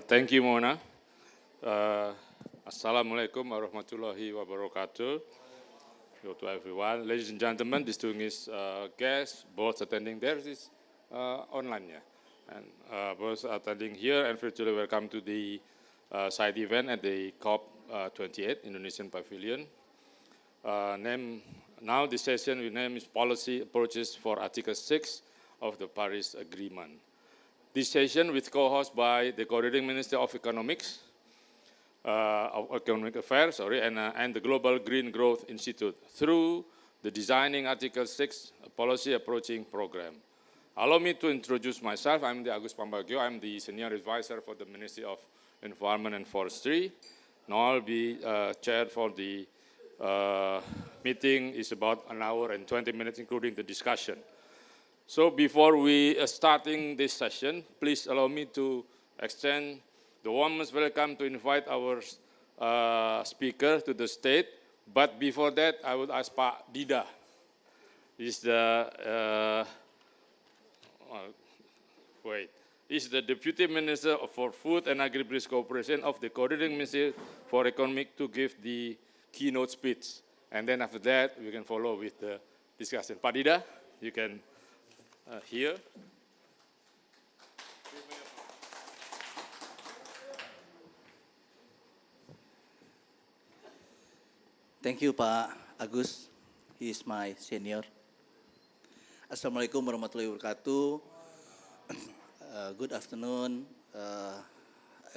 Thank you, Mona. Assalamualaikum warahmatullahi wabarakatuh. To everyone, ladies and gentlemen, distinguished guests, both attending there is online, yeah, and both attending here and virtually welcome to the side event at the COP 28 Indonesian Pavilion. Now the session we name is Policy Approaches for Article 6 of the Paris Agreement. This session with co-host by the Coordinating Minister of Economics, of Economic Affairs, and the Global Green Growth Institute through the Designing Article 6 Policy Approaching Program. Allow me to introduce myself. I'm the Agus Pambagio. I'm the Senior Advisor for the Ministry of Environment and Forestry. Now I'll be chair for the meeting. Is about an hour and 20 minutes, including the discussion. So before we starting this session, please allow me to extend the warmest welcome to invite our speaker to the stage. But before that, I would ask Pak Dida. He's the He's the Deputy Minister for Food and Agri-Business Cooperation of the Coordinating Ministry for Economic to give the keynote speech. And then after that, we can follow with the discussion. Pak Dida, you can hear. Thank you, Pak Agus. He is my senior. Assalamualaikum warahmatullahi wabarakatuh. Good afternoon,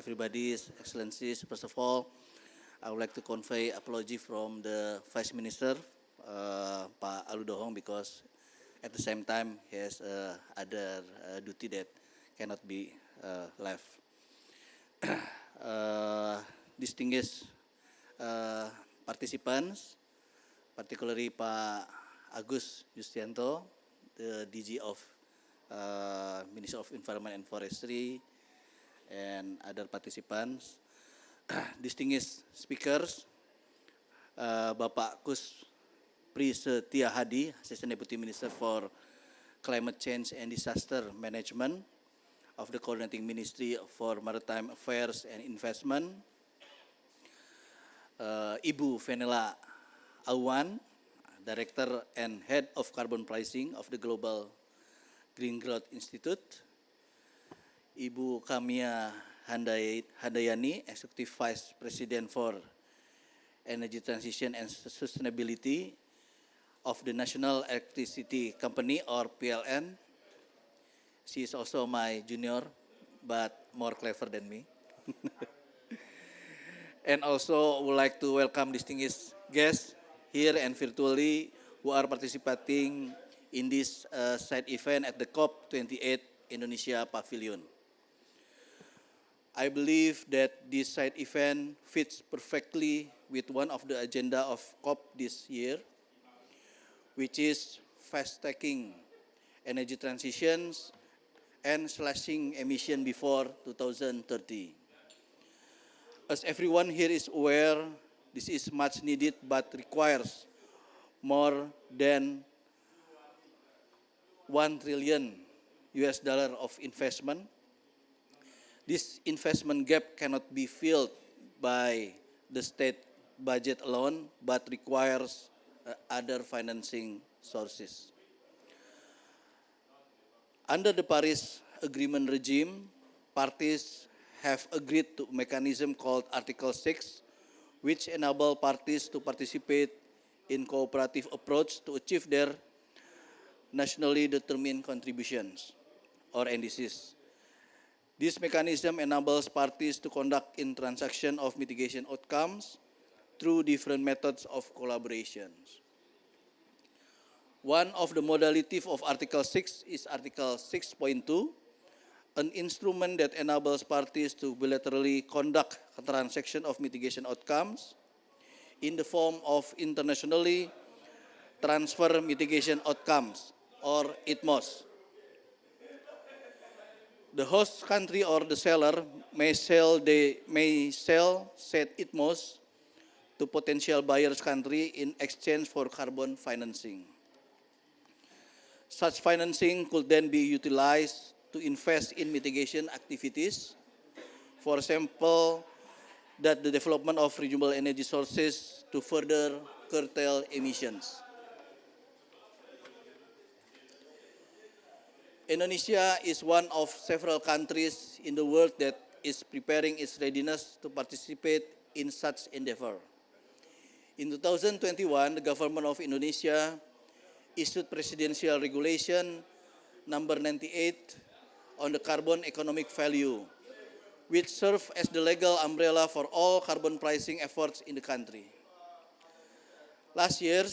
everybody's excellencies. First of all, I would like to convey apology from the Vice Minister, Pak Aludohong, because at the same time he has other duty that cannot be left. Distinguished participants, particularly Pak Agus Yustianto, the DG of Ministry of Environment and Forestry, and other participants, distinguished speakers, Bapak Kus Prisetia Hadi, Assistant Deputy Minister for Climate Change and Disaster Management of the Coordinating Ministry for Maritime Affairs and Investment, Ibu Venela Awan, Director and Head of Carbon Pricing of the Global Green Growth Institute, Ibu Kamia Handayani, Executive Vice President for Energy Transition and Sustainability of the National Electricity Company, or PLN. She is also my junior, but more clever than me. And also would like to welcome distinguished guests here and virtually who are participating in this side event at the COP 28 Indonesia Pavilion. I believe that this side event fits perfectly with one of the agenda of COP this year, which is fast-tracking energy transitions and slashing emission before 2030. As everyone here is aware, this is much needed but requires more than $1 trillion of investment. This investment gap cannot be filled by the state budget alone, but requires other financing sources. Under the Paris Agreement regime, parties have agreed to a mechanism called Article 6, which enable parties to participate in cooperative approach to achieve their nationally determined contributions, or NDCs. This mechanism enables parties to conduct in transaction of mitigation outcomes through different methods of collaborations. One of the modalities of Article 6 is Article 6.2, an instrument that enables parties to bilaterally conduct a transaction of mitigation outcomes in the form of internationally transfer mitigation outcomes, or ITMOs. The host country or the seller may sell said ITMOs to potential buyer's country in exchange for carbon financing. Such financing could then be utilized to invest in mitigation activities, For example, that the development of renewable energy sources to further curtail emissions. Indonesia is one of several countries in the world that is preparing its readiness to participate in such endeavor. In 2021, the government of Indonesia issued Presidential Regulation number 98 on the carbon economic value, which serve as the legal umbrella for all carbon pricing efforts in the country. Last year,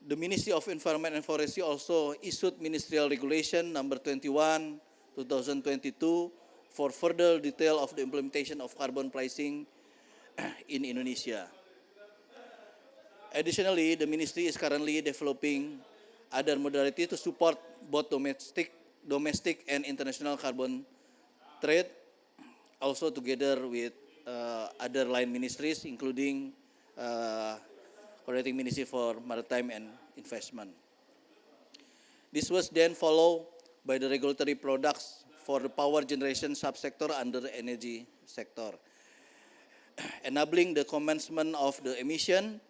the Ministry of Environment and Forestry also issued Ministerial Regulation number 21, 2022 for further detail of the implementation of carbon pricing in Indonesia. Additionally, the ministry is currently developing other modalities to support both domestic and international carbon trade, also together with other line ministries, including Coordinating Ministry for Maritime and Investment. This was then followed by the regulatory products for the power generation subsector under the energy sector, enabling the commencement of the emission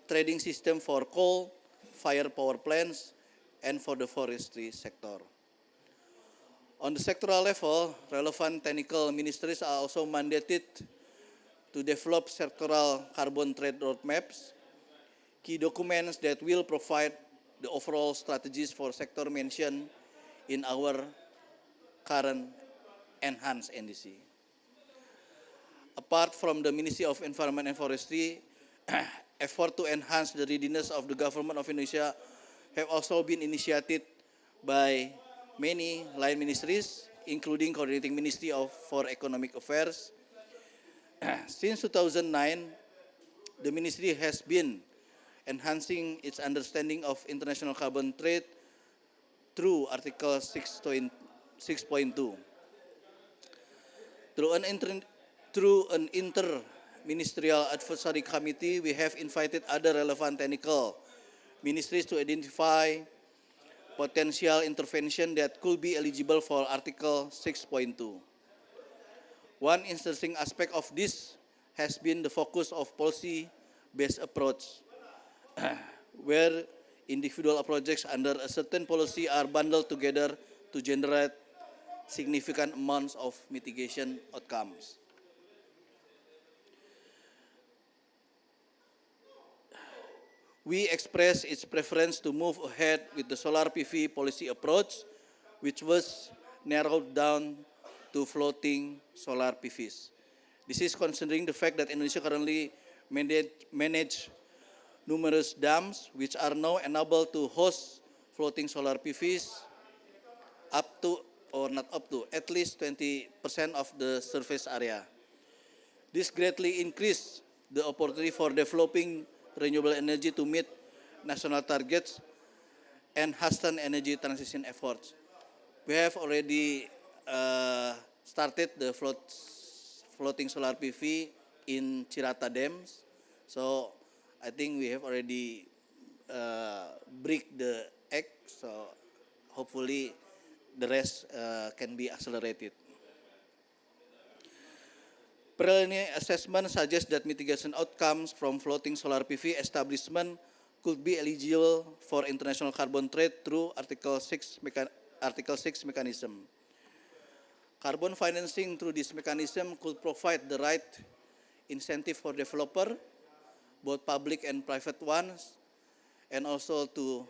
trading system for coal-fired power plants and for the forestry sector. On the sectoral level, relevant technical ministries are also mandated to develop sectoral carbon trade roadmaps, key documents that will provide the overall strategies for sector mentioned in our current enhanced NDC. Apart from the Ministry of Environment and Forestry, effort to enhance the readiness of the government of Indonesia have also been initiated by many line ministries, including Coordinating Ministry for Economic Affairs. Since 2009, the ministry has been enhancing its understanding of international carbon trade through Article 6.2. Through an inter-ministerial advisory committee, we have invited other relevant technical ministries to identify potential intervention that could be eligible for Article 6.2. One interesting aspect of this has been the focus of policy-based approach, where individual projects under a certain policy are bundled together to generate significant amounts of mitigation outcomes. We express its preference to move ahead with the solar PV policy approach, which was narrowed down to floating solar PVs. This is considering the fact that Indonesia currently manage numerous dams which are now enabled to host floating solar PVs up to, or not up to, at least 20% of the surface area. This greatly increased the opportunity for developing renewable energy to meet national targets and hasten energy transition efforts. We have already started the floating solar PV in Cirata dams, so I think we have already break the egg, so hopefully the rest can be accelerated. Preliminary assessment suggests that mitigation outcomes from floating solar PV establishment could be eligible for international carbon trade through Article 6 mechanism. Carbon financing through this mechanism could provide the right incentive for developer, both public and private ones, and also to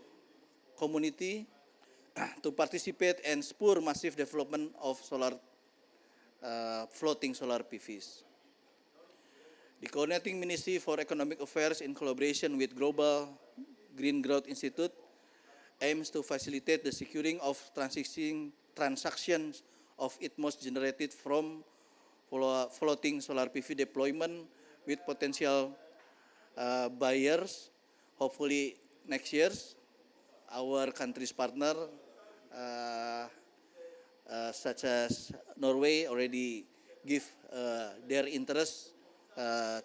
community to participate and spur massive development of floating solar PVs. The Coordinating Ministry for Economic Affairs, in collaboration with Global Green Growth Institute, aims to facilitate the securing of transactions of ITMOS generated from floating solar PV deployment with potential buyers. Hopefully next year, our country's partner, such as Norway, already give their interest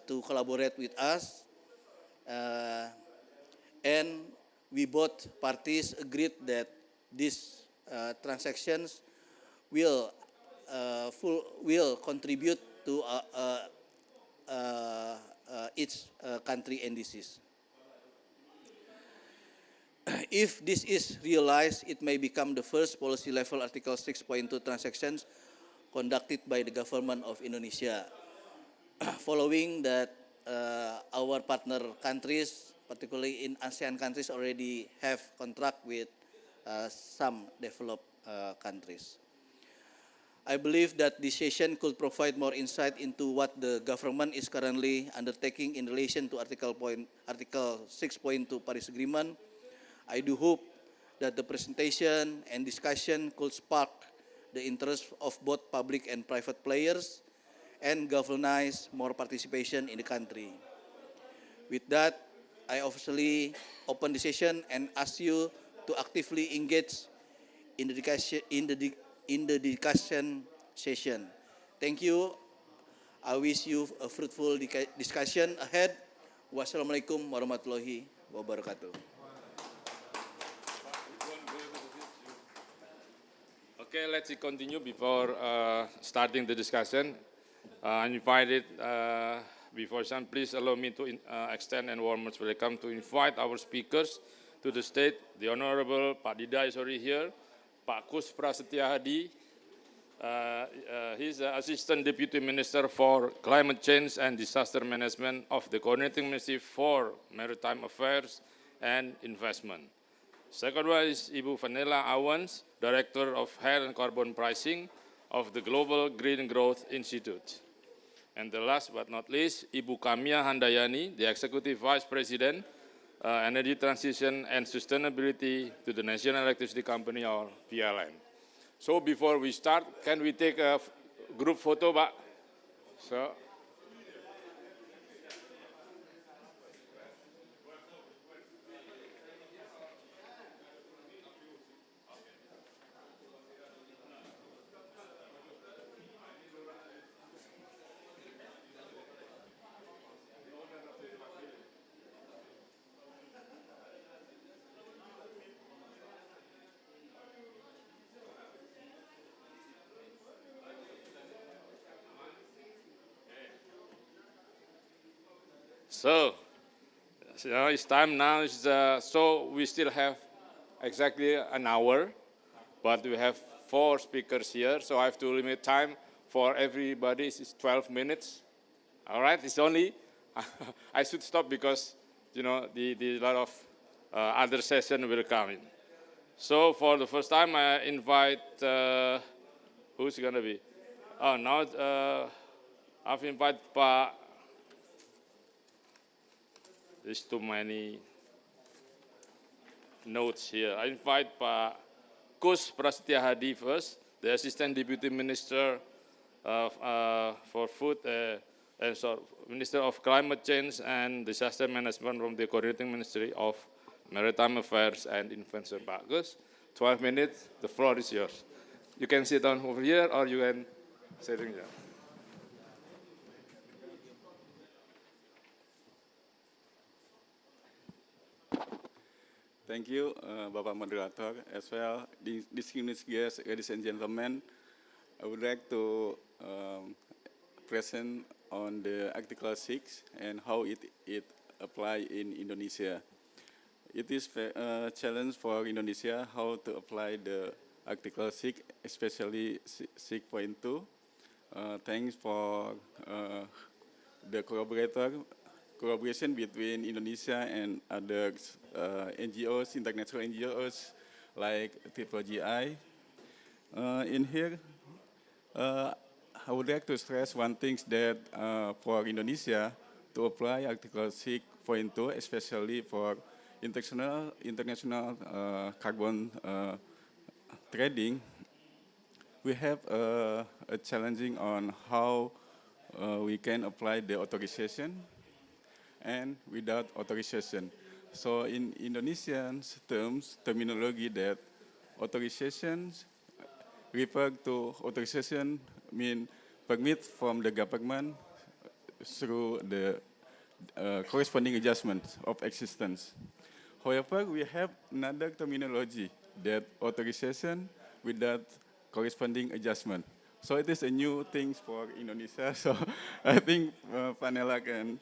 to collaborate with us, and we both parties agreed that these transactions will will contribute to each country indices. If this is realized, it may become the first policy level Article 6.2 transactions conducted by the government of Indonesia. Following that, our partner countries, particularly in ASEAN countries, already have contract with some developed countries. I believe that this session could provide more insight into what the government is currently undertaking in relation to Article 6.2 Paris Agreement. I do hope that the presentation and discussion could spark the interest of both public and private players and galvanize more participation in the country. With that, I officially open the session and ask you to actively engage in the discussion session. Thank you. I wish you a fruitful discussion ahead. Wassalamualaikum warahmatullahi wabarakatuh. Okay, let's continue before starting the discussion. I invited, before some, please allow me to extend and warmest welcome to invite our speakers to the stage. The Honorable Pak Dida is already here. Pak Kus Prasetya Hadi, he's the Assistant Deputy Minister for Climate Change and Disaster Management of the Coordinating Ministry for Maritime Affairs and Investment. Second one is Ibu Vanilla Awans, Director of Health and Carbon Pricing of the Global Green Growth Institute. And the last but not least, Ibu Kamia Handayani, the Executive Vice President, Energy Transition and Sustainability to the National Electricity Company, or PLN. So before we start, can we take a group photo, Pak? So. So it's time now. So we still have exactly an hour, but we have 4 speakers here. So I have to limit time for everybody. It's 12 minutes. All right. It's only I should stop because the lot of other session will come in. So for the first time, I invite who's gonna be? Oh, now I've invited Pak. There's too many notes here. I invite Pak Kus Prasetya Hadi first, the Assistant Deputy Minister for Food and Minister of Climate Change and Disaster Management from the Coordinating Ministry of Maritime Affairs and Investment. Pak Kus, 12 minutes, the floor is yours. You can sit down over here or you can sit in here. Thank you, Bapak Moderator, as well. Distinguished guests, ladies and gentlemen, I would like to present on the Article 6 and how it applies in Indonesia. It is a challenge for Indonesia how to apply the Article 6, especially 6.2. Thanks for the collaboration between Indonesia and other NGOs, international NGOs like GI. In here, I would like to stress one thing that for Indonesia to apply Article 6.2, especially for international carbon trading, we have a challenging on how we can apply the authorization and without authorization. So in Indonesian terms, terminology that authorizations refer to authorization mean permit from the government through the corresponding adjustments of existence. However, we have another terminology that authorization without corresponding adjustment. So it is a new thing for Indonesia. So I think Vanella can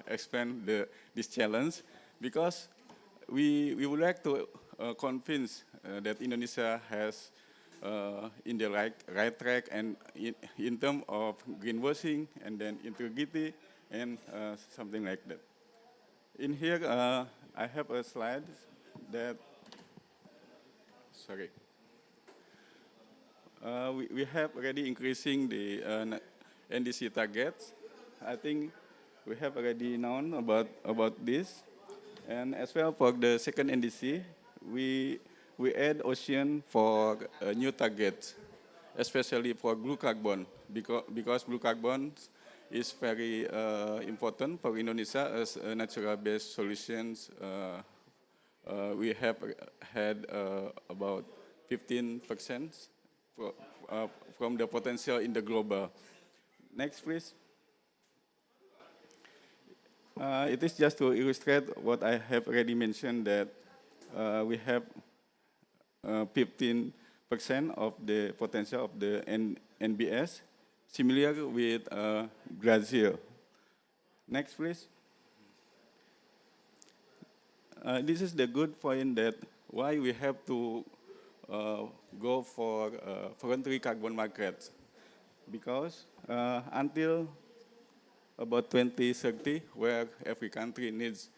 explain this challenge, because we would like to convince that Indonesia has in the right track, and in terms of greenwashing and then integrity and something like that. In here, I have a slide that, sorry. We have already increasing the NDC targets. I think we have already known about this. And as well for the second NDC, we add ocean for new targets, especially for blue carbon, because blue carbon is very important for Indonesia as natural-based solutions. We have had about 15% from the potential in the global. Next, please. It is just to illustrate what I have already mentioned, that we have 15% of the potential of the NBS, similar with Brazil. Next, please. This is the good point that why we have to go for voluntary carbon markets, because until about 2030, where every country needs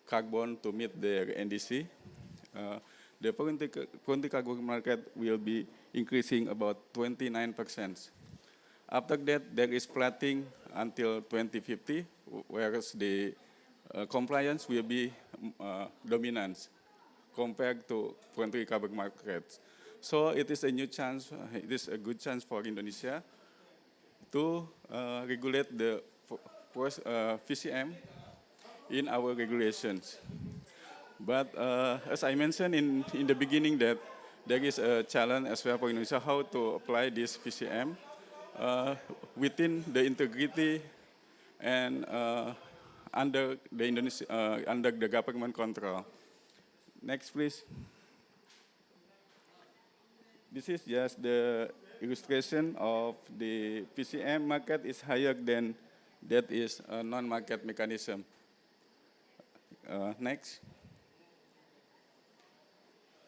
carbon to meet their NDC, the voluntary carbon market will be increasing about 29%. After that, there is plateauing until 2050, whereas the compliance will be dominant compared to voluntary carbon markets. So it is a new chance, it is a good chance for Indonesia to regulate the VCM in our regulations. But as I mentioned in the beginning, that there is a challenge as well for Indonesia how to apply this VCM within the integrity and under the government control. Next, please. This is just the illustration of the PCM market is higher than that is a non-market mechanism. Next.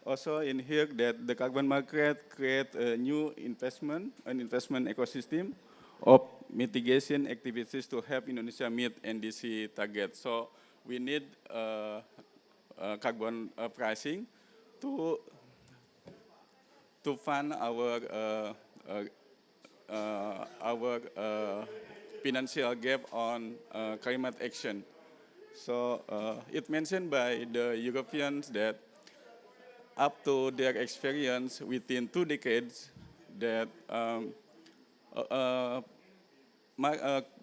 Also in here that the carbon market create a new an investment ecosystem of mitigation activities to help Indonesia meet NDC targets. So we need carbon pricing to fund our financial gap on climate action. So it mentioned by the Europeans that up to their experience within 2 decades that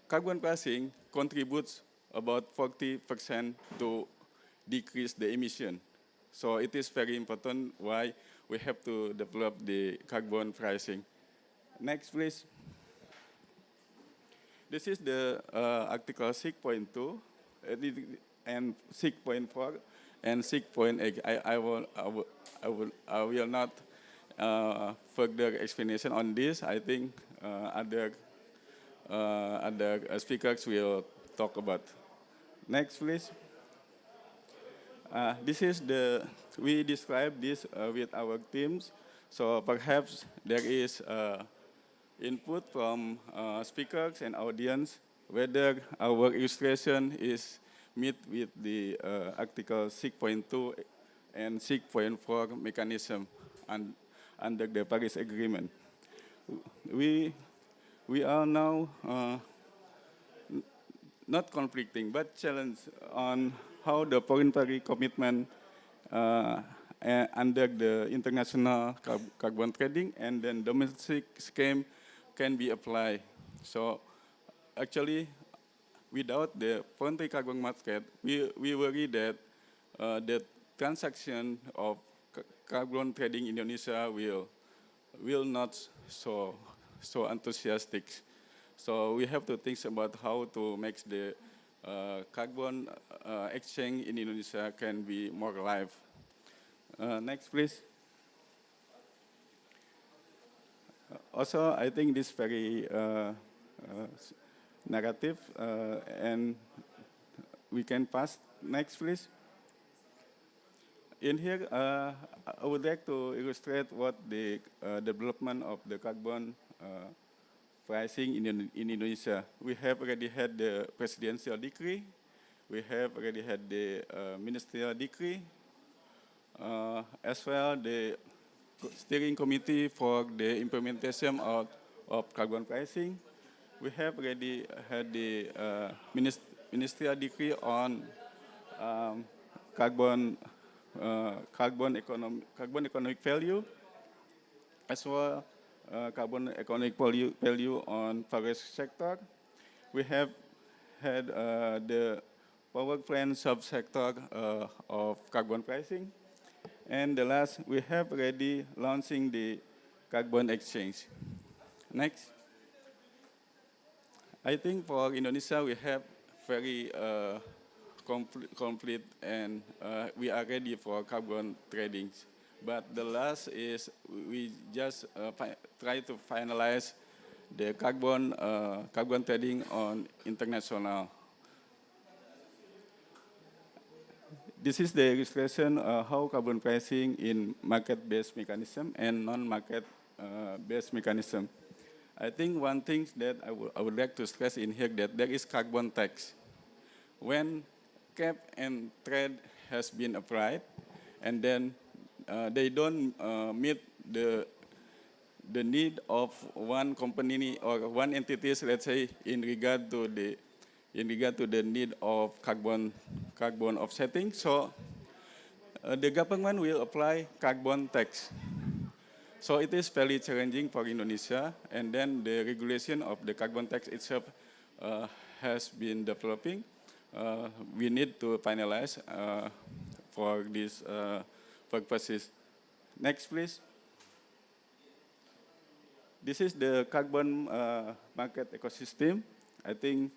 carbon pricing contributes about 40% to decrease the emission. So it is very important why we have to develop the carbon pricing. Next, please. This is the Article 6.2 and 6.4 and 6.8. I will not further explanation on this. I think other speakers will talk about. Next, please. This is we describe this with our teams. So perhaps there is input from speakers and audience whether our illustration is meet with the Article 6.2 and 6.4 mechanism under the Paris Agreement. We are now not conflicting, but challenge on how the voluntary commitment under the international carbon trading and then domestic scheme can be applied. So actually, without the voluntary carbon market, we worry that the transaction of carbon trading in Indonesia will not so enthusiastic. So we have to think about how to make the carbon exchange in Indonesia can be more live. Next, please. Also, I think this very narrative, and we can pass next, please. In here, I would like to illustrate what the development of the carbon pricing in Indonesia. We have already had the presidential decree. We have already had the ministerial decree, as well the steering committee for the implementation of carbon pricing. We have already had the ministerial decree on carbon economic value, as well carbon economic value on forest sector. We have had the power plant subsector of carbon pricing. And the last, we have already launching the carbon exchange. Next. I think for Indonesia, we have very complete and we are ready for carbon trading. But the last is we just try to finalize the carbon trading on international. This is the illustration how carbon pricing in market-based mechanism and non-market-based mechanism. I think one thing that I would like to stress in here that there is carbon tax. When cap and trade has been applied, and then they don't meet the need of one company or one entity, let's say, in regard to the need of carbon offsetting. So the government will apply carbon tax. So it is very challenging for Indonesia, and then the regulation of the carbon tax itself has been developing. We need to finalize for these purposes. Next, please. This is the carbon market ecosystem. I think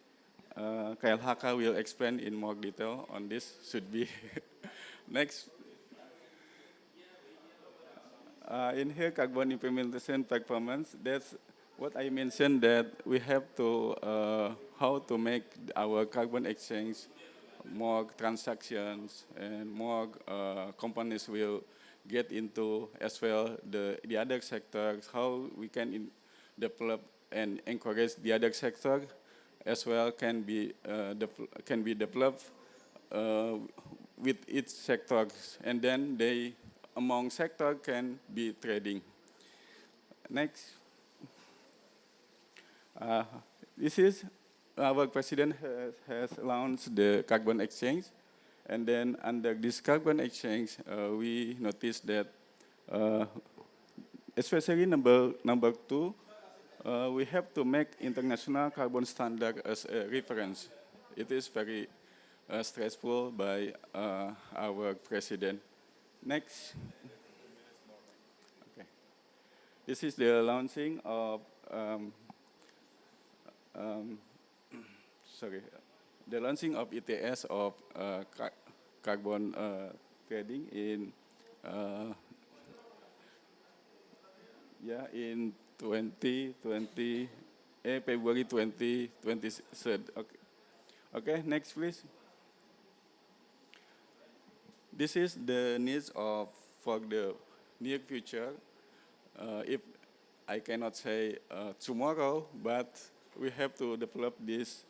KLHK will explain in more detail on this, should be. Next. In here, carbon implementation performance, that's what I mentioned, that we have to, how to make our carbon exchange more transactions and more companies will get into as well the other sectors, how we can develop and encourage the other sector as well can be developed with each sectors, and then they among sector can be trading. Next. This is our president has launched the carbon exchange, and then under this carbon exchange, we noticed that, especially number 2, we have to make international carbon standard as a reference. It is very stressful by our president. Next. Okay. This is the launching of the launching of ETS of carbon trading in in 2020 February 2023. Okay. Okay. Next, please. This is the needs for the near future. If I cannot say tomorrow, but we have to develop this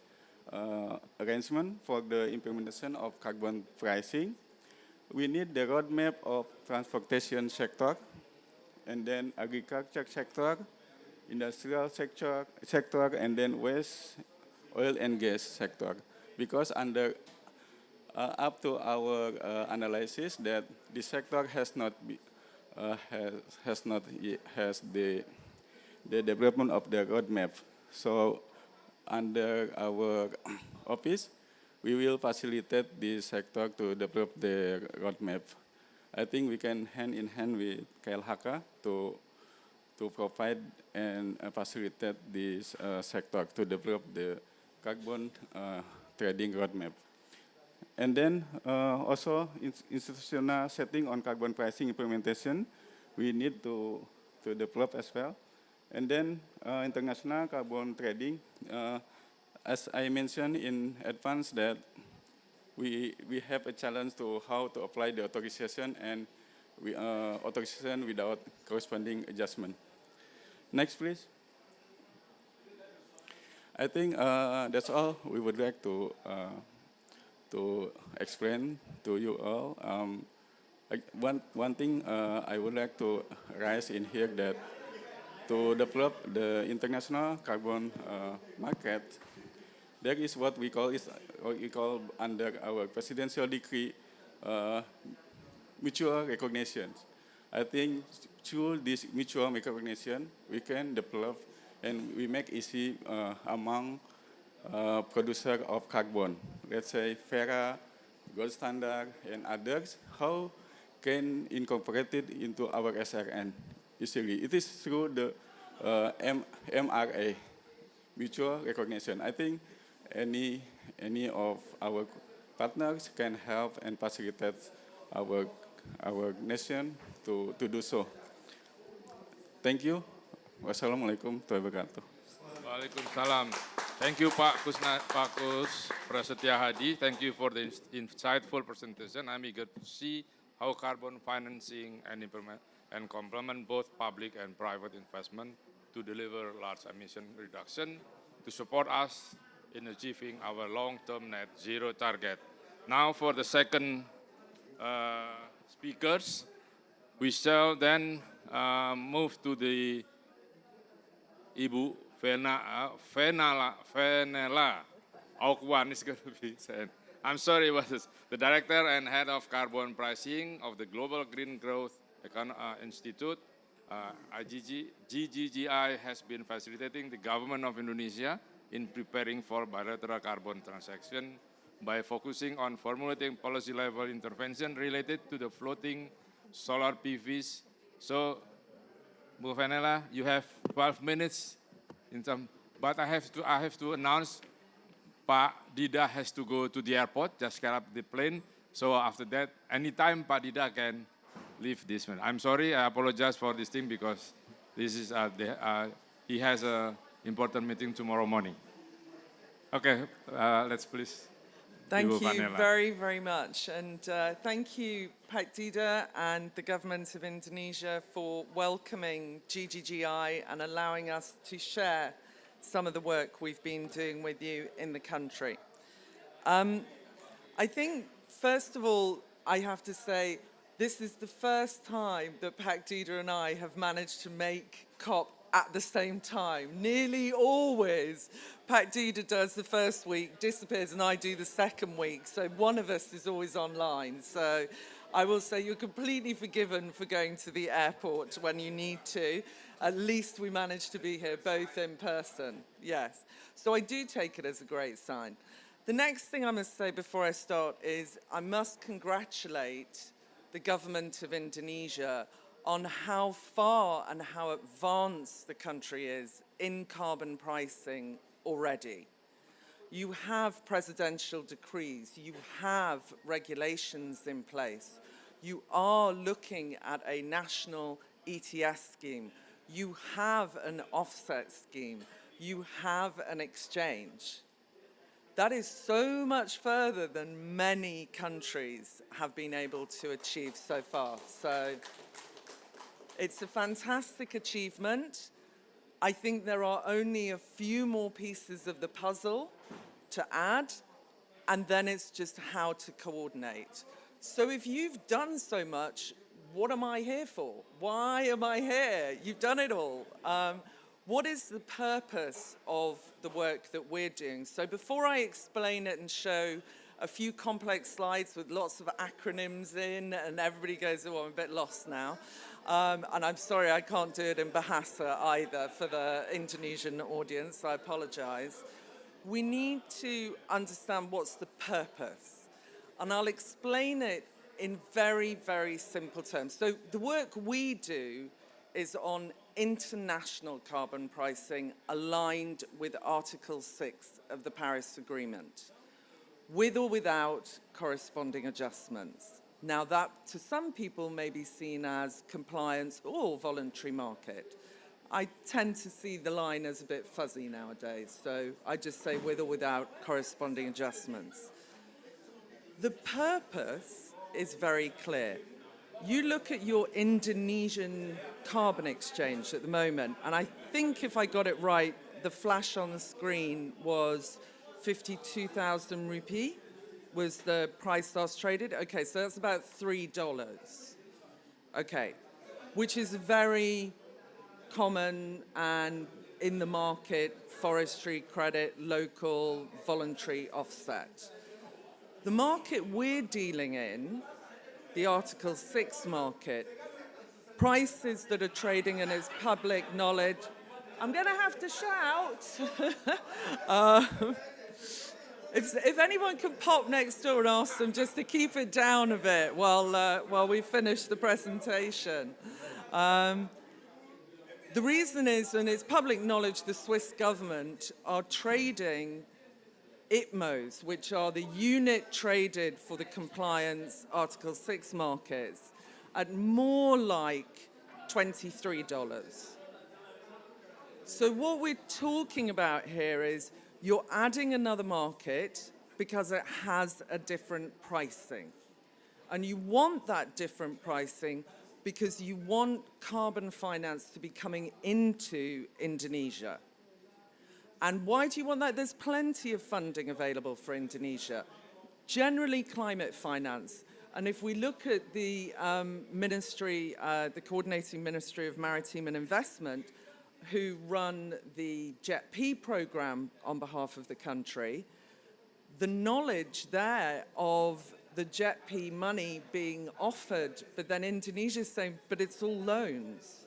arrangement for the implementation of carbon pricing. We need the roadmap of transportation sector, and then agriculture sector, industrial sector, and then waste, oil and gas sector. Because under up to our analysis, that the sector has the development of the roadmap. So under our office, we will facilitate this sector to develop the roadmap. I think we can hand in hand with KLHK to provide and facilitate this sector to develop the carbon trading roadmap. And then also institutional setting on carbon pricing implementation, we need to develop as well. And then international carbon trading, as I mentioned in advance that we have a challenge to how to apply the authorization and authorization without corresponding adjustment. Next, please. I think that's all we would like to explain to you all. One thing I would like to raise in here that to develop the international carbon market, there is what we call under our presidential decree mutual recognition. I think through this mutual recognition, we can develop and we make easy among producer of carbon, let's say FERA, Gold Standard, and others, how can incorporate it into our SRN easily. It is through the MRA, mutual recognition. I think any of our partners can help and facilitate our nation to do so. Thank you. Wassalamualaikum warahmatullahi wabarakatuh. Waalaikumsalam. Thank you, Pak Kus Prasetya Hadi. Thank you for the insightful presentation. I'm eager to see how carbon financing and complement both public and private investment to deliver large emission reduction to support us in achieving our long-term net zero target. Now for the second speakers, we shall then move to the Ibu Fenela Aukwan is going to be said. I'm sorry, but the Director and Head of Carbon Pricing of the Global Green Growth Institute, GGGI, has been facilitating the government of Indonesia in preparing for bilateral carbon transaction by focusing on formulating policy-level intervention related to the floating solar PVs. So, Bu Fenela, you have 12 minutes but I have to announce Pak Dida has to go to the airport, just get up the plane. So after that, anytime Pak Dida can leave this one. I'm sorry, I apologize for this thing because this is he has an important meeting tomorrow morning. Okay, let's please. Thank you very, very much. And thank you, Pak Dida and the government of Indonesia for welcoming GGGI and allowing us to share some of the work we've been doing with you in the country. I think, first of all, I have to say, this is the first time that Pak Dida and I have managed to make COP at the same time. Nearly always, Pak Dida does the first week, disappears, and I do the second week. So one of us is always online. So I will say you're completely forgiven for going to the airport when you need to. At least we managed to be here both in person. Yes. So I do take it as a great sign. The next thing I must say before I start is I must congratulate the government of Indonesia on how far and how advanced the country is in carbon pricing already. You have presidential decrees, you have regulations in place, you are looking at a national ETS scheme, you have an offset scheme, you have an exchange. That is so much further than many countries have been able to achieve so far. So it's a fantastic achievement. I think there are only a few more pieces of the puzzle to add, and then it's just how to coordinate. So if you've done so much, what am I here for? Why am I here? You've done it all. What is the purpose of the work that we're doing? So before I explain it and show a few complex slides with lots of acronyms in, and everybody goes, oh, I'm a bit lost now. And I'm sorry, I can't do it in Bahasa either for the Indonesian audience, I apologize. We need to understand what's the purpose. And I'll explain it in very, very simple terms. So the work we do is on international carbon pricing aligned with Article 6 of the Paris Agreement, with or without corresponding adjustments. Now that, to some people, may be seen as compliance or voluntary market. I tend to see the line as a bit fuzzy nowadays, so I just say with or without corresponding adjustments. The purpose is very clear. You look at your Indonesian carbon exchange at the moment, and I think if I got it right, the flash on the screen was 52,000 rupee was the price last traded. Okay, so that's about $3. Okay, which is very common and in the market, forestry credit, local, voluntary offset. The market we're dealing in, the Article 6 market, prices that are trading and it's public knowledge. I'm going to have to shout. If anyone can pop next door and ask them just to keep it down a bit while we finish the presentation. The reason is, and it's public knowledge, the Swiss government are trading ITMOs, which are the unit traded for the compliance Article 6 markets, at more like $23. So what we're talking about here is you're adding another market because it has a different pricing. And you want that different pricing because you want carbon finance to be coming into Indonesia. And why do you want that? There's plenty of funding available for Indonesia. Generally climate finance. And if we look at the ministry, the coordinating Ministry of Maritime and Investment, who run the JETP program on behalf of the country, the knowledge there of the JETP money being offered, but then Indonesia's saying, but it's all loans.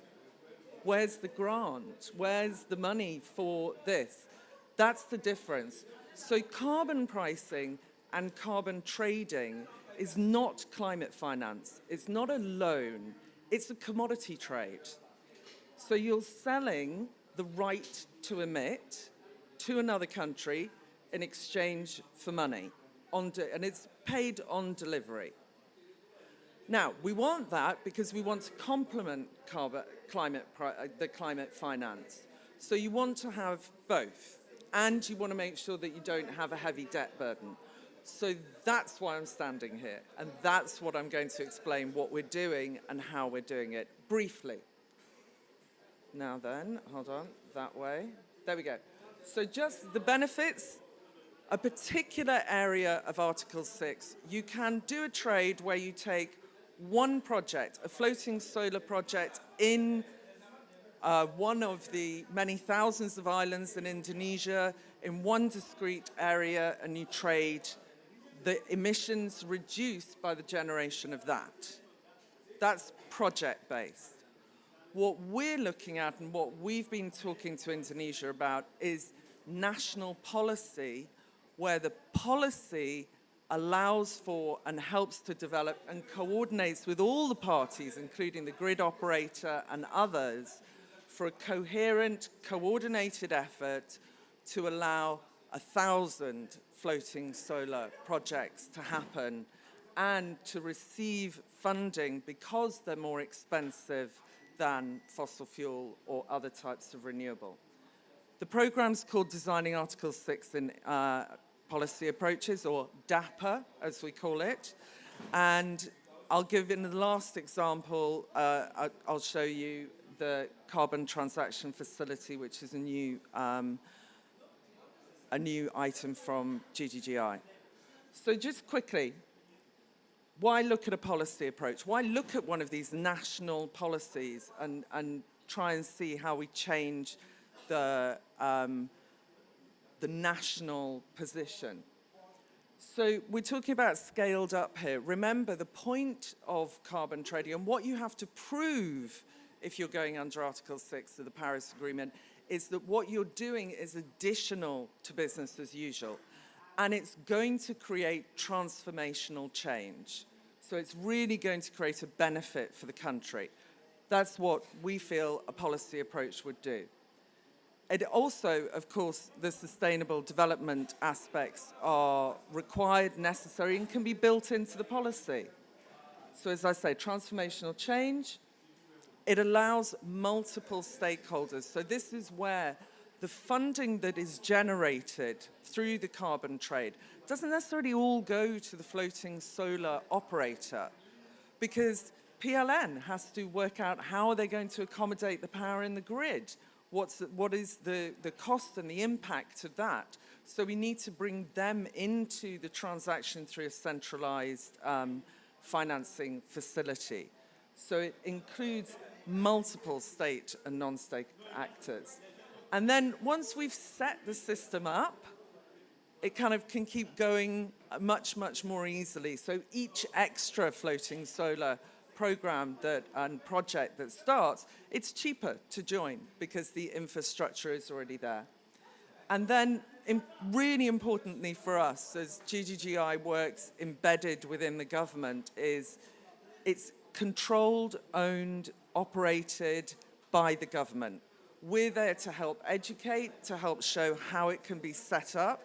Where's the grant? Where's the money for this? That's the difference. So carbon pricing and carbon trading is not climate finance. It's not a loan. It's a commodity trade. So you're selling the right to emit to another country in exchange for money, and it's paid on delivery. Now, we want that because we want to complement the climate finance. So you want to have both, and you want to make sure that you don't have a heavy debt burden. So that's why I'm standing here, and that's what I'm going to explain what we're doing and how we're doing it briefly. Now then, hold on, that way. There we go. So just the benefits, a particular area of Article 6, you can do a trade where you take one project, a floating solar project in one of the many thousands of islands in Indonesia, in one discrete area, and you trade the emissions reduced by the generation of that. That's project-based. What we're looking at and what we've been talking to Indonesia about is national policy, where the policy allows for and helps to develop and coordinates with all the parties, including the grid operator and others, for a coherent, coordinated effort to allow 1,000 floating solar projects to happen and to receive funding because they're more expensive than fossil fuel or other types of renewable. The program's called Designing Article 6 in Policy Approaches, or DAPA, as we call it. And I'll give in the last example, I'll show you the carbon transaction facility, which is a new item from GGGI. So just quickly, why look at a policy approach? Why look at one of these national policies and try and see how we change the national position? So we're talking about scaled up here. Remember, the point of carbon trading and what you have to prove if you're going under Article 6 of the Paris Agreement is that what you're doing is additional to business as usual. And it's going to create transformational change. So it's really going to create a benefit for the country. That's what we feel a policy approach would do. It also, of course, the sustainable development aspects are required, necessary, and can be built into the policy. So as I say, transformational change, It allows multiple stakeholders. So this is where the funding that is generated through the carbon trade doesn't necessarily all go to the floating solar operator, because PLN has to work out how are they going to accommodate the power in the grid. What is the cost and the impact of that? So we need to bring them into the transaction through a centralized financing facility. So it includes multiple state and non-state actors. And then once we've set the system up, it kind of can keep going much, much more easily. So each extra floating solar program and project that starts, it's cheaper to join because the infrastructure is already there. And then really importantly for us, as GGGI works embedded within the government, is it's controlled, owned, operated by the government. We're there to help educate, to help show how it can be set up,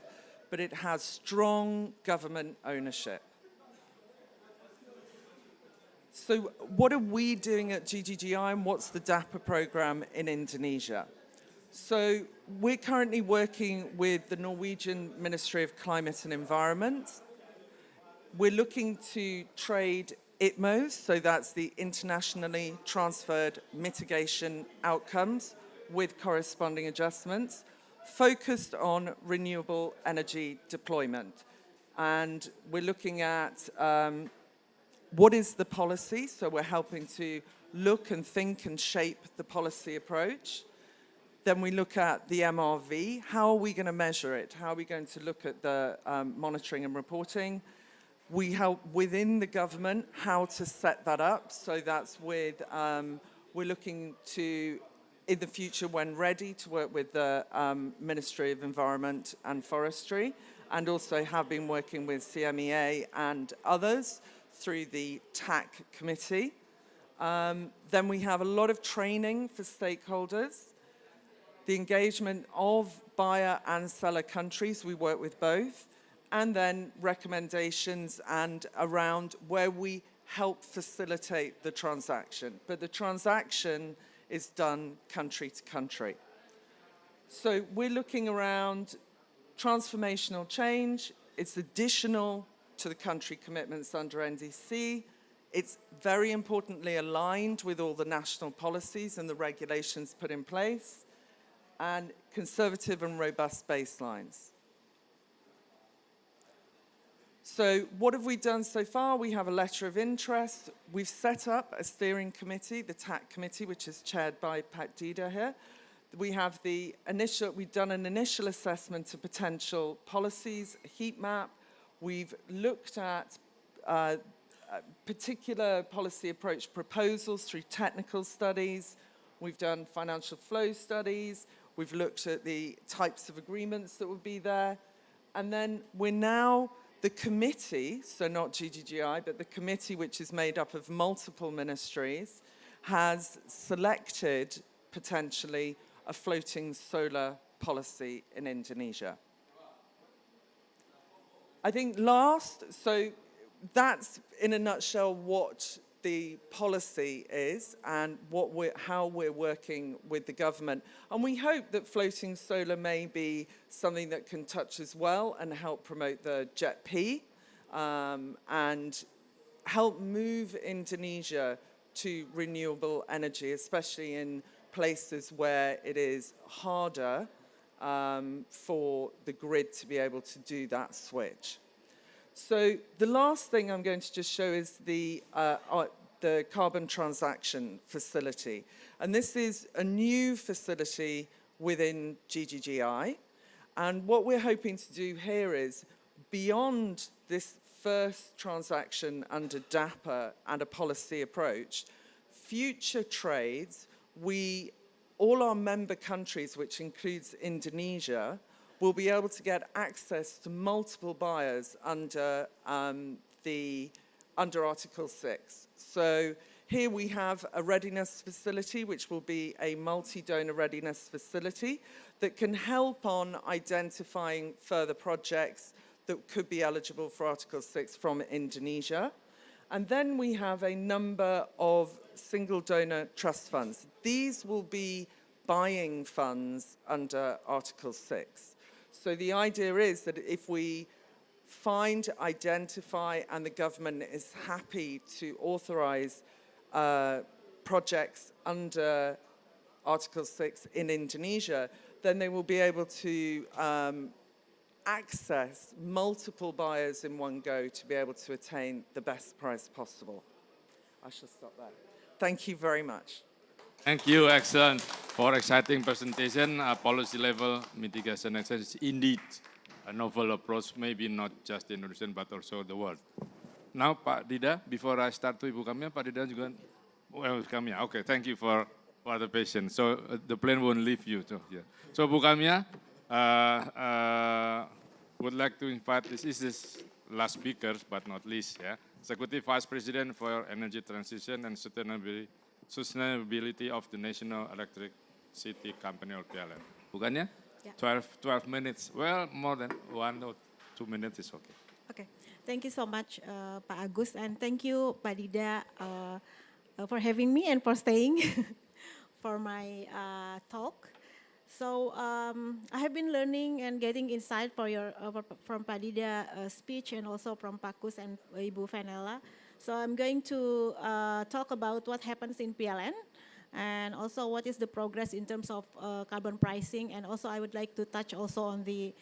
but it has strong government ownership. So what are we doing at GGGI and what's the DAPA program in Indonesia? So we're currently working with the Norwegian Ministry of Climate and Environment. We're looking to trade ITMOs, so that's the internationally transferred mitigation outcomes with corresponding adjustments, focused on renewable energy deployment. And we're looking at what is the policy, so we're helping to look and think and shape the policy approach. Then we look at the MRV, how are we going to measure it? How are we going to look at the monitoring and reporting? We help within the government how to set that up, so that's with, we're looking to, in the future when ready, to work with the Ministry of Environment and Forestry, and also have been working with CMEA and others through the TAC committee. Then we have a lot of training for stakeholders, the engagement of buyer and seller countries, we work with both, and then recommendations and around where we help facilitate the transaction. But the transaction is done country to country. So we're looking around transformational change. It's additional to the country commitments under NDC. It's very importantly aligned with all the national policies and the regulations put in place, and conservative and robust baselines. So what have we done so far? We have a letter of interest. We've set up a steering committee, the TAC committee, which is chaired by Pat Dida here. We have we've done an initial assessment of potential policies, a heat map. We've looked at particular policy approach proposals through technical studies. We've done financial flow studies. We've looked at the types of agreements that would be there. And then we're now, the committee, so not GGGI, but the committee, which is made up of multiple ministries, has selected potentially a floating solar policy in Indonesia. I think so that's in a nutshell what the policy is and how we're working with the government. And we hope that floating solar may be something that can touch as well and help promote the JET-P and help move Indonesia to renewable energy, especially in places where it is harder for the grid to be able to do that switch. So the last thing I'm going to just show is the carbon transaction facility. And this is a new facility within GGGI. And what we're hoping to do here is, beyond this first transaction under DAPA and a policy approach, future trades, all our member countries, which includes Indonesia, will be able to get access to multiple buyers under Article 6. So here we have a readiness facility, which will be a multi-donor readiness facility that can help on identifying further projects that could be eligible for Article 6 from Indonesia. And then we have a number of single donor trust funds. These will be buying funds under Article 6. So the idea is that if we find, identify, and the government is happy to authorize projects under Article 6 in Indonesia, then they will be able to access multiple buyers in one go to be able to attain the best price possible. I shall stop there. Thank you very much. Thank you, excellent, for exciting presentation. Policy level mitigation action is indeed a novel approach, maybe not just Indonesia but also the world. Now, Pak Dida, before I start to Ibu Kamia, Pak Dida juga, well, Kamia, okay, thank you for the patience. So the plane won't leave you. So, yeah. So Bu Kamia, would like to invite, this is his last speaker, but not least, yeah, Executive Vice President for Energy Transition and Sustainability of the National Electricity Company, or PLN. Bukannya? Yeah. 12 minutes. Well, more than 1 or 2 minutes is okay. Okay. Thank you so much, Pak Agus, and thank you, Pak Dida, for having me and for staying for my talk. So I have been learning and getting insight from Pak Dida speech and also from Pak Agus and Ibu Vanella. So I'm going to talk about what happens in PLN and also what is the progress in terms of carbon pricing, and also I would like to touch also on the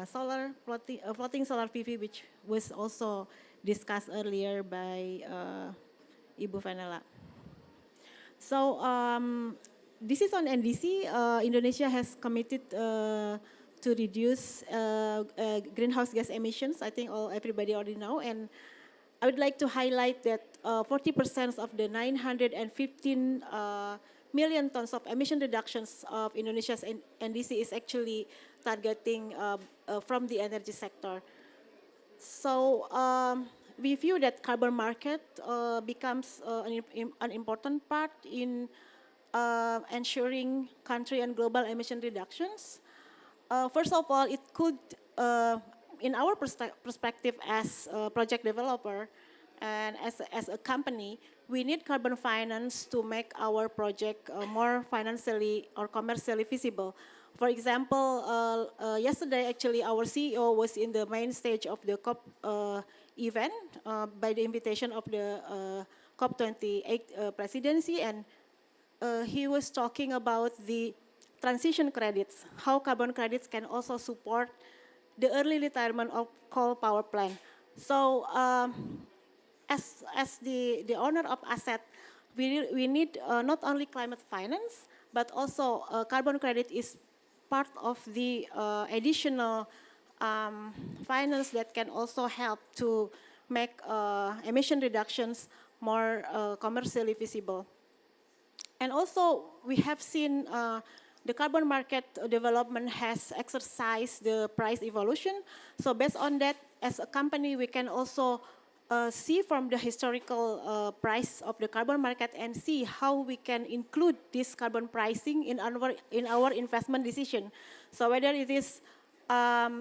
floating solar PV, which was also discussed earlier by Ibu Vanella. So this is on NDC. Indonesia has committed to reduce greenhouse gas emissions. I think everybody already know, and I would like to highlight that 40% of the 915 million tons of emission reductions of Indonesia's NDC is actually targeting from the energy sector. So we view that carbon market becomes an important part in ensuring country and global emission reductions. First of all, it could, in our perspective as a project developer and as a company, we need carbon finance to make our project more financially or commercially feasible. For example, yesterday actually our CEO was in the main stage of the COP event by the invitation of the COP28 presidency, and he was talking about the transition credits, how carbon credits can also support the early retirement of coal power plant. So as the owner of asset, we need not only climate finance, but also carbon credit is part of the additional finance that can also help to make emission reductions more commercially feasible. And also we have seen the carbon market development has exercised the price evolution. So based on that, as a company, we can also see from the historical price of the carbon market and see how we can include this carbon pricing in our investment decision. So whether it is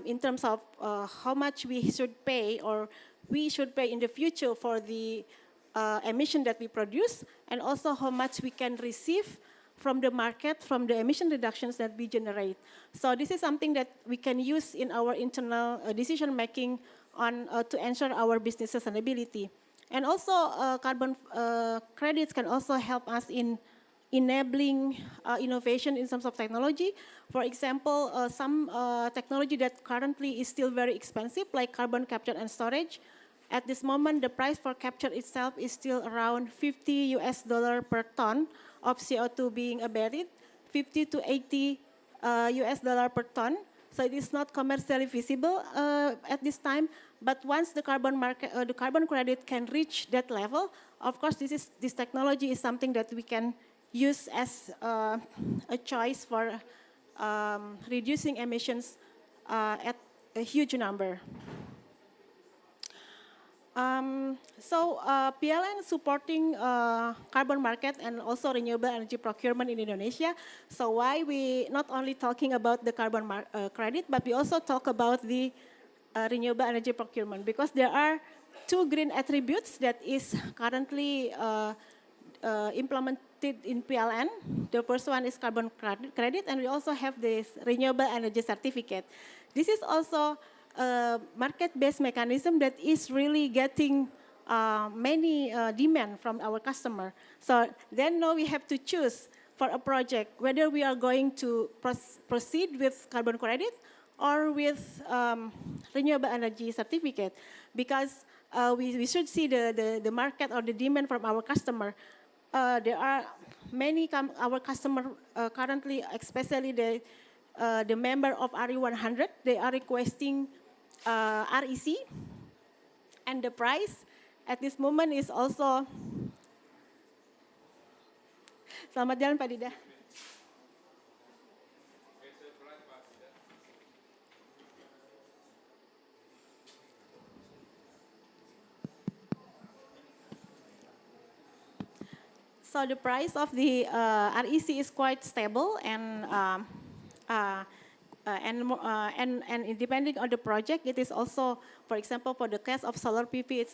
in terms of how much we should pay or we should pay in the future for the emission that we produce, and also how much we can receive from the market, from the emission reductions that we generate. So this is something that we can use in our internal decision making on to ensure our business sustainability. And also carbon credits can also help us in enabling innovation in terms of technology. For example, some technology that currently is still very expensive, like carbon capture and storage. At this moment, the price for capture itself is still around $50 per ton of CO2 being abated, 50 to 80 US dollar per ton. So it is not commercially feasible at this time. But once the carbon market, the carbon credit can reach that level, of course, this technology is something that we can use as a choice for reducing emissions at a huge number. PLN supporting carbon market and also renewable energy procurement in Indonesia. So why we not only talking about the carbon credit, but we also talk about the renewable energy procurement, because there are two green attributes that is currently implemented in PLN. The first one is carbon credit, and we also have this renewable energy certificate. This is also a market-based mechanism that is really getting many demand from our customer. So then now we have to choose for a project whether we are going to proceed with carbon credit or with renewable energy certificate, because we should see the market or the demand from our customer. There are many our customer currently, especially the member of RE100, they are requesting REC, and the price at this moment is also. Selamat jalan Pak Dida. So the price of the REC is quite stable, and depending on the project, it is also, for example, for the case of solar PV,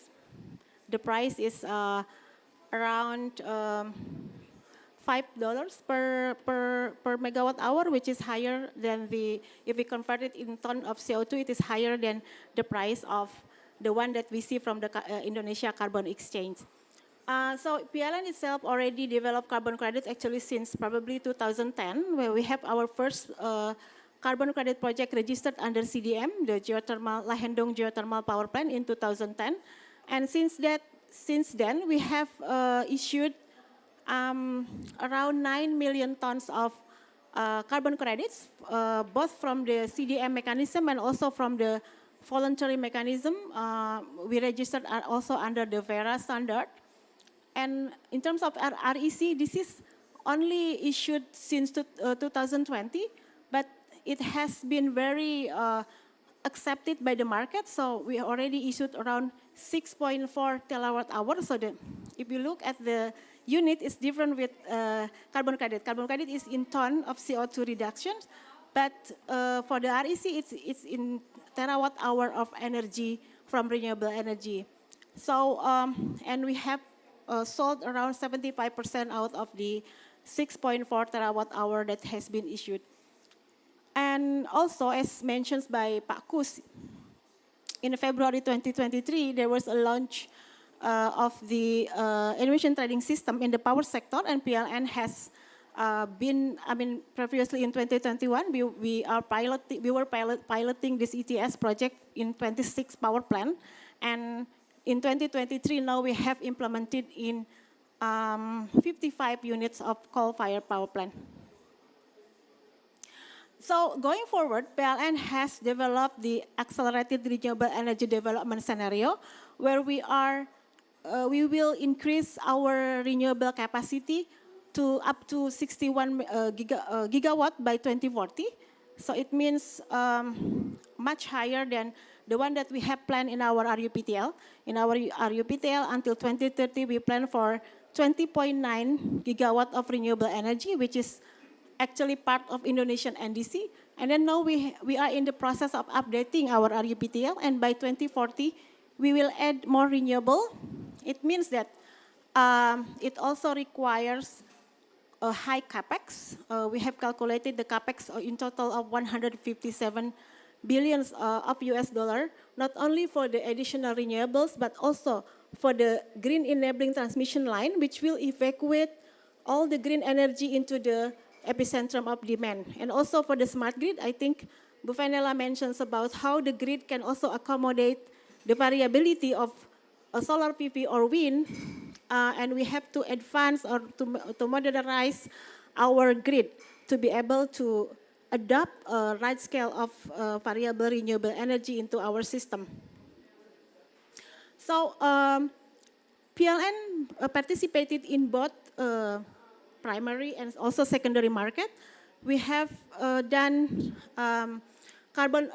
the price is around $5 per megawatt hour, which is higher than if we convert it in ton of CO2, it is higher than the price of the one that we see from the Indonesia Carbon Exchange. So PLN itself already developed carbon credit actually since probably 2010, where we have our first carbon credit project registered under CDM, the Lahendong Geothermal Power Plant in 2010. And since then, we have issued around 9 million tons of carbon credits, both from the CDM mechanism and also from the voluntary mechanism. We registered also under the VERA standard. And in terms of REC, this is only issued since 2020, but it has been very accepted by the market. So we already issued around 6.4 terawatt hours. So if you look at the unit, it's different with carbon credit. Carbon credit is in ton of CO2 reductions, but for the REC, it's in terawatt hour of energy from renewable energy. So, and we have sold around 75% out of the 6.4 terawatt hour that has been issued. And also, as mentioned by Pak Kus, in February 2023, there was a launch of the emission trading system in the power sector, and PLN has previously in 2021, we were piloting this ETS project in 26 power plant, and in 2023, now we have implemented in 55 units of coal-fired power plant. So going forward, PLN has developed the accelerated renewable energy development scenario, where we will increase our renewable capacity to up to 61 gigawatt by 2040. So it means much higher than the one that we have planned in our RUPTL. In our RUPTL, until 2030, we plan for 20.9 gigawatt of renewable energy, which is actually part of Indonesian NDC. And then now we are in the process of updating our RUPTL, and by 2040, we will add more renewable. It means that it also requires a high capex. We have calculated the capex in total of 157 billions of US dollar, not only for the additional renewables, but also for the green enabling transmission line, which will evacuate all the green energy into the epicentrum of demand. And also for the smart grid, I think Bufenela mentions about how the grid can also accommodate the variability of a solar PV or wind, and we have to advance or to modernize our grid to be able to adopt a right scale of variable renewable energy into our system. So PLN participated in both primary and also secondary market. We have done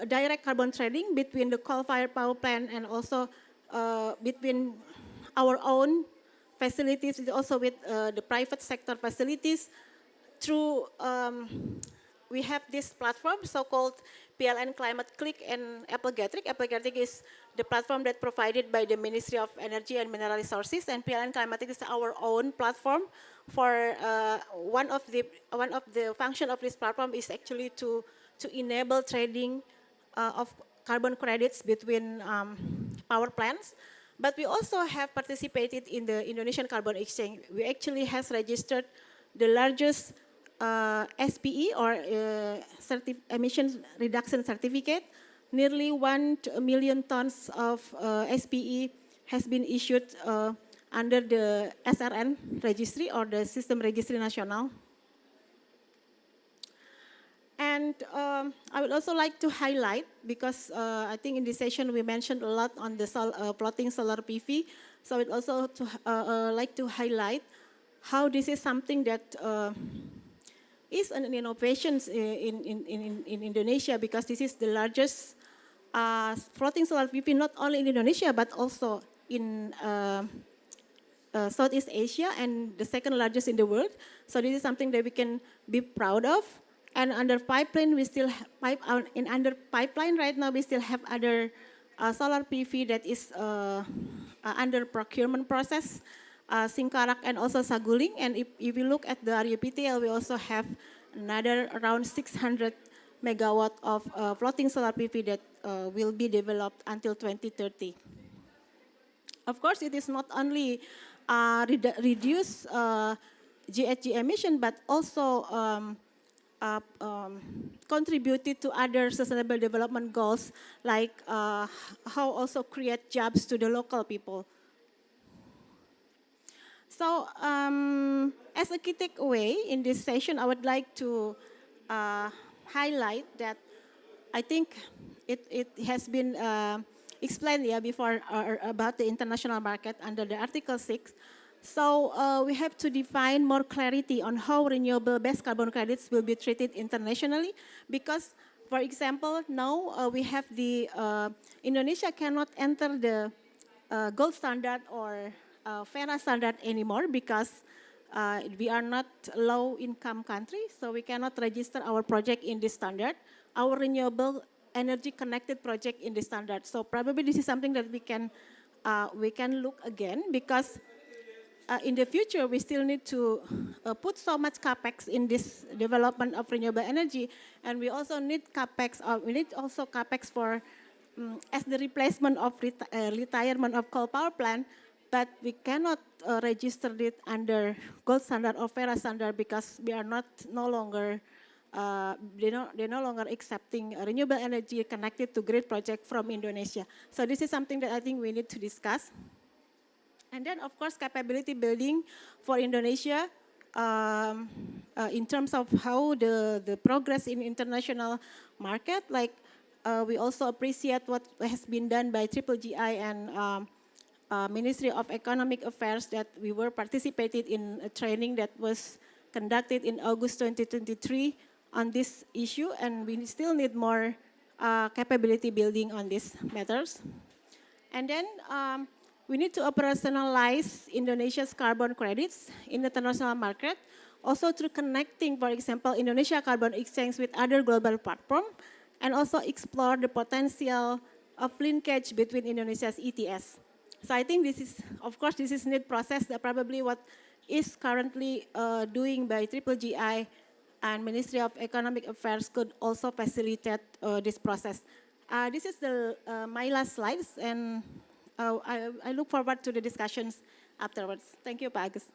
direct carbon trading between the coal-fired power plant and also between our own facilities, also with the private sector facilities. Through we have this platform so-called PLN Climate Click and Applegatric. Applegatric is the platform that provided by the Ministry of Energy and Mineral Resources, and PLN Climatic is our own platform. For one of the function of this platform is actually to enable trading of carbon credits between power plants. But we also have participated in the Indonesian Carbon Exchange. We actually has registered the largest SPE or emission reduction certificate. Nearly 1 million tons of SPE has been issued under the SRN registry or the System Registry Nasional. And I would also like to highlight, because I think in this session we mentioned a lot on the floating solar PV, so I would also like to highlight how this is something that is an innovation in Indonesia, because this is the largest floating solar PV not only in Indonesia but also in Southeast Asia, and the second largest in the world. So this is something that we can be proud of. And under pipeline, we still under pipeline right now, we still have other solar PV that is under procurement process, Singkarak and also Saguling. And if you look at the RUPTL, we also have another around 600 megawatt of floating solar PV that will be developed until 2030. Of course, it is not only reduce GHG emission, but also contributed to other sustainable development goals, like how also create jobs to the local people. So as a key takeaway in this session, I would like to highlight that I think it has been explained before about the international market under the Article 6. So we have to define more clarity on how renewable-based carbon credits will be treated internationally, because, for example, now we have the, Indonesia cannot enter the gold standard or FERA standard anymore, because we are not low-income country, so we cannot register our project in this standard, our renewable energy connected project in this standard. So probably this is something that we can look again, because in the future, we still need to put so much capex in this development of renewable energy, and we also need capex. We need also capex for as the replacement of retirement of coal power plant, but we cannot register it under gold standard or FERA standard, because we are no longer they're no longer accepting renewable energy connected to grid project from Indonesia. So this is something that I think we need to discuss. And then, of course, capability building for Indonesia in terms of how the progress in international market. Like we also appreciate what has been done by GGI and Ministry of Economic Affairs, that we were participated in a training that was conducted in August 2023 on this issue, and we still need more capability building on these matters. And then we need to operationalize Indonesia's carbon credits in the international market, also through connecting, for example, Indonesia Carbon Exchange with other global platforms, and also explore the potential of linkage between Indonesia's ETS. So I think this is, of course, this is need process that probably what is currently doing by GGI and Ministry of Economic Affairs could also facilitate this process. This is my last slides, and I look forward to the discussions afterwards. Thank you, Pak Agus.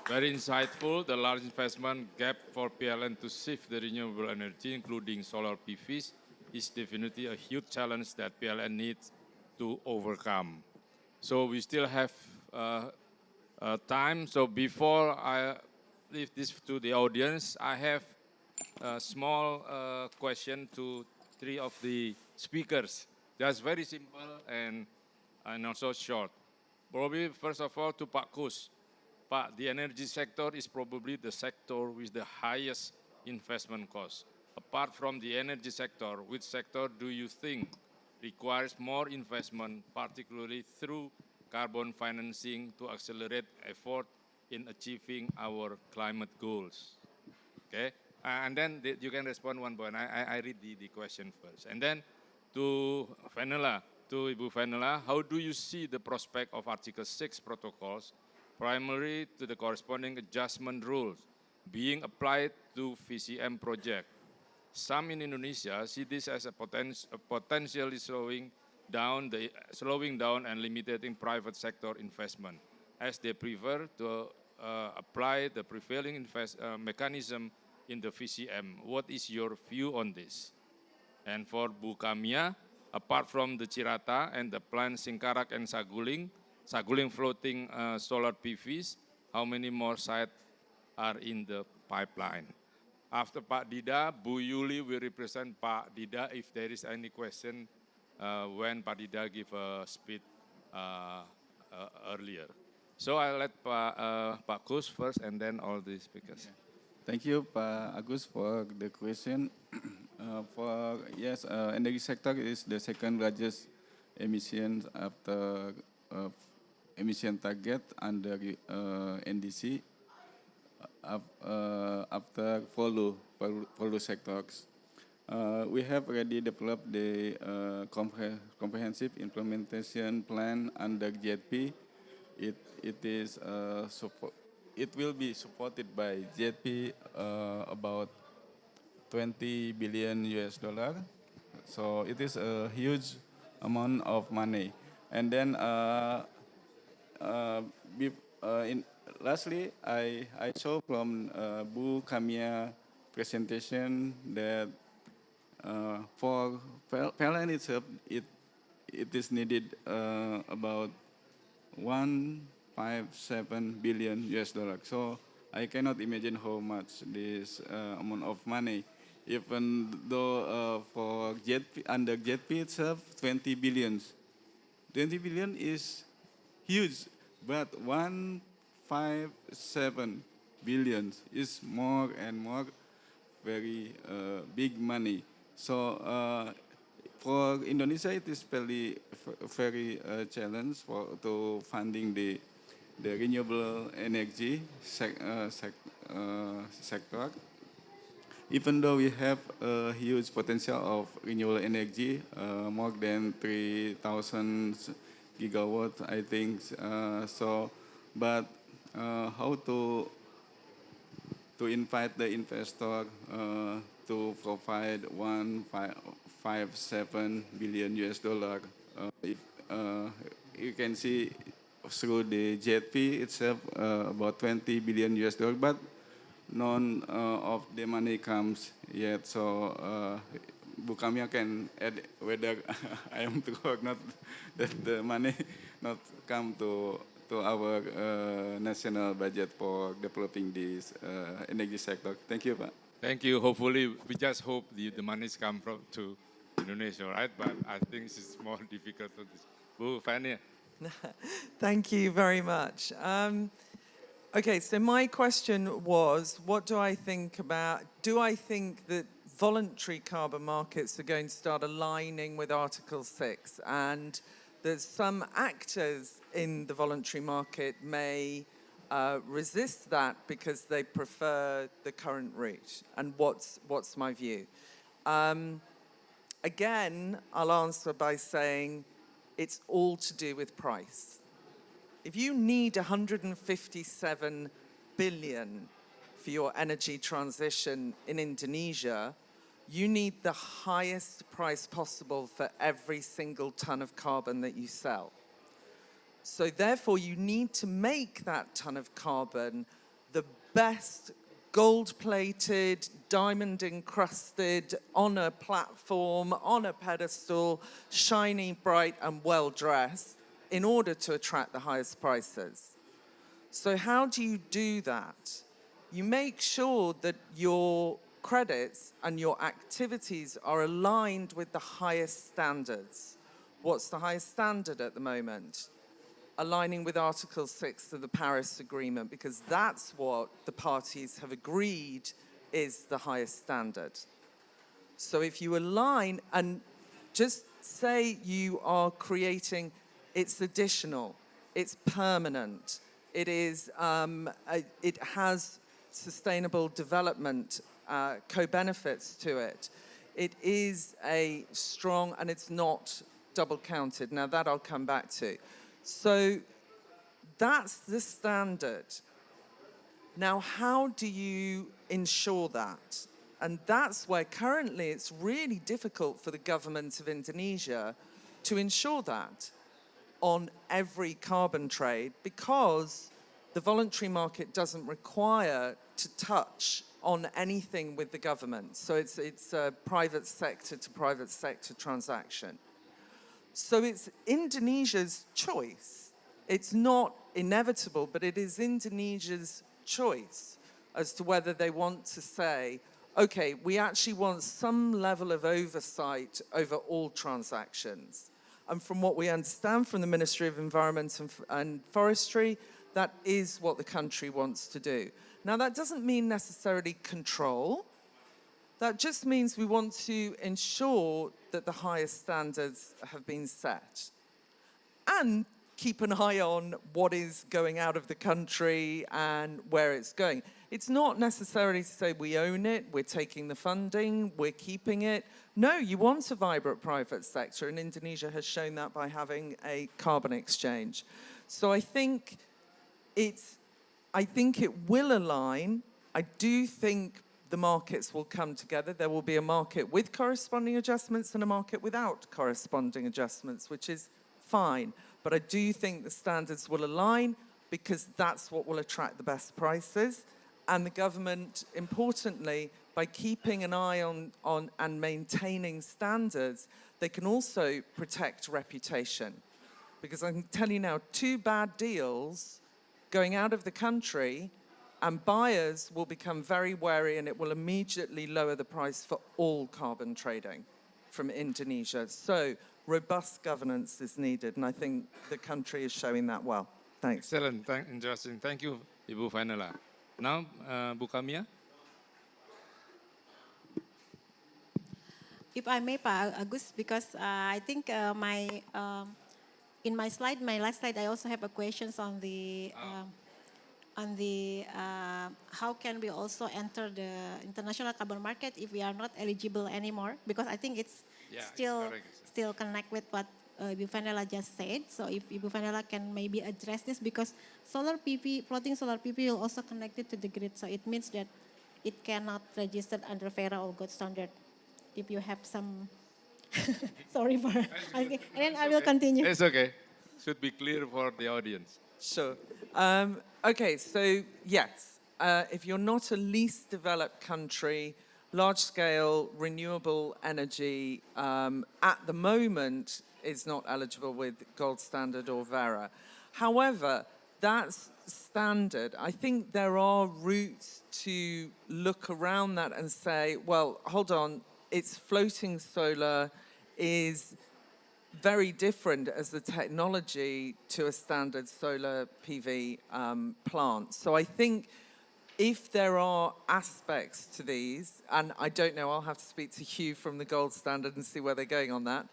Very insightful. The large investment gap for PLN to shift the renewable energy, including solar PVs, is definitely a huge challenge that PLN needs to overcome. So we still have time. So before I leave this to the audience, I have a small question to three of the speakers. That's very simple and also short. Probably, first of all, to Pak Kus. Pak, the energy sector is probably the sector with the highest investment cost. Apart from the energy sector, which sector do you think requires more investment, particularly through carbon financing, to accelerate effort in achieving our climate goals? Okay, and then you can respond one by one. I read the question first, and then to Ibu Vanilla, how do you see the prospect of Article 6 protocols, primarily to the corresponding adjustment rules, being applied to VCM project? Some in Indonesia see this as a potentially slowing down and limiting private sector investment, as they prefer to apply the prevailing mechanism in the VCM. What is your view on this? And for Bu Kamia, apart from the Cirata and the plant Singkarak and Saguling floating solar PVs, how many more sites are in the pipeline? After Pak Dida, Bu Yuli will represent Pak Dida if there is any question when Pak Dida give a speech earlier. So I'll let Pak Kus first and then all the speakers. Thank you, Pak Agus, for the question. Energy sector is the second largest emissions after emission target under NDC after FOLU sectors. We have already developed the comprehensive implementation plan under GSP. It will be supported by GSP about 20 billion US dollar. So it is a huge amount of money. And then lastly, I saw from Bu Kamia presentation that for PLN itself, it is needed about 157 billion US dollar. So I cannot imagine how much this amount of money. Even though for GSP, under GSP itself, 20 billions. 20 billion is huge, but 157 billion is more and more very big money. So for Indonesia, it is very challenge to funding the renewable energy sector. Even though we have a huge potential of renewable energy, more than 3,000 gigawatts, I think. But how to invite the investor to provide 157 billion US dollar? You can see through the JP itself about 20 billion US dollar, but none of the money comes yet. So Bu Kamia can add whether I am true or not that the money not come to our national budget for developing this energy sector. Thank you, Pak. Thank you. Hopefully, we just hope the monies come to Indonesia, right? But I think it's more difficult for this. Bu Fania. Thank you very much. Okay, so my question was, what do I think about, do I think that voluntary carbon markets are going to start aligning with Article 6, and that some actors in the voluntary market may resist that because they prefer the current route? And what's my view? Again, I'll answer by saying it's all to do with price. If you need 157 billion for your energy transition in Indonesia, you need the highest price possible for every single ton of carbon that you sell. So therefore, you need to make that ton of carbon the best gold-plated, diamond-encrusted, on a platform, on a pedestal, shiny, bright, and well-dressed, in order to attract the highest prices. So how do you do that? You make sure that your credits and your activities are aligned with the highest standards. What's the highest standard at the moment? Aligning with Article 6 of the Paris Agreement, because that's what the parties have agreed is the highest standard. So if you align, and just say you are creating, it's additional, it's permanent, it has sustainable development co-benefits to it, it is a strong, and it's not double counted. Now that I'll come back to. So that's the standard. Now, how do you ensure that? And that's where currently it's really difficult for the government of Indonesia to ensure that on every carbon trade, because the voluntary market doesn't require to touch on anything with the government. So it's a private sector to private sector transaction. So it's Indonesia's choice. It's not inevitable, but it is Indonesia's choice as to whether they want to say, okay, we actually want some level of oversight over all transactions. And from what we understand from the Ministry of Environment and Forestry, that is what the country wants to do. Now, that doesn't mean necessarily control. That just means we want to ensure that the highest standards have been set. And keep an eye on what is going out of the country and where it's going. It's not necessarily to say we own it, we're taking the funding, we're keeping it. No, you want a vibrant private sector, and Indonesia has shown that by having a carbon exchange. So I think it will align. I do think the markets will come together. There will be a market with corresponding adjustments and a market without corresponding adjustments, which is fine. But I do think the standards will align because that's what will attract the best prices. And the government, importantly, by keeping an eye on and maintaining standards, they can also protect reputation. Because I can tell you now, 2 bad deals going out of the country, and buyers will become very wary, and it will immediately lower the price for all carbon trading from Indonesia. So robust governance is needed, and I think the country is showing that well. Thanks. Excellent, interesting. Thank you, Ibu Vanela. Now, Bu Kamia. If I may, Pak Agus, because I think in my last slide, I also have a questions on the how can we also enter the international carbon market if we are not eligible anymore? Because I think it's still connect with what Ibu Vanela just said. So if Ibu Vanela can maybe address this, because solar PV, floating solar PV will also connect it to the grid. So it means that it cannot register under FERA or gold standard. If you have some, sorry for asking, and then I will continue. It's okay. Should be clear for the audience. Sure. Okay, so yes, if you're not a least developed country, large-scale renewable energy at the moment is not eligible with gold standard or Vera. However, that's standard. I think there are routes to look around that and say, well, hold on, it's floating solar is very different as the technology to a standard solar PV plant. So I think if there are aspects to these, and I don't know, I'll have to speak to Hugh from the gold standard and see where they're going on that.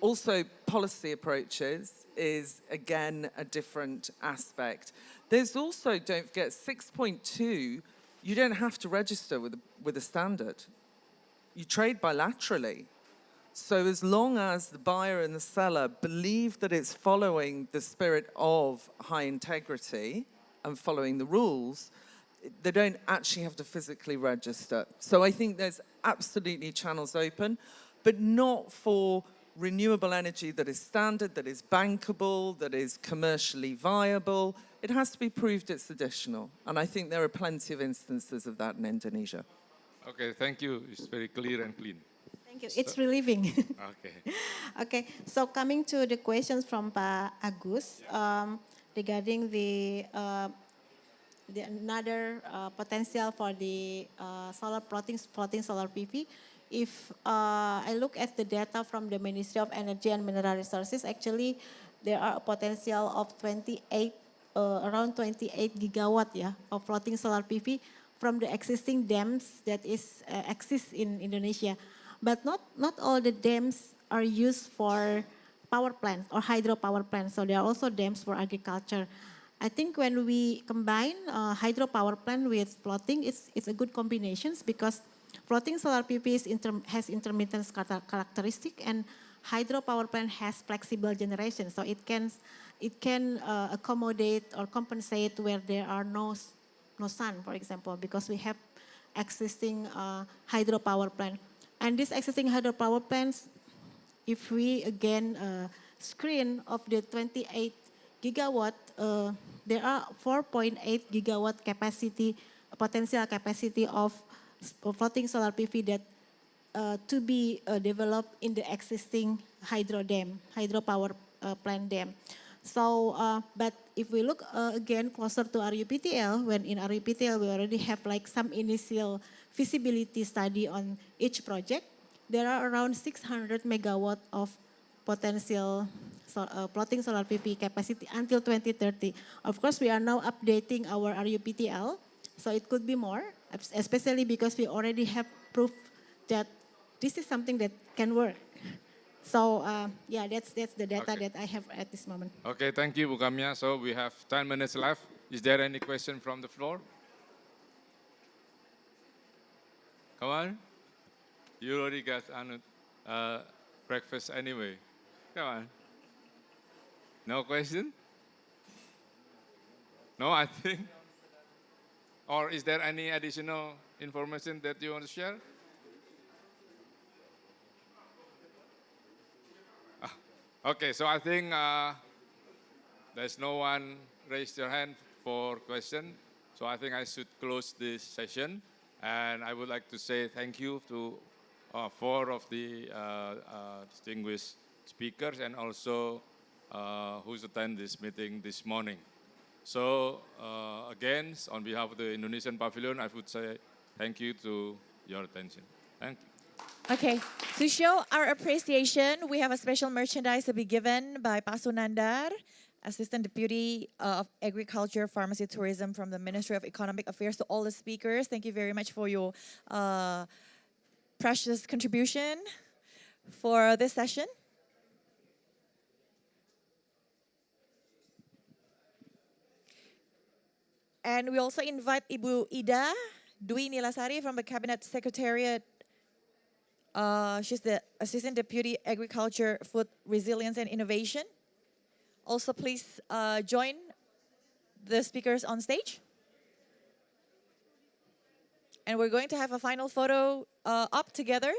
Also, policy approaches is, again, a different aspect. There's also, don't forget, 6.2, you don't have to register with a standard. You trade bilaterally. So as long as the buyer and the seller believe that it's following the spirit of high integrity and following the rules, they don't actually have to physically register. So I think there's absolutely channels open, but not for renewable energy that is standard, that is bankable, that is commercially viable. It has to be proved it's additional. And I think there are plenty of instances of that in Indonesia. Okay, thank you. It's very clear and clean. Thank you. It's relieving. Okay. Okay, so coming to the questions from Pak Agus regarding the another potential for the floating solar PV. If I look at the data from the Ministry of Energy and Mineral Resources, actually there are a potential of around 28 gigawatt of floating solar PV from the existing dams that exist in Indonesia. But not all the dams are used for power plants or hydropower plants. So there are also dams for agriculture. I think when we combine hydropower plant with floating, it's a good combination because floating solar PV has intermittent characteristic and hydropower plant has flexible generation, so it can accommodate or compensate where there are no sun, for example, because we have existing hydropower plant. And these existing hydropower plants, if we again screen of the 28 gigawatt, there are 4.8 gigawatt capacity, potential capacity of floating solar PV that to be developed in the existing hydropower plant dam. So, but if we look again closer to RUPTL, when in RUPTL we already have like some initial feasibility study on each project, there are around 600 megawatt of potential floating solar PV capacity until 2030. Of course, we are now updating our RUPTL, so it could be more, especially because we already have proof that this is something that can work. So yeah, that's the data that I have at this moment. Okay, thank you, Bu Kamia. So we have 10 minutes left. Is there any question from the floor? Come on. You already got breakfast anyway. Come on. No question? No, I think. Or is there any additional information that you want to share? Okay, so I think there's no one raised their hand for question. So I think I should close this session. And I would like to say thank you to 4 of the distinguished speakers and also who's attended this meeting this morning. So again, on behalf of the Indonesian Pavilion, I would say thank you to your attention. Thank you. Okay, to show our appreciation, we have a special merchandise to be given by Pak Sunandar, Assistant Deputy of Agriculture, Pharmacy, Tourism from the Ministry of Economic Affairs, to all the speakers. Thank you very much for your precious contribution for this session. And we also invite Ibu Ida Dwi Nilasari from the Cabinet Secretariat. She's the Assistant Deputy Agriculture, Food Resilience and Innovation. Also, please join the speakers on stage. And we're going to have a final photo up together.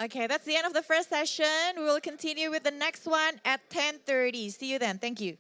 Okay, that's the end of the first session. We will continue with the next one at 10:30. See you then. Thank you.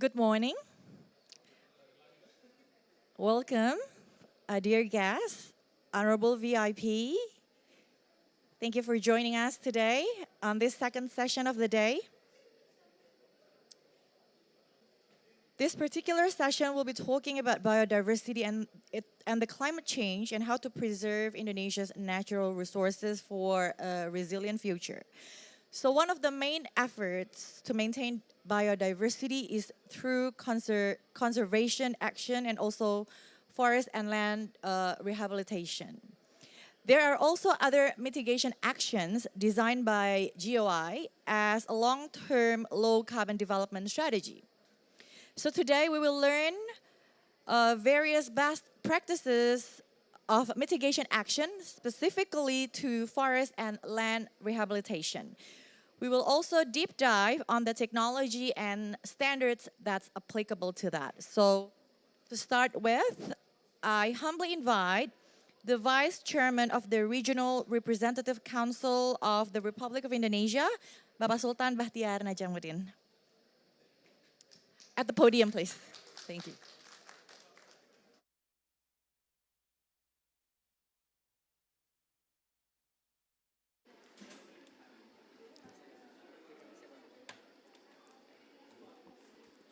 Good morning. Welcome, dear guests, honorable VIP. Thank you for joining us today on this second session of the day. This particular session will be talking about biodiversity and the climate change and how to preserve Indonesia's natural resources for a resilient future. So one of the main efforts to maintain biodiversity is through conservation action and also forest and land rehabilitation. There are also other mitigation actions designed by GOI as a long-term low-carbon development strategy. So today we will learn various best practices of mitigation action, specifically to forest and land rehabilitation. We will also deep dive on the technology and standards that's applicable to that. So to start with, I humbly invite the Vice Chairman of the Regional Representative Council of the Republic of Indonesia, Bapak Sultan Bahtiar Najamuddin. At the podium, please. Thank you.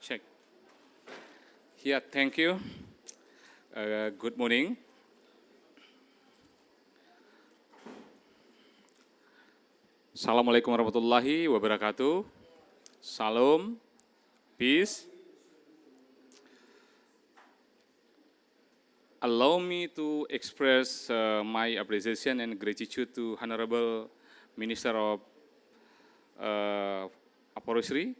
Check. Yeah, thank you. Good morning. Assalamualaikum warahmatullahi wabarakatuh. Salam, peace. Allow me to express my appreciation and gratitude to Honorable Minister of Forestry,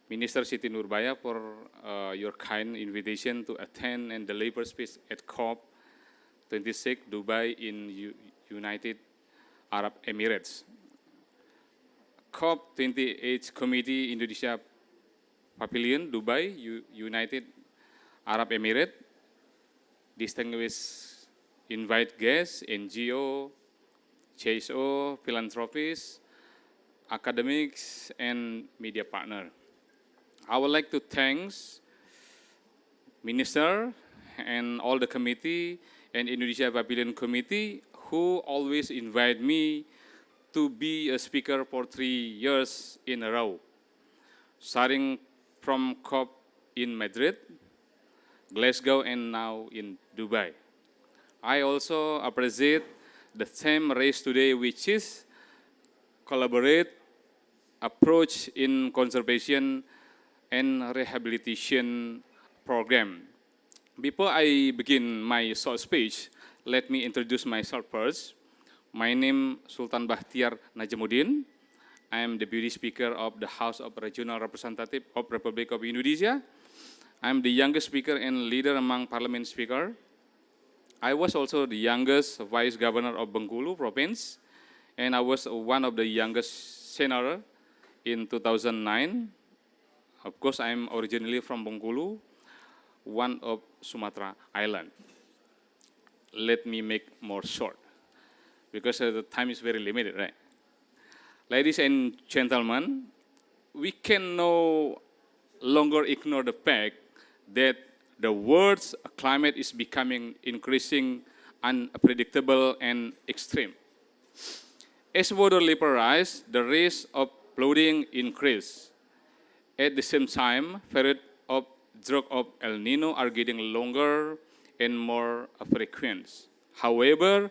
Minister Siti Nurbaya, for your kind invitation to attend and deliver speech at COP26 Dubai in United Arab Emirates. COP28 Committee Indonesia Pavilion Dubai, United Arab Emirates, distinguished invite guests, NGO, CSO, philanthropists, academics, and media partner. I would like to thank Minister and all the committee and Indonesia Pavilion Committee who always invite me to be a speaker for 3 years in a row, starting from COP in Madrid, Glasgow, and now in Dubai. I also appreciate the theme raised today, which is collaborate approach in conservation and rehabilitation program. Before I begin my short speech, let me introduce myself first. My name is Sultan Bahtiar Najamuddin. I am Deputy Speaker of the House of Regional Representative of Republic of Indonesia. I am the youngest speaker and leader among parliament speakers. I was also the youngest Vice Governor of Bengkulu Province, and I was one of the youngest senator in 2009. Of course, I am originally from Bengkulu, one of Sumatra Island. Let me make more short, because the time is very limited, right? Ladies and gentlemen, we can no longer ignore the fact that the world's climate is becoming increasing unpredictable and extreme. As water level rise, the risk of flooding increase. At the same time, periods of drought of El Nino are getting longer and more frequent. However,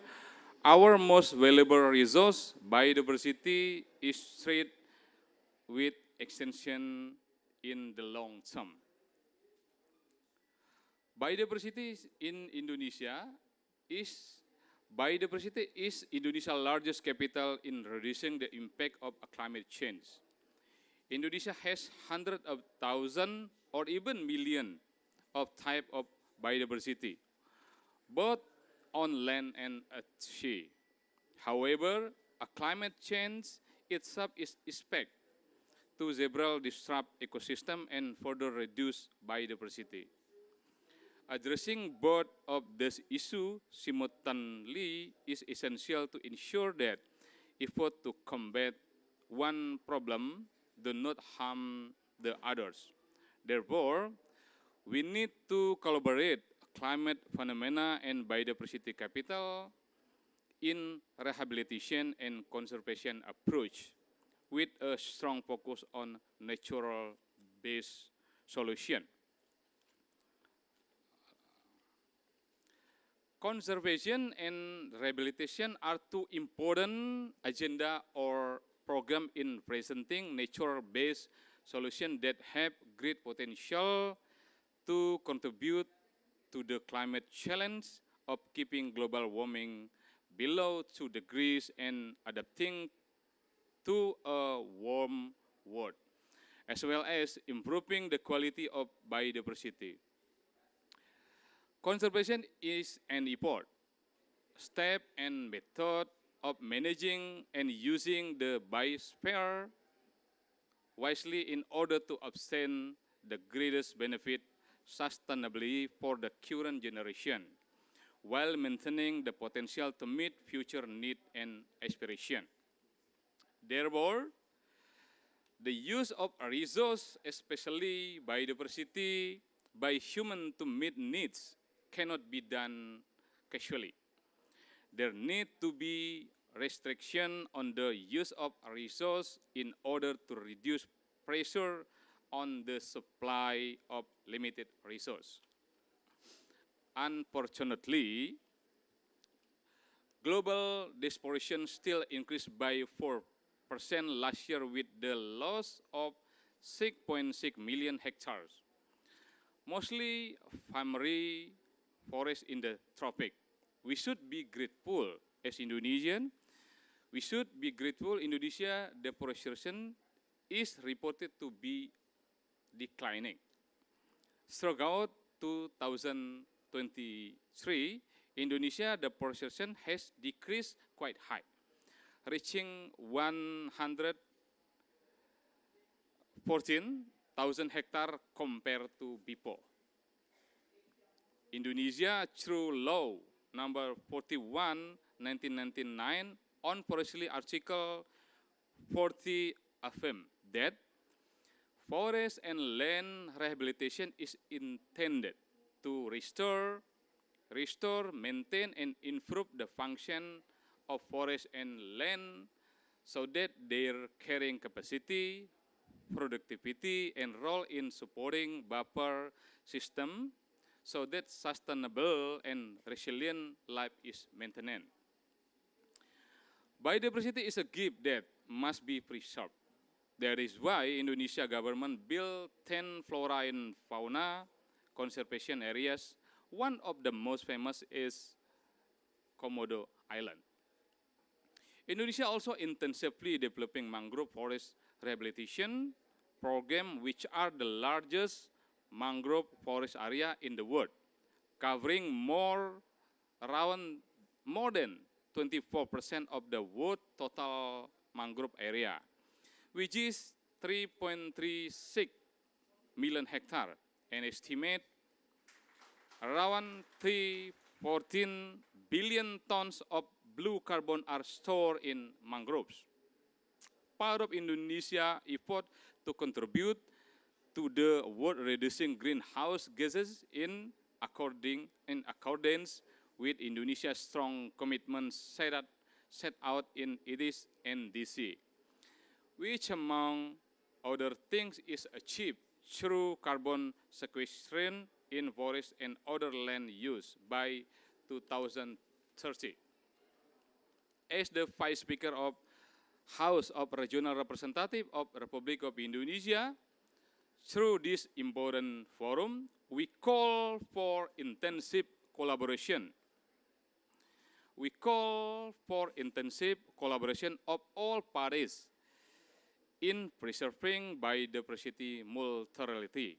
our most valuable resource, biodiversity, is threatened with extinction in the long term. Biodiversity in Indonesia is Indonesia's largest capital in reducing the impact of climate change. Indonesia has hundreds of thousands or even millions of types of biodiversity, both on land and at sea. However, climate change itself is expected to several disrupt ecosystem and further reduce biodiversity. Addressing both of these issues simultaneously is essential to ensure that effort to combat one problem do not harm the others. Therefore, we need to collaborate climate phenomena and biodiversity capital in rehabilitation and conservation approach with a strong focus on natural-based solution. Conservation and rehabilitation are two important agenda or program in presenting nature-based solutions that have great potential to contribute to the climate challenge of keeping global warming below 2 degrees and adapting to a warm world, as well as improving the quality of biodiversity. Conservation is an important step and method of managing and using the biosphere wisely in order to obtain the greatest benefit sustainably for the current generation, while maintaining the potential to meet future need and aspiration. Therefore, the use of a resource, especially biodiversity, by human to meet needs cannot be done casually. There need to be restriction on the use of a resource in order to reduce pressure on the supply of limited resource. Unfortunately, global deforestation still increased by 4% last year with the loss of 6.6 million hectares, mostly primary forests in the tropic. We should be grateful as Indonesian. We should be grateful Indonesia deforestation is reported to be declining. Throughout 2023, Indonesia deforestation has decreased quite high, reaching 114,000 hectares compared to before. Indonesia, through law number 41, 1999, on forestry article 40 affirm that forest and land rehabilitation is intended to restore, maintain, and improve the function of forest and land so that their carrying capacity, productivity, and role in supporting buffer system so that sustainable and resilient life is maintained. Biodiversity is a gift that must be preserved. That is why Indonesia government built 10 flora and fauna conservation areas. One of the most famous is Komodo Island. Indonesia also intensively developing mangrove forest rehabilitation program, which are the largest mangrove forest area in the world, covering more than 24% of the world total mangrove area, which is 3.36 million hectares, and estimate around 314 billion tons of blue carbon are stored in mangroves. Part of Indonesia's effort to contribute to the world reducing greenhouse gases in accordance with Indonesia's strong commitments set out in its NDC, which among other things is achieved through carbon sequestration in forest and other land use by 2030. As the Vice Speaker of House of Regional Representative of Republic of Indonesia, through this important forum, we call for intensive collaboration. We call for intensive collaboration of all parties in preserving biodiversity multilaterality.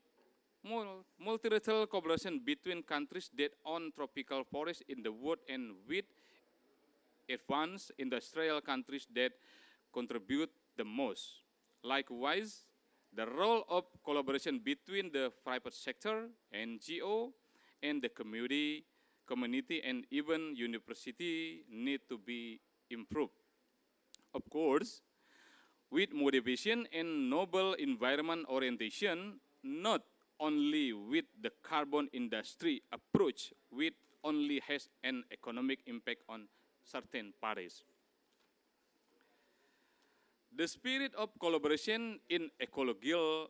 Multilateral collaboration between countries that own tropical forests in the world and with advanced industrial countries that contribute the most. Likewise, the role of collaboration between the private sector, NGO, and the community and even university need to be improved. Of course, with motivation and noble environment orientation, not only with the carbon industry approach, which only has an economic impact on certain parties. The spirit of collaboration in ecological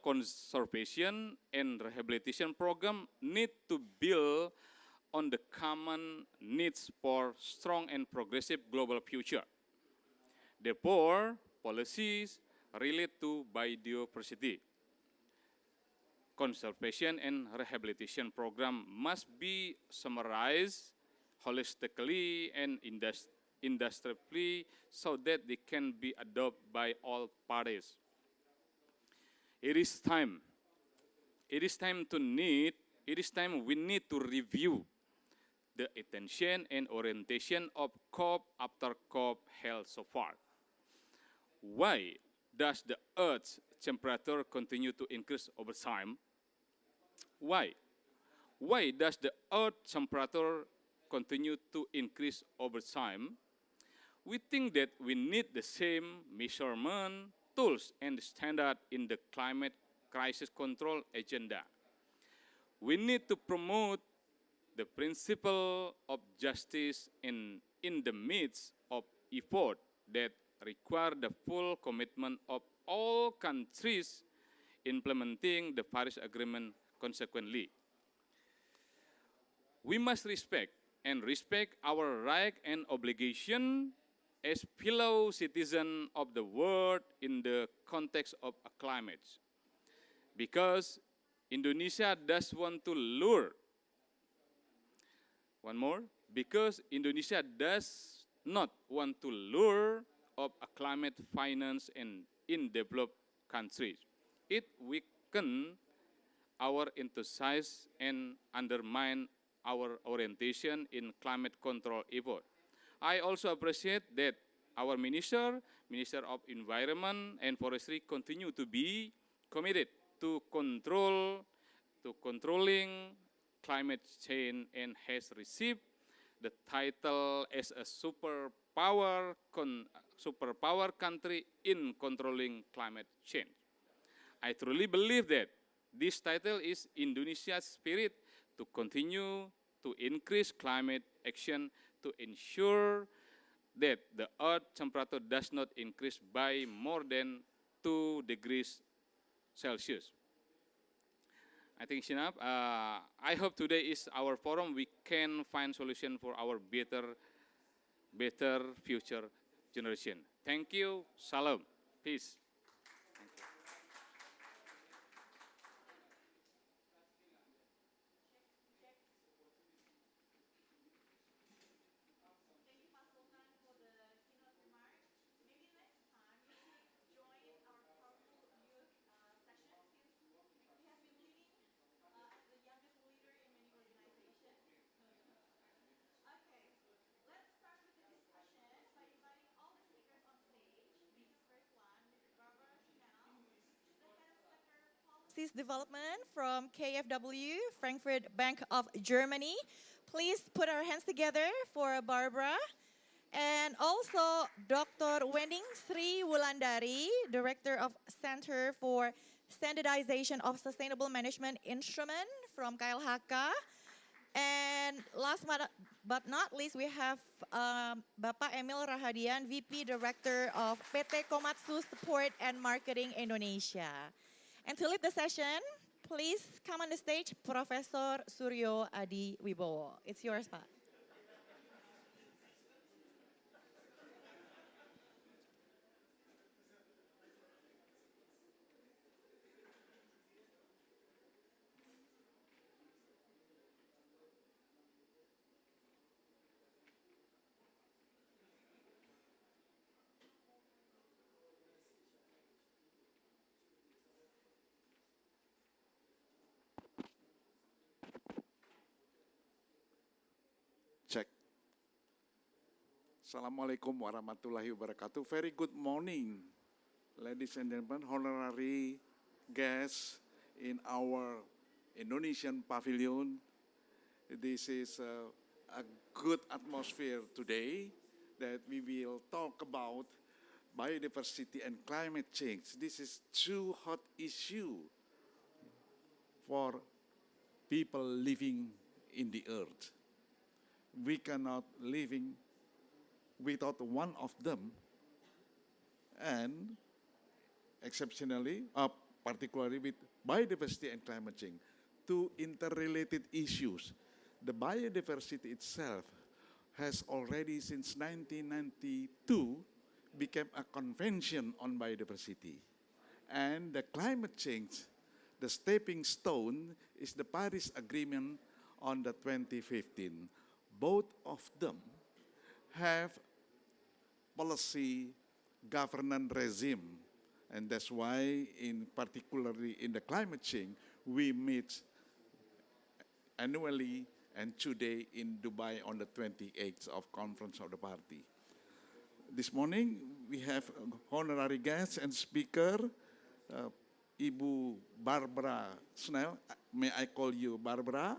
conservation and rehabilitation program need to build on the common needs for strong and progressive global future. Therefore, policies relate to biodiversity. Conservation and rehabilitation program must be summarized holistically and industrially so that they can be adopted by all parties. It is time we need to review the attention and orientation of COP after COP held so far. Why does the Earth's temperature continue to increase over time? Why? Why does the Earth's temperature continue to increase over time? We think that we need the same measurement, tools, and standard in the climate crisis control agenda. We need to promote the principle of justice in the midst of effort that require the full commitment of all countries implementing the Paris Agreement consequently. We must respect our right and obligation as fellow citizens of the world in the context of a climate. Because Indonesia does want to lure. One more. Because Indonesia does not want to lure of a climate finance in developed countries. It weakens our enthusiasm and undermines our orientation in climate control effort. I also appreciate that our Minister of Environment and Forestry continue to be committed to controlling climate change and has received the title as a superpower country in controlling climate change. I truly believe that this title is Indonesia's spirit to continue to increase climate action to ensure that the Earth temperature does not increase by more than 2 degrees Celsius. I think it's enough. I hope today is our forum. We can find solution for our better future generation. Thank you. Salam. Peace. Development from KfW, Frankfurt Bank of Germany. Please put our hands together for Barbara. And also Dr. Wending Sri Wulandari, Director of Center for Standardization of Sustainable Management Instrument from KLHK. And last but not least, we have Bapak Emil Rahadian, VP Director of PT Komatsu Support and Marketing Indonesia. And to lead the session, please come on the stage, Professor Suryo Adi Wibowo. It's yours, Pak. Check. Assalamualaikum warahmatullahi wabarakatuh. Very good morning, ladies and gentlemen, honorary guests in our Indonesian Pavilion. This is a good atmosphere today that we will talk about biodiversity and climate change. This is two hot issues for people living in the earth. We cannot living without one of them, and exceptionally, particularly with biodiversity and climate change, two interrelated issues. The biodiversity itself has already since 1992 become a convention on biodiversity. And the climate change, the stepping stone, is the Paris Agreement on the 2015. Both of them have policy governance regime. And that's why, particularly in the climate change, we meet annually and today in Dubai on the 28th of Conference of the Party. This morning, we have honorary guest and speaker, Ibu Barbara Snell. May I call you Barbara?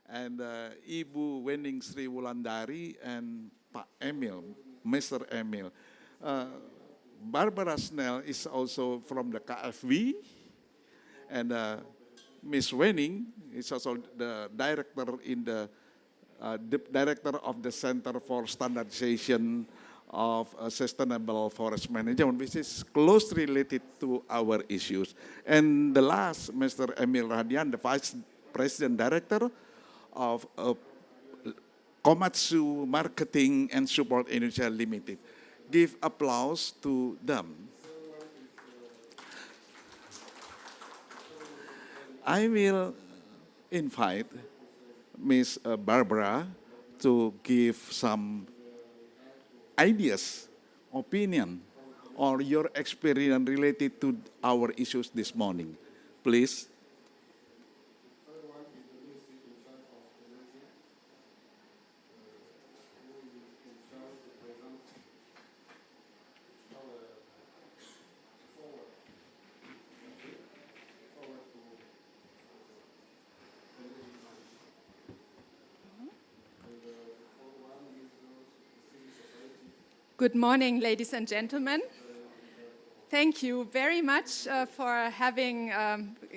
And Ibu Wening Sri Wulandari and Pak Emil, Mr. Emil. Barbara Snell is also from the KFV, and Ms. Wening is also the director director of the Center for Standardization of Sustainable Forest Management, which is closely related to our issues. And the last, Mr. Emil Radian, the Vice President Director of Komatsu Marketing and Support Indonesia Limited. Give applause to them. I will invite Ms. Barbara to give some ideas, opinion, or your experience related to our issues this morning. Please. Good morning, ladies and gentlemen. Thank you very much for having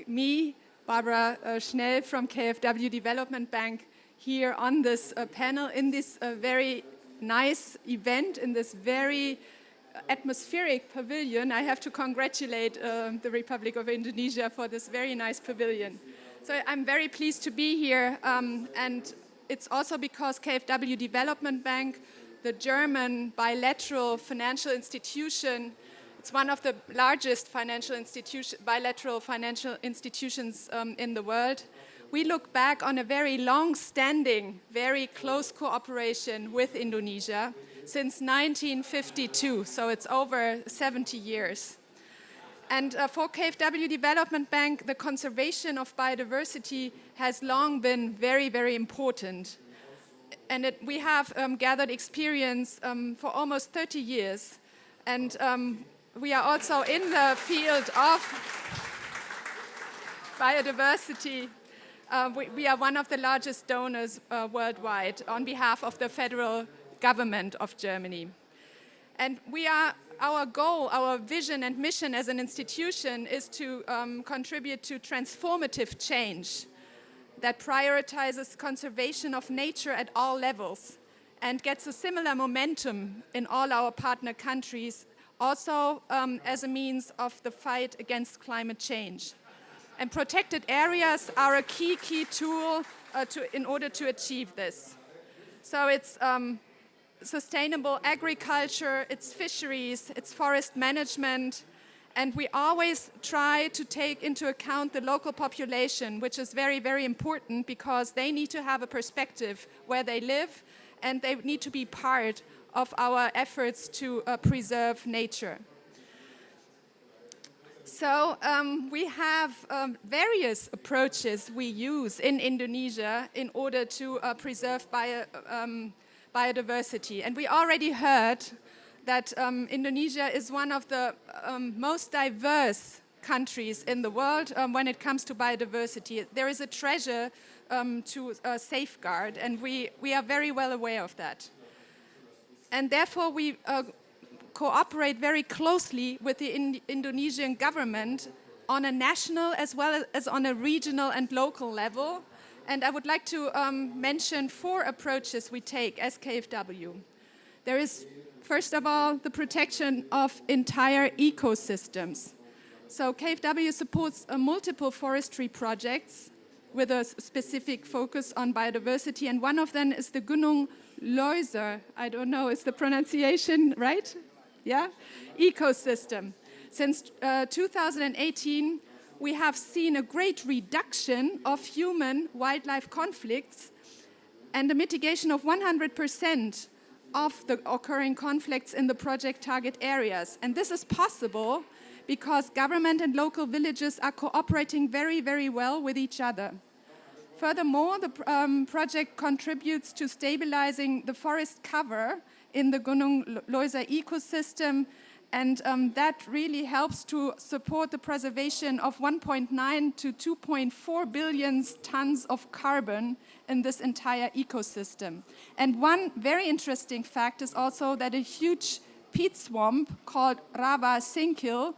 me, Barbara Schnell from KfW Development Bank, here on this panel in this very nice event, in this very atmospheric pavilion. I have to congratulate the Republic of Indonesia for this very nice pavilion. So I'm very pleased to be here, and it's also because KfW Development Bank, the German bilateral financial institution, it's one of the largest bilateral financial institutions in the world. We look back on a very long-standing, very close cooperation with Indonesia since 1952, so it's over 70 years. And for KfW Development Bank, the conservation of biodiversity has long been very, very important. And we have gathered experience for almost 30 years. And we are also in the field of biodiversity. We are one of the largest donors worldwide on behalf of the federal government of Germany. And our goal, our vision and mission as an institution is to contribute to transformative change that prioritizes conservation of nature at all levels and gets a similar momentum in all our partner countries, also as a means of the fight against climate change. And protected areas are a key tool in order to achieve this. So it's sustainable agriculture, it's fisheries, it's forest management, and we always try to take into account the local population, which is very, very important because they need to have a perspective where they live and they need to be part of our efforts to preserve nature. So we have various approaches we use in Indonesia in order to preserve biodiversity. And we already heard that Indonesia is one of the most diverse countries in the world when it comes to biodiversity. There is a treasure to safeguard, and we are very well aware of that. And therefore, we cooperate very closely with the Indonesian government on a national as well as on a regional and local level. And I would like to mention 4 approaches we take as KfW. There is, first of all, the protection of entire ecosystems. So KfW supports multiple forestry projects with a specific focus on biodiversity, and one of them is the Gunung Leuser, I don't know, is the pronunciation right? Yeah? Ecosystem. Since 2018, we have seen a great reduction of human-wildlife conflicts and a mitigation of 100% of the occurring conflicts in the project target areas. And this is possible because government and local villages are cooperating very, very well with each other. Furthermore, the project contributes to stabilizing the forest cover in the Gunung Leuser ecosystem, and that really helps to support the preservation of 1.9 to 2.4 billion tons of carbon in this entire ecosystem. And one very interesting fact is also that a huge peat swamp called Rawa Sinkil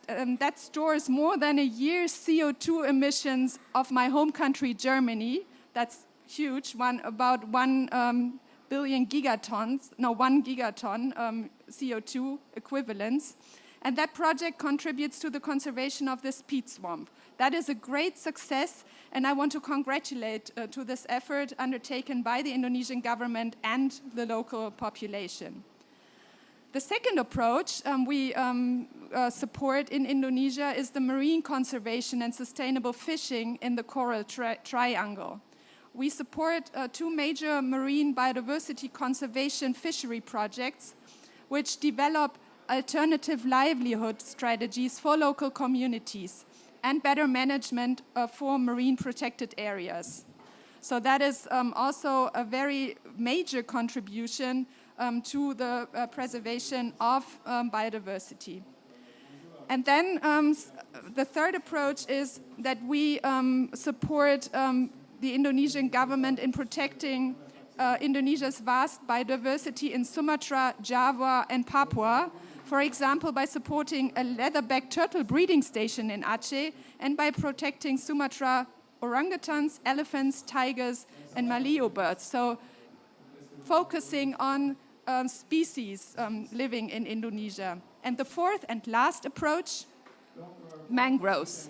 that stores more than a year's CO2 emissions of my home country, Germany. That's huge, about 1 billion gigatons, no, 1 gigaton CO2 equivalents. And that project contributes to the conservation of this peat swamp. That is a great success, and I want to congratulate to this effort undertaken by the Indonesian government and the local population. The second approach we support in Indonesia is the marine conservation and sustainable fishing in the Coral Triangle. We support 2 major marine biodiversity conservation fishery projects which develop alternative livelihood strategies for local communities and better management for marine protected areas. So that is also a very major contribution to the preservation of biodiversity. And then the third approach is that we support the Indonesian government in protecting Indonesia's vast biodiversity in Sumatra, Java, and Papua, for example, by supporting a leatherback turtle breeding station in Aceh and by protecting Sumatra orangutans, elephants, tigers, and maleo birds. So focusing on species living in Indonesia. And the fourth and last approach, mangroves.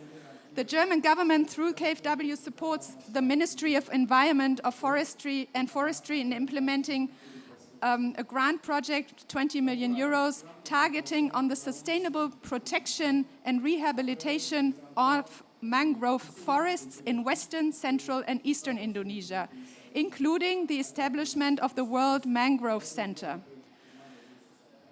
The German government, through KfW, supports the Ministry of Environment, of Forestry in implementing a grant project, 20 million euros, targeting on the sustainable protection and rehabilitation of mangrove forests in western, central, and eastern Indonesia, including the establishment of the World Mangrove Center.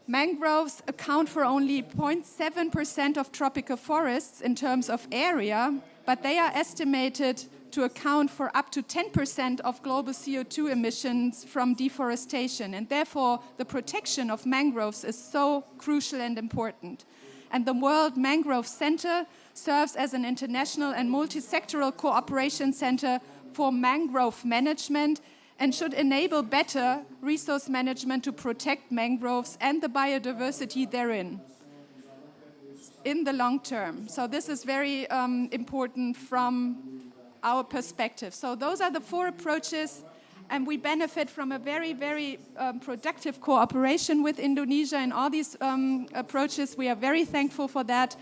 Mangroves account for only 0.7% of tropical forests in terms of area, but they are estimated to account for up to 10% of global CO2 emissions from deforestation, and therefore the protection of mangroves is so crucial and important. And the World Mangrove Center serves as an international and multi-sectoral cooperation center for mangrove management and should enable better resource management to protect mangroves and the biodiversity therein in the long term. So this is very important from our perspective. So those are the 4 approaches, and we benefit from a very, very productive cooperation with Indonesia in all these approaches. We are very thankful for that.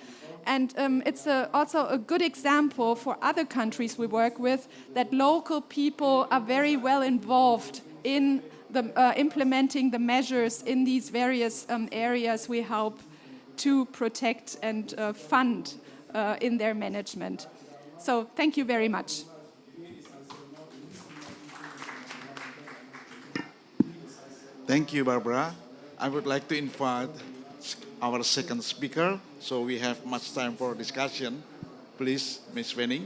And it's also a good example for other countries we work with that local people are very well involved in implementing the measures in these various areas we help to protect and fund in their management. So thank you very much. Thank you, Barbara. I would like to invite our second speaker, so we have much time for discussion. Please, Ms. Wenning.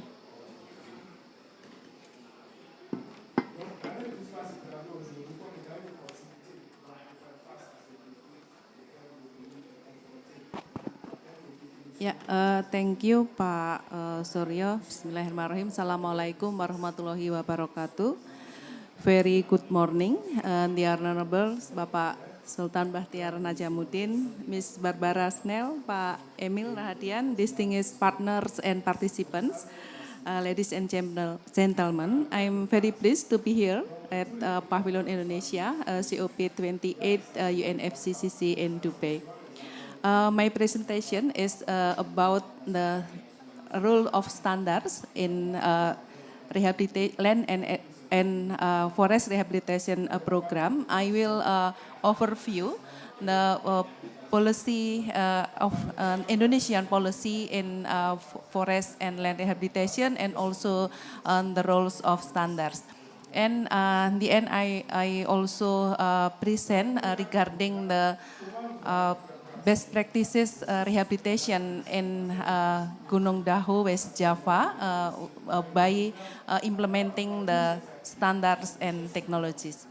Ya, thank you Pak Suryo. Bismillahirrahmanirrahim. Assalamualaikum warahmatullahi wabarakatuh. Very good morning, dear honorables, Bapak Sultan Bahtiar Najamuddin, Ms. Barbara Snell, Pak Emil Rahadian, distinguished partners and participants, ladies and gentlemen, I'm very pleased to be here at Pavilion Indonesia, COP28 UNFCCC in Dubai. My presentation is about the role of standards in land and forest rehabilitation program. I will overview the policy of Indonesian policy in forest and land rehabilitation, and also the roles of standards. And in the end, I also present regarding the best practices rehabilitation in Gunung Dahu, West Java, by implementing the standards and technologies.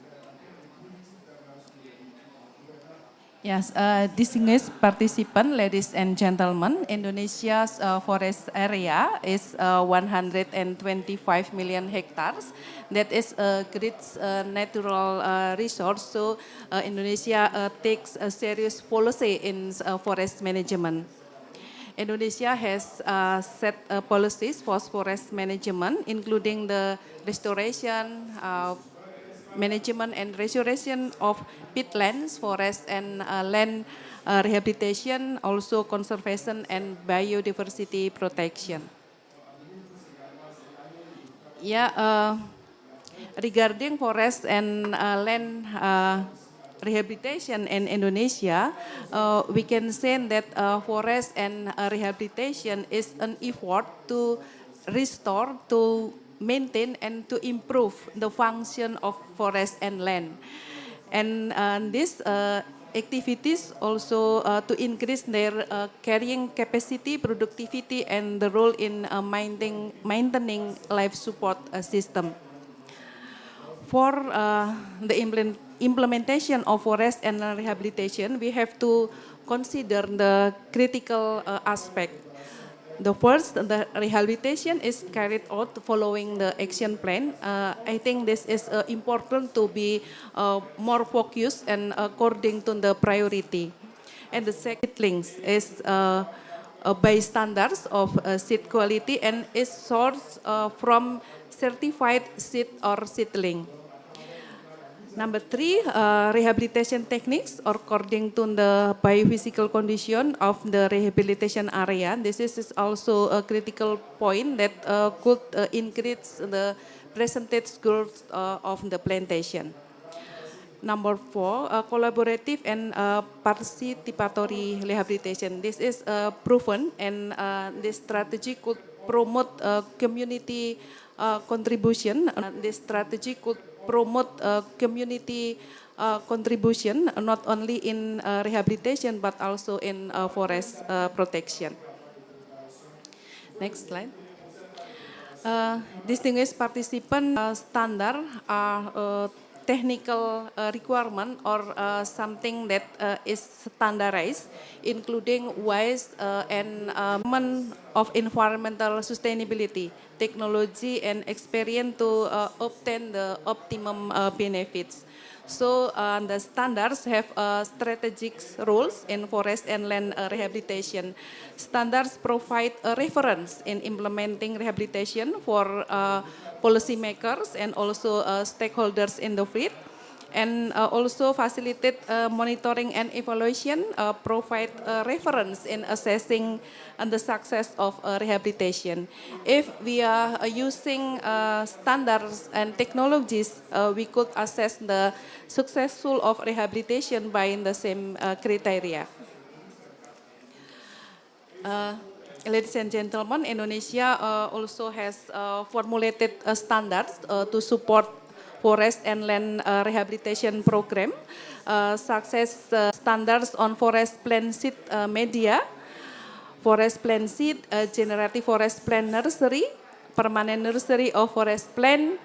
Yes, distinguished participant, ladies and gentlemen, Indonesia's forest area is 125 million hectares. That is a great natural resource. So Indonesia takes a serious policy in forest management. Indonesia has set policies for forest management, including the restoration, management and restoration of peatlands, forest and land rehabilitation, also conservation and biodiversity protection. Yeah, regarding forest and land rehabilitation in Indonesia, we can say that forest and rehabilitation is an effort to restore, to maintain and to improve the function of forest and land. And these activities also to increase their carrying capacity, productivity, and the role in maintaining life support system. For the implementation of forest and rehabilitation, we have to consider the critical aspect. The first, the rehabilitation is carried out following the action plan. I think this is important to be more focused and according to the priority. And the second links is by standards of seed quality and is sourced from certified seed or seedling. Number three, rehabilitation techniques according to the biophysical condition of the rehabilitation area. This is also a critical point that could increase the percentage growth of the plantation. Number four, collaborative and participatory rehabilitation. This is proven, and this strategy could promote community contribution. This strategy could promote community contribution, not only in rehabilitation, but also in forest protection. Next slide. Distinguished participant, standard are technical requirement or something that is standardized, including waste and of environmental sustainability, technology and experience to obtain the optimum benefits. So the standards have strategic roles in forest and land rehabilitation. Standards provide a reference in implementing rehabilitation for policymakers and also stakeholders in the field, and also facilitate monitoring and evaluation, provide reference in assessing the success of rehabilitation. If we are using standards and technologies, we could assess the successful of rehabilitation by the same criteria. Ladies and gentlemen, Indonesia also has formulated standards to support forest and land rehabilitation program, success standards on forest plant seed media, forest plant seed, generative forest plant nursery, permanent nursery of forest plant,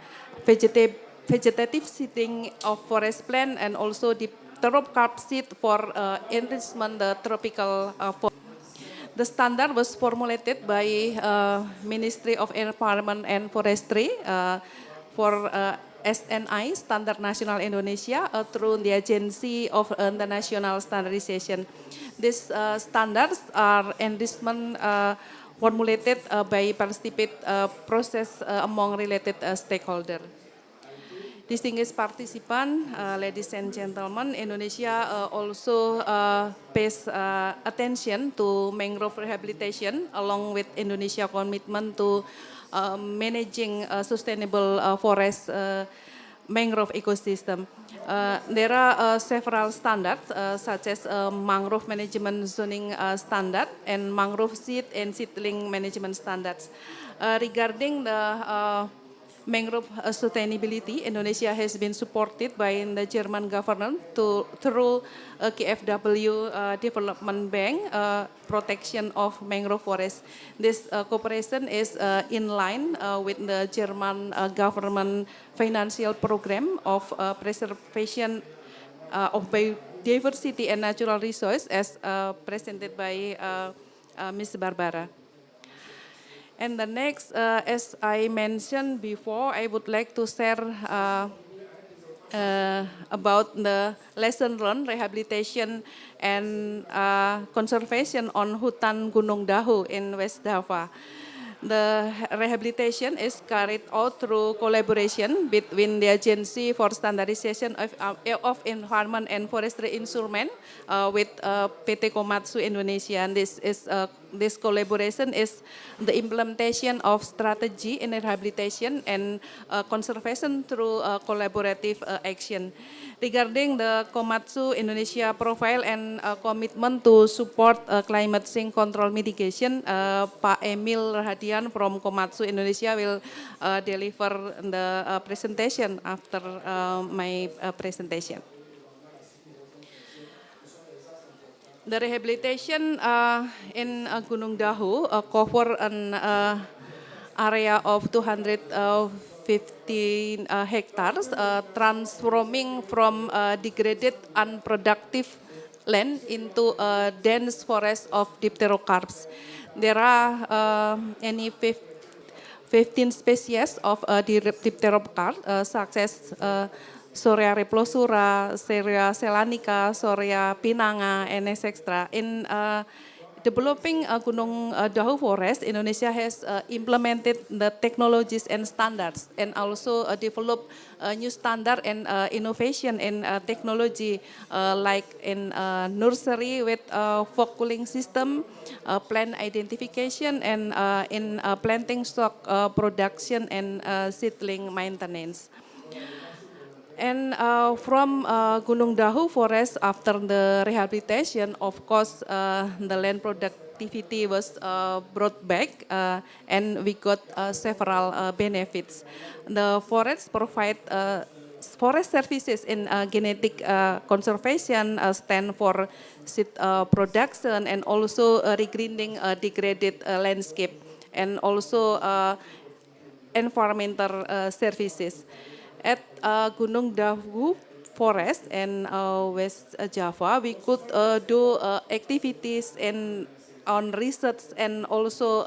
vegetative seeding of forest plant, and also the carb seed for enrichment the tropical forest. The standard was formulated by Ministry of Environment and Forestry for SNI, Standard Nasional Indonesia, through the Agency of International Standardization. These standards are endorsement formulated by participate process among related stakeholders. Distinguished participants, ladies and gentlemen, Indonesia also pays attention to mangrove rehabilitation along with Indonesia commitment to managing sustainable forest mangrove ecosystem. There are several standards such as mangrove management zoning standard and mangrove seed and seedling management standards. Regarding the mangrove sustainability, Indonesia has been supported by the German government through KfW Development Bank protection of mangrove forests. This cooperation is in line with the German government financial program of preservation of biodiversity and natural resources as presented by Ms. Barbara. And the next, as I mentioned before, I would like to share about the lesson learned, rehabilitation and conservation on hutan Gunung Dahu in West Java. The rehabilitation is carried out through collaboration between the Agency for Standardization of Environment and Forestry Instrument with PT Komatsu Indonesia. And this collaboration is the implementation of strategy in rehabilitation and conservation through collaborative action. Regarding the Komatsu Indonesia profile and commitment to support climate change control mitigation, Pak Emil Rahadian from Komatsu Indonesia will deliver the presentation after my presentation. The rehabilitation in Gunung Dahu cover an area of 215 hectares, transforming from degraded, unproductive land into a dense forest of dipterocarps. There are 15 species of dipterocarp, such as Sorea replosura, Sorea selanica, Sorea pinanga, and etc. In developing Gunung Dahu forest, Indonesia has implemented the technologies and standards and also developed a new standard and innovation in technology like in nursery with fog cooling system, plant identification, and in planting stock production and seedling maintenance. And from Gunung Dahu forest, after the rehabilitation, of course, the land productivity was brought back and we got several benefits. The forest provide forest services in genetic conservation, stand for seed production and also regreening degraded landscape and also environmental services. At Gunung Dahu Forest in West Java, we could do activities on research and also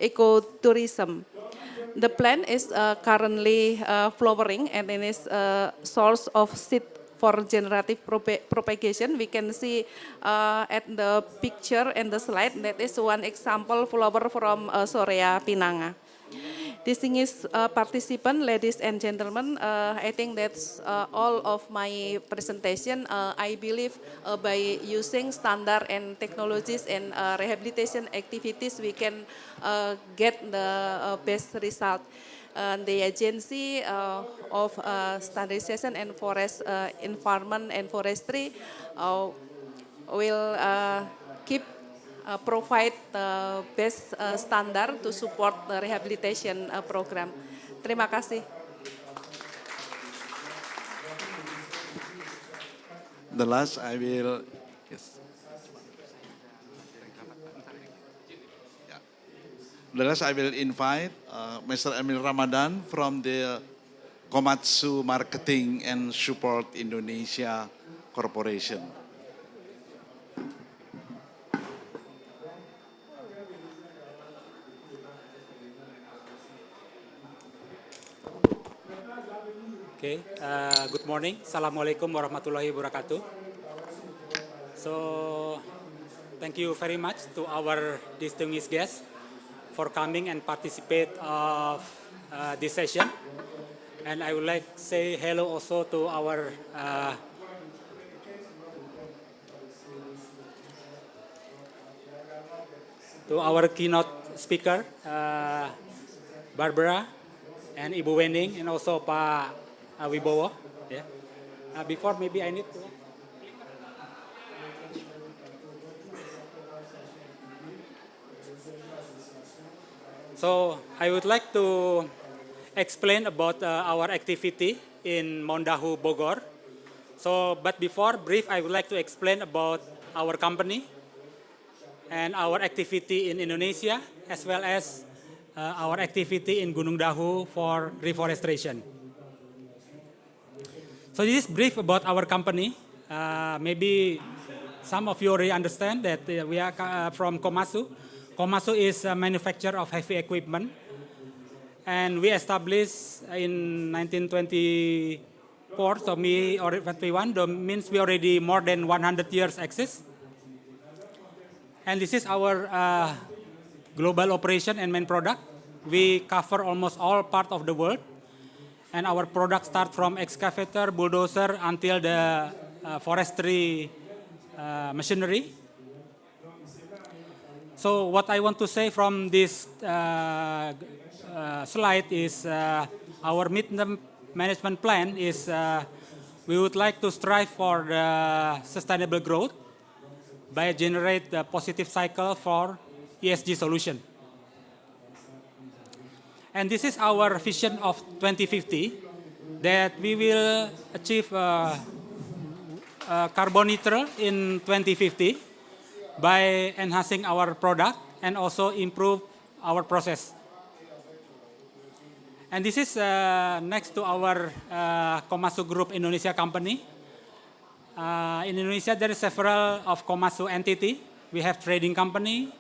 ecotourism. The plant is currently flowering and it is a source of seed for generative propagation. We can see at the picture and the slide that is one example flower from Sorea pinanga. Distinguished participants, ladies and gentlemen, I think that's all of my presentation. I believe by using standard and technologies and rehabilitation activities, we can get the best result. The Agency of Standardization and Forest Environment and Forestry will keep provide the best standard to support the rehabilitation program. Terima kasih. The last I will, yes. The last I will invite Mr. Emil Ramadan from the Komatsu Marketing and Support Indonesia Corporation. Okay, good morning. Assalamualaikum warahmatullahi wabarakatuh. So, thank you very much to our distinguished guests for coming and participate of this session. And I would like to say hello also to our keynote speaker, Barbara and Ibu Wening, and also Pak Wibowo. Yeah. Before, maybe I need to. So I would like to explain about our activity in Mondahu, Bogor. So, but before brief, I would like to explain about our company and our activity in Indonesia, as well as our activity in Gunung Dahu for reforestation. So this is brief about our company. Maybe some of you already understand that we are from Komatsu. Komatsu is a manufacturer of heavy equipment, and we established in 1924, so or 21, means we already more than 100 years exist. And this is our global operation and main product. We cover almost all parts of the world, and our products start from excavator, bulldozer, until the forestry machinery. So what I want to say from this slide is our mid-term management plan is we would like to strive for the sustainable growth by generate the positive cycle for ESG solution. And this is our vision of 2050, that we will achieve carbon neutral in 2050 by enhancing our product and also improve our process. And this is next to our Komatsu Group Indonesia company. In Indonesia, there are several of Komatsu entity. We have trading company,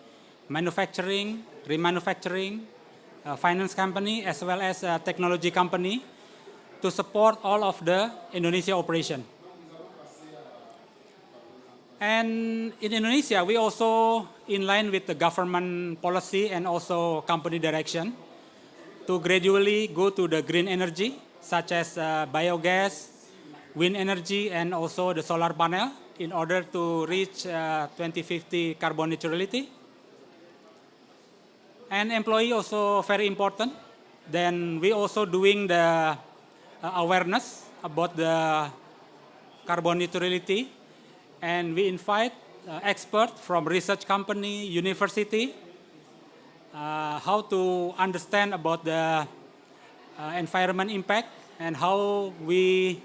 manufacturing, remanufacturing, finance company, as well as a technology company to support all of the Indonesia operation. And in Indonesia, we also in line with the government policy and also company direction to gradually go to the green energy, such as biogas, wind energy, and also the solar panel in order to reach 2050 carbon neutrality. And employee also very important. Then we also doing the awareness about the carbon neutrality. And we invite experts from research company, university, how to understand about the environment impact and how we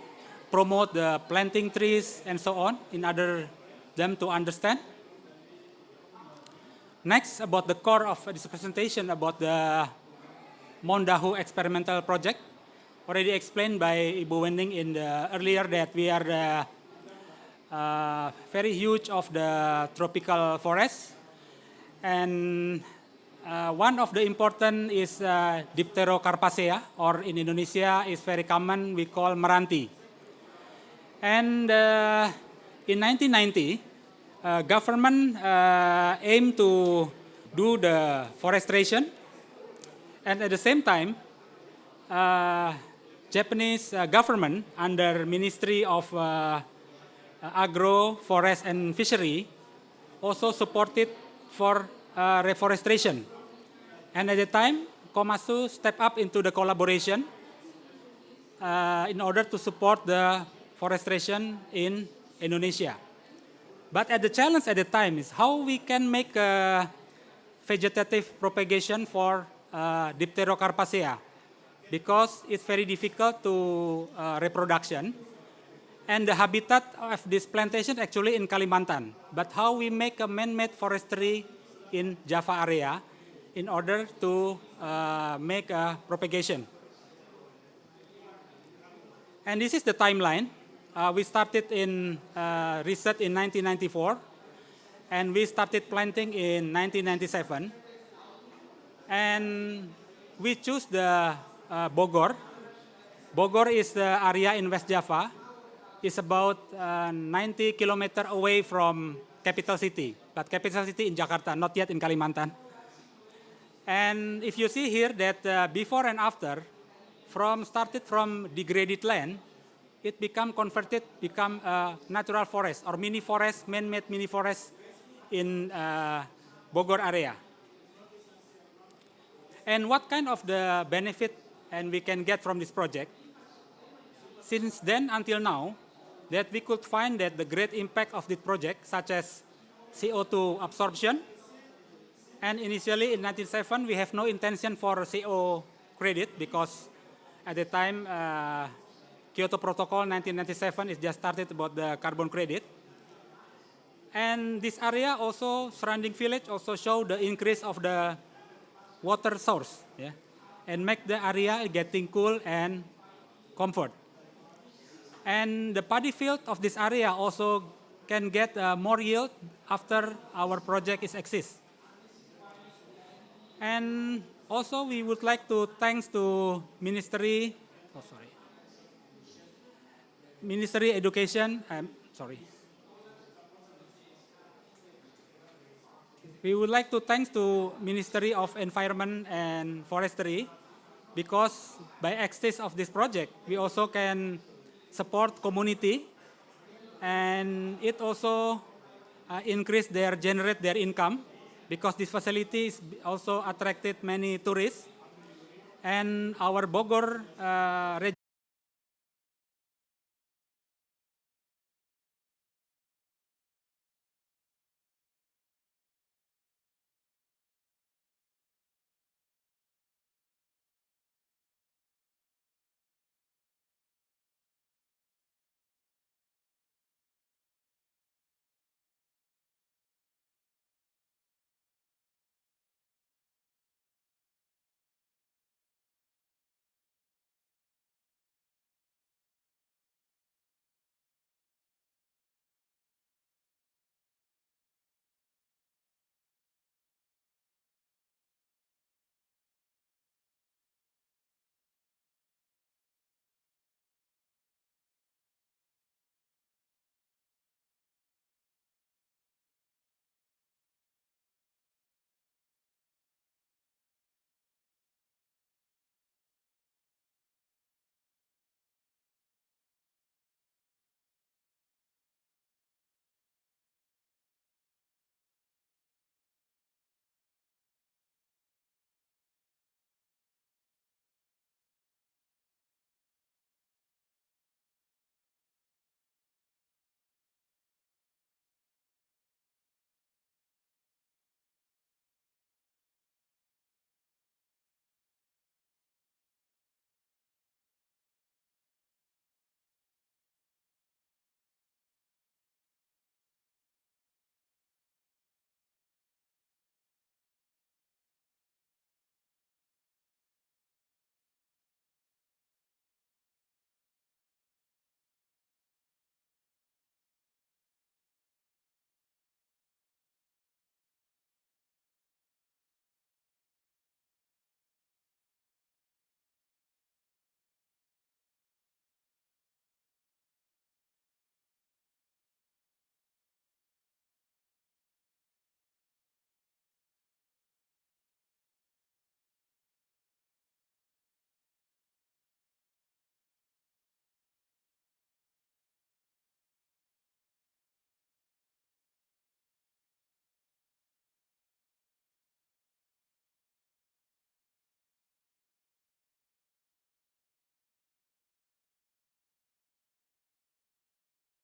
promote the planting trees and so on in order them to understand. Next, about the core of this presentation about the Mondahu experimental project. Already explained by Ibu Wening in the earlier that we are the very huge of the tropical forest, and one of the important is Dipterocarpacea, or in Indonesia is very common, we call meranti. And in 1990, government aimed to do the forestation, and at the same time, Japanese government under Ministry of Agro, Forest and Fishery also supported for reforestation. And at the time, Komatsu stepped up into the collaboration in order to support the forestation in Indonesia. But the challenge at the time is how we can make a vegetative propagation for Dipterocarpacea, because it's very difficult to reproduction. And the habitat of this plantation actually in Kalimantan. But how we make a man-made forestry in Java area in order to make a propagation. And this is the timeline. We started in research in 1994, and we started planting in 1997. And we choose the Bogor Bogor is the area in West Java. It's about 90 kilometers away from capital city, but capital city in Jakarta, not yet in Kalimantan. And if you see here that before and after, started from degraded land, it become a natural forest or mini forest, man-made mini forest in Bogor area. And what kind of the benefit and we can get from this project? Since then until now, that we could find that the great impact of this project, such as CO2 absorption, and initially in 1997 we have no intention for CO credit because at the time Kyoto Protocol 1997 is just started about the carbon credit. And this area also, surrounding village, also show the increase of the water source, yeah, and make the area getting cool and comfort. And the paddy field of this area also can get more yield after our project is exist. And also we would like to thanks to Ministry Education, We would like to thanks to Ministry of Environment and Forestry because by access of this project, we also can support community and it also generate their income because this facility is also attracted many tourists and our Bogor region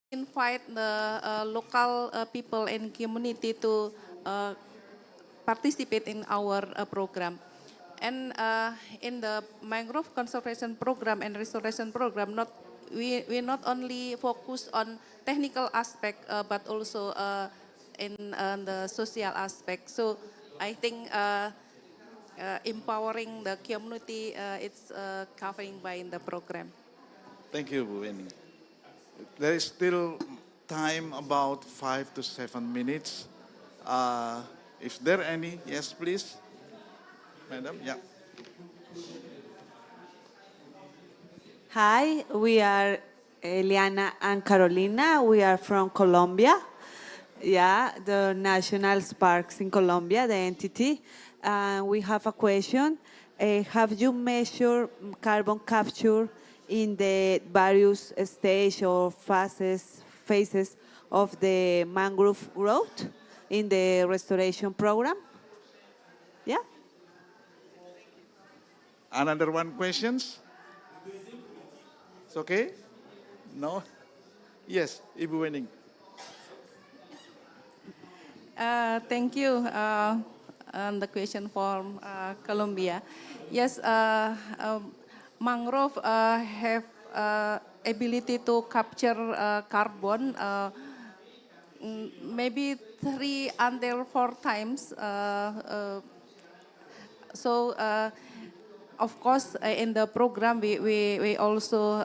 invite the local people and community to participate in our program. And in the mangrove conservation program and restoration program, we not only focus on technical aspect, but also in the social aspect. So I think empowering the community, it's covering by in the program. Thank you, Bu Eni. There is still time about 5 to 7 minutes. Is there any? Yes, please. Madam, yeah. Hi, we are Eliana and Carolina. We are from Colombia. Yeah, the national parks in Colombia, the entity. We have a question. Have you measured carbon capture in the various stages or phases of the mangrove growth in the restoration program? Yeah. Another one questions? It's okay? No? Yes, Ibu Wening. Thank you. The question from Colombia. Yes, mangrove have ability to capture carbon maybe 3 until 4 times. So, of course, in the program, we also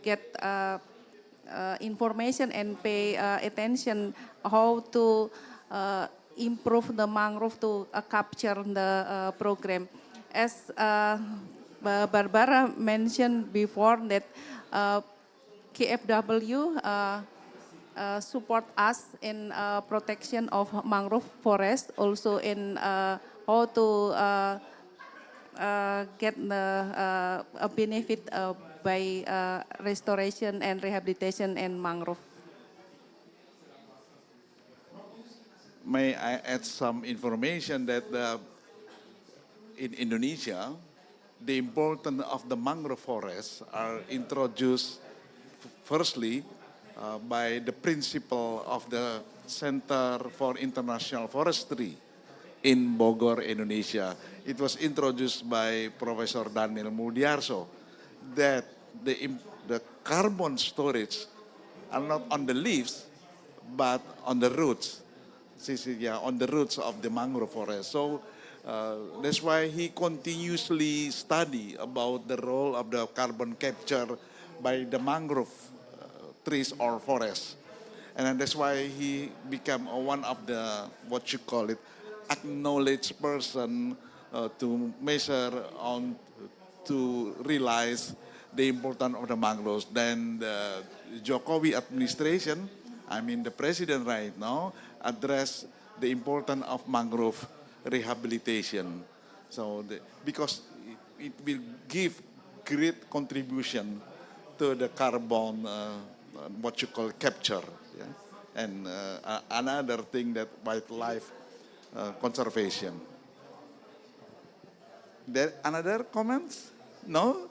get information and pay attention how to improve the mangrove to capture the program. As Barbara mentioned before that KFW support us in protection of mangrove forest, also in how to get the a benefit by restoration and rehabilitation in mangrove. May I add some information that in Indonesia, the importance of the mangrove forests are introduced firstly by the principle of the Center for International Forestry in Bogor, Indonesia. It was introduced by Professor Daniel Mudiarso that the carbon storage are not on the leaves, but on the roots. Yeah, on the roots of the mangrove forest. So that's why he continuously study about the role of the carbon capture by the mangrove trees or forests. And then that's why he became one of the, what you call it, acknowledged person to measure on, to realize the importance of the mangroves. Then the Jokowi administration, I mean the president right now, address the importance of mangrove rehabilitation. So because it will give great contribution to the carbon, what you call capture. Yeah? And another thing that wildlife conservation. There another comments? No?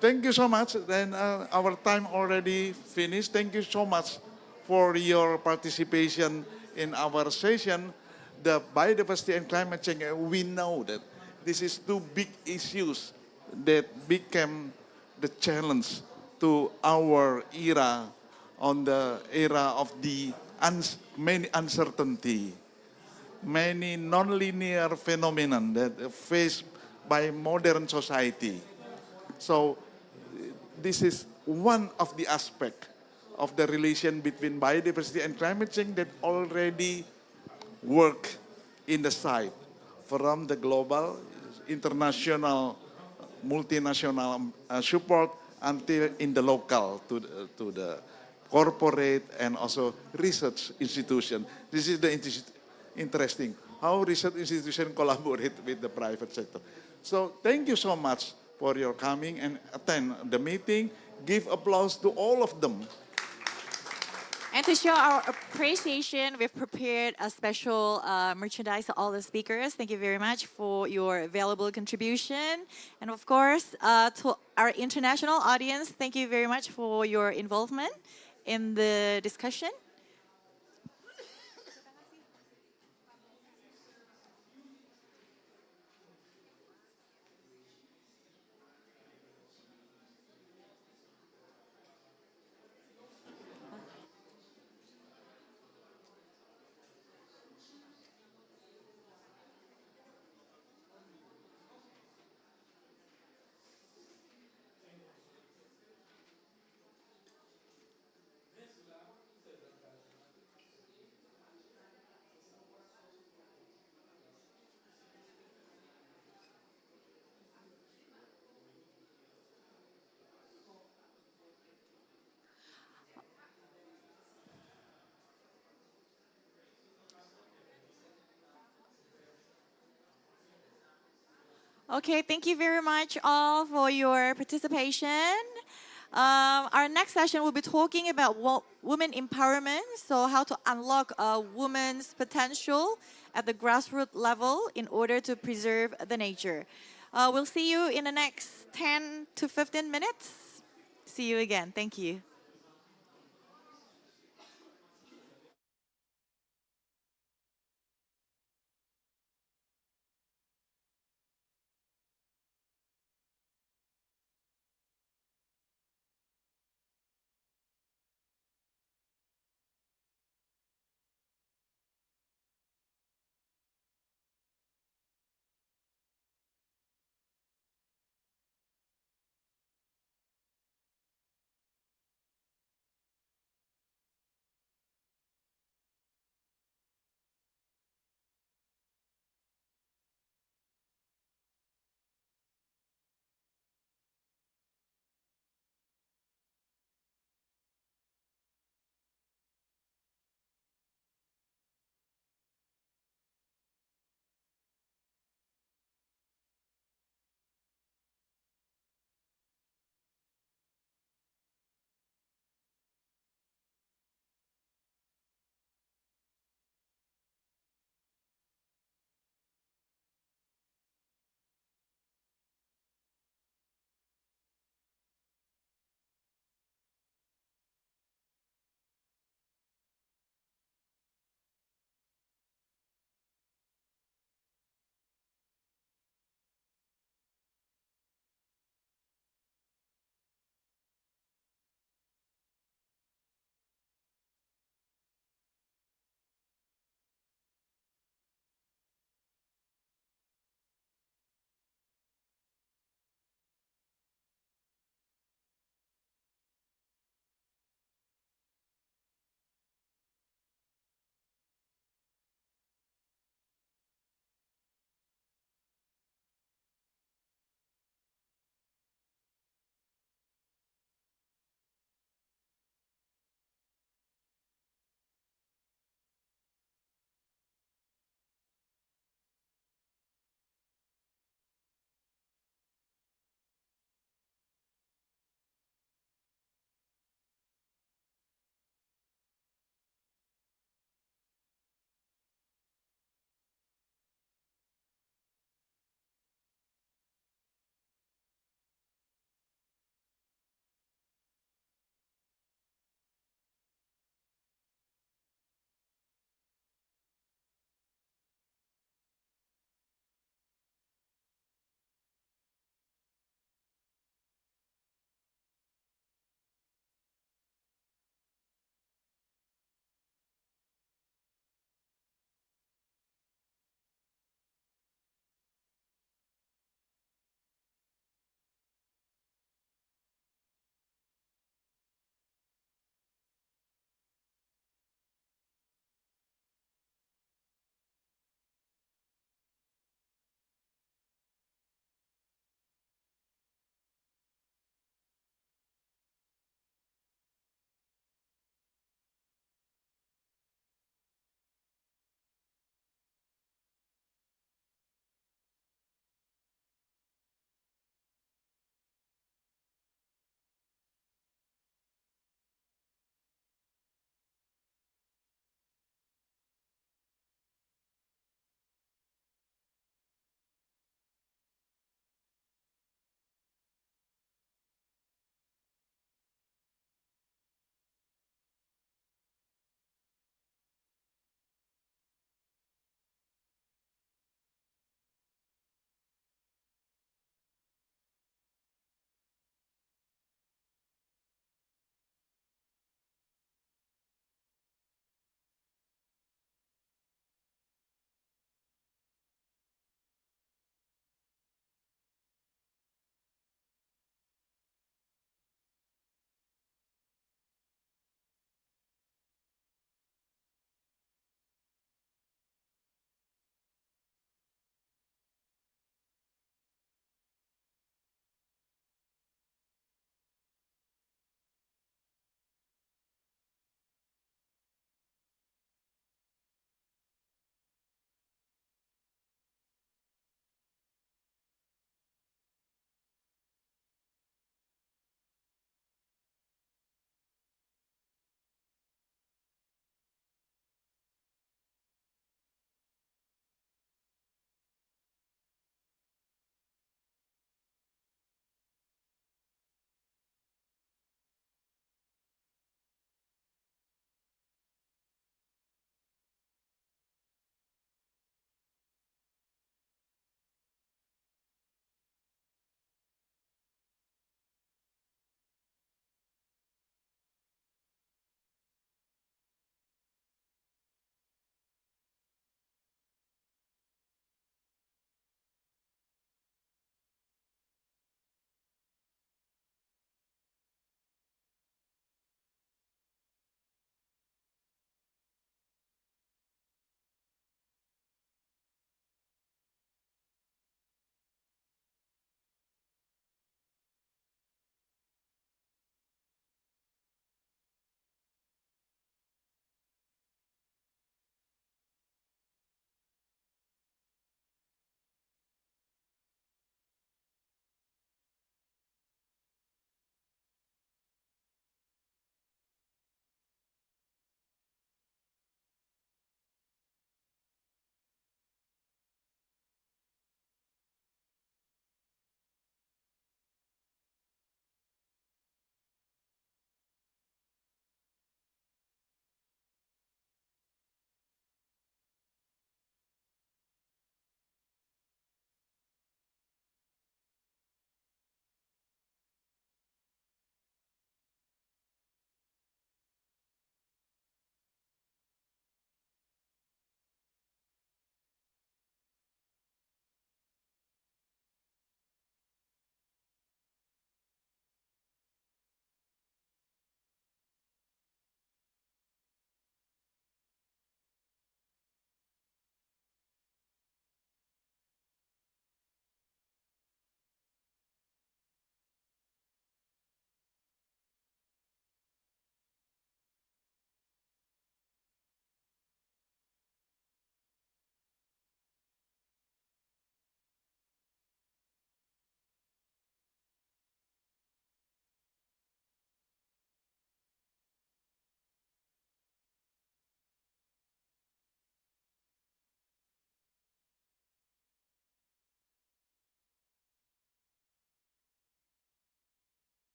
Thank you so much. Then our time already finished. Thank you so much for your participation in our session. The biodiversity and climate change, we know that this is two big issues that became the challenge to our era, on the era of the many uncertainty, many non-linear phenomena that faced by modern society. So this is one of the aspects of the relation between biodiversity and climate change that already work in the side from the global, international, multinational support until in the local to the corporate and also research institution. This is the interesting how research institution collaborate with the private sector. So thank you so much for your coming and attend the meeting. Give applause to all of them. And to show our appreciation, we've prepared a special merchandise to all the speakers. Thank you very much for your valuable contribution. And of course, to our international audience, thank you very much for your involvement in the discussion. Okay, thank you very much all for your participation. Our next session will be talking about women empowerment, so how to unlock a woman's potential at the grassroots level in order to preserve the nature. We'll see you in the next 10 to 15 minutes. See you again. Thank you.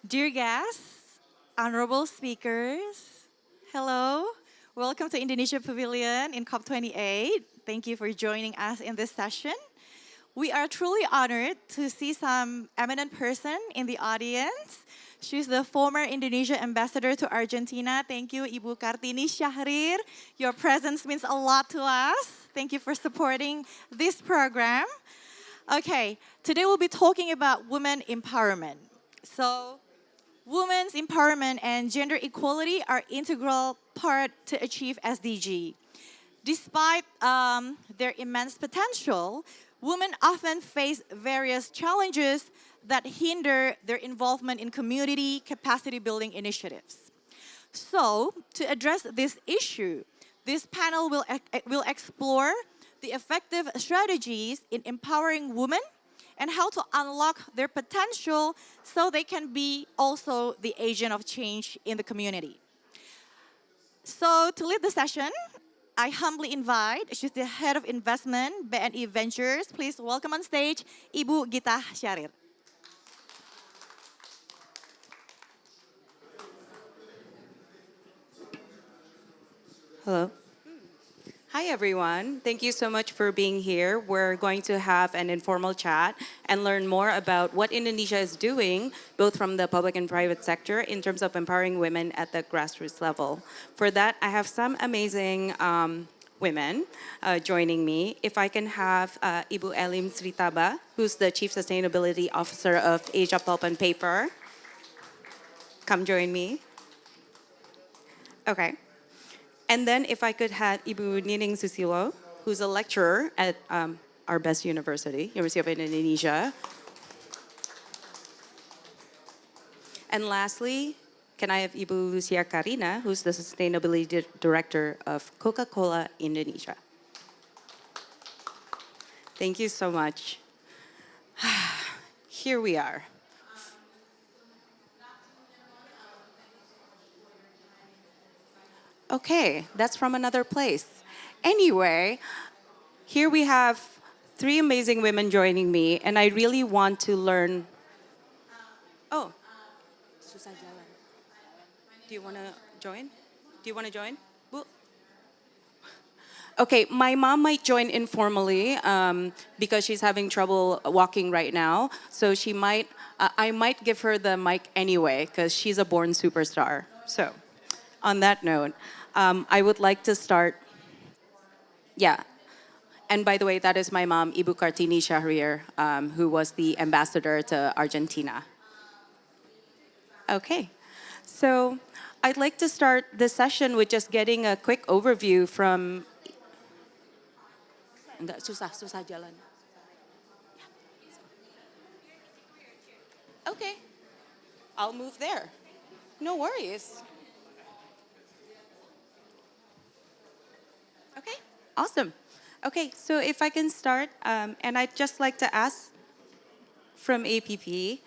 Dear guests, honorable speakers, hello. Welcome to Indonesia Pavilion in COP28. Thank you for joining us in this session. We are truly honored to see some eminent person in the audience. She's the former Indonesia ambassador to Argentina. Thank you, Ibu Kartini Syahrir. Your presence means a lot to us. Thank you for supporting this program. Okay, today we'll be talking about women empowerment. So, women's empowerment and gender equality are integral part to achieve SDG. Despite their immense potential, women often face various challenges that hinder their involvement in community capacity building initiatives. So, to address this issue, this panel will explore the effective strategies in empowering women and how to unlock their potential so they can be also the agent of change in the community. So to lead the session, I humbly invite, she's the head of investment, BNI Ventures. Please welcome on stage, Ibu Gita Syahrir. Hello. Hi, everyone. Thank you so much for being here. We're going to have an informal chat and learn more about what Indonesia is doing, both from the public and private sector, in terms of empowering women at the grassroots level. For that, I have some amazing women joining me. If I can have Ibu Elim Sritaba, who's the Chief Sustainability Officer of Asia Pulp and Paper. Come join me. Okay. And then if I could have Ibu Nining Susilo, who's a lecturer at our best university, University of Indonesia. And lastly, can I have Ibu Lucia Karina, who's the Sustainability Director of Coca-Cola Indonesia. Thank you so much. Here we are. Okay, that's from another place. Anyway, here we have 3 amazing women joining me, and I really want to learn. Oh, susah jalan. Do you want to join? Do you want to join? Okay, my mom might join informally because she's having trouble walking right now. So she might, I might give her the mic anyway because she's a born superstar. So, on that note, I would like to start. Yeah. And by the way, that is my mom, Ibu Kartini Syahrir, who was the ambassador to Argentina. Okay. So I'd like to start this session with just getting a quick overview from. Enggak susah jalan. Okay. I'll move there. No worries. Okay, awesome. Okay, so if I can start, and I'd just like to ask from APP,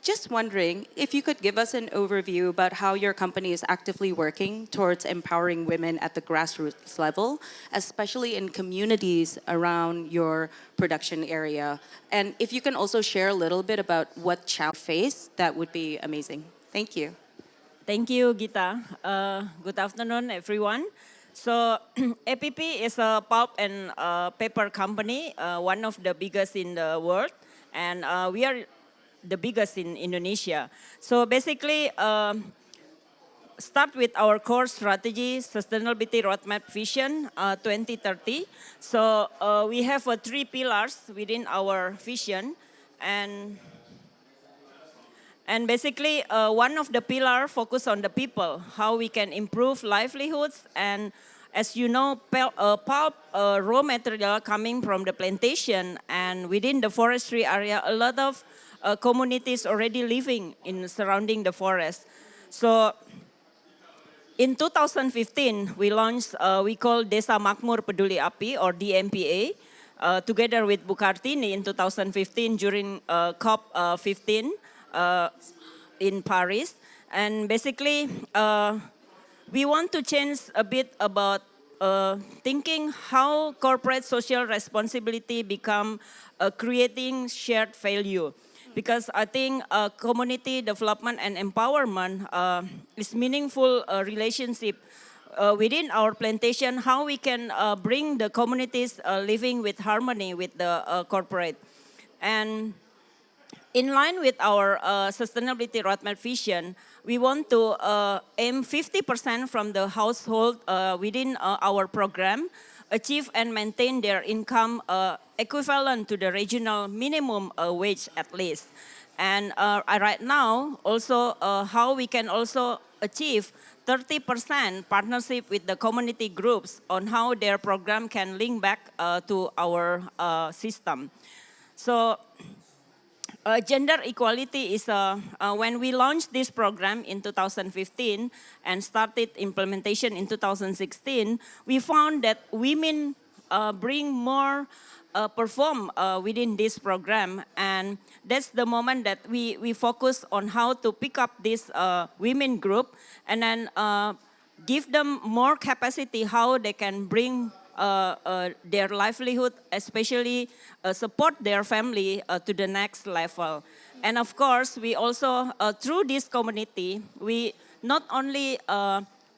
just wondering if you could give us an overview about how your company is actively working towards empowering women at the grassroots level, especially in communities around your production area. And if you can also share a little bit about what challenge you face, that would be amazing. Thank you. Thank you, Gita. Good afternoon, everyone. So APP is a pulp and paper company, one of the biggest in the world, and we are the biggest in Indonesia. So basically, start with our core strategy, Sustainability Roadmap Vision 2030. So we have 3 pillars within our vision, and basically, one of the pillars focus on the people, how we can improve livelihoods. And as you know, pulp raw material coming from the plantation, and within the forestry area, a lot of communities already living in surrounding the forest. So in 2015, we launched, we call Desa Makmur Peduli Api, or DMPA, together with Bu Kartini in 2015 during COP15. In Paris, and basically we want to change a bit about thinking how corporate social responsibility become creating shared value. because I think community development and empowerment is meaningful relationship within our plantation, how we can bring the communities living with harmony with the corporate. And in line with our sustainability roadmap vision, we want to aim 50% from the household within our program achieve and maintain their income equivalent to the regional minimum wage at least. And right now, also how we can also achieve 30% partnership with the community groups on how their program can link back to our system. So gender equality is, when we launched this program in 2015 and started implementation in 2016, we found that women bring more perform within this program, and that's the moment that we focus on how to pick up this women group and then give them more capacity how they can bring their livelihood, especially support their family to the next level. And of course, we also, through this community, we not only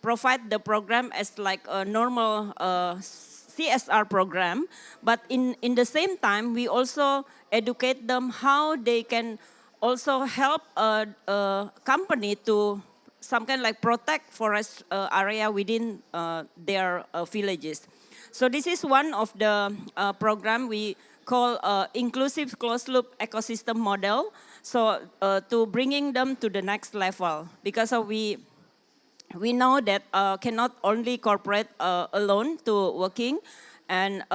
provide the program as like a normal CSR program, but in the same time, we also educate them how they can also help a company to some kind like protect forest area within their villages. So this is one of the program we call inclusive closed loop ecosystem model. So to bringing them to the next level, because we know that cannot only corporate alone to working, and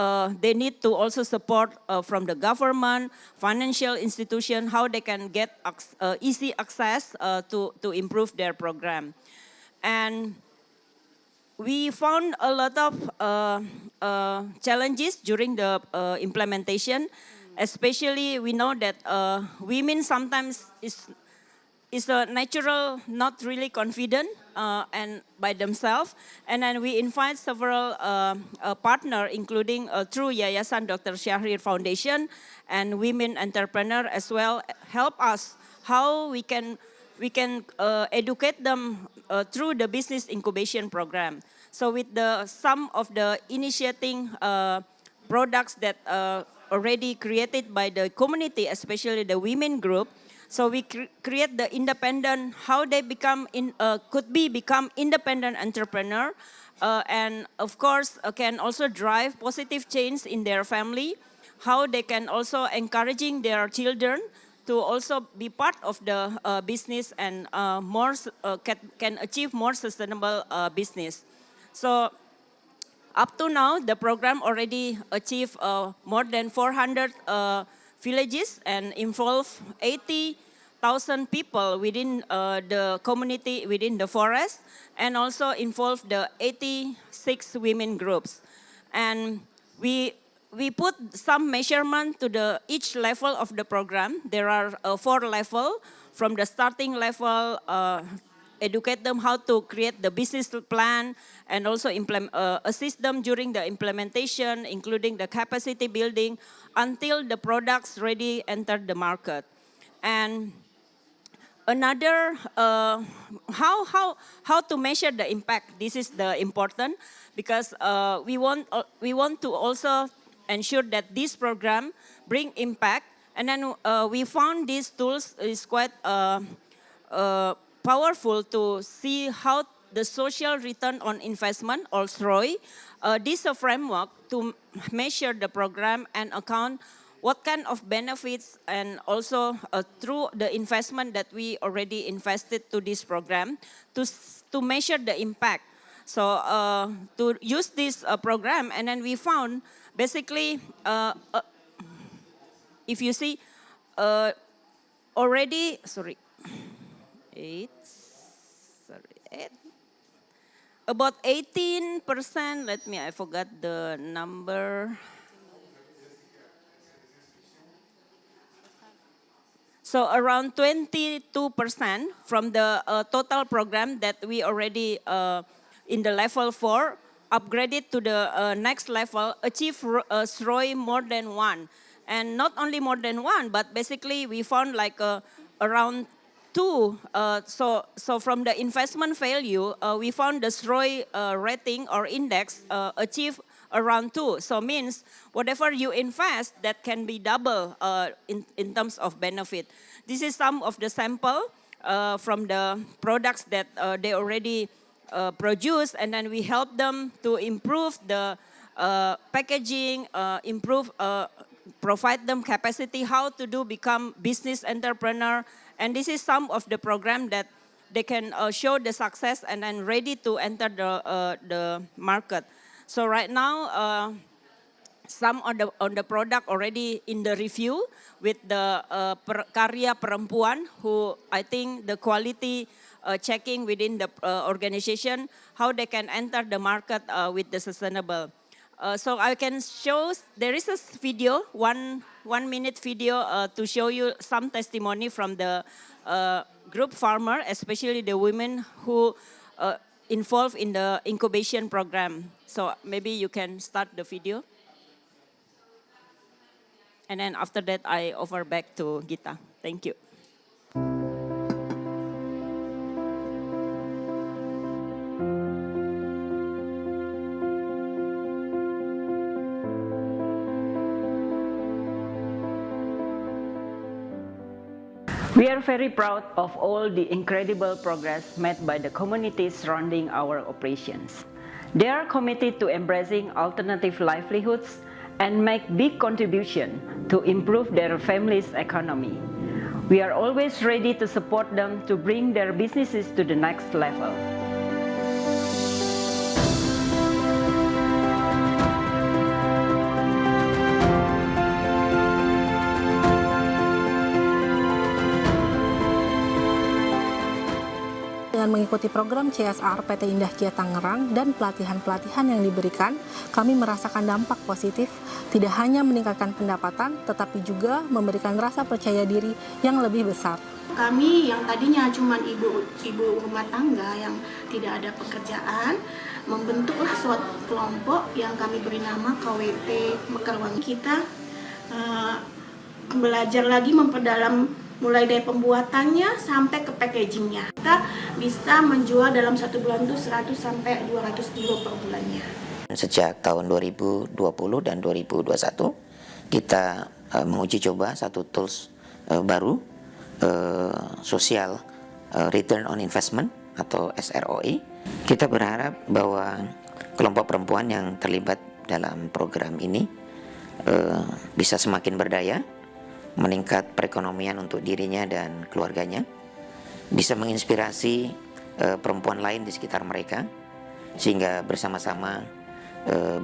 they need to also support from the government, financial institution, how they can get easy access to improve their program. And we found a lot of challenges during the implementation, especially we know that women sometimes is a natural, not really confident and by themselves. And then we invite several partners, including through Yayasan Dr. Syahrir Foundation and women entrepreneur as well, help us how we can educate them through the business incubation program. So with some of the initiating products that already created by the community, especially the women group, so we create the independent, how they become become independent entrepreneur, and of course can also drive positive change in their family, how they can also encouraging their children to also be part of the business and can achieve more sustainable business. So up to now, the program already achieved more than 400 villages and involve 80,000 people within the community, within the forest, and also involve the 86 women groups. And we put some measurement to each level of the program. There are 4 levels. From the starting level, educate them how to create the business plan and also assist them during the implementation, including the capacity building, until the products ready enter the market. And another, how to measure the impact. This is the important, because we want to also ensure that this program bring impact. And then we found these tools is quite powerful to see how the social return on investment, or SROI, this is a framework to measure the program and account what kind of benefits, and also through the investment that we already invested to this program to measure the impact. So to use this program, and then we found basically, if you see already, about 18%, I forgot the number. So around 22% from the total program that we already in the level 4, upgraded to the next level, achieve SROI more than 1. And not only more than one, but basically we found like around two. So from the investment value, we found the SROI rating or index achieve around 2. So means whatever you invest, that can be double in terms of benefit. This is some of the sample from the products that they already produce, and then we help them to improve the packaging, provide them capacity, how to become business entrepreneur. And this is some of the program that they can show the success and then ready to enter the market. So right now, some on the product already in the review with the Karya Perempuan, who I think the quality checking within the organization, how they can enter the market with the sustainable. So I can show, there is a video, one minute video to show you some testimony from the group farmer, especially the women who involved in the incubation program. So maybe you can start the video. And then after that, I over back to Gita. Thank you. We are very proud of all the incredible progress made by the communities surrounding our operations. They are committed to embracing alternative livelihoods and make big contribution to improve their family's economy. We are always ready to support them to bring their businesses to the next level. Dengan mengikuti program CSR PT Indah Kia Tangerang dan pelatihan-pelatihan yang diberikan, kami merasakan dampak positif, tidak hanya meningkatkan pendapatan, tetapi juga memberikan rasa percaya diri yang lebih besar. Kami yang tadinya cuma ibu rumah tangga yang tidak ada pekerjaan, membentuklah suatu kelompok yang kami beri nama KWP Mekarwangi. Kita belajar lagi memperdalam mulai dari pembuatannya sampai ke packagingnya. Kita bisa menjual dalam satu bulan itu 100 sampai 200 kilo per bulannya. Sejak tahun 2020 dan 2021 kita menguji coba satu tools baru, social return on investment atau SROI. Kita berharap bahwa kelompok perempuan yang terlibat dalam program ini bisa semakin berdaya, meningkat perekonomian untuk dirinya dan keluarganya, bisa menginspirasi perempuan lain di sekitar mereka, sehingga bersama-sama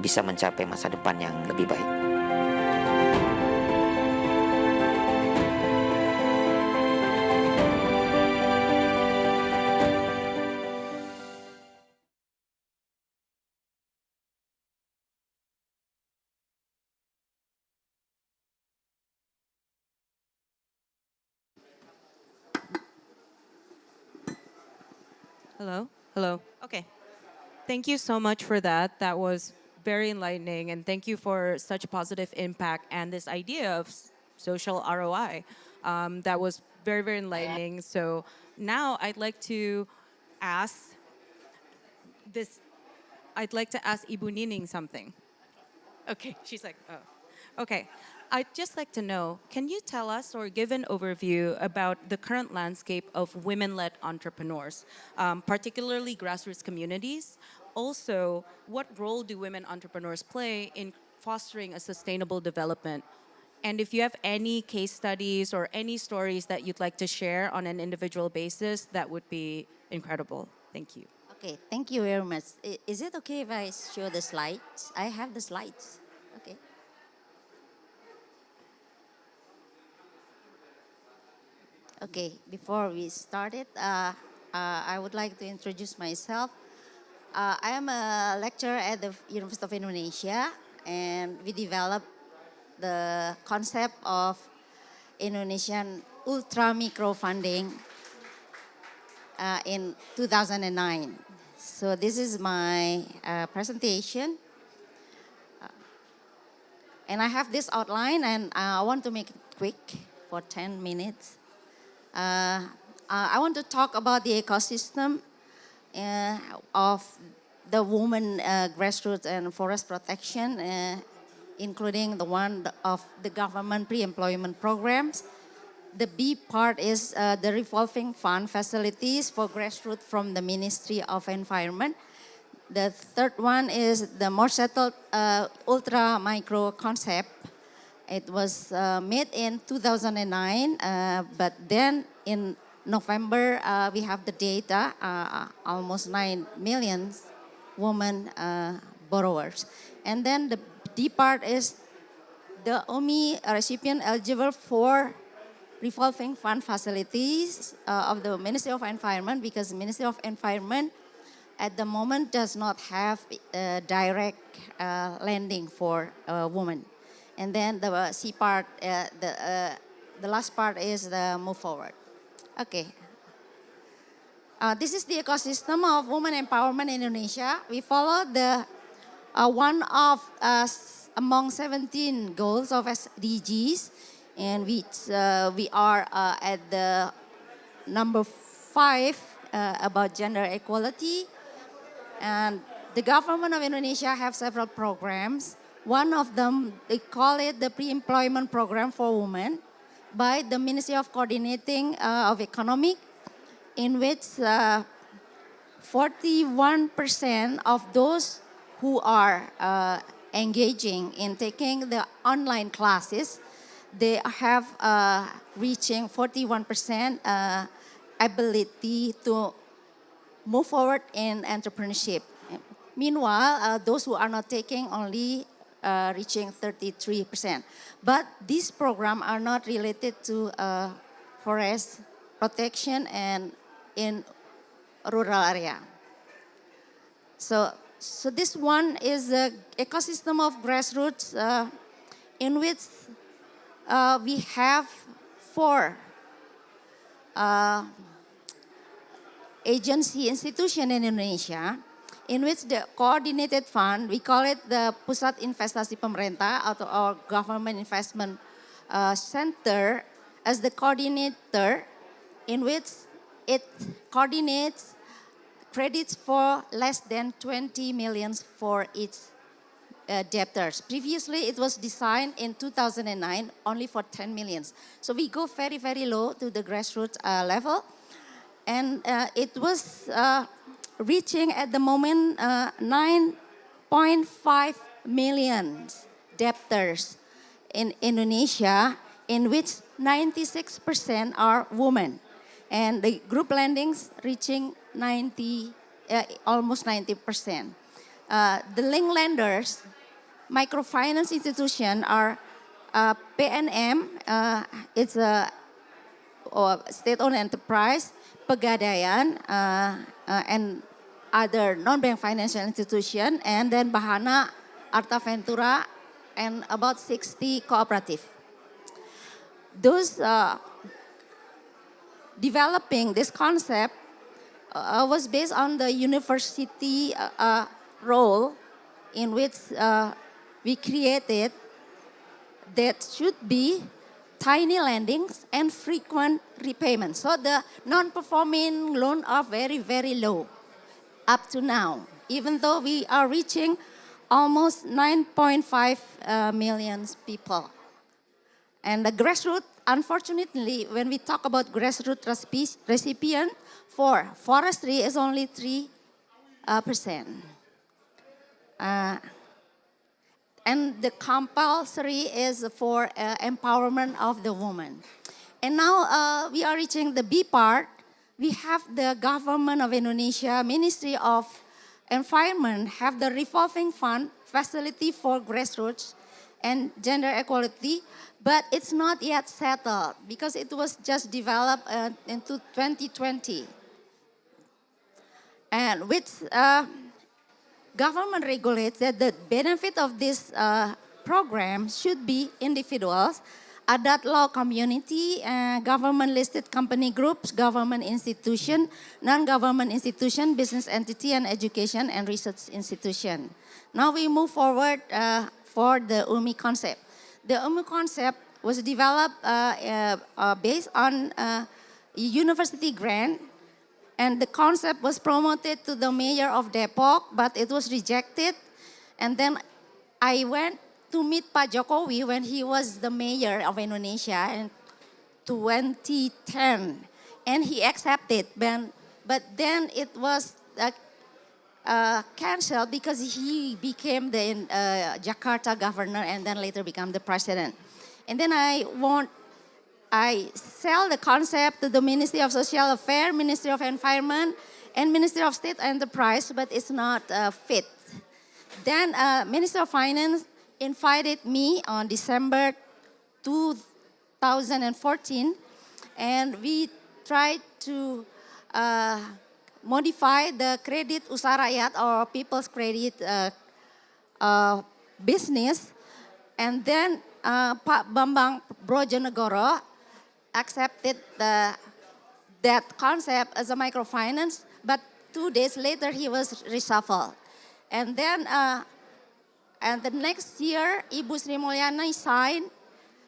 bisa mencapai masa depan yang lebih baik. Hello? Hello. Okay. Thank you so much for that. That was very enlightening, and thank you for such a positive impact and this idea of social ROI. That was very, very enlightening. So now I'd like to ask Ibu Nining something. Okay, she's like, oh. Okay. I'd just like to know, can you tell us or give an overview about the current landscape of women-led entrepreneurs, particularly grassroots communities? Also, what role do women entrepreneurs play in fostering a sustainable development? And if you have any case studies or any stories that you'd like to share on an individual basis, that would be incredible. Thank you. Okay, thank you very much. Is it okay if I show the slides? I have the slides. Okay. Okay, before we started, I would like to introduce myself. I am a lecturer at the University of Indonesia, and we developed the concept of Indonesian ultra micro funding in 2009. So this is my presentation. And I have this outline, and I want to make it quick for 10 minutes. I want to talk about the ecosystem of the women grassroots and forest protection, including the one of the government pre-employment programs. The B part is the revolving fund facilities for grassroots from the Ministry of Environment. The third one is the more settled ultra micro concept. It was made in 2009, but then in November we have the data, almost 9 million women borrowers. And then the D part is the OMI recipient eligible for revolving fund facilities of the Ministry of Environment, because the Ministry of Environment at the moment does not have direct lending for women. And then the C part, the last part is the move forward. Okay. This is the ecosystem of women empowerment in Indonesia. We follow the one of among 17 goals of SDGs, and which we are at the number 5 about gender equality. And the government of Indonesia have several programs. One of them, they call it the pre-employment program for women by the Ministry of Coordinating of Economic, in which 41% of those who are engaging in taking the online classes, they have reaching 41% ability to move forward in entrepreneurship. Meanwhile, those who are not taking only reaching 33%. But these programs are not related to forest protection and in rural area. So this one is the ecosystem of grassroots in which we have 4 agency institution in Indonesia, in which the coordinated fund, we call it the Pusat Investasi Pemerintah or Government Investment Center, as the coordinator, in which it coordinates credits for less than 20 million for its debtors. Previously, it was designed in 2009 only for 10 million. So we go very, very low to the grassroots level. And it was reaching at the moment 9.5 million debtors in Indonesia, in which 96% are women. And the group lendings reaching almost 90%. The link lenders, microfinance institution are PNM, it's a state-owned enterprise, Pegadaian, and other non-bank financial institution, and then Bahana, Arta Ventura, and about 60 cooperative. Those developing this concept was based on the university role, in which we created that should be tiny lendings and frequent repayments. So the non-performing loans are very, very low up to now, even though we are reaching almost 9.5 million people. And the grassroots, unfortunately, when we talk about grassroots recipient for forestry is only 3%. And the compulsory is for empowerment of the woman. And now we are reaching the B part. We have the government of Indonesia, Ministry of Environment, have the revolving fund facility for grassroots and gender equality, but it's not yet settled because it was just developed into 2020. And which government regulates that the benefit of this program should be individuals, adat law community, government listed company groups, government institution, non-government institution, business entity, and education and research institution. Now we move forward for the UMI concept. The UMI concept was developed based on a university grant, and the concept was promoted to the mayor of Depok, but it was rejected. And then I went to meet Pak Jokowi when he was the mayor of Indonesia in 2010, and he accepted. But then it was canceled because he became the Jakarta governor and then later became the president. And then I sell the concept to the Ministry of Social Affairs, Ministry of Environment, and Ministry of State Enterprise, but it's not fit. Then Minister of Finance invited me on December 2014, and we tried to modify the Kredit Usaha Rakyat or People's Credit business. And then Pak Bambang Brojonegoro accepted that concept as a microfinance, but 2 days later he was reshuffled. And then and the next year, Ibu Sri Mulyani signed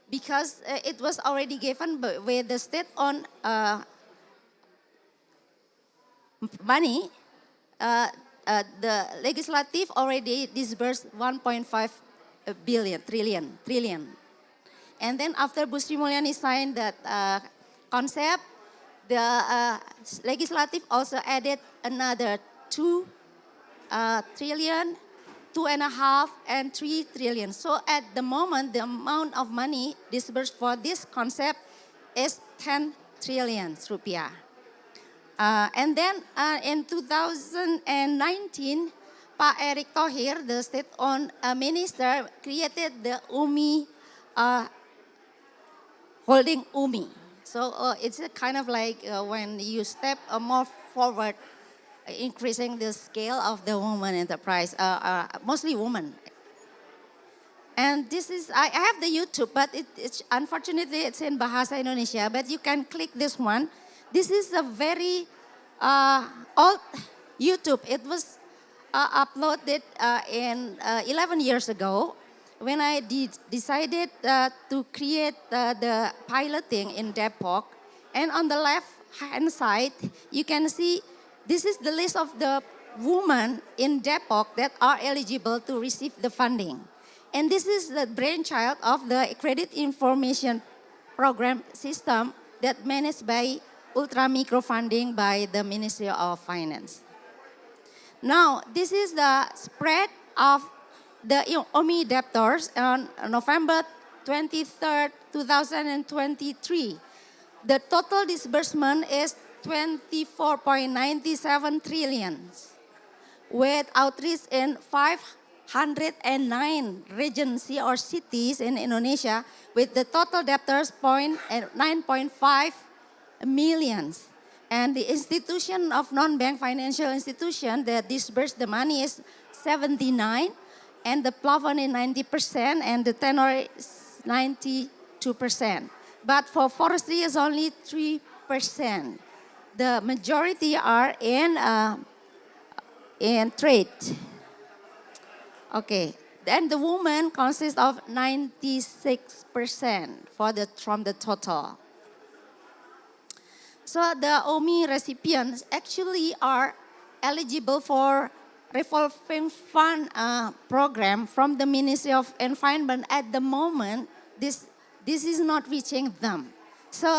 because it was already given with the state-owned money. The legislative already disbursed 1.5 trillion. And then after Bu Sri Mulyani signed that concept, the legislative also added another 2 trillion, 2.5 and 3 trillion. So at the moment, the amount of money disbursed for this concept is 10 trillion rupiah. And then in 2019, Pak Erick Thohir, the state-owned minister, created the UMI holding UMI. So it's a kind of like when you step more forward, increasing the scale of the woman enterprise, mostly women. And this is, I have the YouTube, but it's unfortunately it's in Bahasa Indonesia, but you can click this one. This is a very old YouTube. It was uploaded in 11 years ago when I decided to create the piloting in Depok. And on the left hand side, you can see this is the list of the women in Depok that are eligible to receive the funding. And this is the brainchild of the Credit Information Program system that managed by ultra micro funding by the Ministry of Finance. Now, this is the spread of the UMI debtors on November 23rd, 2023. The total disbursement is 24.97 trillion with outreach in 509 regions or cities in Indonesia with the total debtors 9.5 million. And the institution of non-bank financial institution that disbursed the money is 79, and the plafond is 90%, and the tenor is 92%. But for forestry is only 3%. The majority are in trade. Okay, then the women consist of 96% from the total. So the UMI recipients actually are eligible for revolving fund program from the Ministry of Environment. At the moment, this is not reaching them. So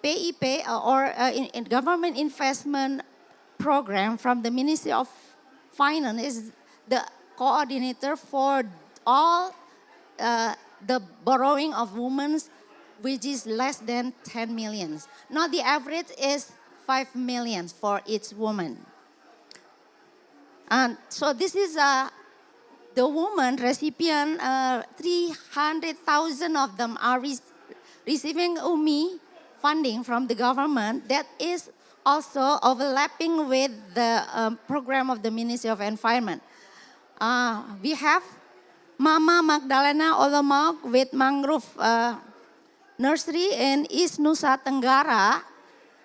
PIP or in government investment program from the Ministry of Finance is the coordinator for all the borrowing of women, which is less than 10 million. Now the average is 5 million for each woman. And so this is the woman recipient, 300,000 of them are receiving UMI funding from the government that is also overlapping with the program of the Ministry of Environment. We have Mama Magdalena Olomouc with Mangrove Nursery in East Nusa Tenggara.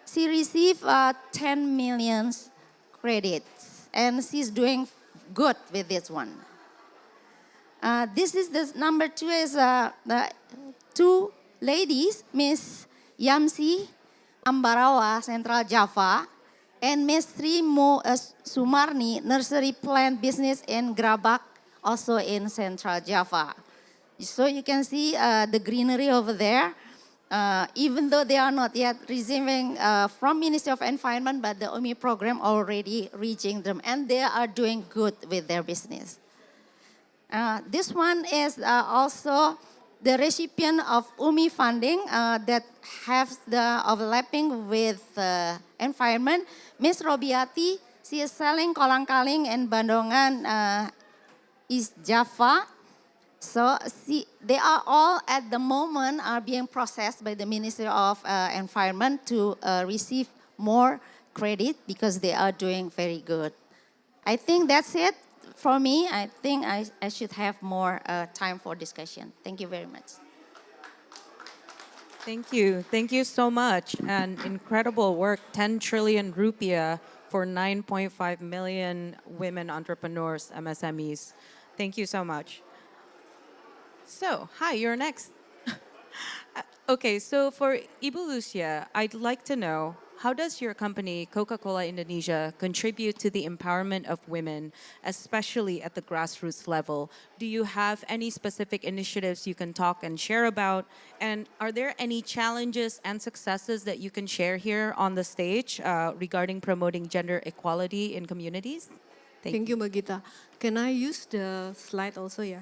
She received 10 million credits and she's doing good with this one. This is the number 2 is the 2 ladies, Miss Yamsi Ambarawa, Central Java, and Miss Sri Sumarni, Nursery Plant Business in Grabak, also in Central Java. So you can see the greenery over there. Even though they are not yet receiving from Ministry of Environment, but the UMI program already reaching them, and they are doing good with their business. This one is also the recipient of UMI funding that has the overlapping with environment. Miss Robiati, she is selling kolang-kaling in Bandungan, East Java. So they are all at the moment are being processed by the Ministry of Environment to receive more credit because they are doing very good. I think that's it for me. I think I should have more time for discussion. Thank you very much. Thank you. Thank you so much. And incredible work, 10 trillion rupiah for 9.5 million women entrepreneurs, MSMEs. Thank you so much. So, hi, you're next. Okay, so for Ibu Lucia, I'd like to know, how does your company, Coca-Cola Indonesia, contribute to the empowerment of women, especially at the grassroots level? Do you have any specific initiatives you can talk and share about? And are there any challenges and successes that you can share here on the stage regarding promoting gender equality in communities? Thank you, Magita. Can I use the slide also? Yeah.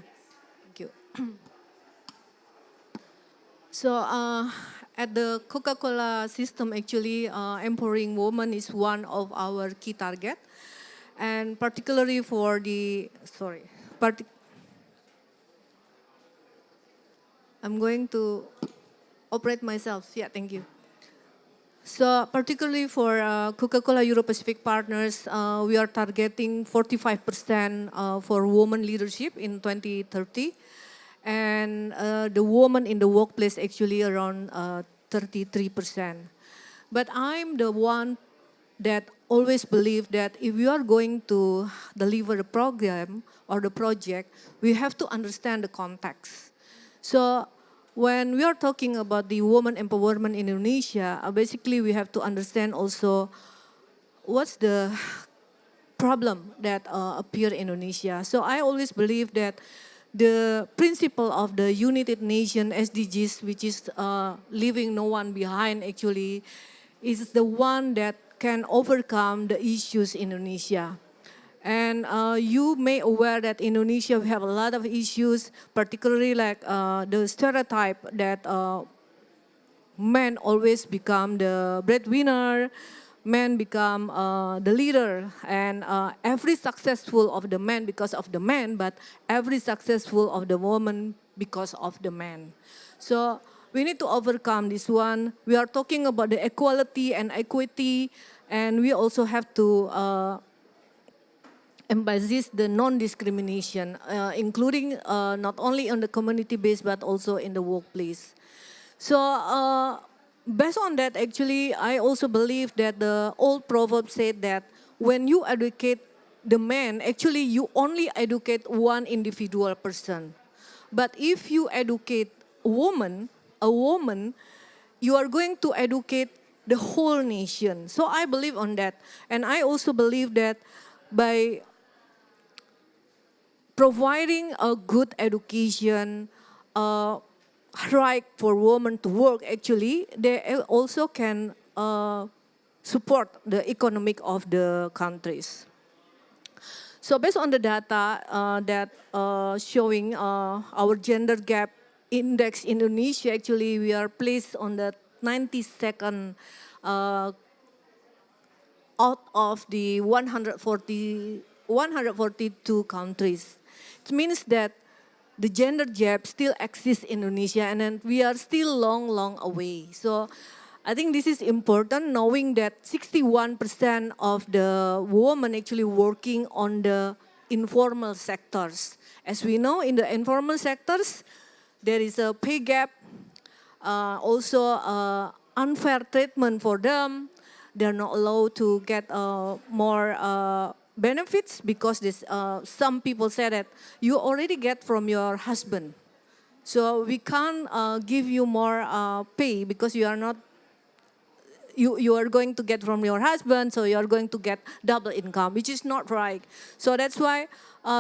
Thank you. So at the Coca-Cola system, actually, empowering women is one of our key target. And particularly for the, I'm going to operate myself. Yeah, thank you. So particularly for Coca-Cola Euro-Pacific partners, we are targeting 45% for women leadership in 2030. And the woman in the workplace actually around 33%. But I'm the one that always believe that if we are going to deliver the program or the project, we have to understand the context. So when we are talking about the woman empowerment in Indonesia, basically we have to understand also what's the problem that appear in Indonesia. So I always believe that the principle of the United Nations SDGs, which is leaving no one behind actually, is the one that can overcome the issues in Indonesia. And you may aware that Indonesia we have a lot of issues, particularly like the stereotype that men always become the breadwinner, men become the leader, and every successful of the man because of the man, but every successful of the woman because of the man. So we need to overcome this one. We are talking about the equality and equity, and we also have to emphasize the non-discrimination, including not only on the community base, but also in the workplace. So based on that, actually, I also believe that the old proverb said that when you educate the man, actually you only educate one individual person. But if you educate a woman, you are going to educate the whole nation. So I believe on that. And I also believe that by providing a good education, right for women to work, actually, they also can support the economic of the countries. So based on the data that showing our gender gap index in Indonesia, actually we are placed on the 92nd out of the 142 countries. It means that the gender gap still exists in Indonesia, and then we are still long away. So I think this is important, knowing that 61% of the women actually working on the informal sectors. As we know, in the informal sectors, there is a pay gap, also unfair treatment for them. They're not allowed to get more benefits because this, some people say that you already get from your husband. So we can't give you more pay because you are not, you are going to get from your husband, so you are going to get double income, which is not right. So that's why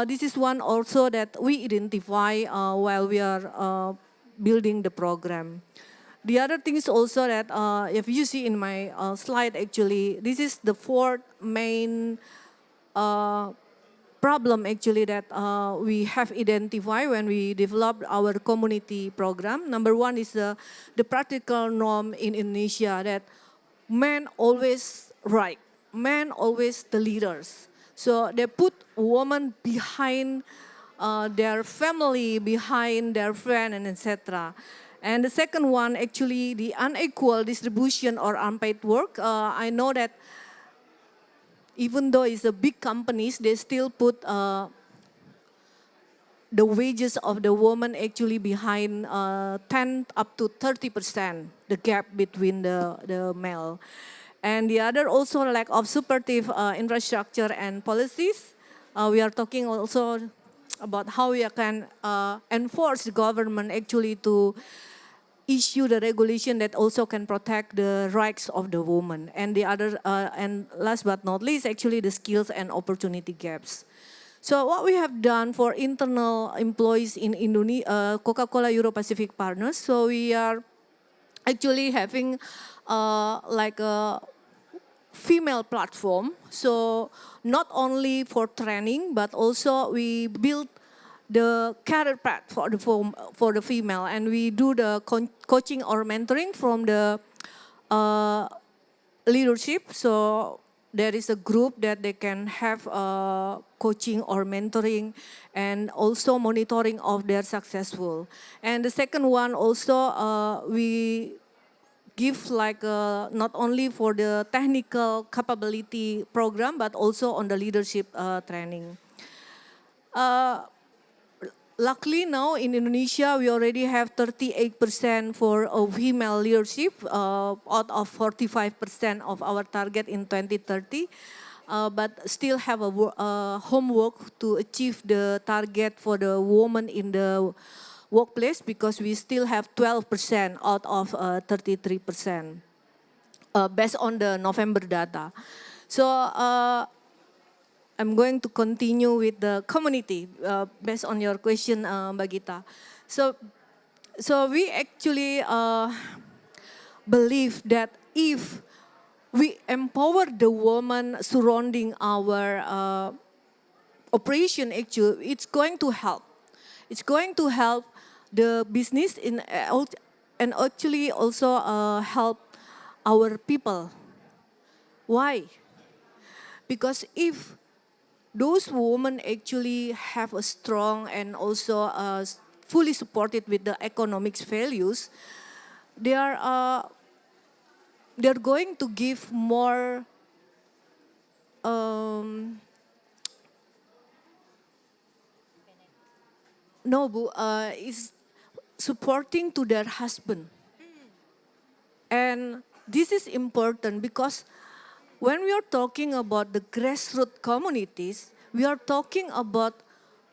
this is one also that we identify while we are building the program. The other thing is also that if you see in my slide, actually, this is the fourth main problem actually that we have identified when we developed our community program. Number one is the practical norm in Indonesia that men always right, men always the leaders. So they put women behind their family, behind their friend, and etc. And the second one, actually, the unequal distribution or unpaid work. I know that even though it's a big companies, they still put the wages of the woman actually behind 10 up to 30%, the gap between the male. And the other also lack of supportive infrastructure and policies. We are talking also about how we can enforce the government actually to issue the regulation that also can protect the rights of the woman. And the other, and last but not least, actually the skills and opportunity gaps. So what we have done for internal employees in Coca-Cola Euro-Pacific Partners, so we are actually having like a female platform. So not only for training, but also we build the career path for the female, and we do the coaching or mentoring from the leadership. So there is a group that they can have coaching or mentoring and also monitoring of their successful. And the second one also we give like not only for the technical capability program, but also on the leadership training. Luckily now in Indonesia, we already have 38% for female leadership out of 45% of our target in 2030. But still have a homework to achieve the target for the woman in the workplace because we still have 12% out of 33% based on the November data. So I'm going to continue with the community based on your question, Mbak Gita. So we actually believe that if we empower the woman surrounding our operation, actually, it's going to help. It's going to help the business and actually also help our people. Why? Because if those women actually have a strong and also fully supported with the economics values, they're going to give more is supporting to their husband. And this is important because when we are talking about the grassroots communities, we are talking about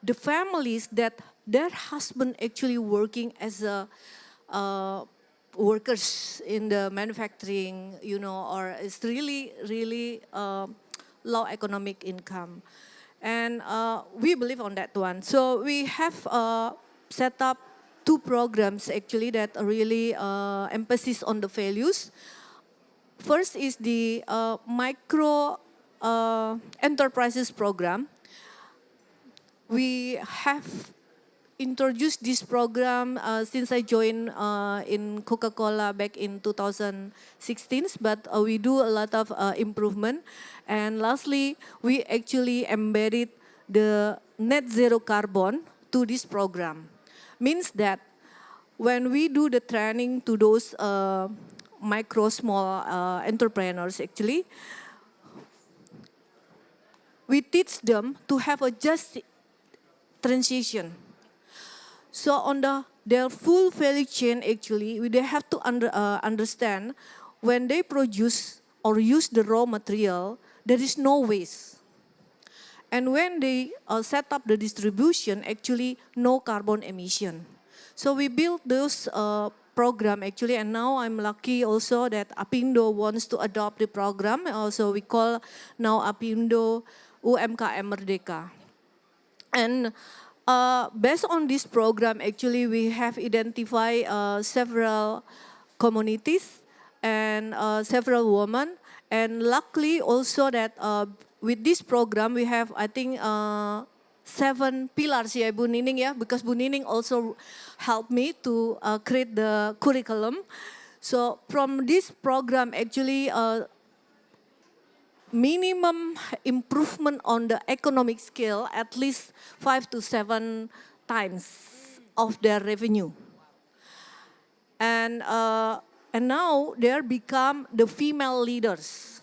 the families that their husband actually working as a workers in the manufacturing, or it's really, really low economic income. And we believe on that one. So we have set up 2 programs actually that really emphasis on the values. First is the micro enterprises program. We have introduced this program since I joined in Coca-Cola back in 2016, but we do a lot of improvement. And lastly, we actually embedded the net zero carbon to this program. Means that when we do the training to those micro, small entrepreneurs actually, we teach them to have a just transition. So on their full value chain actually, they have to understand when they produce or use the raw material, there is no waste. And when they set up the distribution, actually no carbon emission. So we built those program actually, and now I'm lucky also that Apindo wants to adopt the program. Also we call now Apindo UMKM Merdeka. And based on this program, actually we have identified several communities and several women. And luckily also that with this program we have, I think, 7 pillars ya Bu Nining ya, because Bu Nining also helped me to create the curriculum. So from this program actually minimum improvement on the economic scale at least 5 to 7 times of their revenue. And now they become the female leaders.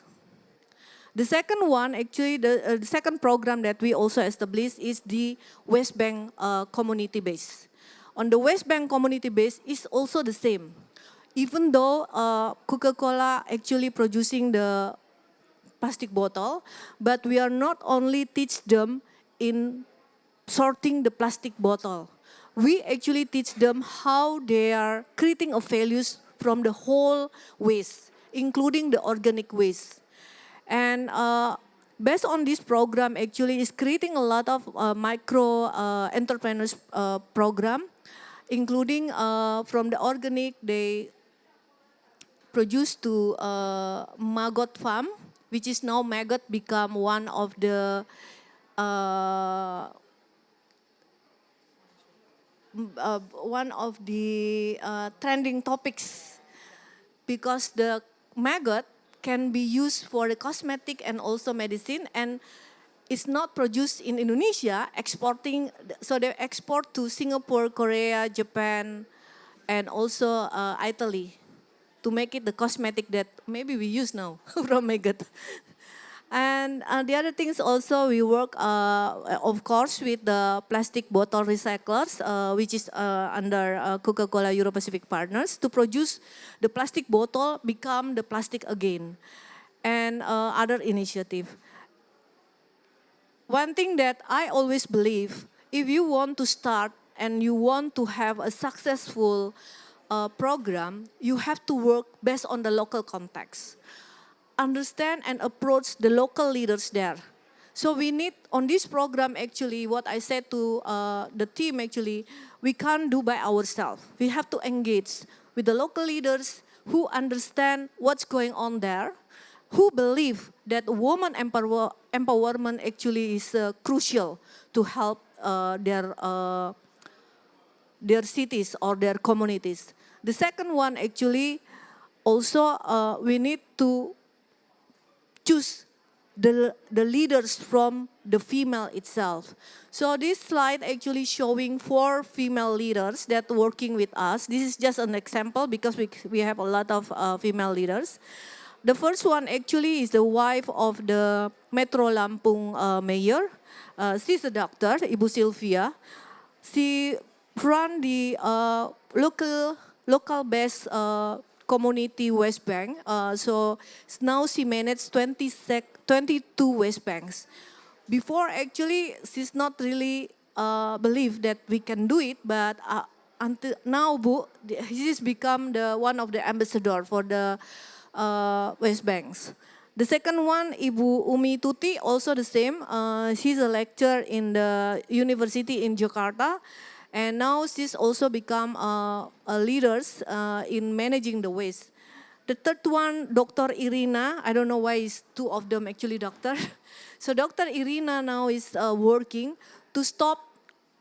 The second one, actually, the second program that we also established is the West Bank community base. On the West Bank community base is also the same. Even though Coca-Cola actually producing the plastic bottle, but we are not only teach them in sorting the plastic bottle. We actually teach them how they are creating a values from the whole waste, including the organic waste. And based on this program, actually is creating a lot of micro entrepreneurs program, including from the organic, they produce to maggot farm, which is now maggot become one of the trending topics, because the maggot can be used for the cosmetic and also medicine, and it's not produced in Indonesia, exporting, so they export to Singapore, Korea, Japan, and also Italy to make it the cosmetic that maybe we use now from maggot. And the other things also, we work, of course, with the plastic bottle recyclers, which is under Coca-Cola Euro-Pacific Partners, to produce the plastic bottle become the plastic again, and other initiative. One thing that I always believe, if you want to start and you want to have a successful program, you have to work based on the local context. Understand and approach the local leaders there. So we need, on this program actually, what I said to the team actually, we can't do by ourselves. We have to engage with the local leaders who understand what's going on there, who believe that woman empowerment actually is crucial to help their cities or their communities. The second one actually, also we need to choose the leaders from the female itself. So this slide actually showing 4 female leaders that working with us. This is just an example because we have a lot of female leaders. The first one actually is the wife of the Metro Lampung mayor. She's a doctor, Ibu Sylvia. She run the local based community West Bank. So now she managed 22 West Banks. Before actually, she's not really believe that we can do it, but until now, Bu, she's become one of the ambassador for the West Banks. The second one, Ibu Umi Tuti, also the same. She's a lecturer in the university in Jakarta. And now she's also become leaders in managing the waste. The third one, Dr. Irina, I don't know why it's 2 of them actually doctor. So Dr. Irina now is working to stop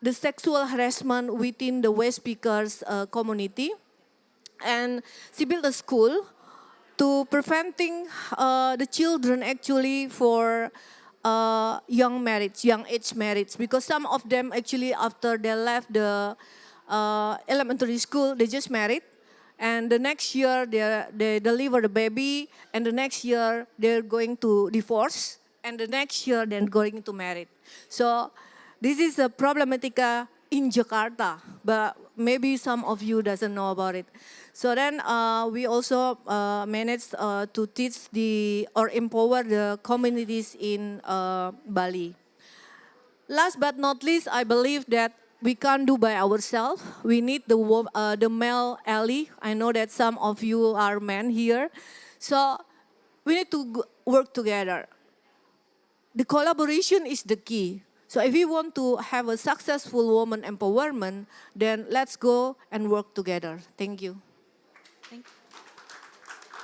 the sexual harassment within the waste pickers community. And she built a school to preventing the children actually for young age marriage, because some of them actually after they left the elementary school, they just married, and the next year they deliver the baby, and the next year they're going to divorce, and the next year they're going to marry. So this is a problematica in Jakarta, but maybe some of you doesn't know about it. So then we also managed to teach or empower the communities in Bali. Last but not least, I believe that we can't do by ourselves. We need the male ally. I know that some of you are men here. So we need to work together. The collaboration is the key. So if we want to have a successful woman empowerment, then let's go and work together. Thank you.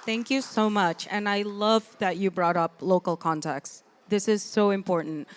Thank you so much. And I love that you brought up local context. This is so important.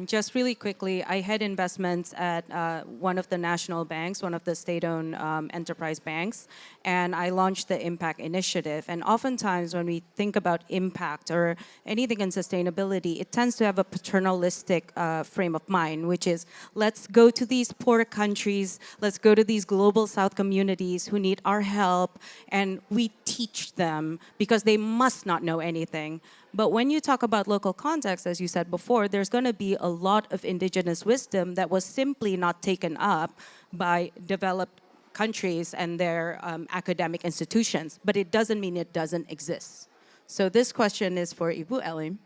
Just really quickly, I had investments at one of the national banks, one of the state-owned enterprise banks, and I launched the Impact Initiative. And oftentimes when we think about impact or anything in sustainability, it tends to have a paternalistic frame of mind, which is, let's go to these poor countries, let's go to these global south communities who need our help, and we teach them because they must not know anything. But when you talk about local context, as you said before, there's going to be a lot of indigenous wisdom that was simply not taken up by developed countries and their academic institutions. But it doesn't mean it doesn't exist. So this question is for Ibu Elim.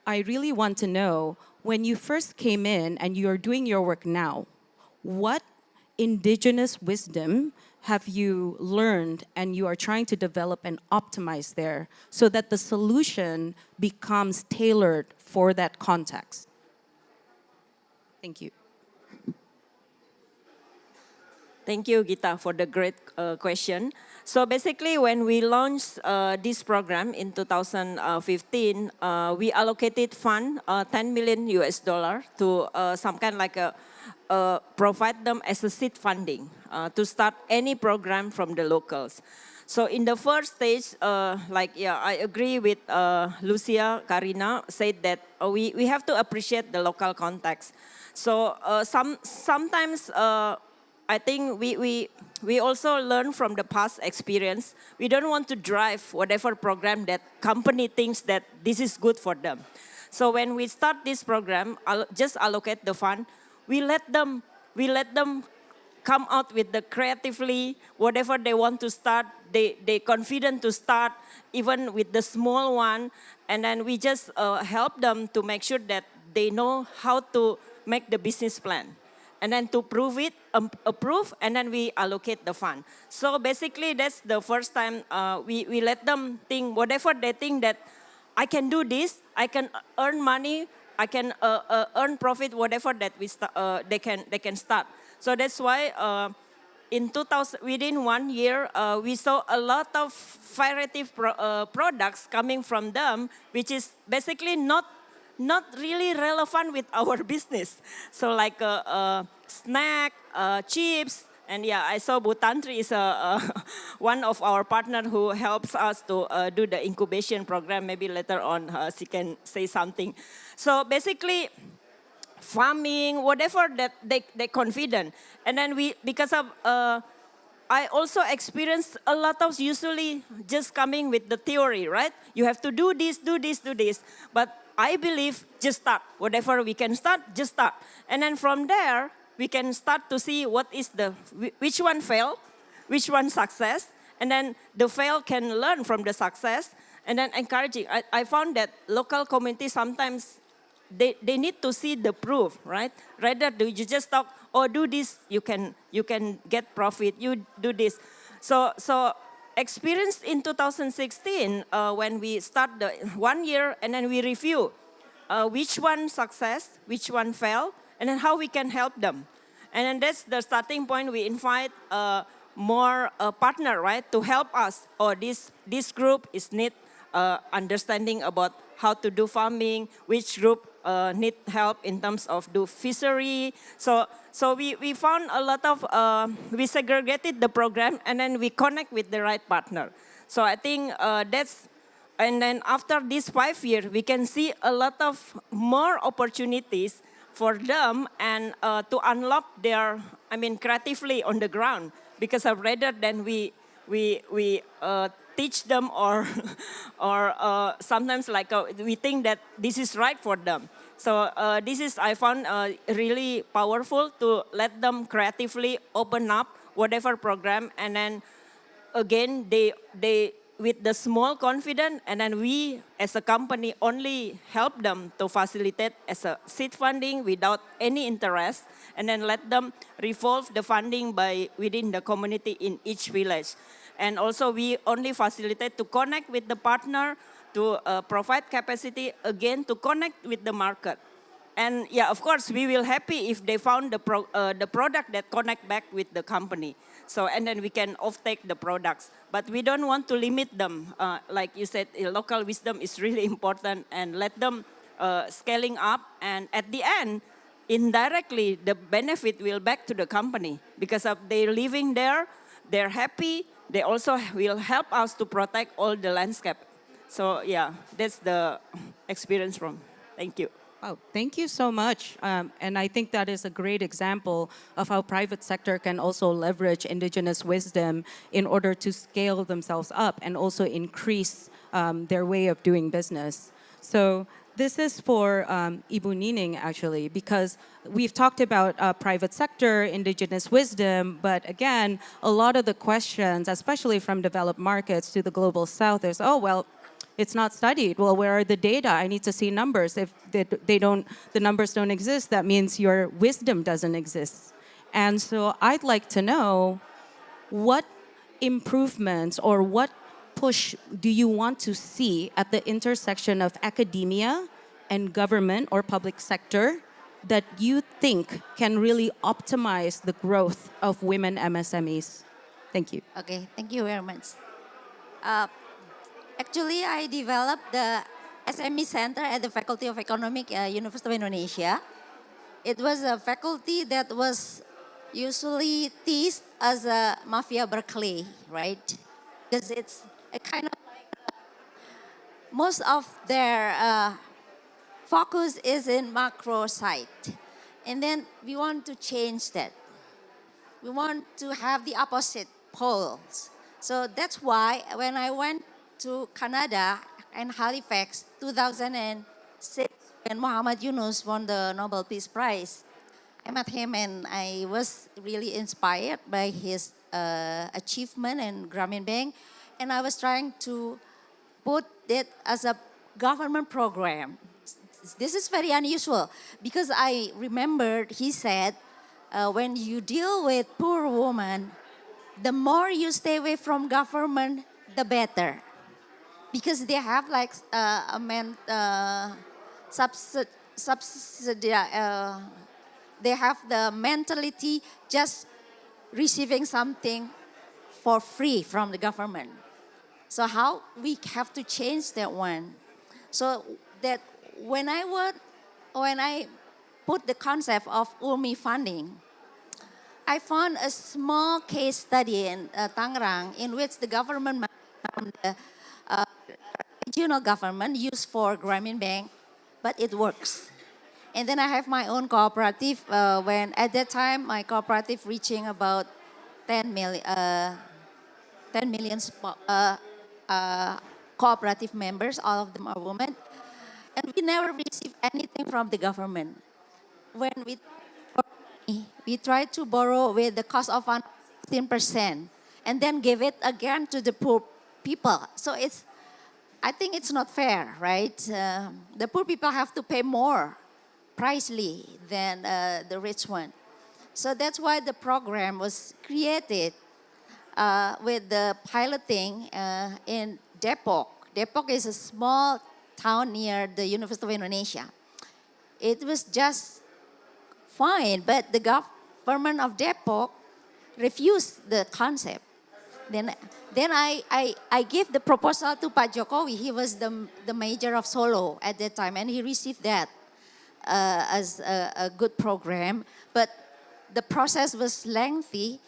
I really want to know, when you first came in and you're doing your work now, what indigenous wisdom have you learned and you are trying to develop and optimize there so that the solution becomes tailored for that context? Thank you. Thank you, Gita, for the great question. So basically, when we launched this program in 2015, we allocated fund, 10 million US dollar to some kind like a provide them as a seed funding to start any program from the locals. So in the first stage, I agree with Lucia, Karina said that we have to appreciate the local context. So sometimes I think we also learn from the past experience. We don't want to drive whatever program that company thinks that this is good for them. So when we start this program, just allocate the fund. We let them come out with the creatively, whatever they want to start, they confident to start, even with the small one. And then we just help them to make sure that they know how to make the business plan. And then to prove it, approve, and then we allocate the fund. So basically, that's the first time we let them think, whatever they think that I can do this, I can earn money, I can earn profit, whatever that they can start. So that's why in 2000, within 1 year, we saw a lot of variety products coming from them, which is basically not really relevant with our business. So like snack, chips, and yeah, I saw Butantri is one of our partners who helps us to do the incubation program. Maybe later on she can say something. So basically, farming, whatever that they confident. And then because of, I also experienced a lot of usually just coming with the theory, right? You have to do this, do this, do this. But I believe just start. Whatever we can start, just start. And then from there, we can start to see what is which one fail, which one success. And then the fail can learn from the success. And then encouraging. I found that local communities sometimes, they need to see the proof, right? Rather do you just talk, oh, do this, you can get profit, you do this. So experience in 2016 when we start the 1 year and then we review which one success, which one fail, and then how we can help them. And then that's the starting point. We invite more partner, right, to help us. Or this group is need understanding about how to do farming, which group need help in terms of do fishery. So we found a lot of, we segregated the program and then we connect with the right partner. So I think that's, and then after this 5 years, we can see a lot of more opportunities for them and to unlock their, creatively on the ground. Because rather than we teach them or sometimes like we think that this is right for them. So this is, I found really powerful to let them creatively open up whatever program, and then again they with the small confidence, and then we as a company only help them to facilitate as a seed funding without any interest, and then let them revolve the funding by within the community in each village. And also we only facilitate to connect with the partner, to provide capacity again to connect with the market. And yeah, of course, we will happy if they found the product that connect back with the company. So, and then we can offtake the products. But we don't want to limit them. Like you said, local wisdom is really important, and let them scaling up. And at the end, indirectly, the benefit will back to the company because of they living there, they're happy. They also will help us to protect all the landscape. So yeah, that's the experience from. Thank you. Wow, thank you so much. And I think that is a great example of how private sector can also leverage indigenous wisdom in order to scale themselves up and also increase their way of doing business. So this is for Ibu Nining, actually, because we've talked about private sector, indigenous wisdom, but again, a lot of the questions, especially from developed markets to the global south, is, oh, well, it's not studied. Well, where are the data? I need to see numbers. If the numbers don't exist, that means your wisdom doesn't exist. And so I'd like to know what improvements or what push do you want to see at the intersection of academia and government or public sector that you think can really optimize the growth of women MSMEs? Thank you. Okay, thank you very much. Actually, I developed the SME Center at the Faculty of Economics, University of Indonesia. It was a faculty that was usually teased as a mafia Berkeley, right? Because it's a kind of like, most of their focus is in macro side. And then we want to change that. We want to have the opposite poles. So that's why when I went to Canada and Halifax, 2006, when Muhammad Yunus won the Nobel Peace Prize, I met him and I was really inspired by his achievement in Grameen Bank, and I was trying to put it as a government program. This is very unusual because I remembered he said, when you deal with poor women, the more you stay away from government, the better. Because they have like they have the mentality just receiving something for free from the government. So how we have to change that one. So that when I put the concept of UMI funding, I found a small case study in Tangerang in which the government regional government used for Grameen Bank, but it works. And then I have my own cooperative. When at that time my cooperative reaching about 10 million cooperative members. All of them are women, and we never received anything from the government. When we try to borrow with the cost of 16%, and then give it again to the poor people. So I think it's not fair, right? The poor people have to pay more pricely than the rich one. So that's why the program was created with the piloting in Depok. Depok is a small town near the University of Indonesia. It was just fine, but the government of Depok refused the concept. Then I gave the proposal to Pak Jokowi. He was the mayor of Solo at that time, and he received that as a good program. But the process was lengthy.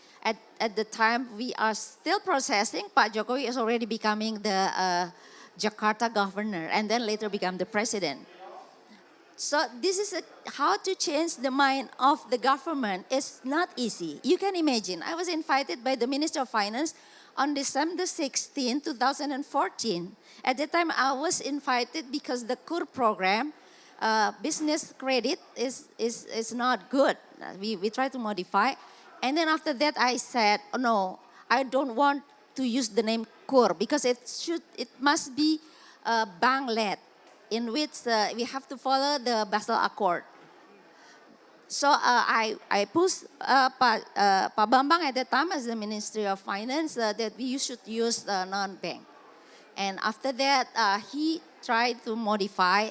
At the time, we are still processing. Pak Jokowi is already becoming the Jakarta governor, and then later become the president. So this is how to change the mind of the government. It's not easy. You can imagine, I was invited by the Minister of Finance on December 16, 2014. At that time, I was invited because the KUR program, business credit is not good. We try to modify. And then after that, I said, oh, no, I don't want to use the name KUR because it must be bank-led, in which we have to follow the Basel Accord. So I pushed Pak Bambang at the time as the Ministry of Finance that we should use non-bank. And after that, he tried to modify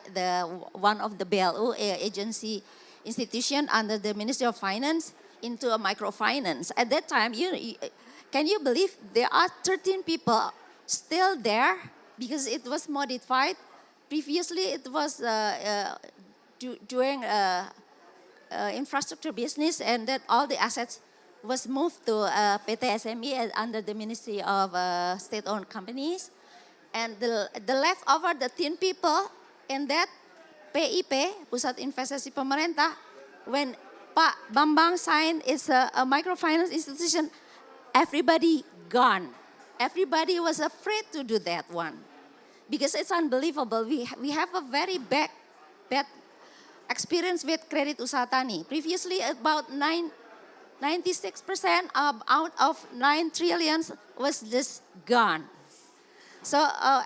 one of the BLU agency institution under the Ministry of Finance into a microfinance. At that time, can you believe there are 13 people still there because it was modified? Previously, it was doing infrastructure business, and that all the assets was moved to PT SME under the Ministry of State-Owned Companies. And the leftover, the 10 people in that PIP, Pusat Investasi Pemerintah, when Pak Bambang signed it's a microfinance institution, everybody gone. Everybody was afraid to do that one because it's unbelievable. We have a very bad experience with Kredit Usaha Tani. Previously, about 96% out of 9 trillion was just gone. So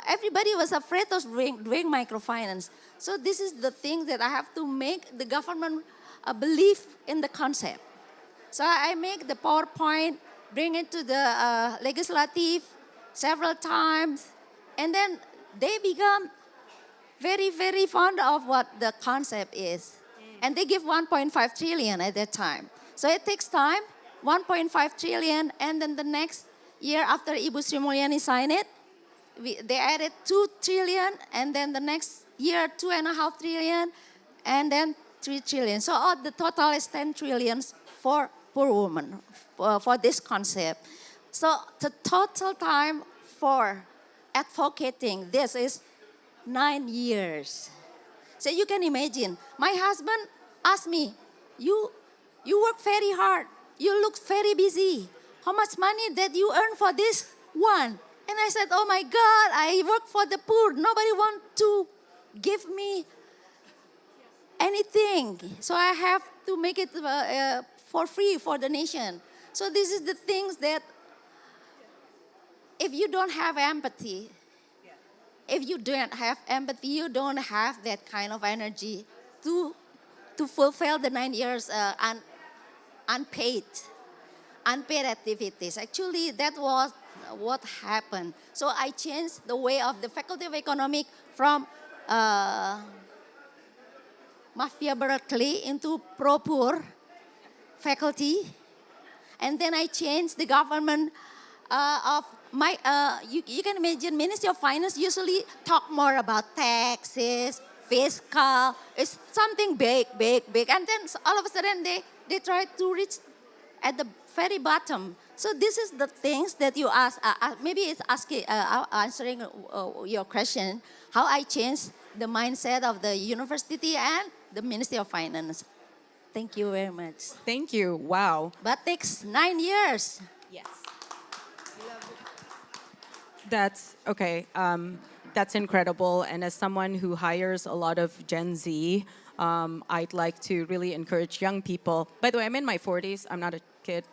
everybody was afraid of doing microfinance. So this is the thing that I have to make the government believe in the concept. So I make the PowerPoint, bring it to the legislative several times, and then they become very, very fond of what the concept is. And they give 1.5 trillion at that time. So it takes time, 1.5 trillion, and then the next year after Ibu Sri Mulyani signed it, they added 2 trillion, and then the next year 2.5 trillion, and then 3 trillion. So all the total is 10 trillions for poor women, for this concept. So the total time for advocating this is 9 years. So you can imagine, my husband asked me, you work very hard, you look very busy. How much money that you earn for this one? And I said, oh my God, I work for the poor. Nobody wants to give me anything. So I have to make it for free for the nation. So this is the things that if you don't have empathy, you don't have that kind of energy to fulfill the 9 years unpaid activities. Actually, that was what happened. So I changed the way of the Faculty of Economics from Mafia Berkeley into pro-poor faculty. And then I changed the government of my, you can imagine Ministry of Finance usually talk more about taxes, fiscal, it's something big. And then all of a sudden they try to reach at the very bottom. So this is the things that you ask, maybe it's answering your question, how I changed the mindset of the university and the Ministry of Finance. Thank you very much. Thank you, wow. But takes 9 years. Yes. That's, okay, that's incredible. And as someone who hires a lot of Gen Z, I'd like to really encourage young people. By the way, I'm in my 40s, I'm not a kid.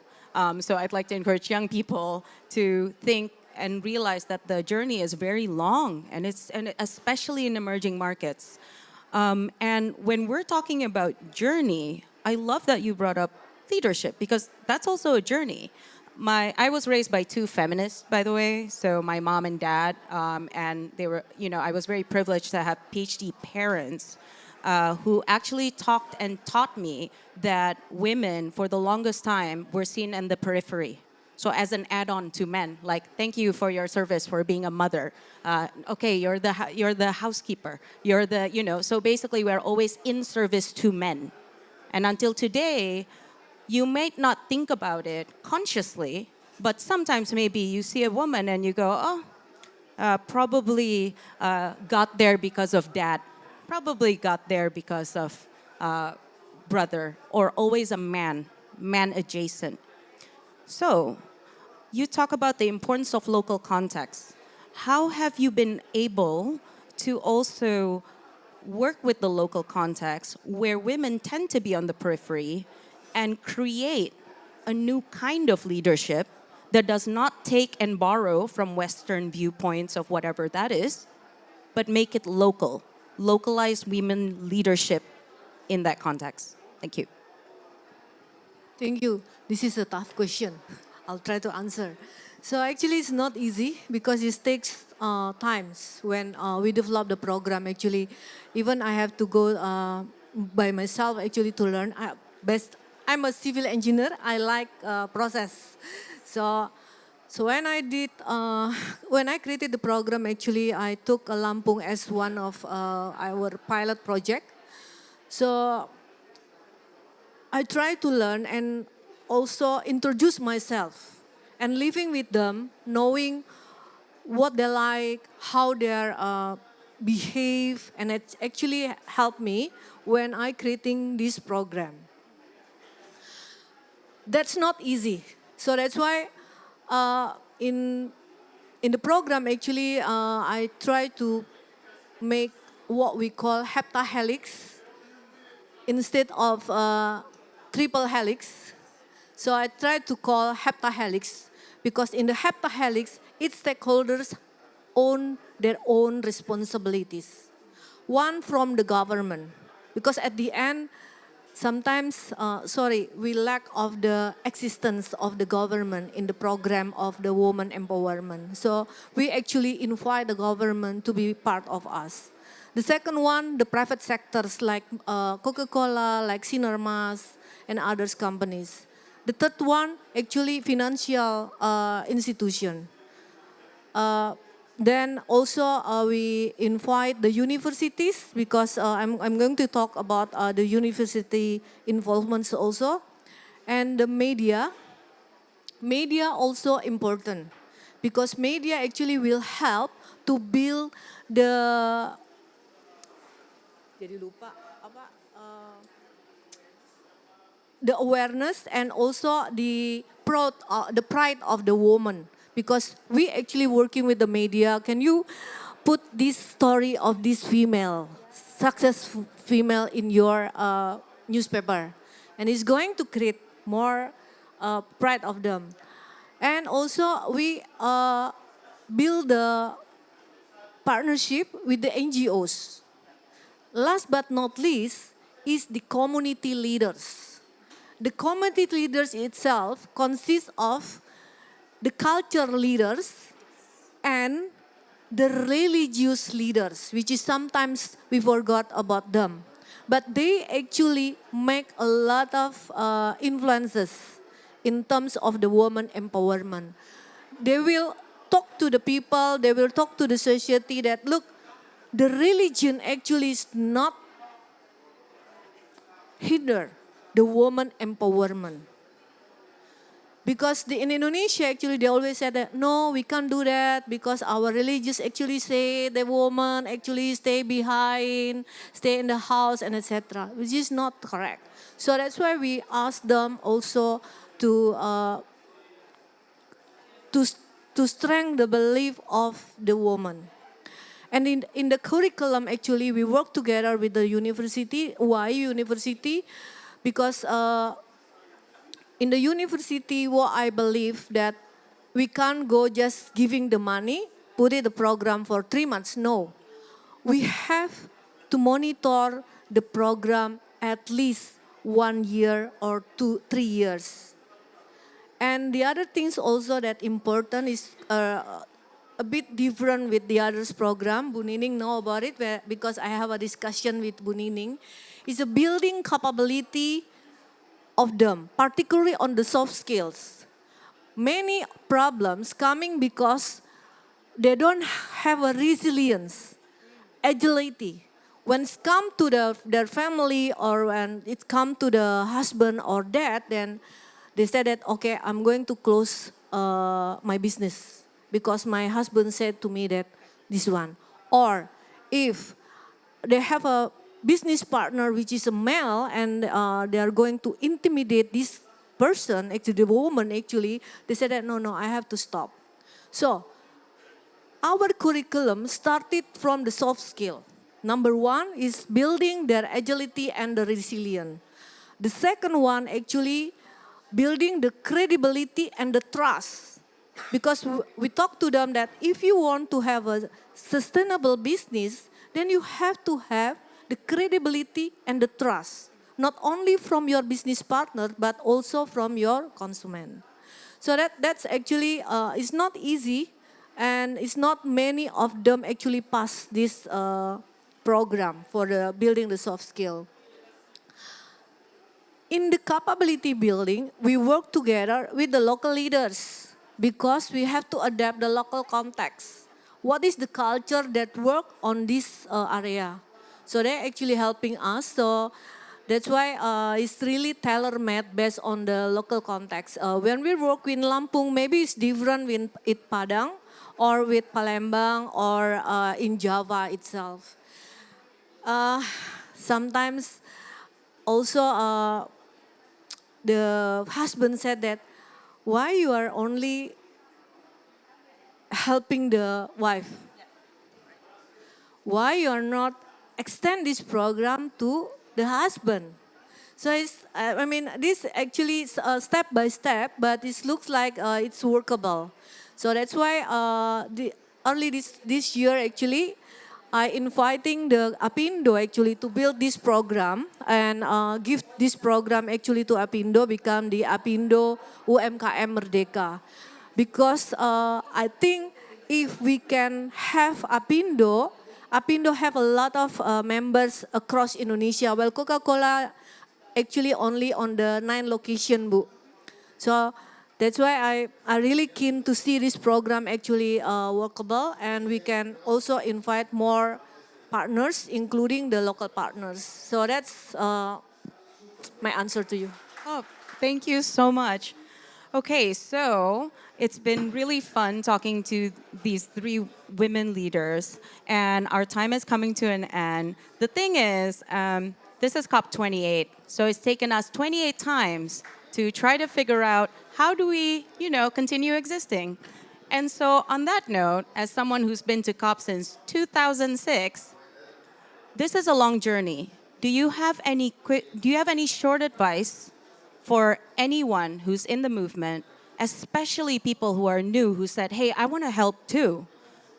So I'd like to encourage young people to think and realize that the journey is very long, and especially in emerging markets. And when we're talking about journey, I love that you brought up leadership because that's also a journey. I was raised by 2 feminists, by the way, so my mom and dad, and they were, I was very privileged to have PhD parents who actually talked and taught me that women, for the longest time, were seen in the periphery. So as an add-on to men, like, thank you for your service for being a mother. Okay, you're the housekeeper. You're the, so basically we're always in service to men. And until today, you may not think about it consciously, but sometimes maybe you see a woman and you go, oh, probably got there because of dad. Probably got there because of brother, or always a man adjacent. So, you talk about the importance of local context. How have you been able to also work with the local context where women tend to be on the periphery and create a new kind of leadership that does not take and borrow from Western viewpoints of whatever that is, but make it local, localize women leadership in that context. Thank you. Thank you. This is a tough question. I'll try to answer. So actually it's not easy because it takes times when we develop the program actually. Even I have to go by myself actually to learn. I'm a civil engineer. I like process. So when I created the program actually, I took Lampung as one of our pilot project. So I try to learn and also introduce myself and living with them, knowing what they like, how they behave, and it actually helped me when I creating this program. That's not easy. So that's why in the program actually I try to make what we call heptahelix instead of triple helix. So I try to call heptahelix because in the heptahelix, each stakeholders own their own responsibilities. One from the government, because at the end, sometimes, we lack of the existence of the government in the program of the woman empowerment. So we actually invite the government to be part of us. The second one, the private sectors like Coca-Cola, like Sinarmas, and others companies. The third one, actually financial institution. Then also we invite the universities because I'm going to talk about the university involvements also. And the media. Media also important because media actually will help to build the the awareness and also the pride of the woman. Because we actually working with the media. Can you put this story of this female, successful female in your newspaper? And it's going to create more pride of them. And also we build the partnership with the NGOs. Last but not least is the community leaders. The community leaders itself consists of the culture leaders and the religious leaders, which is sometimes we forgot about them. But they actually make a lot of influences in terms of the woman empowerment. They will talk to the people, they will talk to the society that, look, the religion actually is not hinder the woman empowerment. Because in Indonesia, actually, they always said that, no, we can't do that because our religious actually say the woman actually stay behind, stay in the house, and etc., which is not correct. So that's why we ask them also to strengthen the belief of the woman. And in the curriculum, actually, we work together with the university. Why university? Because in the university, what I believe that we can't go just giving the money, put it the program for 3 months. No, we have to monitor the program at least 1 year or 2, 3 years. And the other things also that important is a bit different with the others program. Bu Nining know about it because I have a discussion with Bu Nining. It's a building capability of them, particularly on the soft skills. Many problems coming because they don't have a resilience, agility. When it's come to their family or when it come to the husband or dad, then they said that, okay, I'm going to close my business because my husband said to me that this one. Or if they have a business partner which is a male and they are going to intimidate this person, actually the woman actually, they said that no, I have to stop. So our curriculum started from the soft skill. Number one is building their agility and the resilience. The second one actually building the credibility and the trust Because we talk to them that if you want to have a sustainable business, then you have to have the credibility and the trust, not only from your business partner, but also from your consumer. So that's actually, it's not easy, and it's not many of them actually pass this program for the building the soft skill. In the capability building, we work together with the local leaders because we have to adapt the local context. What is the culture that work on this area? So they're actually helping us. So that's why it's really tailor-made based on the local context. When we work in Lampung, maybe it's different with Padang or with Palembang or in Java itself. Sometimes also the husband said that, why you are only helping the wife? Why you are not extend this program to the husband? So it's, I mean, this actually is step by step, but it looks like it's workable. So that's why early this year actually, I inviting the Apindo actually to build this program and give this program actually to Apindo, become the Apindo UMKM Merdeka. Because I think if we can have Apindo have a lot of members across Indonesia. Well, Coca-Cola actually only on the 9 location, Bu. So that's why I really keen to see this program actually workable, and we can also invite more partners, including the local partners. So that's my answer to you. Oh, thank you so much. Okay, so it's been really fun talking to these 3 women leaders, and our time is coming to an end. The thing is, this is COP28, so it's taken us 28 times to try to figure out how do we, continue existing. And so on that note, as someone who's been to COP since 2006, this is a long journey. Do you have any short advice for anyone who's in the movement, especially people who are new, who said, hey, I want to help too?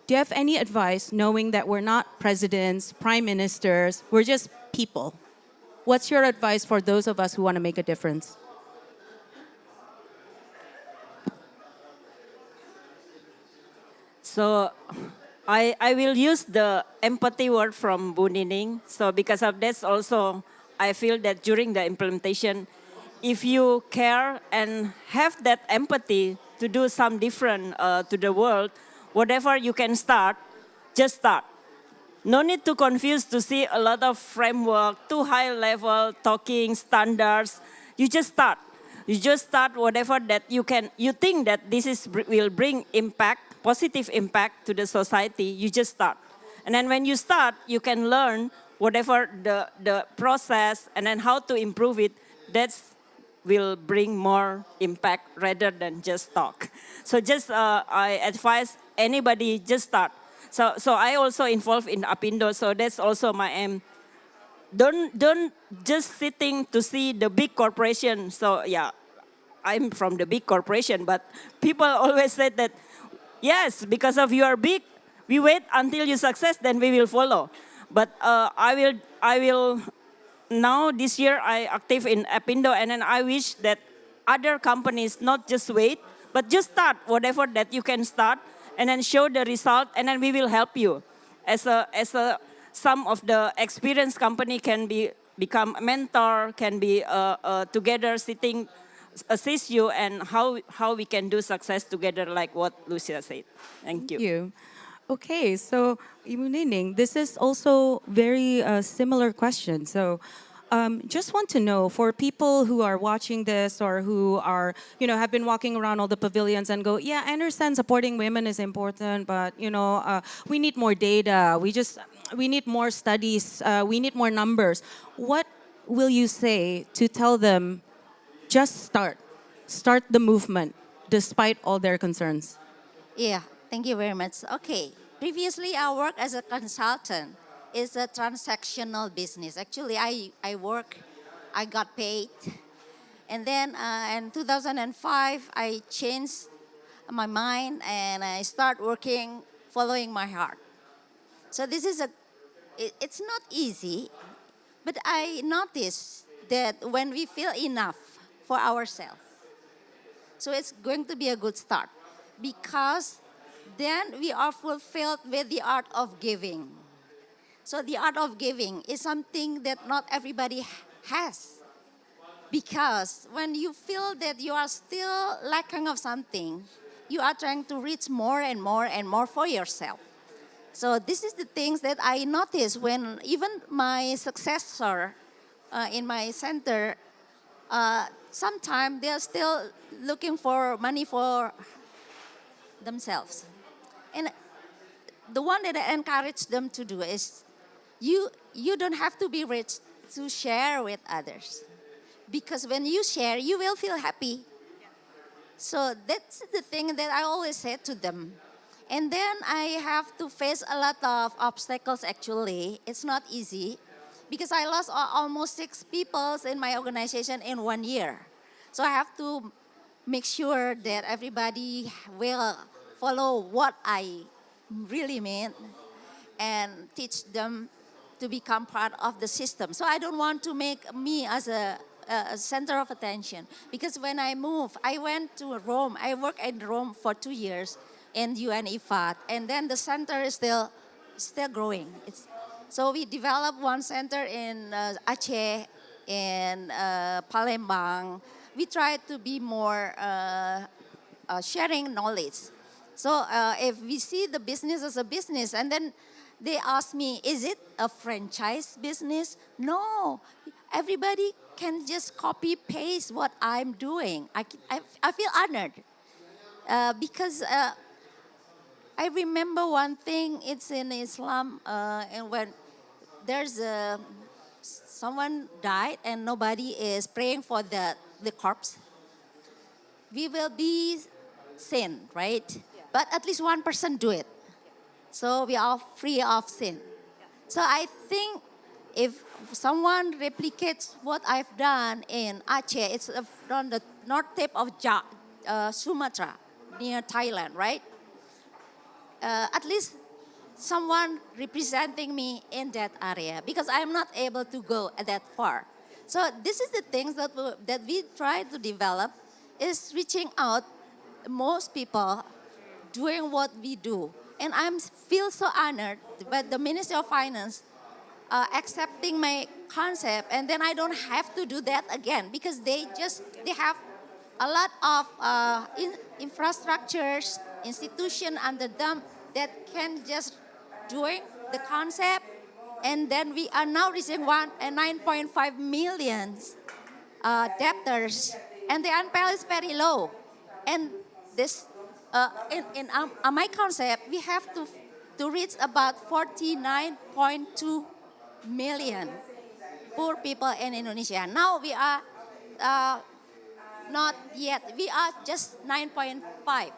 Do you have any advice, knowing that we're not presidents, prime ministers, we're just people? What's your advice for those of us who want to make a difference? So I will use the empathy word from Bu Nining. So because of this also, I feel that during the implementation, if you care and have that empathy to do some different to the world, whatever you can start, just start. No need to confuse to see a lot of framework, too high level talking standards. You just start. You just start whatever that you think that will bring impact, positive impact to the society. You just start. And then when you start, you can learn whatever the process and then how to improve it. That's will bring more impact rather than just talk. So just I advise anybody just start. So I also involved in Apindo, so that's also my aim. Don't just sitting to see the big corporation. So yeah, I'm from the big corporation, but people always say that, yes, because of you are big, we wait until you success, then we will follow. But I will. Now this year I active in Apindo, and then I wish that other companies not just wait, but just start whatever that you can start, and then show the result, and then we will help you. As some of the experienced company can become a mentor, can be together sitting, assist you, and how we can do success together, like what Lucia said. Thank you. Thank you. Okay, so Ibu Nining, this is also very similar question. So just want to know, for people who are watching this or who are, have been walking around all the pavilions and go, yeah, I understand supporting women is important, but, we need more data. We need more studies. We need more numbers. What will you say to tell them, just start the movement despite all their concerns? Yeah, thank you very much. Okay, previously I worked as a consultant. It's a transactional business. Actually, I got paid. And then in 2005, I changed my mind and I start working following my heart. So this is it's not easy, but I notice that when we feel enough for ourselves, so it's going to be a good start because then we are fulfilled with the art of giving. So the art of giving is something that not everybody has. Because when you feel that you are still lacking of something, you are trying to reach more and more and more for yourself. So this is the things that I notice when even my successor in my center, sometimes they are still looking for money for themselves. And the one that I encourage them to do is, you don't have to be rich to share with others. Because when you share, you will feel happy. So that's the thing that I always say to them. And then I have to face a lot of obstacles actually. It's not easy because I lost almost 6 people in my organization in 1 year. So I have to make sure that everybody will follow what I really mean and teach them to become part of the system. So I don't want to make me as a center of attention. Because when I moved, I went to Rome. I worked in Rome for 2 years in UN IFAD. And then the center is still growing. So we developed one center in Aceh, in Palembang. We try to be more sharing knowledge. So if we see the business as a business, and then they ask me, is it a franchise business? No, everybody can just copy paste what I'm doing. I feel honored because I remember one thing. It's in Islam, and when there's someone died and nobody is praying for the corpse, we will be sin, right? Yeah. But at least one person do it. So we are free of sin. So I think if someone replicates what I've done in Aceh, it's on the north tip of Sumatra, near Thailand, right? At least someone representing me in that area because I'm not able to go that far. So this is the things that we try to develop is reaching out most people doing what we do. And I feel so honored by the Ministry of Finance accepting my concept, and then I don't have to do that again because they have a lot of infrastructures, institution under them that can just doing the concept, and then we are now reaching 9.5 million debtors, and the NPL is very low, and this. In my concept, we have to reach about 49.2 million poor people in Indonesia. Now we are not yet. We are just 9.5.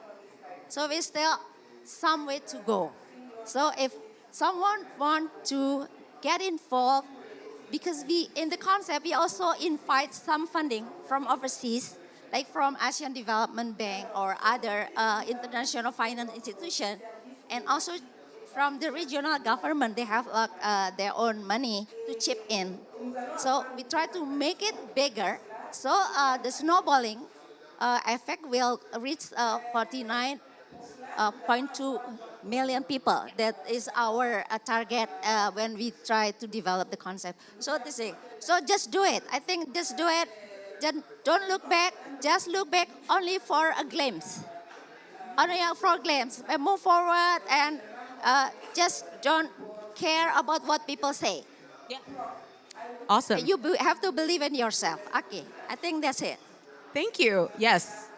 So we still some way to go. So if someone want to get involved, because in the concept, we also invite some funding from overseas, like from Asian Development Bank or other international finance institution, and also from the regional government, they have their own money to chip in. So we try to make it bigger, so the snowballing effect will reach 49.2 million people. That is our target when we try to develop the concept. So just do it. I think just do it. Don't look back. Just look back only for a glimpse. Only for a glimpse. And move forward and just don't care about what people say. Yeah. Awesome. You have to believe in yourself. Okay, I think that's it. Thank you. Yes.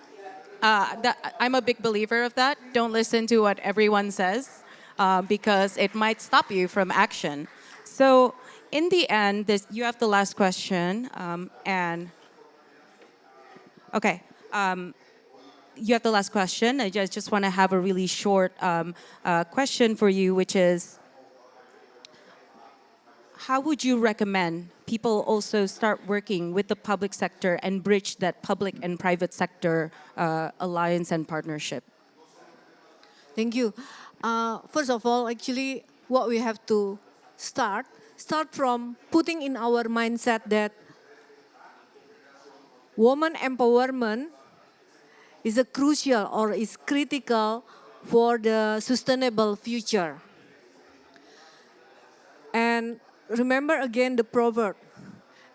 I'm a big believer of that. Don't listen to what everyone says because it might stop you from action. So in the end, you have the last question. Okay. You have the last question. I just want to have a really short question for you, which is, how would you recommend people also start working with the public sector and bridge that public and private sector alliance and partnership? Thank you. First of all, actually, what we have to start from putting in our mindset that woman empowerment is a crucial or is critical for the sustainable future. And remember again the proverb,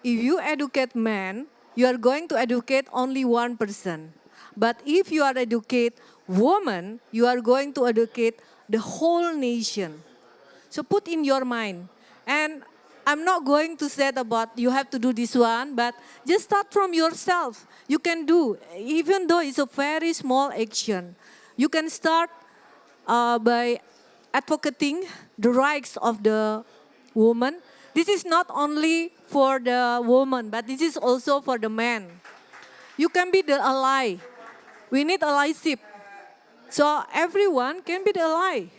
if you educate man, you are going to educate only one person. But if you are educate woman, you are going to educate the whole nation. So put in your mind. And I'm not going to say about you have to do this one, but just start from yourself. You can do, even though it's a very small action. You can start by advocating the rights of the woman. This is not only for the woman, but this is also for the man. You can be the ally. We need allyship. So everyone can be the ally.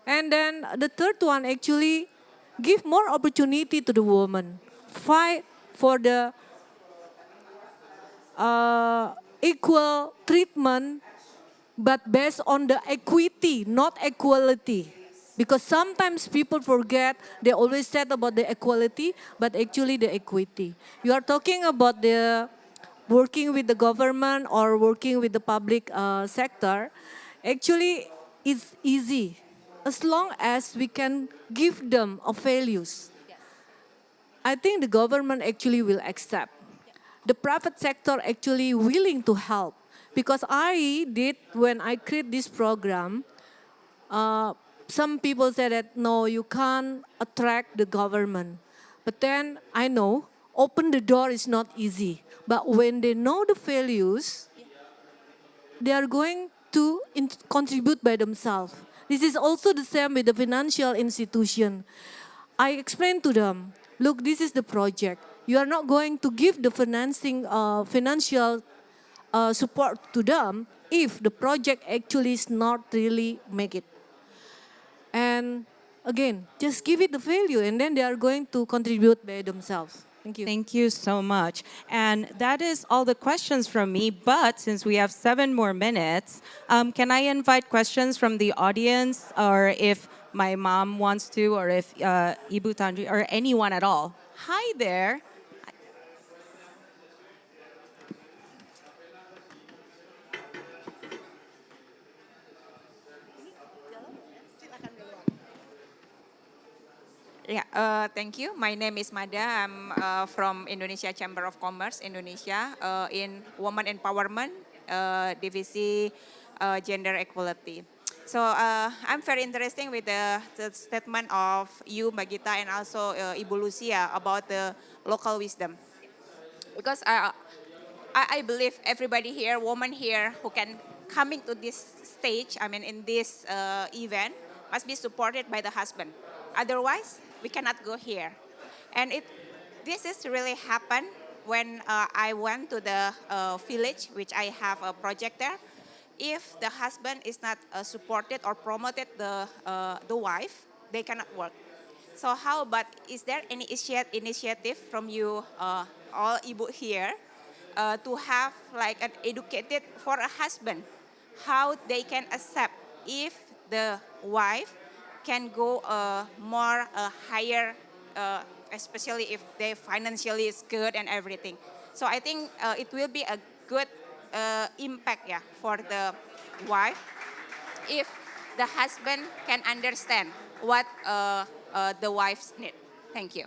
And then the third one, actually, give more opportunity to the woman. Fight for the equal treatment, but based on the equity, not equality. Because sometimes people forget, they always said about the equality, but actually the equity. You are talking about the working with the government or working with the public sector. Actually, it's easy as long as we can give them a values. I think the government actually will accept. The private sector actually willing to help. Because I did, when I create this program, some people said that, no, you can't attract the government. But then I know, open the door is not easy. But when they know the values, they are going to contribute by themselves. This is also the same with the financial institution. I explained to them, look, this is the project. You are not going to give the financial support to them if the project actually is not really make it. And again, just give it the value and then they are going to contribute by themselves. Thank you. Thank you so much. And that is all the questions from me. But since we have 7 more minutes, can I invite questions from the audience, or if my mom wants to, or if Ibu Tandri, or anyone at all? Hi there. Yeah, thank you. My name is Mada. I'm from Indonesia Chamber of Commerce, Indonesia, in Women Empowerment, Divisi Gender Equality. So I'm very interested with the statement of you, Mbak Gita, and also Ibu Lucia about the local wisdom. Because I believe everybody here, woman here, who can coming to this stage, I mean in this event, must be supported by the husband. Otherwise, we cannot go here. And this is really happened when I went to the village, which I have a project there. If the husband is not supported or promoted the wife, they cannot work. So how about, is there any initiative from you all Ibu here to have like an educated for a husband, how they can accept if the wife can go more higher, especially if they financially is good and everything. So I think it will be a good impact, yeah, for the wife if the husband can understand what the wives need. Thank you.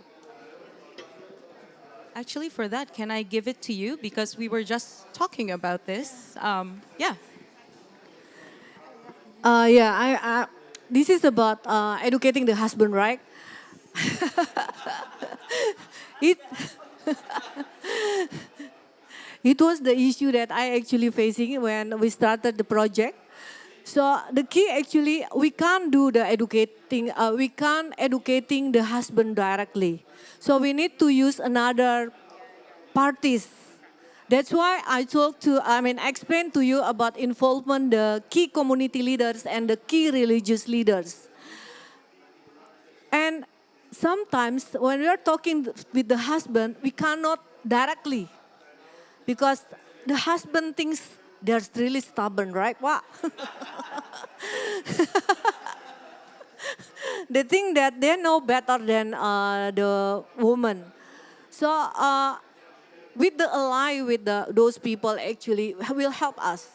Actually, for that, can I give it to you? Because we were just talking about this. Yeah. Yeah, this is about educating the husband, right? It was the issue that I actually facing when we started the project. So the key actually, we can't do the educating, we can't educating the husband directly. So we need to use another parties. That's why I explained to you about involvement the key community leaders and the key religious leaders. And sometimes when we are talking with the husband, we cannot directly because the husband thinks they're really stubborn, right? Wow. They think that they know better than the woman. So with the ally with those people actually will help us.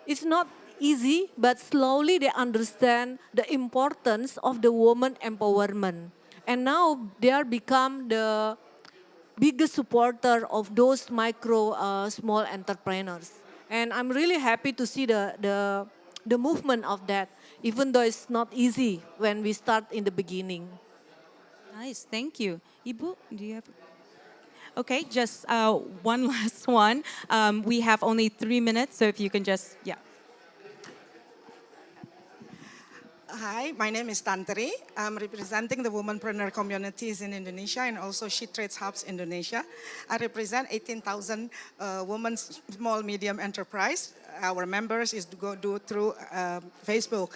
It's not easy, but slowly they understand the importance of the woman empowerment. And now they are become the biggest supporter of those micro small entrepreneurs. And I'm really happy to see the movement of that, even though it's not easy when we start in the beginning. Nice, thank you. Ibu, do you have? Okay, just one last one. We have only 3 minutes, so if you can just, yeah. Hi, my name is Tantri. I'm representing the womanpreneur communities in Indonesia and also She Trades Hubs Indonesia. I represent 18,000 women small medium enterprise. Our members is to go do through Facebook.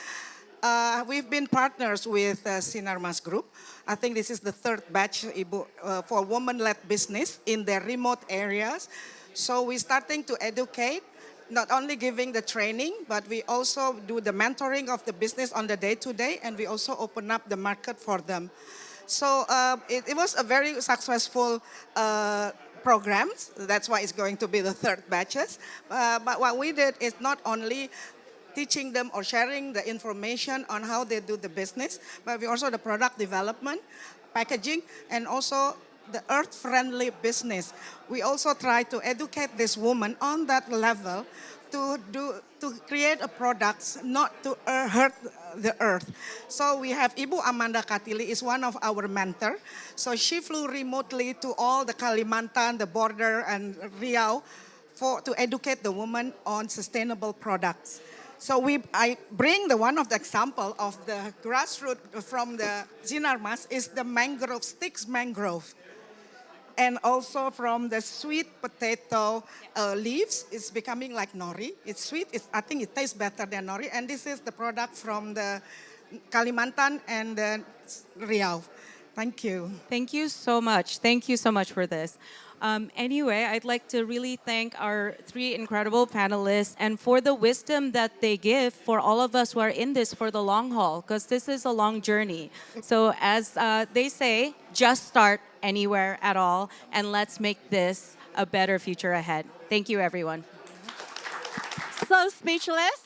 We've been partners with Sinarmas Group. I think this is the third batch Ibu, for woman-led business in the remote areas. So we're starting to educate, not only giving the training, but we also do the mentoring of the business on the day-to-day, and we also open up the market for them. So it was a very successful program. That's why it's going to be the third batches. But what we did is not only teaching them or sharing the information on how they do the business, but we also the product development, packaging, and also the earth-friendly business. We also try to educate this woman on that level to create a product not to hurt the earth. So we have Ibu Amanda Katili is one of our mentor. So she flew remotely to all the Kalimantan, the border, and Riau to educate the woman on sustainable products. So I bring one of the example of the grassroots from the Zinarmas is the mangrove, sticks mangrove. And also from the sweet potato leaves, it's becoming like nori. It's sweet, I think it tastes better than nori. And this is the product from the Kalimantan and the Riau. Thank you. Thank you so much. Thank you so much for this. Anyway, I'd like to really thank our 3 incredible panelists and for the wisdom that they give for all of us who are in this for the long haul, because this is a long journey. So as they say, just start anywhere at all, and let's make this a better future ahead. Thank you, everyone. So speechless.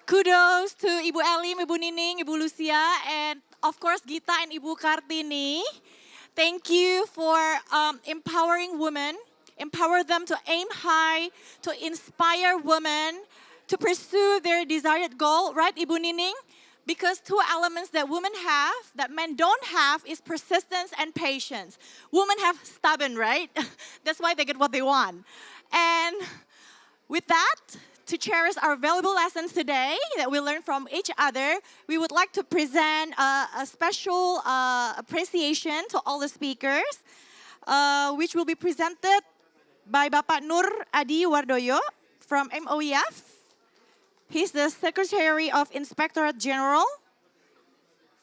Kudos to Ibu Elim, Ibu Nining, Ibu Lucia, and of course Gita and Ibu Kartini. Thank you for empowering women, empower them to aim high, to inspire women to pursue their desired goal, right, Ibu Nining? Because 2 elements that women have, that men don't have, is persistence and patience. Women have stubborn, right? That's why they get what they want. And with that, to cherish our valuable lessons today that we learned from each other, we would like to present a special appreciation to all the speakers, which will be presented by Bapak Nur Adi Wardoyo from MOEF. He's the Secretary of Inspectorate General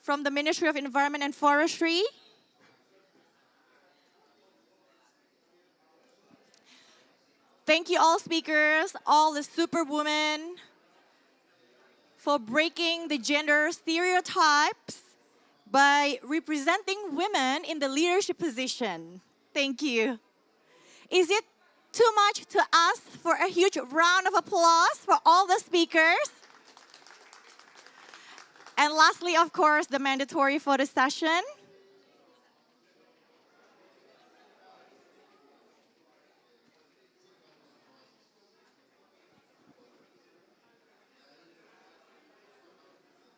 from the Ministry of Environment and Forestry. Thank you all speakers, all the superwomen, for breaking the gender stereotypes by representing women in the leadership position. Thank you. Is it too much to ask for a huge round of applause for all the speakers? And lastly, of course, the mandatory photo session.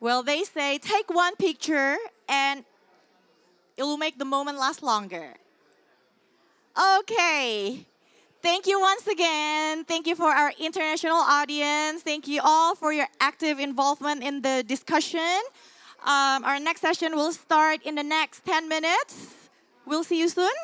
Well, they say take one picture and it will make the moment last longer. Okay. Thank you once again. Thank you for our international audience. Thank you all for your active involvement in the discussion. Our next session will start in the next 10 minutes. We'll see you soon.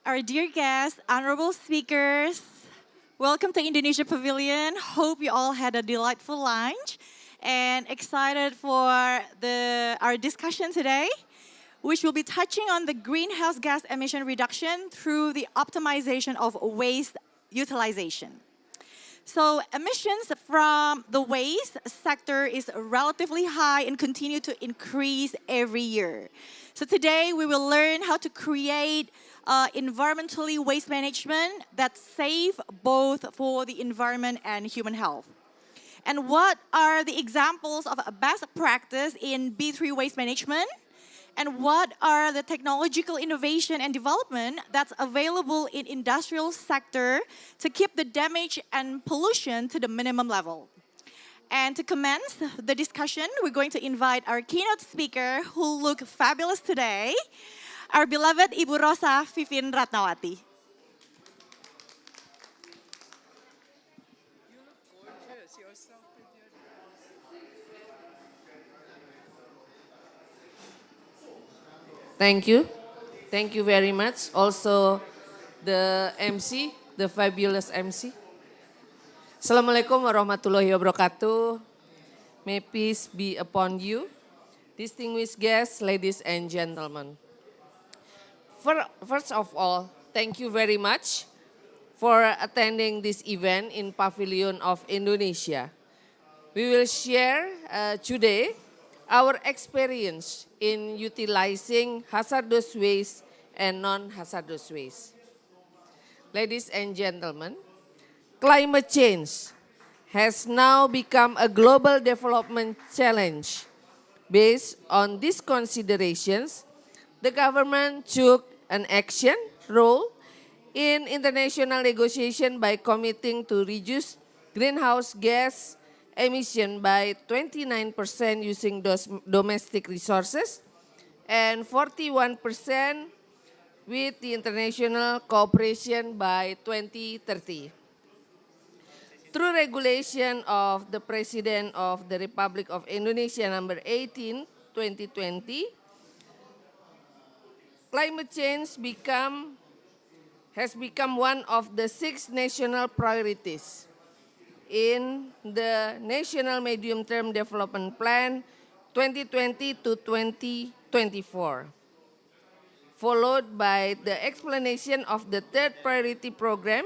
Our dear guests, honorable speakers, welcome to Indonesia Pavilion. Hope you all had a delightful lunch and excited for our discussion today, which will be touching on the greenhouse gas emission reduction through the optimization of waste utilization. So emissions from the waste sector is relatively high and continue to increase every year. So today we will learn how to create environmentally waste management that's safe both for the environment and human health. And what are the examples of a best practice in B3 waste management? And what are the technological innovation and development that's available in industrial sector to keep the damage and pollution to the minimum level? And to commence the discussion, we're going to invite our keynote speaker who look fabulous today, our beloved Ibu Rosa Vivin Ratnawati. Thank you. Thank you very much. Also the MC, the fabulous MC. Assalamualaikum warahmatullahi wabarakatuh. May peace be upon you. Distinguished guests, ladies and gentlemen. First of all, thank you very much for attending this event in Pavilion of Indonesia. We will share today our experience in utilizing hazardous waste and non-hazardous waste. Ladies and gentlemen, climate change has now become a global development challenge. Based on these considerations, the government took an action role in international negotiation by committing to reduce greenhouse gas emission by 29% using domestic resources and 41% with the international cooperation by 2030. Through regulation of the President of the Republic of Indonesia number 18, 2020, climate change has become one of the 6 national priorities in the National Medium-Term Development Plan 2020 to 2024, followed by the explanation of the 3rd priority program,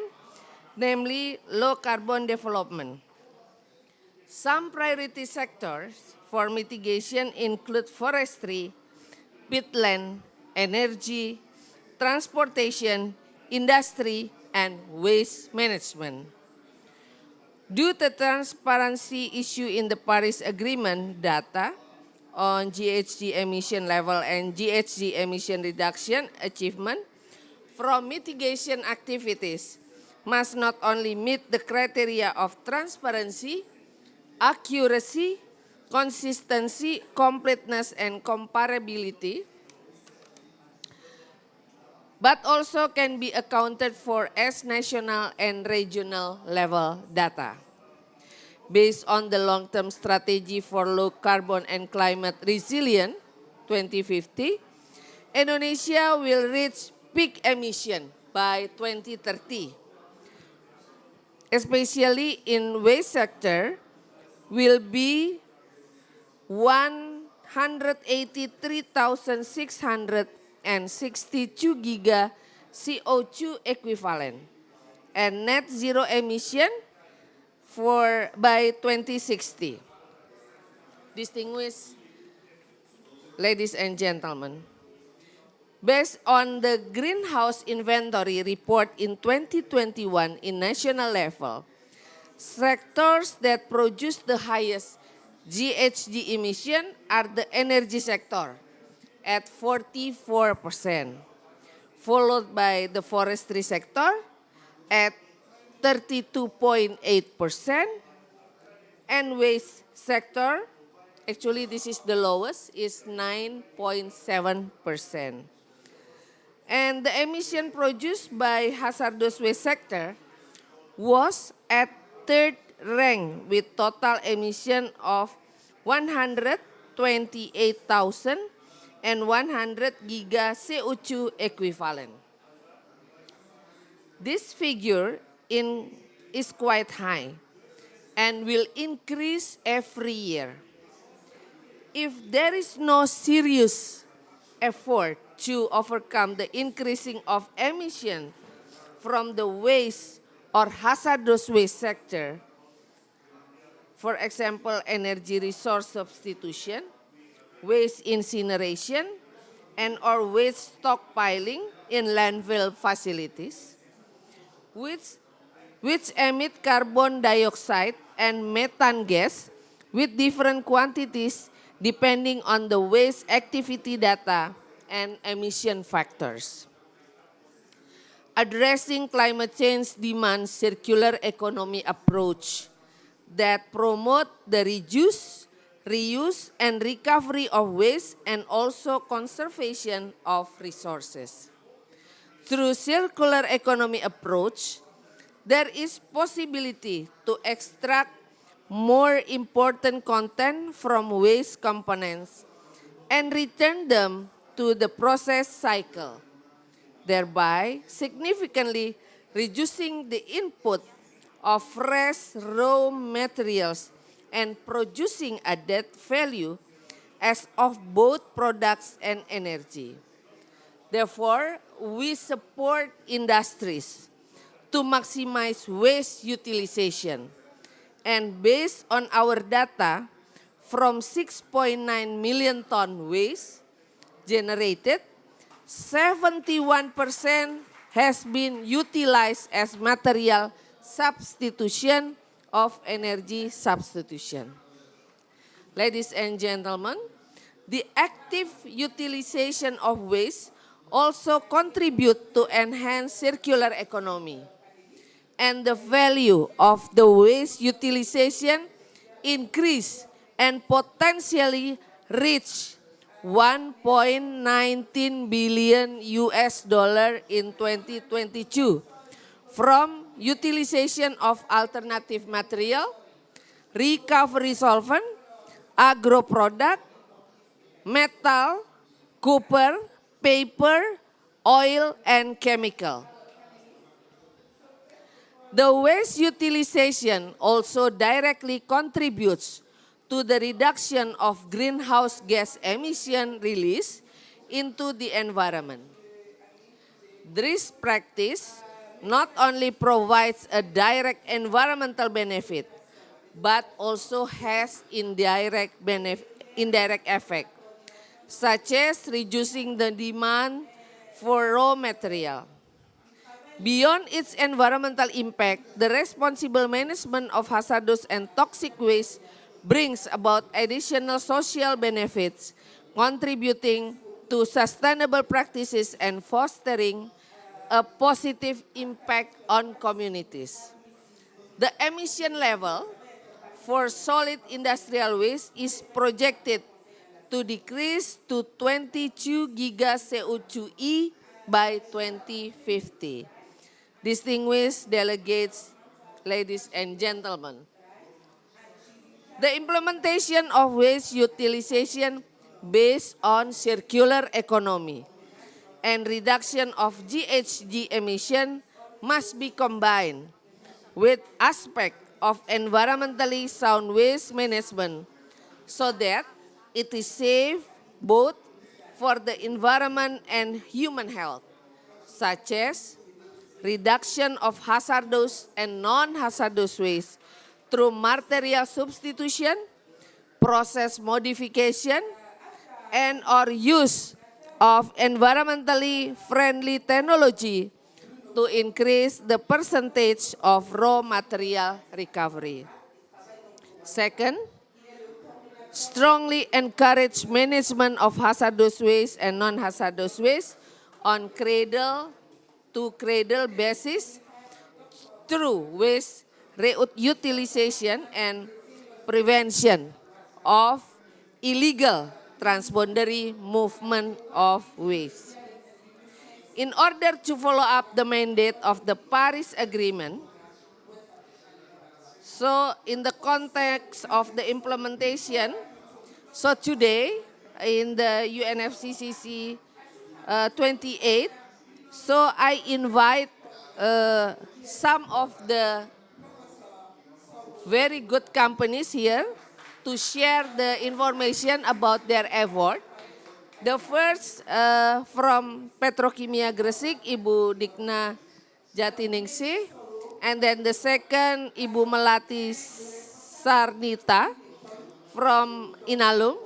namely low carbon development. Some priority sectors for mitigation include forestry, peatland, energy, transportation, industry, and waste management. Due to transparency issue in the Paris Agreement, data on GHG emission level and GHG emission reduction achievement from mitigation activities must not only meet the criteria of transparency, accuracy, consistency, completeness, and comparability, but also can be accounted for as national and regional level data. Based on the long-term strategy for low carbon and climate resilient 2050, Indonesia will reach peak emission by 2030. Especially in waste sector will be 183,662 giga CO2 equivalent and net zero emission by 2060. Distinguished ladies and gentlemen, based on the greenhouse inventory report in 2021 in national level, sectors that produce the highest GHG emission are the energy sector at 44%, followed by the forestry sector at 32.8%, and waste sector, actually this is the lowest, is 9.7%. And the emission produced by hazardous waste sector was at 3rd rank with total emission of 128,000 and 100 giga CO2 equivalent. This figure is quite high and will increase every year. If there is no serious effort to overcome the increasing of emission from the waste or hazardous waste sector, for example, energy resource substitution, waste incineration, and or waste stockpiling in landfill facilities, which emit carbon dioxide and methane gas with different quantities depending on the waste activity data and emission factors. Addressing climate change demands circular economy approach that promote the reuse, and recovery of waste and also conservation of resources. Through circular economy approach, there is possibility to extract more important content from waste components and return them to the process cycle, thereby significantly reducing the input of fresh raw materials and producing added value as of both products and energy. Therefore, we support industries to maximize waste utilization. And based on our data, from 6.9 million ton waste generated, 71% has been utilized as material substitution of energy substitution. Ladies and gentlemen, the active utilization of waste also contribute to enhance circular economy. And the value of the waste utilization increase and potentially reach $1.19 billion in 2022 from utilization of alternative material, recovery solvent, agro product, metal, copper, paper, oil, and chemical. The waste utilization also directly contributes to the reduction of greenhouse gas emission release into the environment. This practice not only provides a direct environmental benefit, but also has indirect effect, such as reducing the demand for raw material. Beyond its environmental impact, the responsible management of hazardous and toxic waste brings about additional social benefits, contributing to sustainable practices and fostering a positive impact on communities. The emission level for solid industrial waste is projected to decrease to 22 giga CO2e by 2050. Distinguished delegates, ladies and gentlemen, the implementation of waste utilization based on circular economy and reduction of GHG emission must be combined with aspect of environmentally sound waste management so that it is safe both for the environment and human health, such as reduction of hazardous and non-hazardous waste through material substitution, process modification, and or use of environmentally friendly technology to increase the percentage of raw material recovery. Second, strongly encourage management of hazardous waste and non-hazardous waste on cradle-to-cradle basis through waste reutilization and prevention of illegal transboundary movement of waste. In order to follow up the mandate of the Paris Agreement, so in the context of the implementation, so today in the UNFCCC 28. So I invite some of the very good companies here to share the information about their effort. The first from Petrokimia Gresik, Ibu Dikna Jatiningsih, and then the second Ibu Melati Sarnita from Inalum,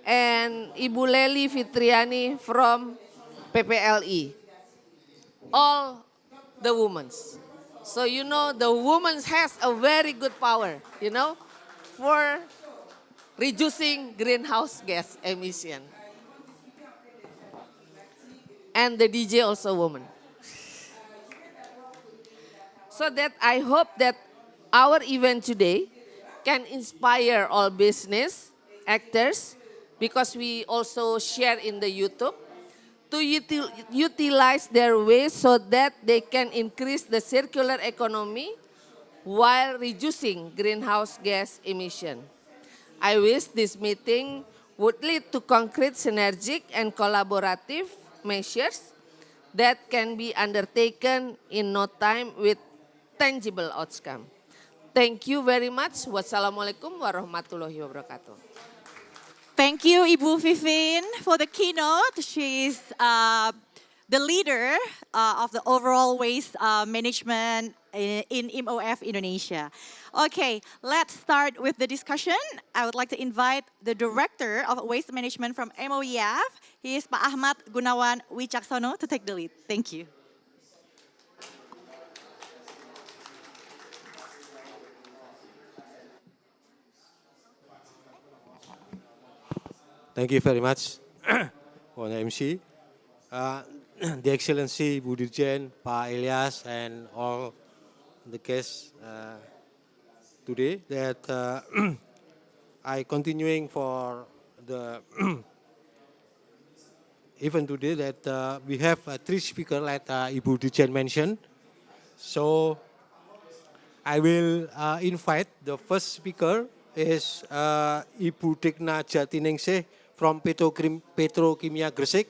and Ibu Leli Fitriani from PPLI. All the women. So you know the woman has a very good power, you know, for reducing greenhouse gas emission. And the DJ also woman. So that I hope that our event today can inspire all business actors, because we also share in the YouTube, to utilize their waste so that they can increase the circular economy while reducing greenhouse gas emission. I wish this meeting would lead to concrete synergic and collaborative measures that can be undertaken in no time with tangible outcome. Thank you very much. Wassalamualaikum warahmatullahi wabarakatuh. Thank you, Ibu Vivin, for the keynote. She's the leader of the overall waste management in IMOF Indonesia. Okay, let's start with the discussion. I would like to invite the Director of Waste Management from MOEF. He is Pak Ahmad Gunawan Wicaksono to take the lead. Thank you. Thank you very much for the MC. The Excellency Bu Dirjen, Pak Elias, and all the guests today, that I continuing for the event today, that we have three speakers like Ibu Dirjen mentioned. So I will invite the first speaker is Ibu Dikna Jatiningsih from Petrokimia Gresik.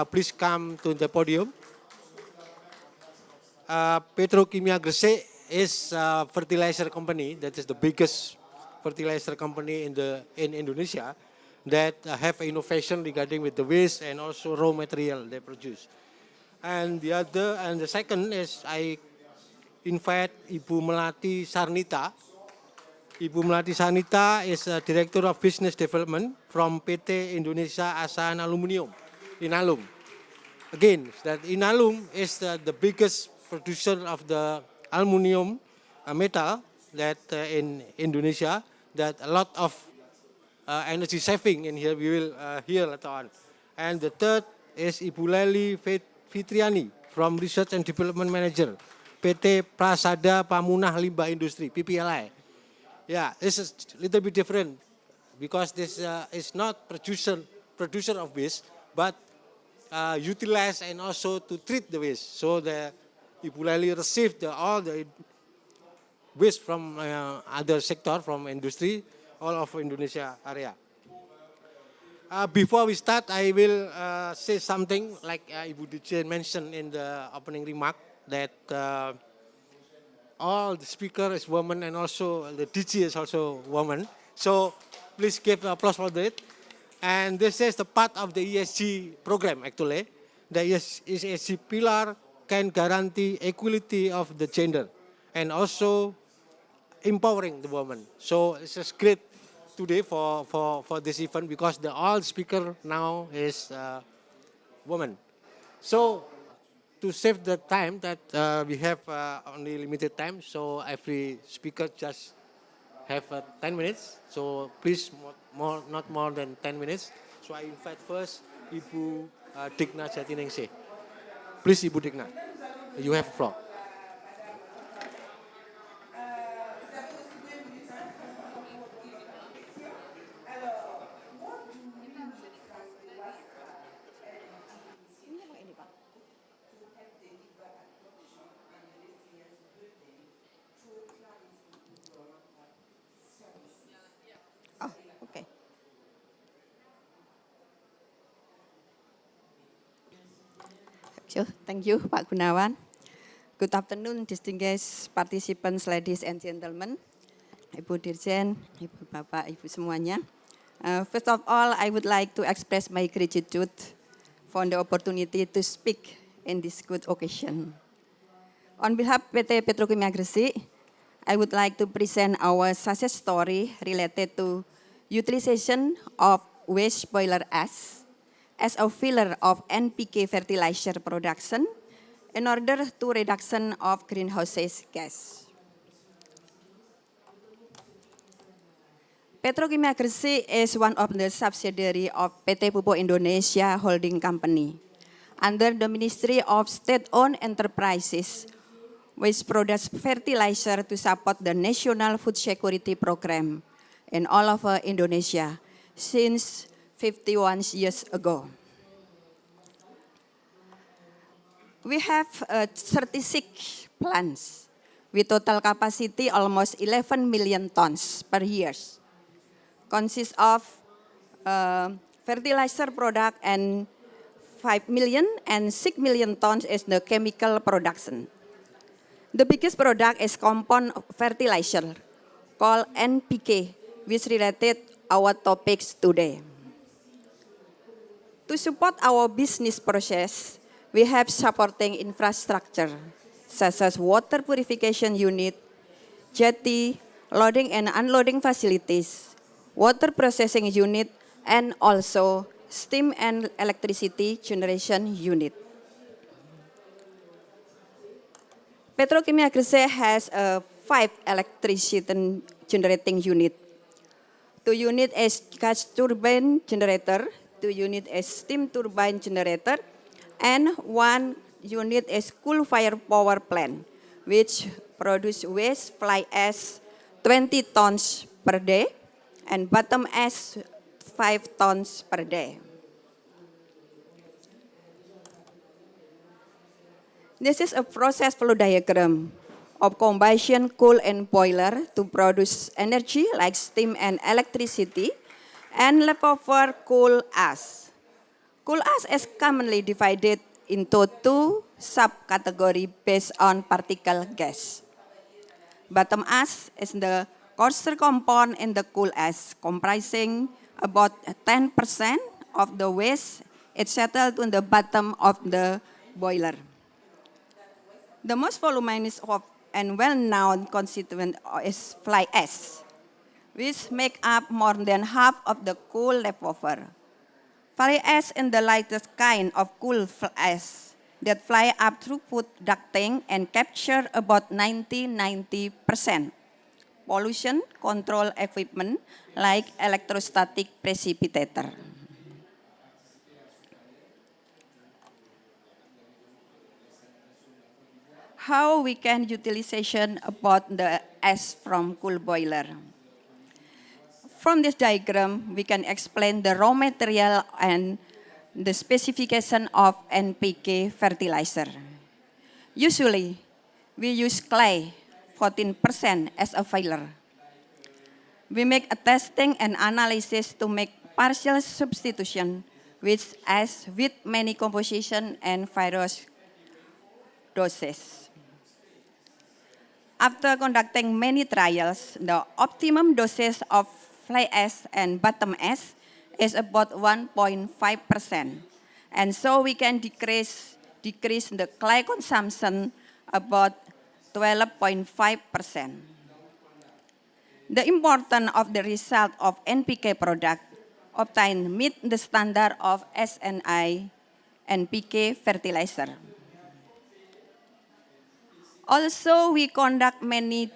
Please come to the podium. Petrokimia Gresik is a fertilizer company that is the biggest fertilizer company in Indonesia that have innovation regarding with the waste and also raw material they produce. And the second is I invite Ibu Melati Sarnita. Ibu Melati Sarnita is a Director of Business Development from PT Indonesia Asahan Aluminium, Inalum. Again, that Inalum is the biggest producer of the aluminium metal that in Indonesia, that a lot of energy saving in here we will hear later on. And the third is Ibu Leli Fitriani from Research and Development Manager, PT Prasada Pamunah Limbah Industri, PPLI. Yeah, this is a little bit different because this is not producer of waste, but utilize and also to treat the waste. So the Ibu Leli received all the waste from other sector, from industry, all of Indonesia area. Before we start, I will say something like Ibu Dirjen mentioned in the opening remark, that all the speaker is woman and also the DJ is also woman. So please give applause for that. And this is the part of the ESG program actually. The ESG pillar can guarantee equality of the gender and also empowering the woman. So it's just great today for this event because the all speaker now is woman. So to save the time that we have only limited time, so every speaker just have 10 minutes. So please not more than 10 minutes. So I invite first Ibu Dikna Jatiningsih. Please Ibu Dikna, you have the floor. So, thank you, Pak Gunawan. Good afternoon, distinguished participants, ladies and gentlemen, Ibu Dirjen, Ibu Bapak, Ibu semuanya. First of all, I would like to express my gratitude for the opportunity to speak in this good occasion. On behalf of PT Petrokimia Gresik, I would like to present our success story related to utilization of waste boiler ash as a filler of NPK fertilizer production in order to reduction of greenhouse gas. Petrokimia Gresik is one of the subsidiary of PT Pupuk Indonesia Holding Company under the Ministry of State-Owned Enterprises, which produces fertilizer to support the National Food Security Program in all of Indonesia since 51 years ago. We have 36 plants with total capacity almost 11 million tons per year. Consists of fertilizer product and 5 million and 6 million tons is the chemical production. The biggest product is compound fertilizer called NPK, which related our topics today. To support our business process, we have supporting infrastructure such as water purification unit, jetty, loading and unloading facilities, water processing unit, and also steam and electricity generation unit. Petrokimia Gresik has 5 electricity generating unit. 2 unit is gas turbine generator, 2 unit is steam turbine generator, and 1 unit is coal fire power plant, which produce waste fly ash 20 tons per day and bottom ash 5 tons per day. This is a process flow diagram of combustion coal and boiler to produce energy like steam and electricity and leftover coal ash. Coal ash is commonly divided into 2 subcategories based on particle gas. Bottom ash is the coarser compound in the coal ash, comprising about 10% of the waste. It settled on the bottom of the boiler. The most voluminous of and well-known constituent is fly ash, which make up more than half of the coal leftover. Fly ash is the lightest kind of coal ash that fly up through food ducting and capture about 90%. Pollution control equipment like electrostatic precipitator. How we can utilization about the ash from coal boiler. From this diagram, we can explain the raw material and the specification of NPK fertilizer. Usually, we use clay, 14% as a filler. We make a testing and analysis to make partial substitution with ash with many composition and various doses. After conducting many trials, the optimum doses of fly ash and bottom ash is about 1.5%. And so we can decrease the clay consumption about 12.5%. The importance of the result of NPK product obtained meet the standard of SNI NPK fertilizer. Also, we conduct many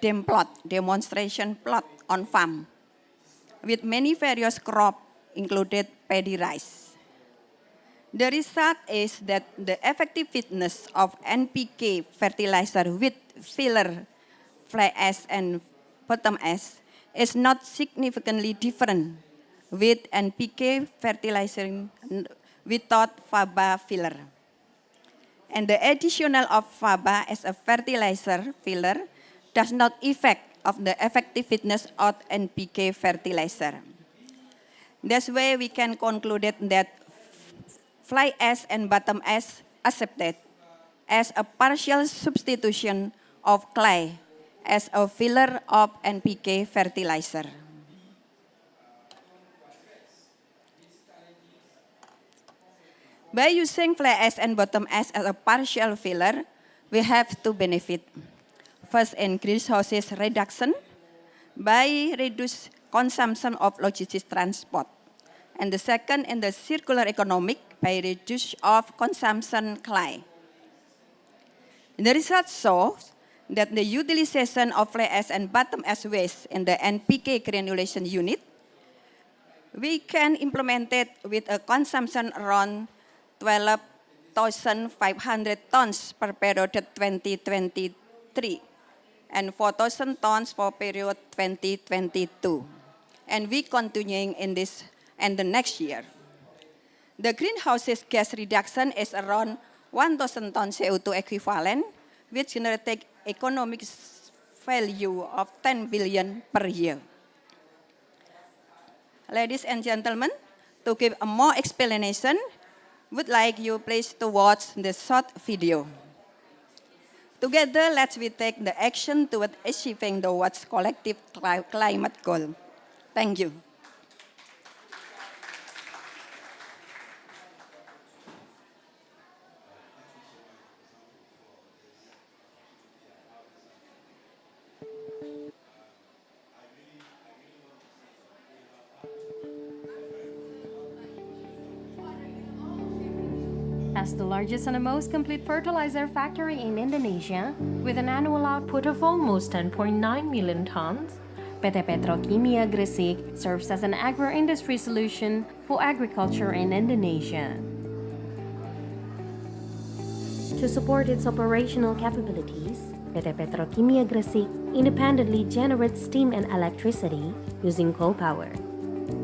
demonstration plot on farm with many various crops, included paddy rice. The result is that the effectiveness of NPK fertilizer with filler, fly ash, and bottom ash is not significantly different with NPK fertilizer without FABA filler. And the additional of FABA as a fertilizer filler does not affect of the effectiveness of NPK fertilizer. That's why we can conclude that fly ash and bottom ash accepted as a partial substitution of clay as a filler of NPK fertilizer. By using fly ash and bottom ash as a partial filler, we have two benefits. First, in greenhouse reduction by reduced consumption of logistics transport. And the second, in the circular economic by reduce of consumption clay. The result shows that the utilization of fly ash and bottom ash waste in the NPK granulation unit, we can implement it with a consumption around 12,500 tons per period 2023 and 4,000 tons for period 2022. And we continuing in this and the next year. The greenhouse gas reduction is around 1,000 tons CO2 equivalent, which generates economic value of 10 billion per year. Ladies and gentlemen, to give a more explanation, would like you please to watch the short video. Together, let's we take the action toward achieving the world's collective climate goal. Thank you. As the largest and the most complete fertilizer factory in Indonesia, with an annual output of almost 10.9 million tons, PT Petrokimia Gresik serves as an agro-industry solution for agriculture in Indonesia. To support its operational capabilities, PT Petrokimia Gresik independently generates steam and electricity using coal power.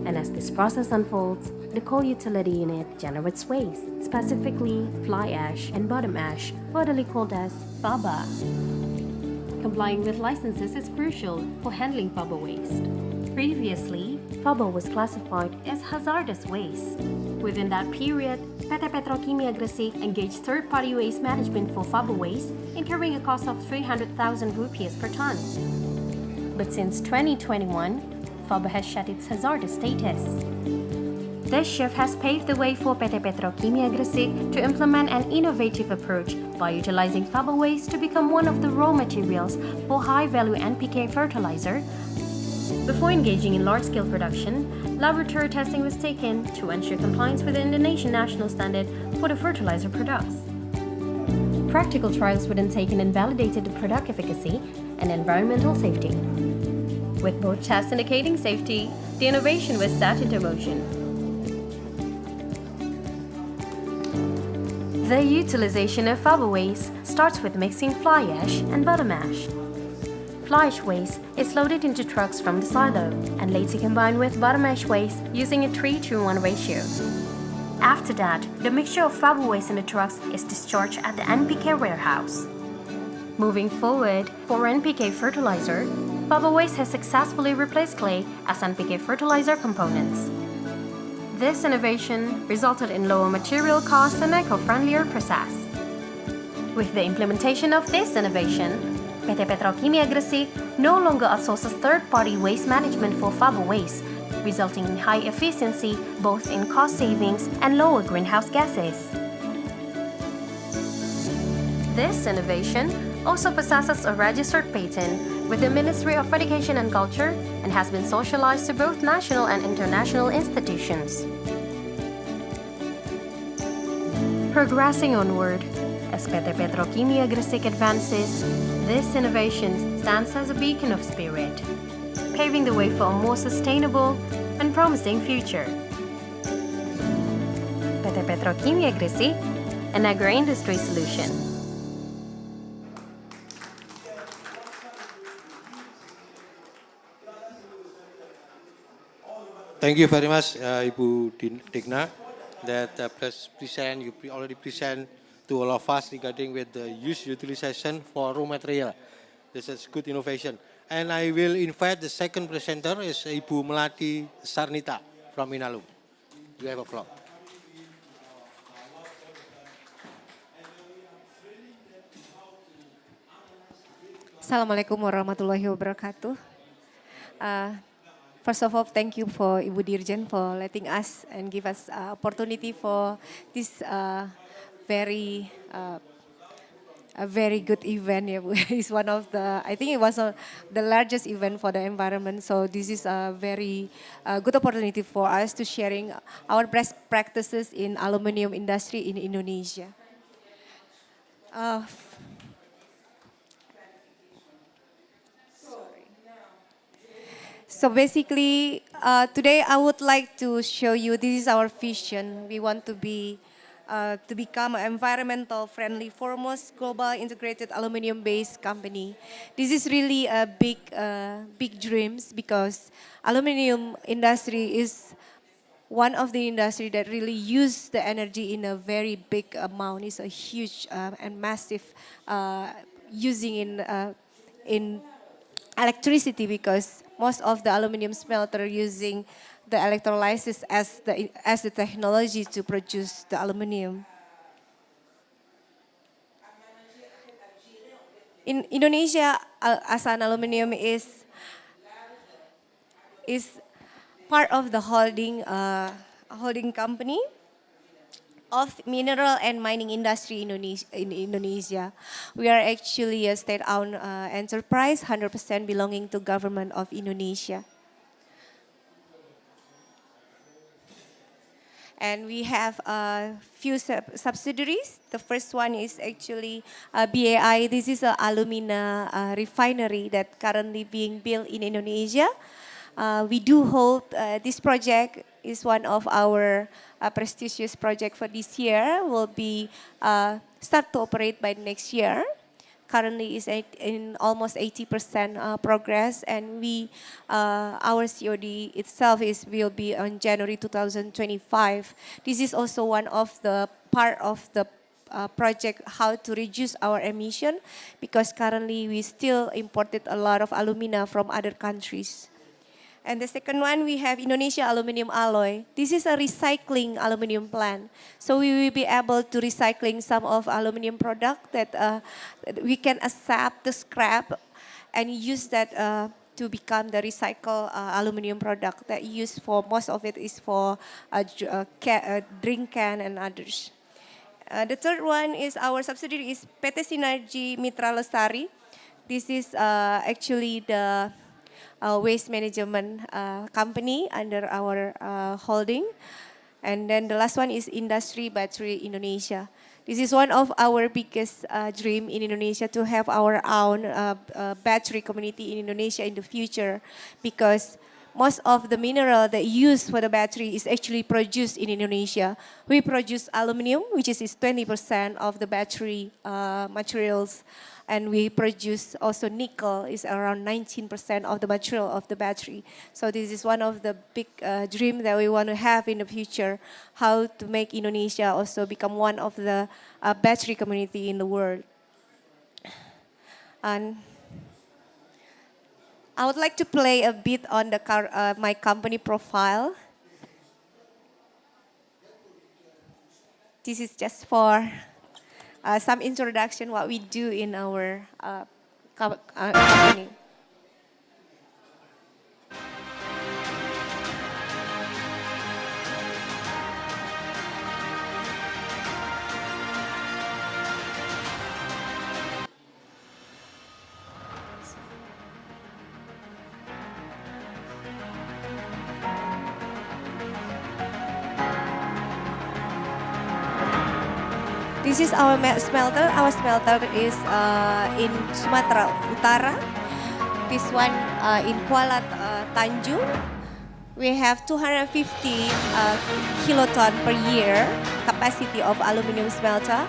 And as this process unfolds, the coal utility unit generates waste, specifically fly ash and bottom ash, furtherly called as FABA. Complying with licenses is crucial for handling FABA waste. Previously, FABA was classified as hazardous waste. Within that period, PT Petrokimia Gresik engaged third-party waste management for FABA waste, incurring a cost of 300,000 rupees per ton. But since 2021, FABA has shed its hazardous status. This shift has paved the way for PT Petrokimia Gresik to implement an innovative approach by utilizing FABA waste to become one of the raw materials for high-value NPK fertilizer. Before engaging in large-scale production, laboratory testing was taken to ensure compliance with the Indonesian national standard for the fertilizer products. Practical trials were then taken and validated the product efficacy and environmental safety. With both tests indicating safety, the innovation was set into motion. The utilization of FABA waste starts with mixing fly ash and bottom ash. Fly ash waste is loaded into trucks from the silo and later combined with bottom ash waste using a 3-to-1 ratio. After that, the mixture of FABA waste in the trucks is discharged at the NPK warehouse. Moving forward, for NPK fertilizer, FABA waste has successfully replaced clay as NPK fertilizer components. This innovation resulted in lower material costs and eco-friendlier process. With the implementation of this innovation, PT Petrokimia Gresik no longer outsources third-party waste management for FABA waste, resulting in high efficiency both in cost savings and lower greenhouse gases. This innovation also possesses a registered patent with the Ministry of Education and Culture and has been socialized to both national and international institutions. Progressing onward, as PT Petrokimia Gresik advances, this innovation stands as a beacon of spirit, paving the way for a more sustainable and promising future. PT Petrokimia Gresik, an agro-industry solution. Thank you very much, Ibu Digna, that you already present to all of us regarding with the use utilization for raw material. This is good innovation. And I will invite the second presenter is Ibu Melati Sarnita from Inalum. You have a floor. Assalamualaikum warahmatullahi wabarakatuh. First of all, thank you for Ibu Dirjen for letting us and give us opportunity for this very a very good event. Yeah, it's one of the, I think it was the largest event for the environment. So this is a very good opportunity for us to sharing our best practices in aluminum industry in Indonesia. So basically, today I would like to show you, this is our vision. We want to become an environmental friendly, foremost global integrated aluminum-based company. This is really a big dreams because aluminum industry is one of the industry that really use the energy in a very big amount. It's a huge and massive using in electricity because most of the aluminum smelter using the electrolysis as the technology to produce the aluminum. In Indonesia, as an aluminum is part of the holding company of mineral and mining industry in Indonesia. We are actually a state-owned enterprise, 100% belonging to government of Indonesia. And we have a few subsidiaries. The first one is actually BAI. This is an alumina refinery that currently being built in Indonesia. We do hope this project is one of our prestigious project for this year. Will be start to operate by next year. Currently is in almost 80% progress, and our COD itself will be on January 2025. This is also one of the part of the project how to reduce our emission because currently we still imported a lot of alumina from other countries. And the second one, we have Indonesia Aluminum Alloy. This is a recycling aluminum plant. So we will be able to recycling some of aluminum product that we can accept the scrap and use that to become the recycled aluminum product that used for, most of it is for drink can and others. The third one is our subsidiary is PT Sinergi Mitra Lestari. This is actually the waste management company under our holding. And then the last one is Industry Battery Indonesia. This is one of our biggest dream in Indonesia to have our own battery community in Indonesia in the future because most of the mineral that used for the battery is actually produced in Indonesia. We produce aluminum, which is 20% of the battery materials. And we produce also nickel, is around 19% of the material of the battery. So this is one of the big dreams that we want to have in the future, how to make Indonesia also become one of the battery community in the world. And I would like to play a bit on the my company profile. This is just for some introduction what we do in our company. This is our smelter. Our smelter is in Sumatera Utara. This one in Kuala Tanjung. We have 250 kiloton per year capacity of aluminum smelter.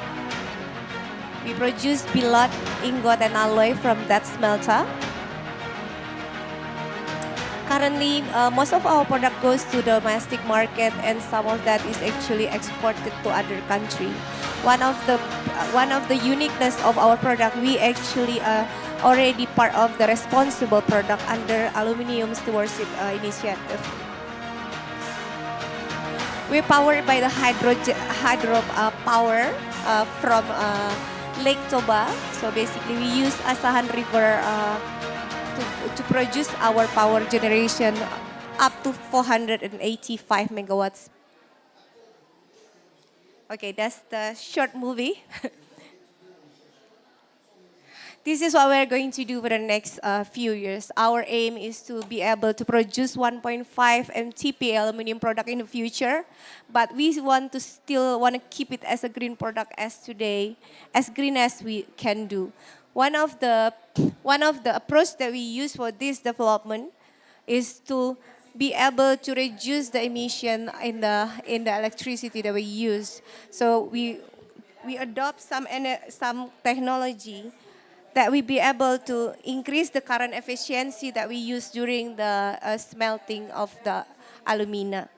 We produce billet, ingot, and alloy from that smelter. Currently, most of our product goes to the domestic market, and some of that is actually exported to other countries. One of the uniqueness of our product, we actually are already part of the responsible product under Aluminium Stewardship Initiative. We're powered by the hydro power from Lake Toba. So basically we use Asahan River to produce our power generation up to 485 megawatts. Okay, that's the short movie. This is what we're going to do for the next few years. Our aim is to be able to produce 1.5 MTPA aluminum product in the future, but we still want to keep it as a green product as today, as green as we can do. One of the approach that we use for this development is to be able to reduce the emission in the electricity that we use. So we adopt some technology that we be able to increase the current efficiency that we use during the smelting of the alumina.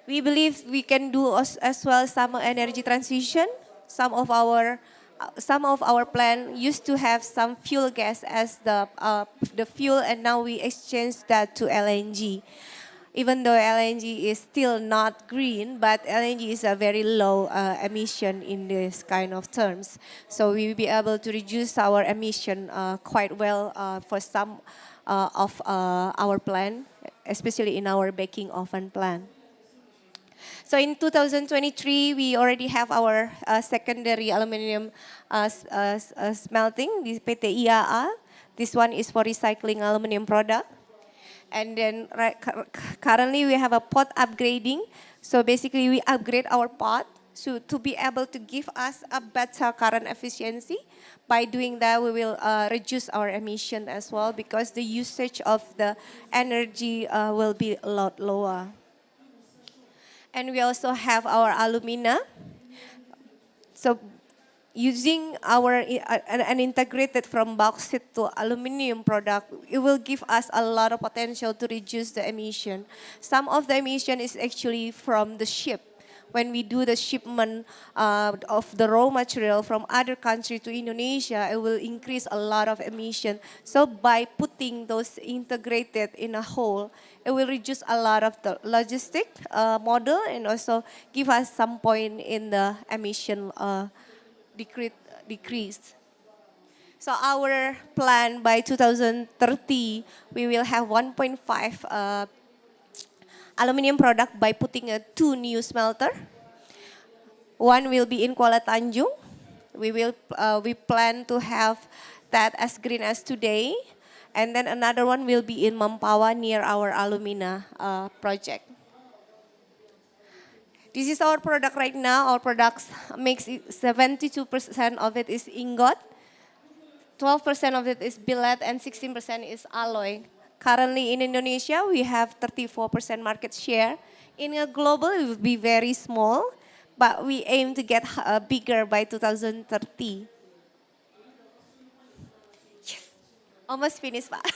We believe we can do as well some energy transition. Some of our plant used to have some fuel gas as the fuel, and now we exchange that to LNG. Even though LNG is still not green, but LNG is a very low emission in this kind of terms. So we will be able to reduce our emission quite well for some of our plant, especially in our baking oven plant. So in 2023, we already have our secondary aluminum smelting, the PT IAA. This one is for recycling aluminum product. And then currently we have a pot upgrading. So basically we upgrade our pot to be able to give us a better current efficiency. By doing that, we will reduce our emission as well, because the usage of the energy will be a lot lower. And we also have our alumina. So using an integrated from bauxite to aluminum product, it will give us a lot of potential to reduce the emission. Some of the emission is actually from the ship. When we do the shipment of the raw material from other country to Indonesia, it will increase a lot of emission. So by putting those integrated in a whole, it will reduce a lot of the logistic model, and also give us some point in the emission decrease. So our plan by 2030, we will have 1.5 aluminum product by putting 2 new smelter. One will be in Kuala Tanjung. We plan to have that as green as today. And then another one will be in Mempawah near our alumina project. This is our product right now. Our products makes 72% of it is ingot, 12% of it is billet, and 16% is alloy. Currently in Indonesia, we have 34% market share. In a global, it will be very small, but we aim to get bigger by 2030. Yes, almost finished, Pak.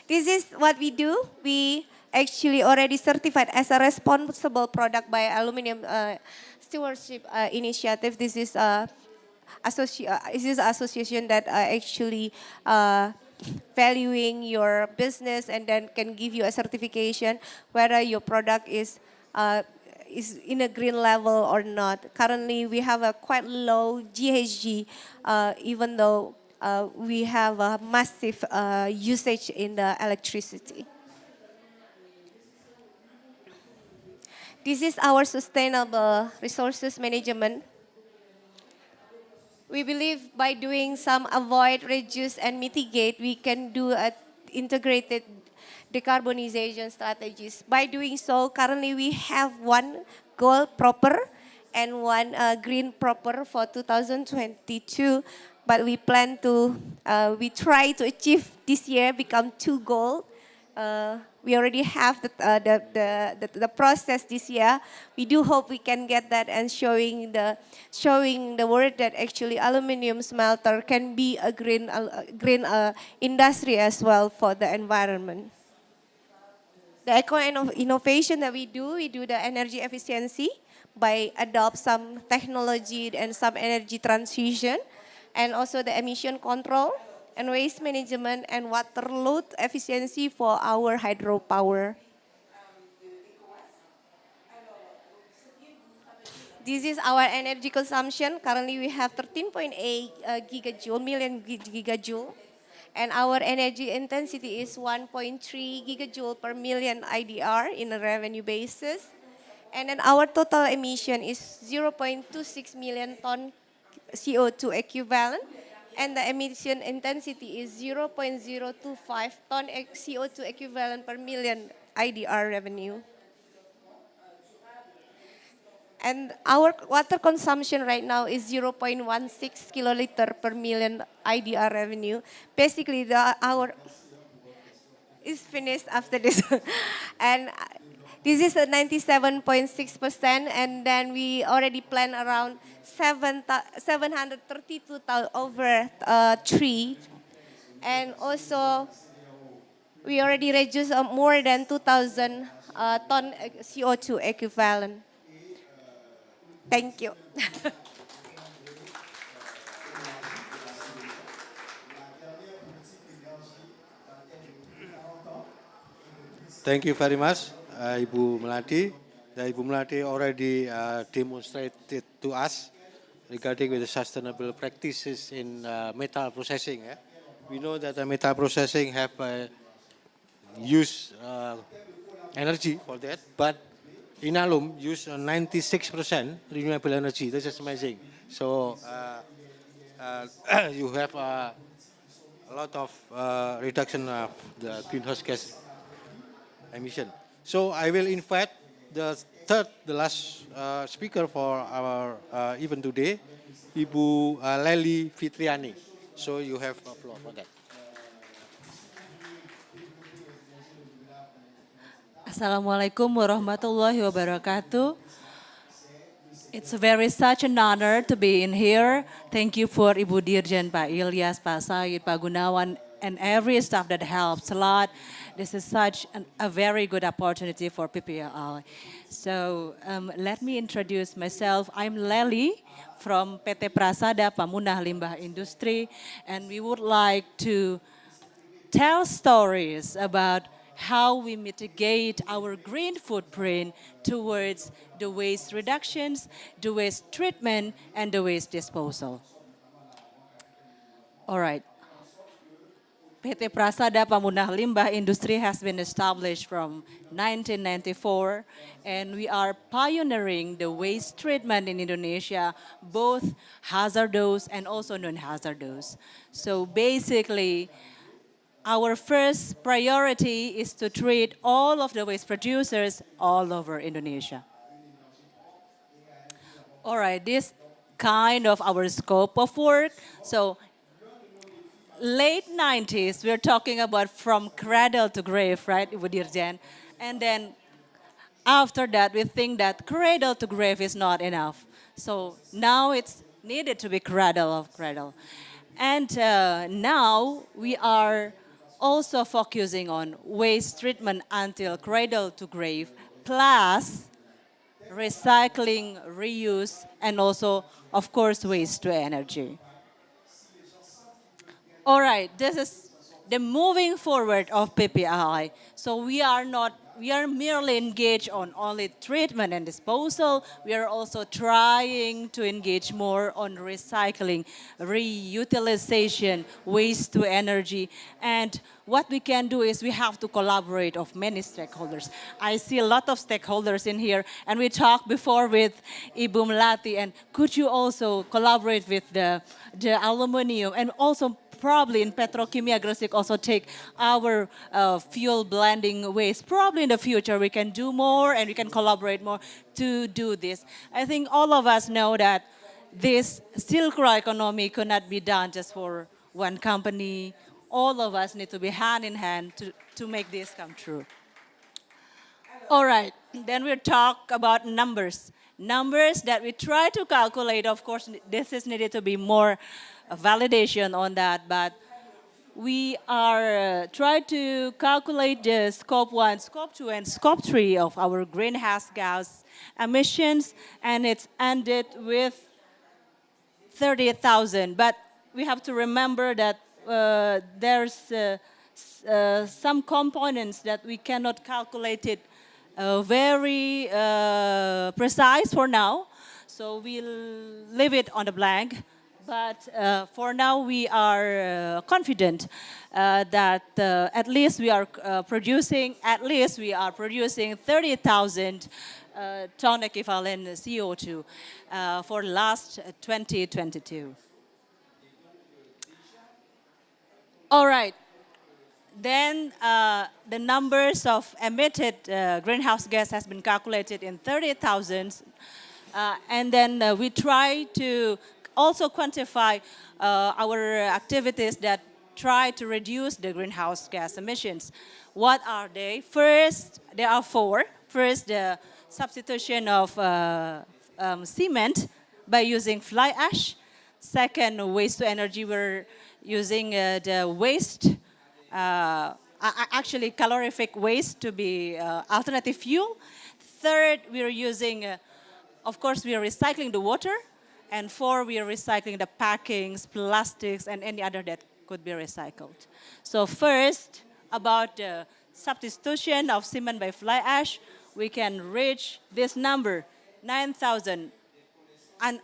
This is what we do. We actually already certified as a responsible product by Aluminium Stewardship Initiative. This is an association that actually valuing your business and then can give you a certification whether your product is in a green level or not. Currently, we have a quite low GHG, even though we have a massive usage in the electricity. This is our sustainable resources management. We believe by doing some avoid, reduce, and mitigate, we can do an integrated decarbonization strategies. By doing so, currently we have one goal proper and one green proper for 2022. But we plan to, we try to achieve this year, become 2 goals. We already have the process this year. We do hope we can get that, and showing the world that actually aluminium smelter can be a green industry as well for the environment. The eco innovation that we do the energy efficiency by adopt some technology and some energy transition, and also the emission control and waste management and water load efficiency for our hydropower. This is our energy consumption. Currently, we have 13.8 million gigajoule. And our energy intensity is 1.3 gigajoule per million IDR in a revenue basis. And then our total emission is 0.26 million ton CO2 equivalent. And the emission intensity is 0.025 ton CO2 equivalent per million IDR revenue. And our water consumption right now is 0.16 kiloliter per million IDR revenue. Basically, our is finished after this. And this is a 97.6%, and then we already plan around 732,000 over 3. And also, we already reduced more than 2,000 ton CO2 equivalent. Thank you. Thank you very much, Ibu Melati. Ibu Melati already demonstrated to us regarding with the sustainable practices in metal processing. We know that the metal processing have use energy for that, but Inalum use 96% renewable energy. This is amazing. So you have a lot of reduction of the greenhouse gas emission. So I will invite the last speaker for our event today, Ibu Lely Fitriani. So you have a floor for that. Assalamualaikum warahmatullahi wabarakatuh. It's such an honor to be in here. Thank you for Ibu Dirjen, Pak Ilyas, Pak Said, Pak Gunawan, and every staff that helps a lot. This is such a very good opportunity for PPLI. So let me introduce myself. I'm Lely from PT Prasada Pamunah Limbah Industri, and we would like to tell stories about how we mitigate our green footprint towards the waste reductions, the waste treatment, and the waste disposal. All right. PT Prasada Pamunah Limbah Industri has been established from 1994, and we are pioneering the waste treatment in Indonesia, both hazardous and also non-hazardous. So basically, our first priority is to treat all of the waste producers all over Indonesia. All right, this kind of our scope of work. So late 90s, we're talking about from cradle to grave, right, Ibu Dirjen? And then after that, we think that cradle to grave is not enough. So now it's needed to be cradle of cradle. And now we are also focusing on waste treatment until cradle to grave, plus recycling, reuse, and also, of course, waste to energy. All right, this is the moving forward of PPI. So we are merely engaged on only treatment and disposal. We are also trying to engage more on recycling, reutilization, waste to energy. And what we can do is we have to collaborate of many stakeholders. I see a lot of stakeholders in here, and we talked before with Ibu Melati, and could you also collaborate with the aluminum and also probably in Petrokimia Gresik also take our fuel blending waste. Probably in the future we can do more and we can collaborate more to do this. I think all of us know that this circular economy could not be done just for one company. All of us need to be hand in hand to make this come true. All right, then we'll talk about numbers. Numbers that we try to calculate. Of course, this is needed to be more validation on that, but we are trying to calculate the scope 1, scope 2, and scope 3 of our greenhouse gas emissions, and it's ended with 30,000. But we have to remember that there's some components that we cannot calculate it very precise for now. So we'll leave it on the blank. But for now, we are confident that at least we are producing 30,000 ton equivalent CO2 for last 2022. All right. Then the numbers of emitted greenhouse gas has been calculated in 30,000. And then we try to also quantify our activities that try to reduce the greenhouse gas emissions. What are they? First, there are four. First, the substitution of cement by using fly ash. Second, waste to energy, we're using the waste, actually calorific waste to be alternative fuel. Third, we're using, of course, we are recycling the water. And four, we are recycling the packings, plastics, and any other that could be recycled. So first, about the substitution of cement by fly ash, we can reach this number, 9,000, and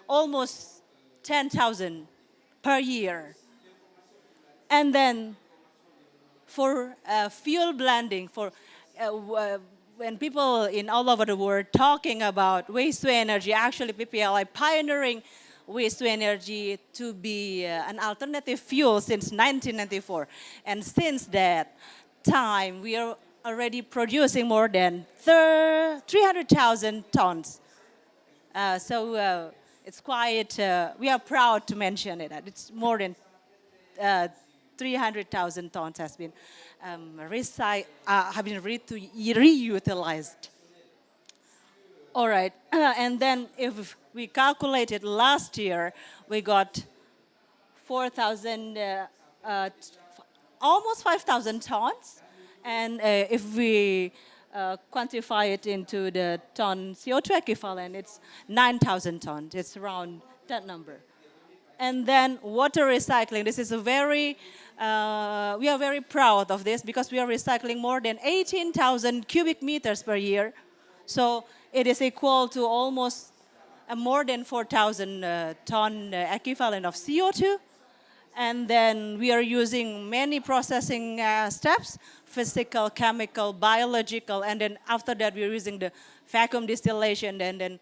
almost 10,000 per year. And then for fuel blending, for when people in all over the world talking about waste to energy, actually PPLI pioneering waste to energy to be an alternative fuel since 1994. And since that time, we are already producing more than 300,000 tons. So it's quite, we are proud to mention it. It's more than 300,000 tons has been reutilized. All right, and then if we calculated last year, we got 4,000, almost 5,000 tons. And if we quantify it into the ton CO2 equivalent, it's 9,000 tons. It's around that number. And then water recycling. This is a very, we are very proud of this because we are recycling more than 18,000 cubic meters per year. So it is equal to almost more than 4,000 ton equivalent of CO2. And then we are using many processing steps, physical, chemical, biological, and then after that we're using the vacuum distillation and then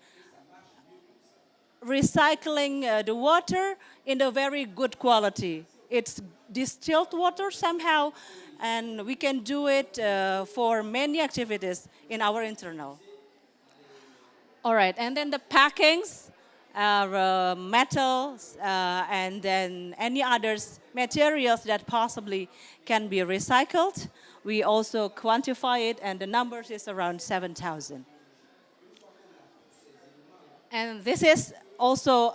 recycling the water in a very good quality. It's distilled water somehow, and we can do it for many activities in our internal. All right, and then the packings, metals, and then any other materials that possibly can be recycled. We also quantify it, and the numbers is around 7,000. And this is also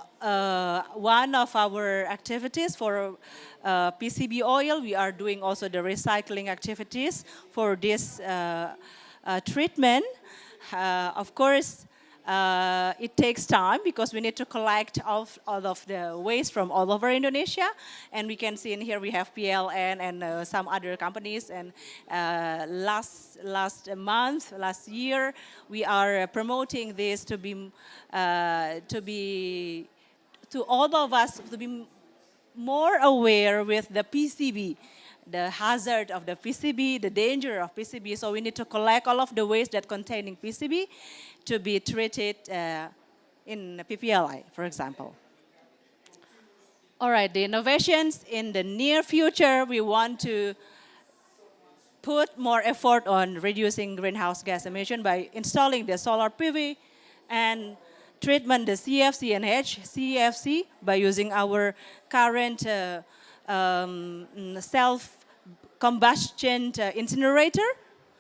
one of our activities for PCB oil. We are doing also the recycling activities for this treatment. Of course, it takes time because we need to collect all of the waste from all over Indonesia. And we can see in here we have PLN and some other companies. And last year, we are promoting this to all of us to be more aware with the PCB, the hazard of the PCB, the danger of PCB. So we need to collect all of the waste that containing PCB to be treated in PPLI, for example. All right, the innovations in the near future, we want to put more effort on reducing greenhouse gas emission by installing the solar PV and treatment the CFC and HCFC by using our current self-combustion incinerator.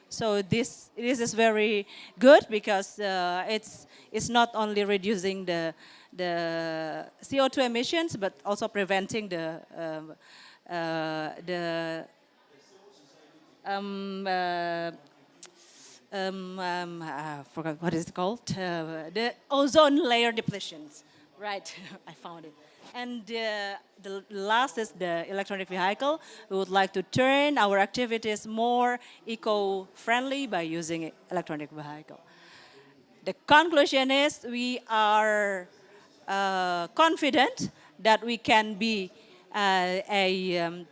So this is very good because it's not only reducing the CO2 emissions, but also preventing the I forgot what is it called, the ozone layer depletions. Right, I found it. And the last is the electronic vehicle. We would like to turn our activities more eco-friendly by using electronic vehicle. The conclusion is we are confident that we can be the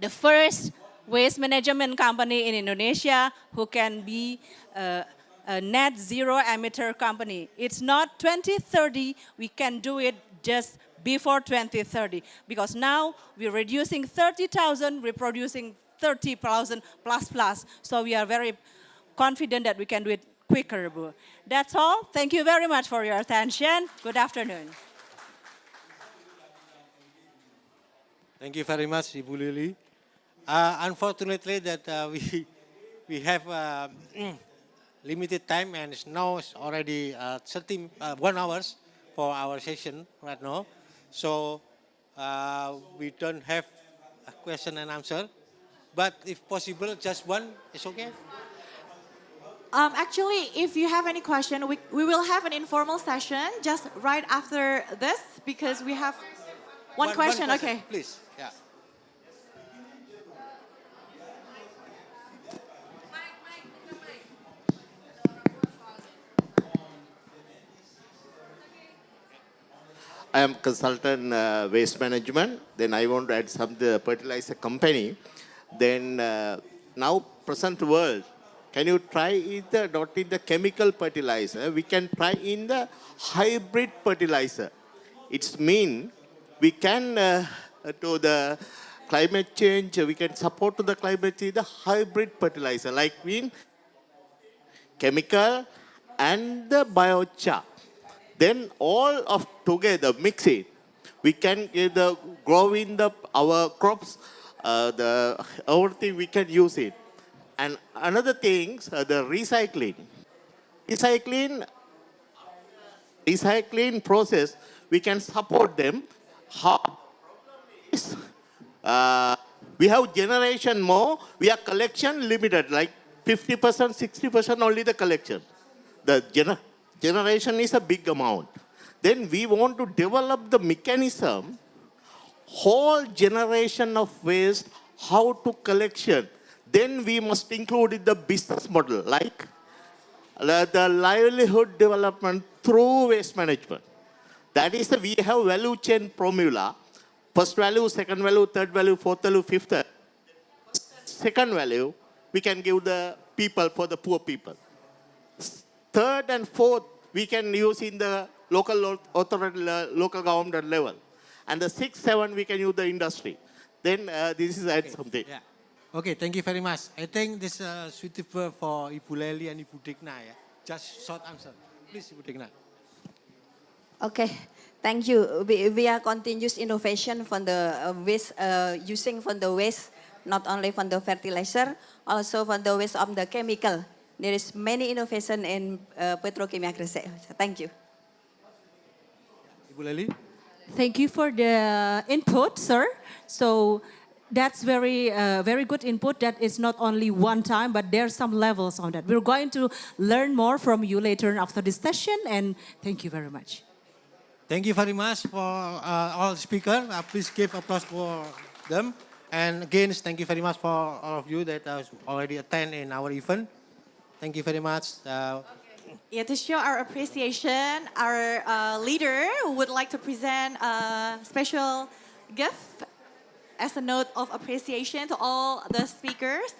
first waste management company in Indonesia who can be a net zero emitter company. It's not 2030, we can do it just before 2030 because now we're reducing 30,000, we're producing 30,000 plus. So we are very confident that we can do it quicker, Bu. That's all. Thank you very much for your attention. Good afternoon. Thank you very much, Ibu Lily. Unfortunately, that we have limited time, and now it's already 1 hours for our session right now. So we don't have a question and answer, but if possible, just one is okay. Actually, if you have any question, we will have an informal session just right after this because we have one question. Okay. Please, yeah. I am consultant waste management. Then I want to add some the fertilizer company. Then now present world, can you try either not in the chemical fertilizer? We can try in the hybrid fertilizer. It's mean we can to the climate change. We can support to the climate change the hybrid fertilizer like mean chemical and the biochar. Then all of together mix it. We can grow in our crops, everything we can use it. And another thing, the recycling. Recycling process, we can support them. How? We have generation more, we are collection limited, like 50%, 60% only the collection. The generation is a big amount. Then we want to develop the mechanism, whole generation of waste, how to collection. Then we must include in the business model, like the livelihood development through waste management. That is we have value chain formula. First value, second value, third value, fourth value, fifth value. Second value, we can give the people for the poor people. Third and fourth, we can use in the local authority, local government level. And the 6, 7, we can use the industry. Then this is something. Yeah. Okay, thank you very much. I think this is suitable for Ibu Lely and Ibu Digna. Yeah? Just short answer. Please, Ibu Digna. Okay, thank you. We are continuous innovation from the waste, using from the waste, not only from the fertilizer, also from the waste of the chemical. There is many innovation in petrokimia Gresik. Thank you. Ibu Lely. Thank you for the input, sir. So that's very good input. That is not only one time, but there's some levels on that. We're going to learn more from you later after this session, and thank you very much. Thank you very much for all speakers. Please give applause for them. And again, thank you very much for all of you that already attend in our event. Thank you very much. Yeah, to show our appreciation, our leader would like to present a special gift as a note of appreciation to all the speakers.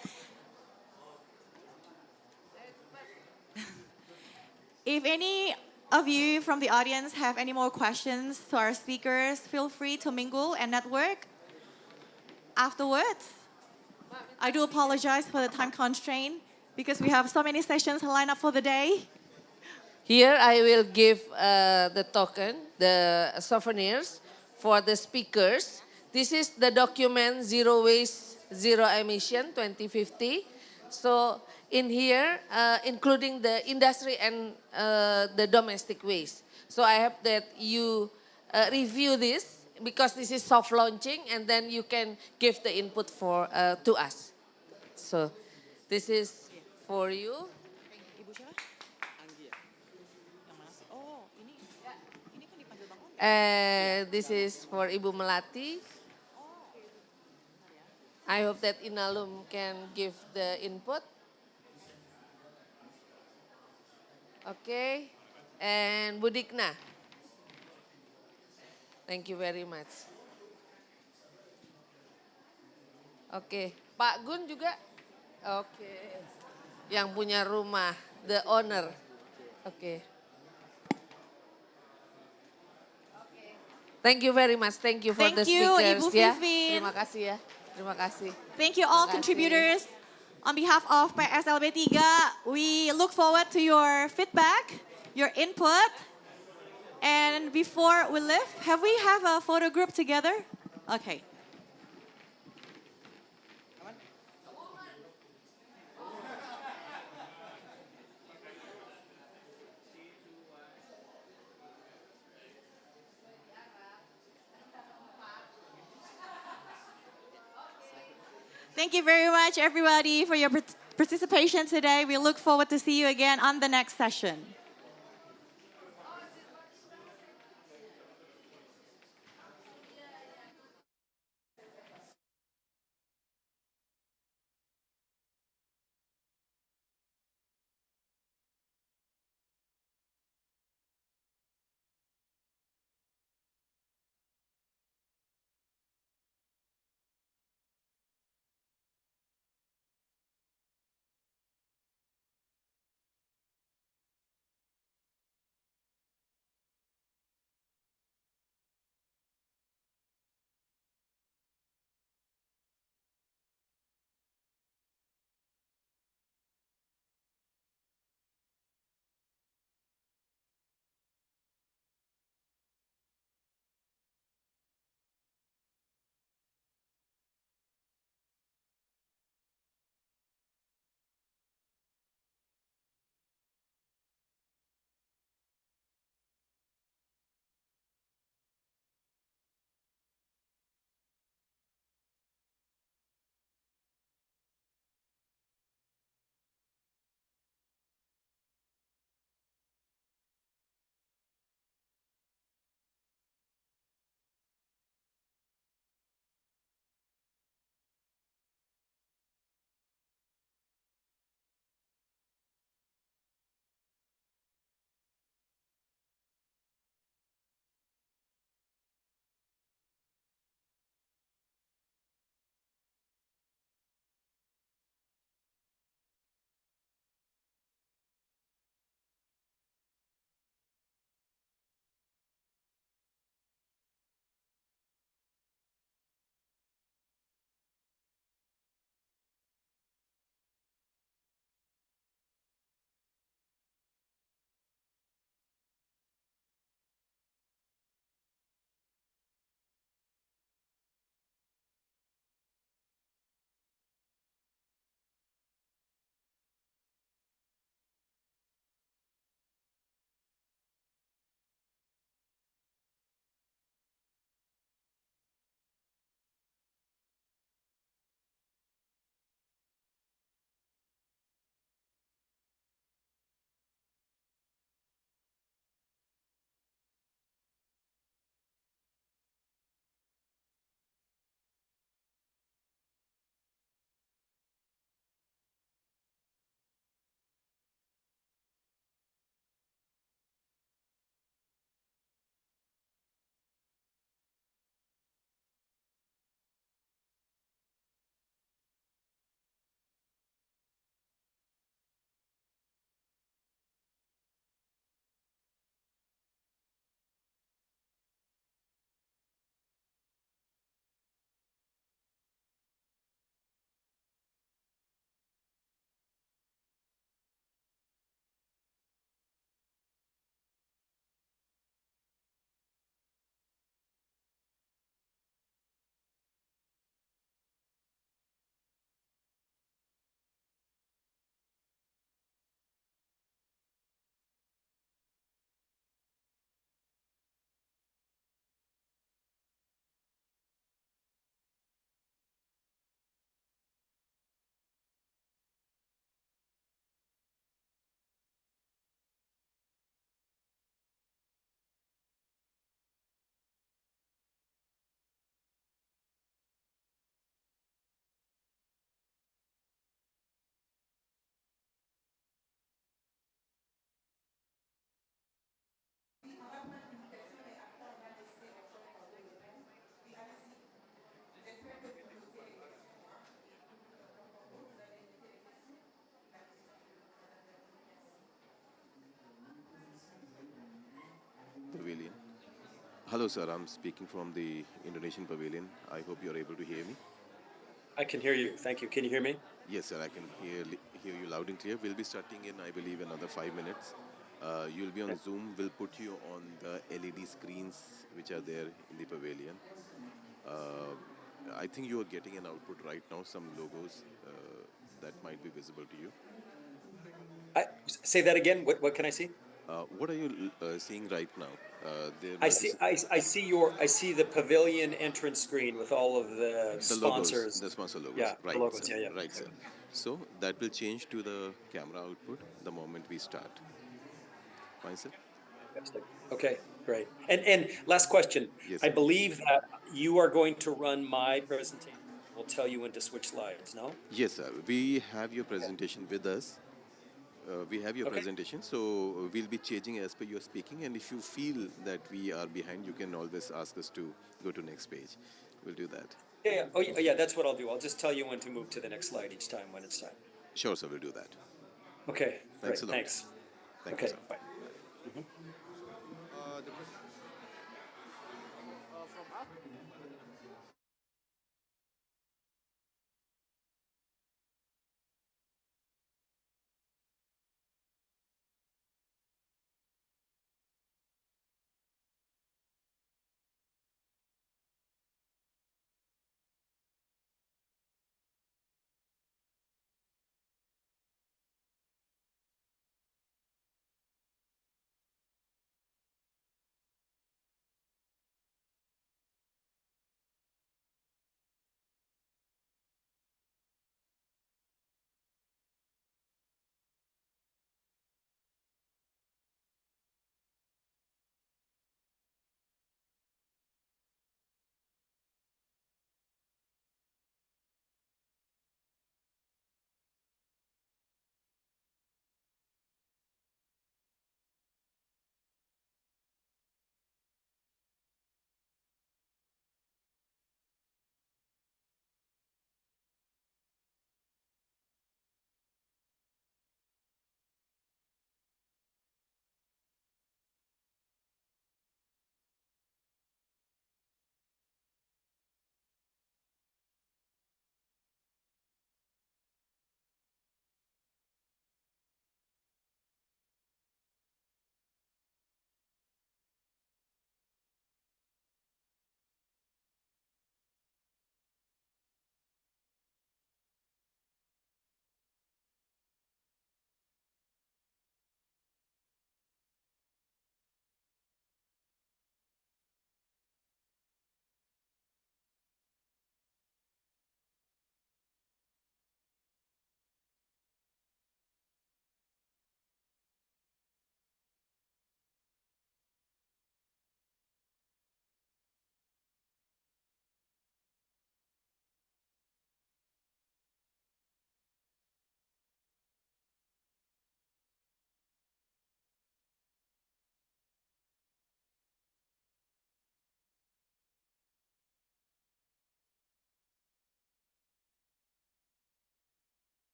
If any of you from the audience have any more questions to our speakers, feel free to mingle and network afterwards. I do apologize for the time constraint because we have so many sessions lined up for the day. Here I will give the token, the souvenirs for the speakers. This is the document Zero Waste, Zero Emission 2050. So in here, including the industry and the domestic waste. So I hope that you review this because this is soft launching and then you can give the input to us. So this is for you. This is for Ibu Melati. I hope that Inalum can give the input. Okay, and Budikna. Thank you very much. Oke, Pak Gun juga. Oke, yang punya rumah, the owner. Oke. Thank you very much. Thank you for the speakers. Ibu Ya. Vivin. Terima kasih ya. Terima kasih. Thank you all Terima kasih. contributors. On behalf of PSLB 3, we look forward to your feedback, your input. And before we leave, have we have a photo group together? Okay. Thank you very much, everybody, for your participation today. We look forward to see you again on the next session. Hello, sir. I'm speaking from the Indonesian Pavilion. I hope you're able to hear me. I can hear you. Thank you. Can you hear me? Yes, sir. I can hear you loud and clear. We'll be starting in, I believe, another 5 minutes. You'll be on Zoom. We'll put you on the LED screens which are there in the pavilion. I think you are getting an output right now, some logos that might be visible to you. Say that again. What can I see? What are you seeing right now? I see the pavilion entrance screen with all of the sponsors. Logos, the sponsor logos. Yeah, Right, the logos. sir. Yeah. Right, sir. So that will change to the camera output the moment we start. Fine, sir? Okay, great. And last question. Yes, I sir. believe that you are going to run my presentation. We'll tell you when to switch slides, no? Yes, sir. We have your presentation with us. We have your presentation, so we'll be changing as per your speaking. And if you feel that we are behind, you can always ask us to go to next page. We'll do that. Yeah. Oh, yeah, that's what I'll do. I'll just tell you when to move to the next slide each time when it's time. Sure, sir. We'll do that. Okay, Thanks great. a lot. Thanks. Thank you, Okay, sir. bye.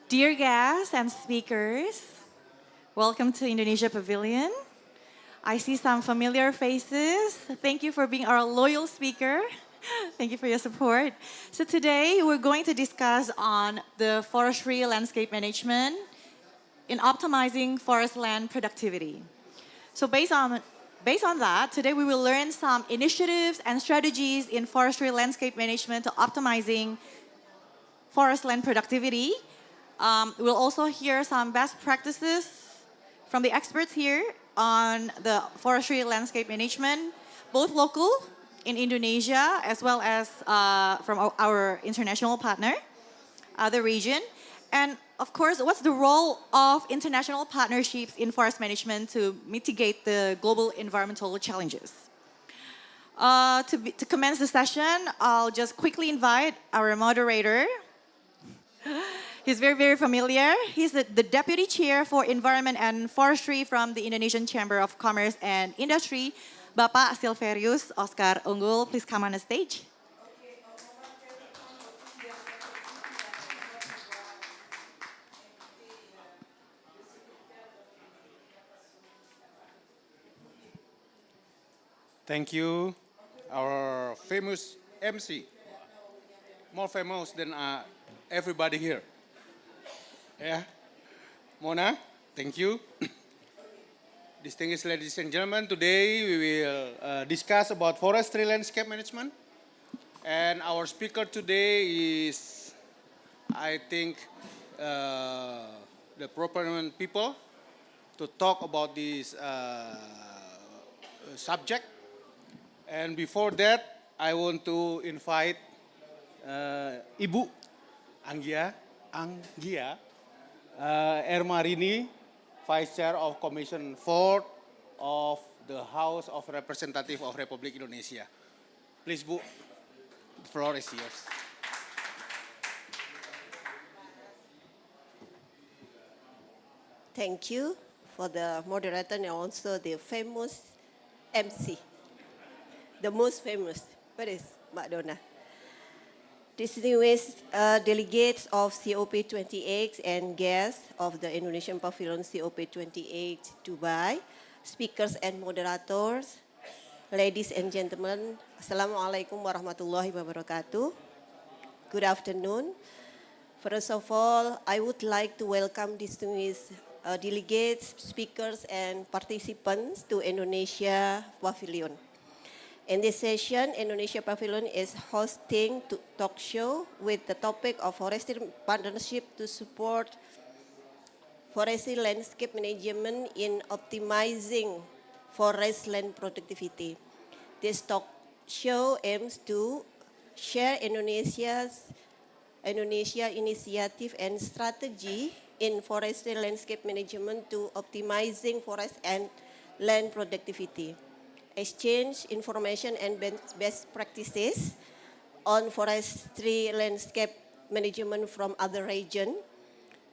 Dear guests and speakers, welcome to Indonesia Pavilion. I see some familiar faces. Thank you for being our loyal speaker. Thank you for your support. So today we're going to discuss on the forestry landscape management in optimizing forest land productivity. So based on that, today we will learn some initiatives and strategies in forestry landscape management to optimizing forest land productivity. We'll also hear some best practices from the experts here on the forestry landscape management, both local in Indonesia as well as from our international partner, the region. And of course, what's the role of international partnerships in forest management to mitigate the global environmental challenges? To commence the session, I'll just quickly invite our moderator. He's very, very familiar. He's the Deputy Chair for Environment and Forestry from the Indonesian Chamber of Commerce and Industry, Bapak Silverius Oscar Unggul. Please come on the stage. Thank you, our famous MC, more famous than everybody here. Yeah, Mona, thank you. Distinguished ladies and gentlemen, today we will discuss about forestry landscape management. And our speaker today is, I think, the proponent people to talk about this subject. And before that, I want to invite Ibu Anggia Ermarini, Vice Chair of Commission 4 of the House of Representatives of Republic Indonesia. Please, Bu, the floor is yours. Thank you for the moderator and also the famous MC. The most famous. Where is Mbak Donna? Distinguished delegates of COP28 and guests of the Indonesian Pavilion COP28 Dubai, speakers and moderators, ladies and gentlemen, Assalamualaikum warahmatullahi wabarakatuh. Good afternoon. First of all, I would like to welcome distinguished delegates, speakers, and participants to Indonesia Pavilion. In this session, Indonesia Pavilion is hosting a talk show with the topic of forestry partnership to support forestry landscape management in optimizing forest land productivity. This talk show aims to share Indonesia initiative and strategy in forestry landscape management to optimizing forest and land productivity, exchange information and best practices on forestry landscape management from other regions,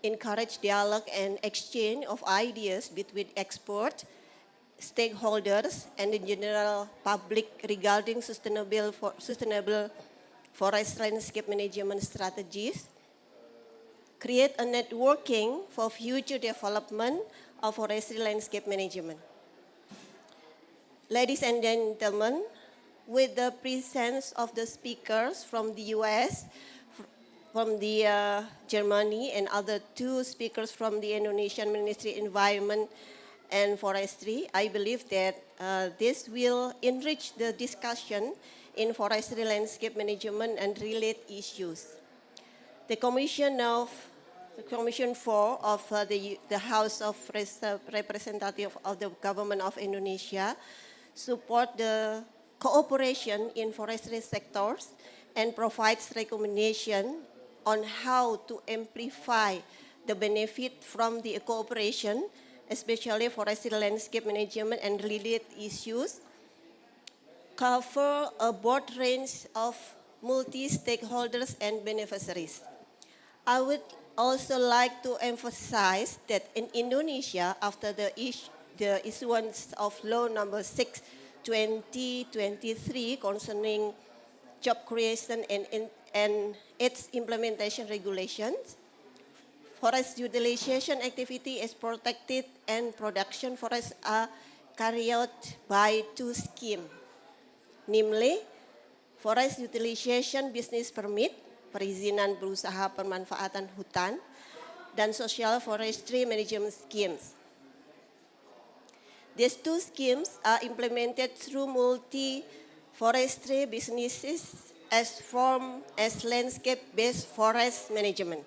encourage dialogue and exchange of ideas between experts, stakeholders, and the general public regarding sustainable forest landscape management strategies, create a networking for future development of forestry landscape management. Ladies and gentlemen, with the presence of the speakers from the US, from the Germany, and other two speakers from the Indonesian Ministry of Environment and Forestry, I believe that this will enrich the discussion in forestry landscape management and related issues. The Commission 4 of the House of Representatives of the Government of Indonesia support the cooperation in forestry sectors and provides recommendation on how to amplify the benefit from the cooperation, especially forestry landscape management and related issues, cover a broad range of multi-stakeholders and beneficiaries. I would also like to emphasize that in Indonesia, after the issuance of Law Number 6/2023 concerning job creation and its implementation regulations, forest utilization activity is protected and production forests are carried out by two schemes, namely Forest Utilization Business Permit, perizinan berusaha pemanfaatan hutan, dan Social Forestry Management Schemes. These two schemes are implemented through multi-forestry businesses as formed as landscape-based forest management.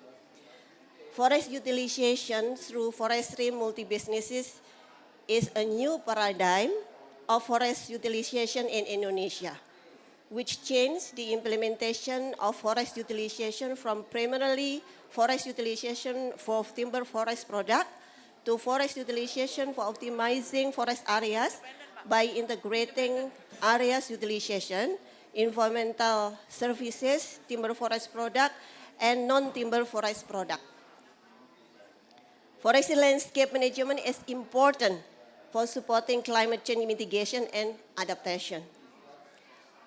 Forest utilization through forestry multi-businesses is a new paradigm of forest utilization in Indonesia. which changed the implementation of forest utilization from primarily forest utilization for timber forest product to forest utilization for optimizing forest areas by integrating areas utilization, environmental services, timber forest product, and non-timber forest product. Forestry landscape management is important for supporting climate change mitigation and adaptation,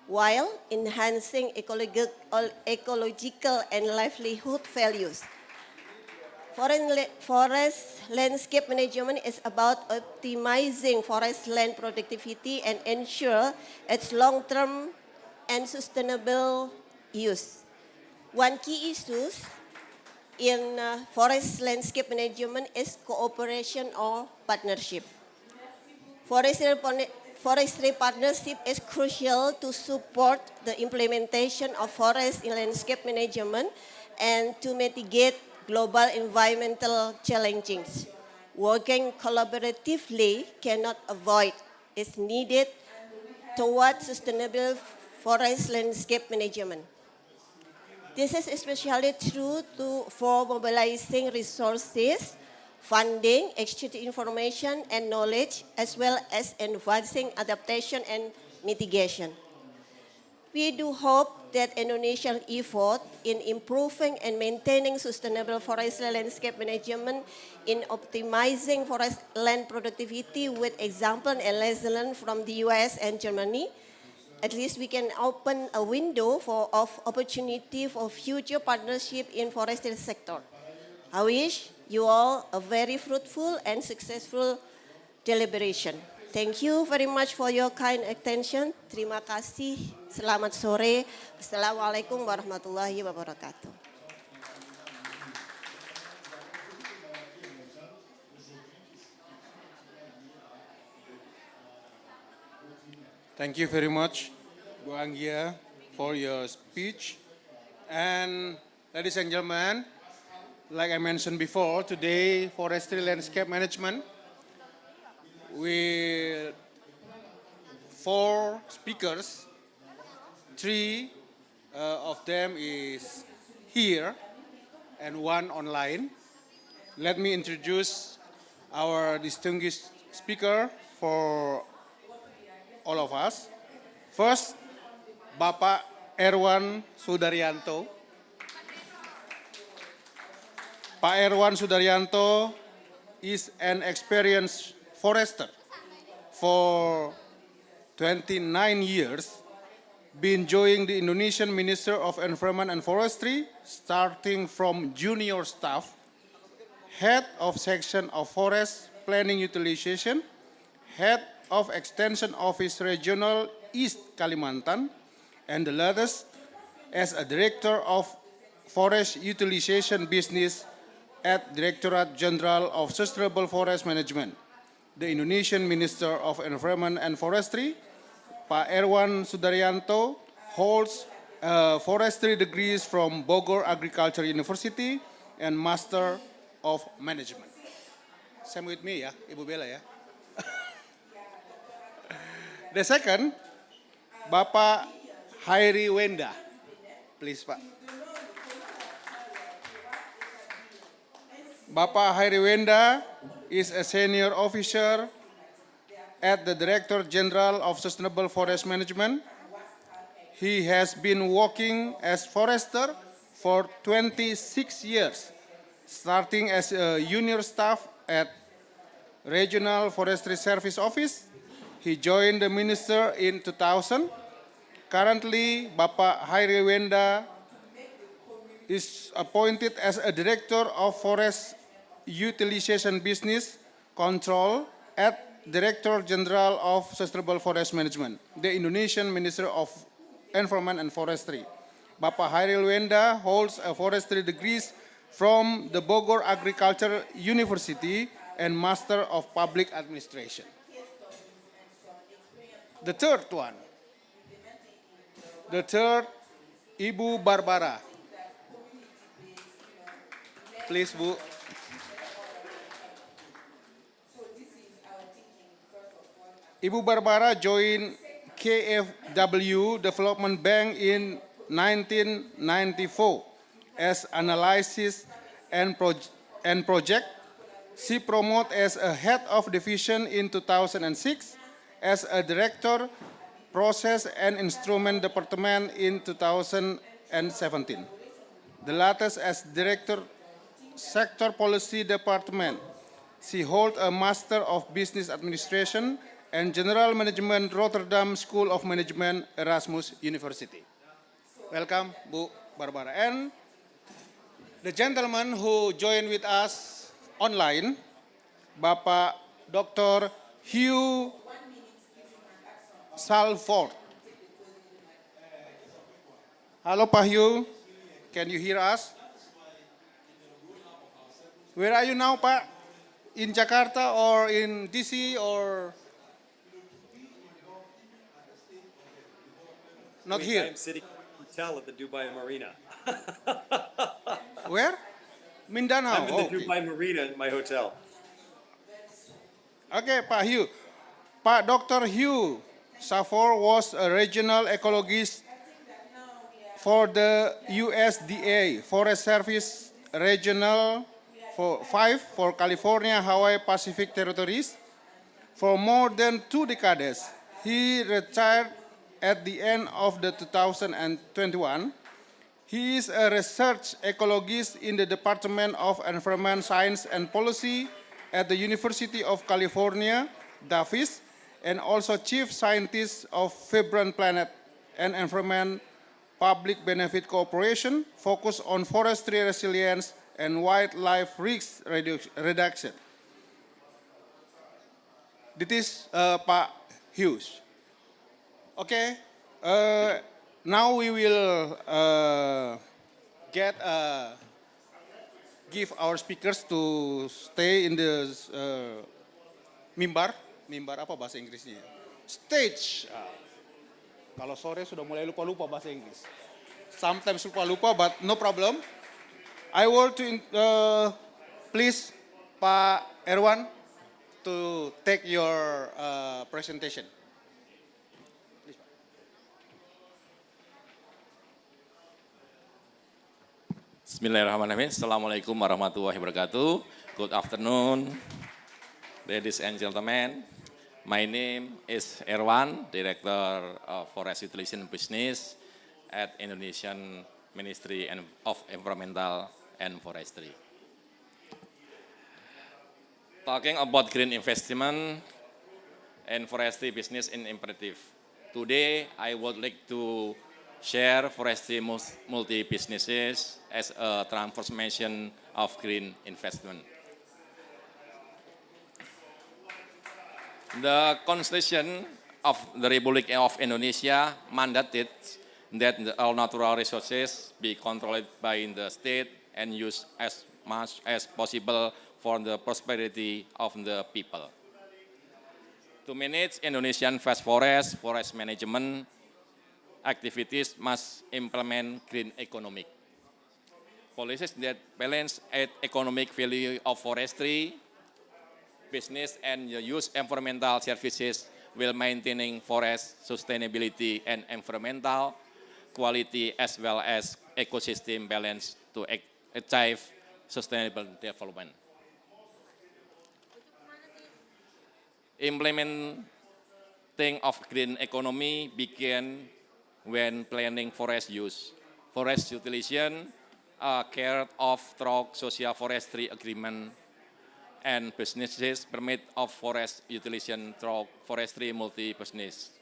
while enhancing ecological and livelihood values. Forest landscape management is about optimizing forest land productivity and ensure its long-term and sustainable use. One key issue in forest landscape management is cooperation or partnership. Forestry partnership is crucial to support the implementation of forest in landscape management and to mitigate global environmental challenges. Working collaboratively cannot avoid is needed towards sustainable forest landscape management. This is especially true for mobilizing resources, funding, exchanging information and knowledge, as well as advancing adaptation and mitigation. We do hope that Indonesia's effort in improving and maintaining sustainable forest landscape management in optimizing forest land productivity with example and lessons learned from the US and Germany, at least we can open a window of opportunity for future partnership in forestry sector. I wish you all a very fruitful and successful deliberation. Thank you very much for your kind attention. Terima kasih. Selamat sore. Assalamualaikum warahmatullahi wabarakatuh. Thank you very much, Bu Anggia, for your speech. And ladies and gentlemen, like I mentioned before, today forestry landscape management with 4 speakers. 3 of them is here and 1 online. Let me introduce our distinguished speaker for all of us. First, Bapak Erwan Sudaryanto. Pak Erwan Sudaryanto is an experienced forester for 29 years, been joining the Indonesian Minister of Environment and Forestry, starting from junior staff, head of section of forest planning utilization, head of Extension Office Regional East Kalimantan, and the latest as a Director of Forest Utilization Business at Directorate General of Sustainable Forest Management. The Indonesian Minister of Environment and Forestry, Pak Erwan Sudaryanto, holds forestry degrees from Bogor Agriculture University and Master of Management. Same with me ya, Ibu Bella ya. The second, Bapak Hairi Wenda. Please Pak. Bapak Hairi Wenda is a senior officer at the Director General of Sustainable Forest Management. He has been working as forester for 26 years, starting as a junior staff at Regional Forestry Service Office. He joined the minister in 2000. Currently, Bapak Hairi Wenda is appointed as a Director of Forest Utilization Business Control at Director General of Sustainable Forest Management, the Indonesian Minister of Environment and Forestry. Bapak Hairi Wenda holds a forestry degrees from the Bogor Agriculture University and Master of Public Administration. The third one. The third, Ibu Barbara. Please, Bu. Ibu Barbara joined KfW Development Bank in 1994 as analysis and project. She promoted as a head of division in 2006, as a director, process and instrument department in 2017. The latest as director, sector policy department. She holds a Master of Business Administration and General Management Rotterdam School of Management, Erasmus University. Welcome, Bu Barbara. And the gentleman who joined with us online, Bapak Dr. Hugh Salford. Hello, Pak Hugh. Can you hear us? Where are you now, Pak? In Jakarta or in DC or not here? I'm sitting in a hotel at the Dubai Marina. Where? Mindanao. I'm in the Dubai Marina in my hotel. Okay, Pak Hugh. Pak Dr. Hugh Salford was a regional ecologist for the USDA Forest Service Regional 5 for California, Hawaii, Pacific Territories. For more than 2 decades, he retired at the end of the 2021. He is a research ecologist in the Department of Environment Science and Policy at the University of California, Davis, and also chief scientist of Vibrant Planet and Environment Public Benefit Cooperation, focused on forestry resilience and wildlife risk reduction. This is Pak Hughes. Okay, now we will give our speakers to stay in the mimbar. Mimbar apa bahasa Inggrisnya? Stage. Kalau sore sudah mulai lupa-lupa bahasa Inggris. Sometimes lupa-lupa, but no problem. I want to please Pak Erwan to take your presentation. Please, Pak. Bismillahirrahmanirrahim. Assalamualaikum warahmatullahi wabarakatuh. Good afternoon, ladies and gentlemen. My name is Erwan, Director of Forest Utilization Business at Indonesian Ministry of Environmental and Forestry. Talking about green investment and forestry business in imperative. Today, I would like to share forestry multi-businesses as a transformation of green investment. The Constitution of the Republic of Indonesia mandated that all natural resources be controlled by the state and used as much as possible for the prosperity of the people. To manage Indonesian vast forest management activities must implement green economic policies that balance economic value of forestry, business and use environmental services while maintaining forest sustainability and environmental quality as well as ecosystem balance to achieve sustainable development. Implementing of green economy began when planning forest use. Forest utilization carried off through social forestry agreement and businesses permit of forest utilization through forestry multi-business.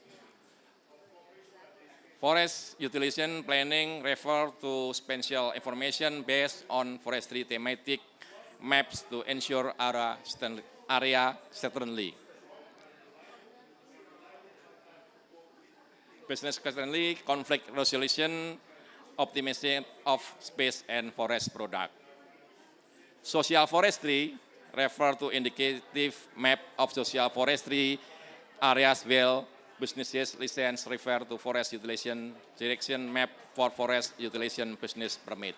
Forest utilization planning refer to spatial information based on forestry thematic maps to ensure area certainly. Business certainly, conflict resolution, optimization of space and forest product. Social forestry refer to indicative map of social forestry areas where businesses license refer to forest utilization direction map for forest utilization business permit.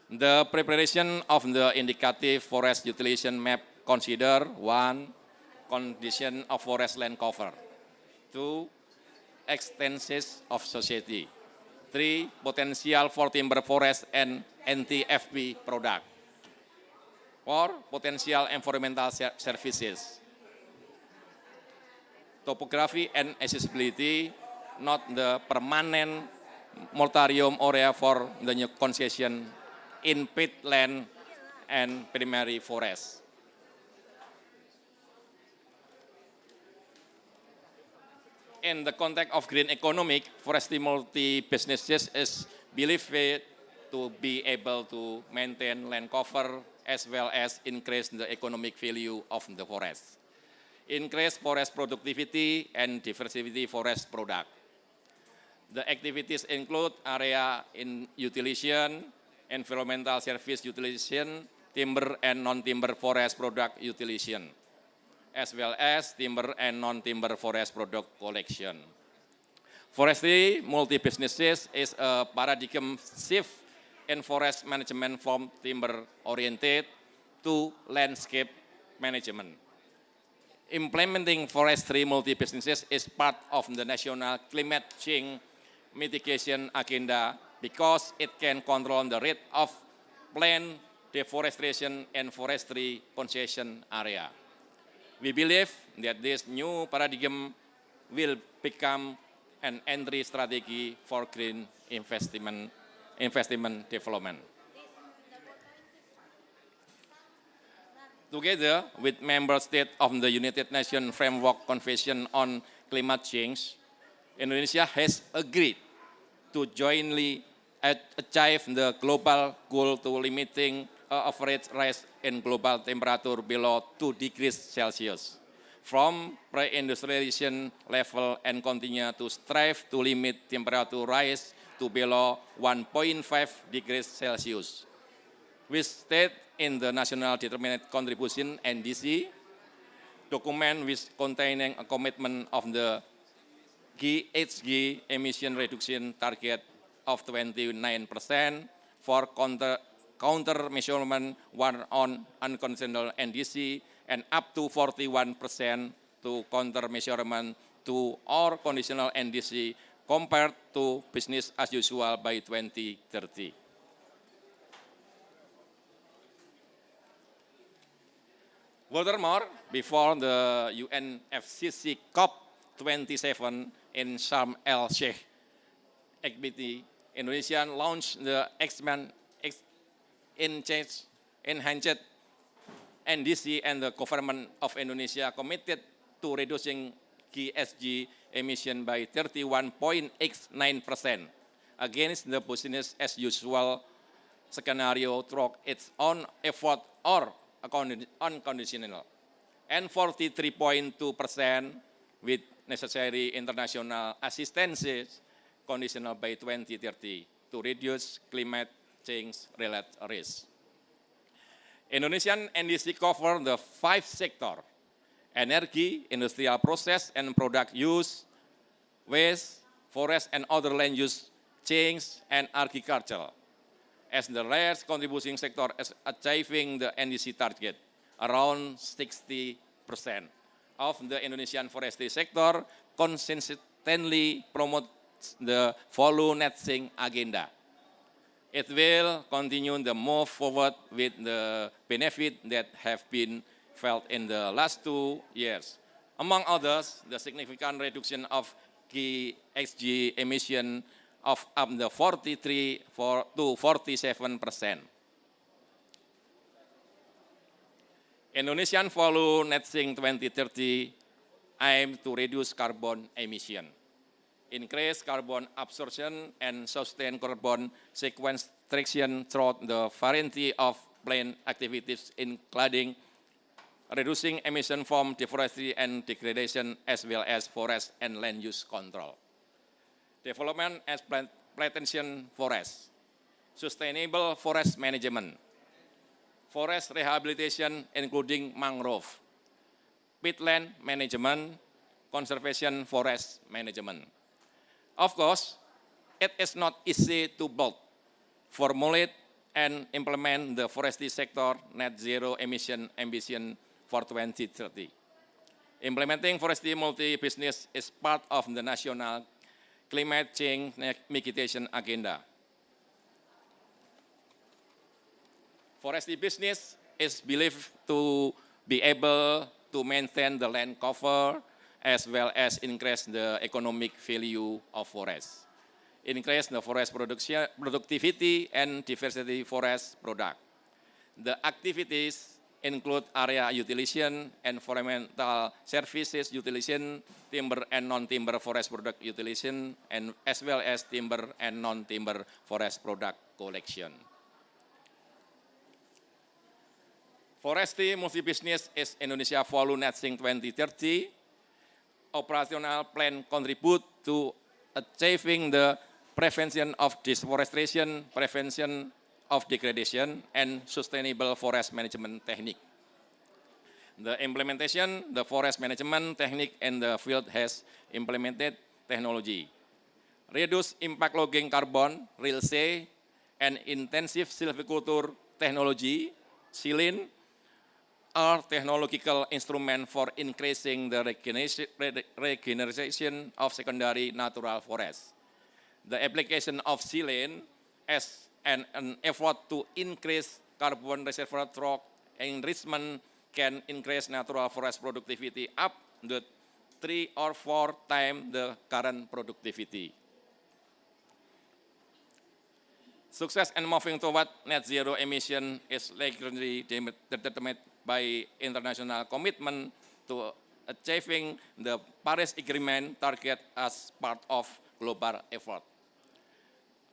The preparation of the indicative forest utilization map consider one, condition of forest land cover. 2. Extensions of society. 3. Potential for timber forest and anti-FB product. 4. Potential environmental services. Topography and accessibility, not the permanent moratorium area for the new concession in peatland and primary forest. In the context of green economic, forestry multi-businesses is believed to be able to maintain land cover as well as increase the economic value of the forest. Increase forest productivity and diversity forest product. The activities include area in utilization, environmental service utilization, timber and non-timber forest product utilization, as well as timber and non-timber forest product collection. Forestry multi-businesses is a paradigm shift in forest management from timber-oriented to landscape management. Implementing forestry multi-businesses is part of the national climate change mitigation agenda because it can control the rate of plant deforestation and forestry concession area. We believe that this new paradigm will become an entry strategy for green investment development. Together with member states of the United Nations Framework Convention on Climate Change, Indonesia has agreed to jointly achieve the global goal to limiting average rise in global temperature below 2 degrees Celsius from pre-industrialization level and continue to strive to limit temperature rise to below 1.5 degrees Celsius. We state in the National Determined Contribution (NDC) document which containing a commitment of the GHG emission reduction target of 29% for counter measurement one on unconventional NDC and up to 41% to counter measurement to or conditional NDC compared to business as usual by 2030. Furthermore, before the UNFCCC COP27 in Sharm el-Sheikh, Abate, Indonesia launched the Agrement enhanced NDC, and the government of Indonesia committed to reducing GHG emission by 31.89% against the business as usual scenario through its own effort or unconditional, and 43.2% with necessary international assistance conditional by 2030 to reduce climate change-related risks. Indonesian NDC cover the 5 sectors: energy, industrial process and product use, waste, forest and other land use change, and agriculture. As the largest contributing sector is achieving the NDC target, around 60% of the Indonesian forestry sector consistently promotes the FOLU net sink agenda. It will continue the move forward with the benefit that have been felt in the last 2 years. Among others, the significant reduction of GHG emission of up to 43% to 47%. Indonesian FOLU net sink 2030 aim to reduce carbon emission, increase carbon absorption, and sustain carbon sequestration through the variety of plant activities, including reducing emission from deforestation and degradation, as well as forest and land use control. Development as plantation forest, sustainable forest management, forest rehabilitation including mangrove, peatland management, conservation forest management. Of course, it is not easy to build, formulate, and implement the forestry sector net zero emission ambition for 2030. Implementing forestry multi-business is part of the national climate change mitigation agenda. Forestry business is believed to be able to maintain the land cover as well as increase the economic value of forests, increase the forest production, productivity and diversity forest product. The activities include area utilization, environmental services utilization, timber and non-timber forest product utilization, and as well as timber and non-timber forest product collection. Forestry multi-business is Indonesia FOLU Net-Sink 2030. Operational plan contribute to achieving the prevention of deforestation, prevention of degradation, and sustainable forest management technique. The implementation, the forest management technique in the field has implemented technology. Reduce impact logging carbon, real estate, and intensive silviculture technology, silane, are technological instruments for increasing the regeneration of secondary natural forests. The application of silane as an effort to increase carbon reservoir rock enrichment can increase natural forest productivity up to 3 or 4 times the current productivity. Success in moving toward net zero emission is largely determined by international commitment to achieving the Paris Agreement target as part of global effort.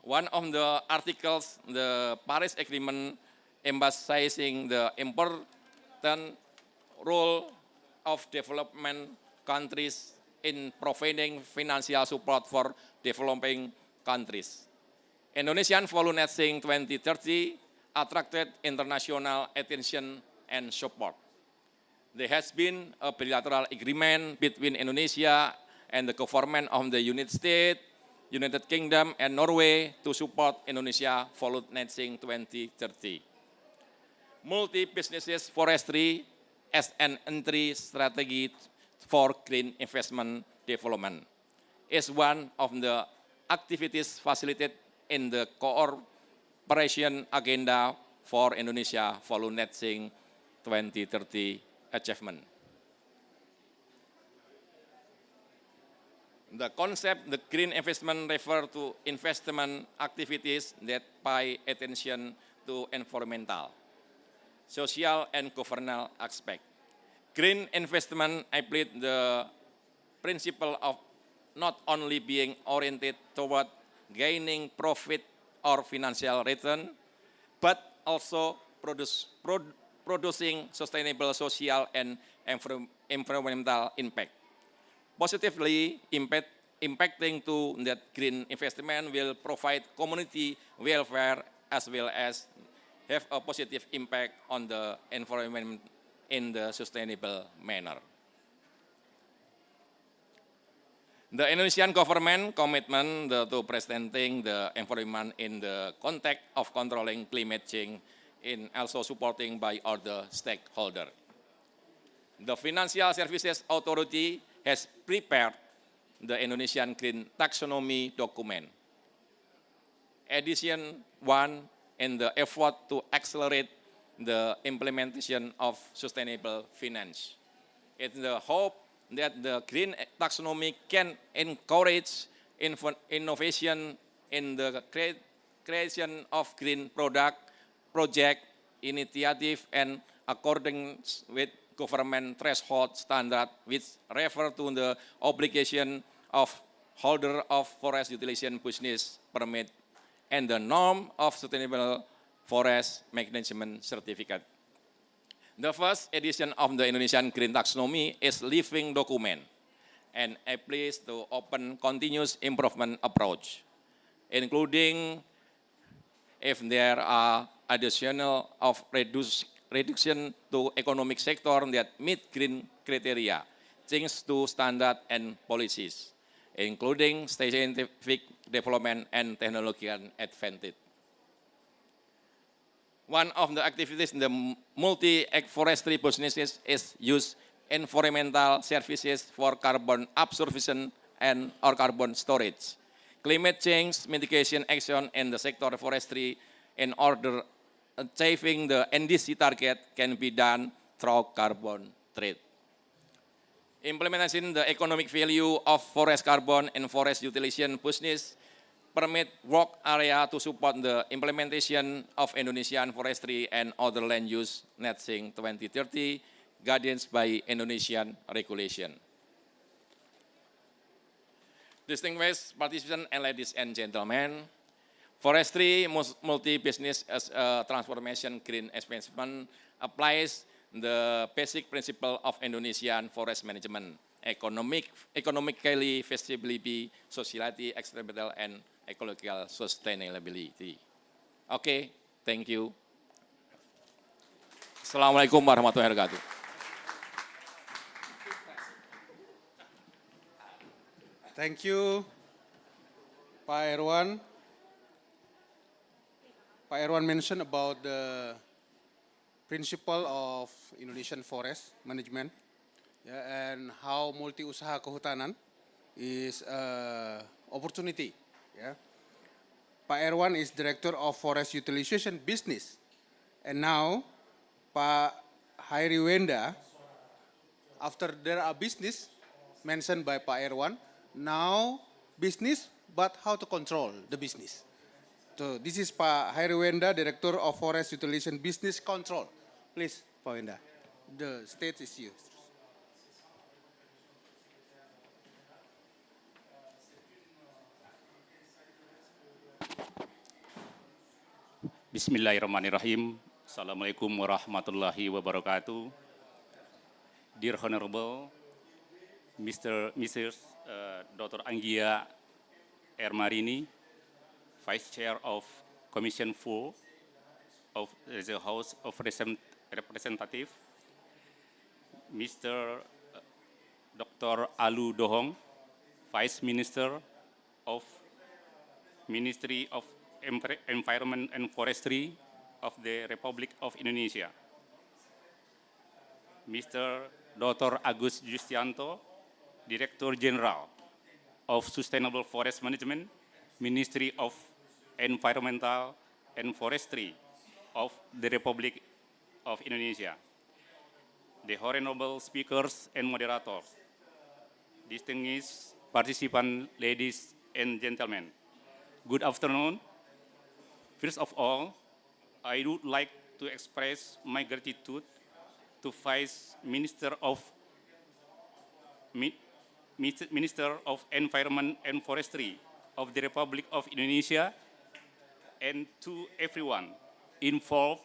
One of the articles, the Paris Agreement, emphasizing the important role of development countries in providing financial support for developing countries. Indonesian FOLU Net-Sink 2030 attracted international attention and support. There has been a bilateral agreement between Indonesia and the government of the United States, United Kingdom, and Norway to support Indonesia FOLU Net-Sink 2030. Multi-businesses forestry as an entry strategy for green investment development is one of the activities facilitated in the cooperation agenda for Indonesia FOLU Net-Sink 2030 achievement. The concept, the green investment, refer to investment activities that pay attention to environmental, social, and governance aspects. Green investment applies the principle of not only being oriented toward gaining profit or financial return, but also producing sustainable social and environmental impact. Positively impacting to that green investment will provide community welfare as well as have a positive impact on the environment in the sustainable manner. The Indonesian government commitment to presenting the environment in the context of controlling climate change in also supporting by other stakeholders. The Financial Services Authority has prepared the Indonesian Green Taxonomy document, Edition 1, in the effort to accelerate the implementation of sustainable finance. It's the hope that the Green Taxonomy can encourage innovation in the creation of green project initiative and according with government threshold standard, which refer to the obligation of holder of forest utilization business permit and the norm of sustainable forest management certificate. The first edition of the Indonesian Green Taxonomy is living document and applies to open continuous improvement approach, including if there are additional of reduction to economic sector that meet green criteria, change to standard and policies, including scientific development and technological advantage. One of the activities in the multi-forestry businesses is use environmental services for carbon absorption and or carbon storage, climate change mitigation action in the sector of forestry in order achieving the NDC target can be done through carbon trade. Implementing the economic value of forest carbon and forest utilization business permit work area to support the implementation of Indonesian forestry and other land use net sink 2030 guidance by Indonesian regulation. Distinguished participants and ladies and gentlemen, forestry multi-business as a transformation green investment applies the basic principle of Indonesian forest management, economically feasibility, sociality, experimental, and ecological sustainability. Okay, thank you. Assalamualaikum warahmatullahi wabarakatuh. Thank you, Pak Erwan. Pak Erwan mentioned about the principle of Indonesian forest management, yeah, and how multi-usaha kehutanan is an opportunity. Yeah. Pak Erwan is Director of Forest Utilization Business. And now, Pak Hairi Wenda, after there are business mentioned by Pak Erwan, now business, but how to control the business. So this is Pak Hairi Wenda, Director of Forest Utilization Business Control. Please, Pak Wenda, the stage is yours. Bismillahirrahmanirrahim. Assalamualaikum warahmatullahi wabarakatuh. Dear Honorable Mrs. Dr. Anggia Ermarini, Vice Chair of Commission 4 of the House of Representatives, Mr. Dr. Alu Dohong, Vice Minister of Ministry of Environment and Forestry of the Republic of Indonesia, Mr. Dr. Agus Justianto, Director General of Sustainable Forest Management, Ministry of Environmental and Forestry of the Republic of Indonesia, the honorable speakers and moderators, distinguished participants, ladies and gentlemen, good afternoon. First of all, I would like to express my gratitude to Vice Minister of Environment and Forestry of the Republic of Indonesia and to everyone involved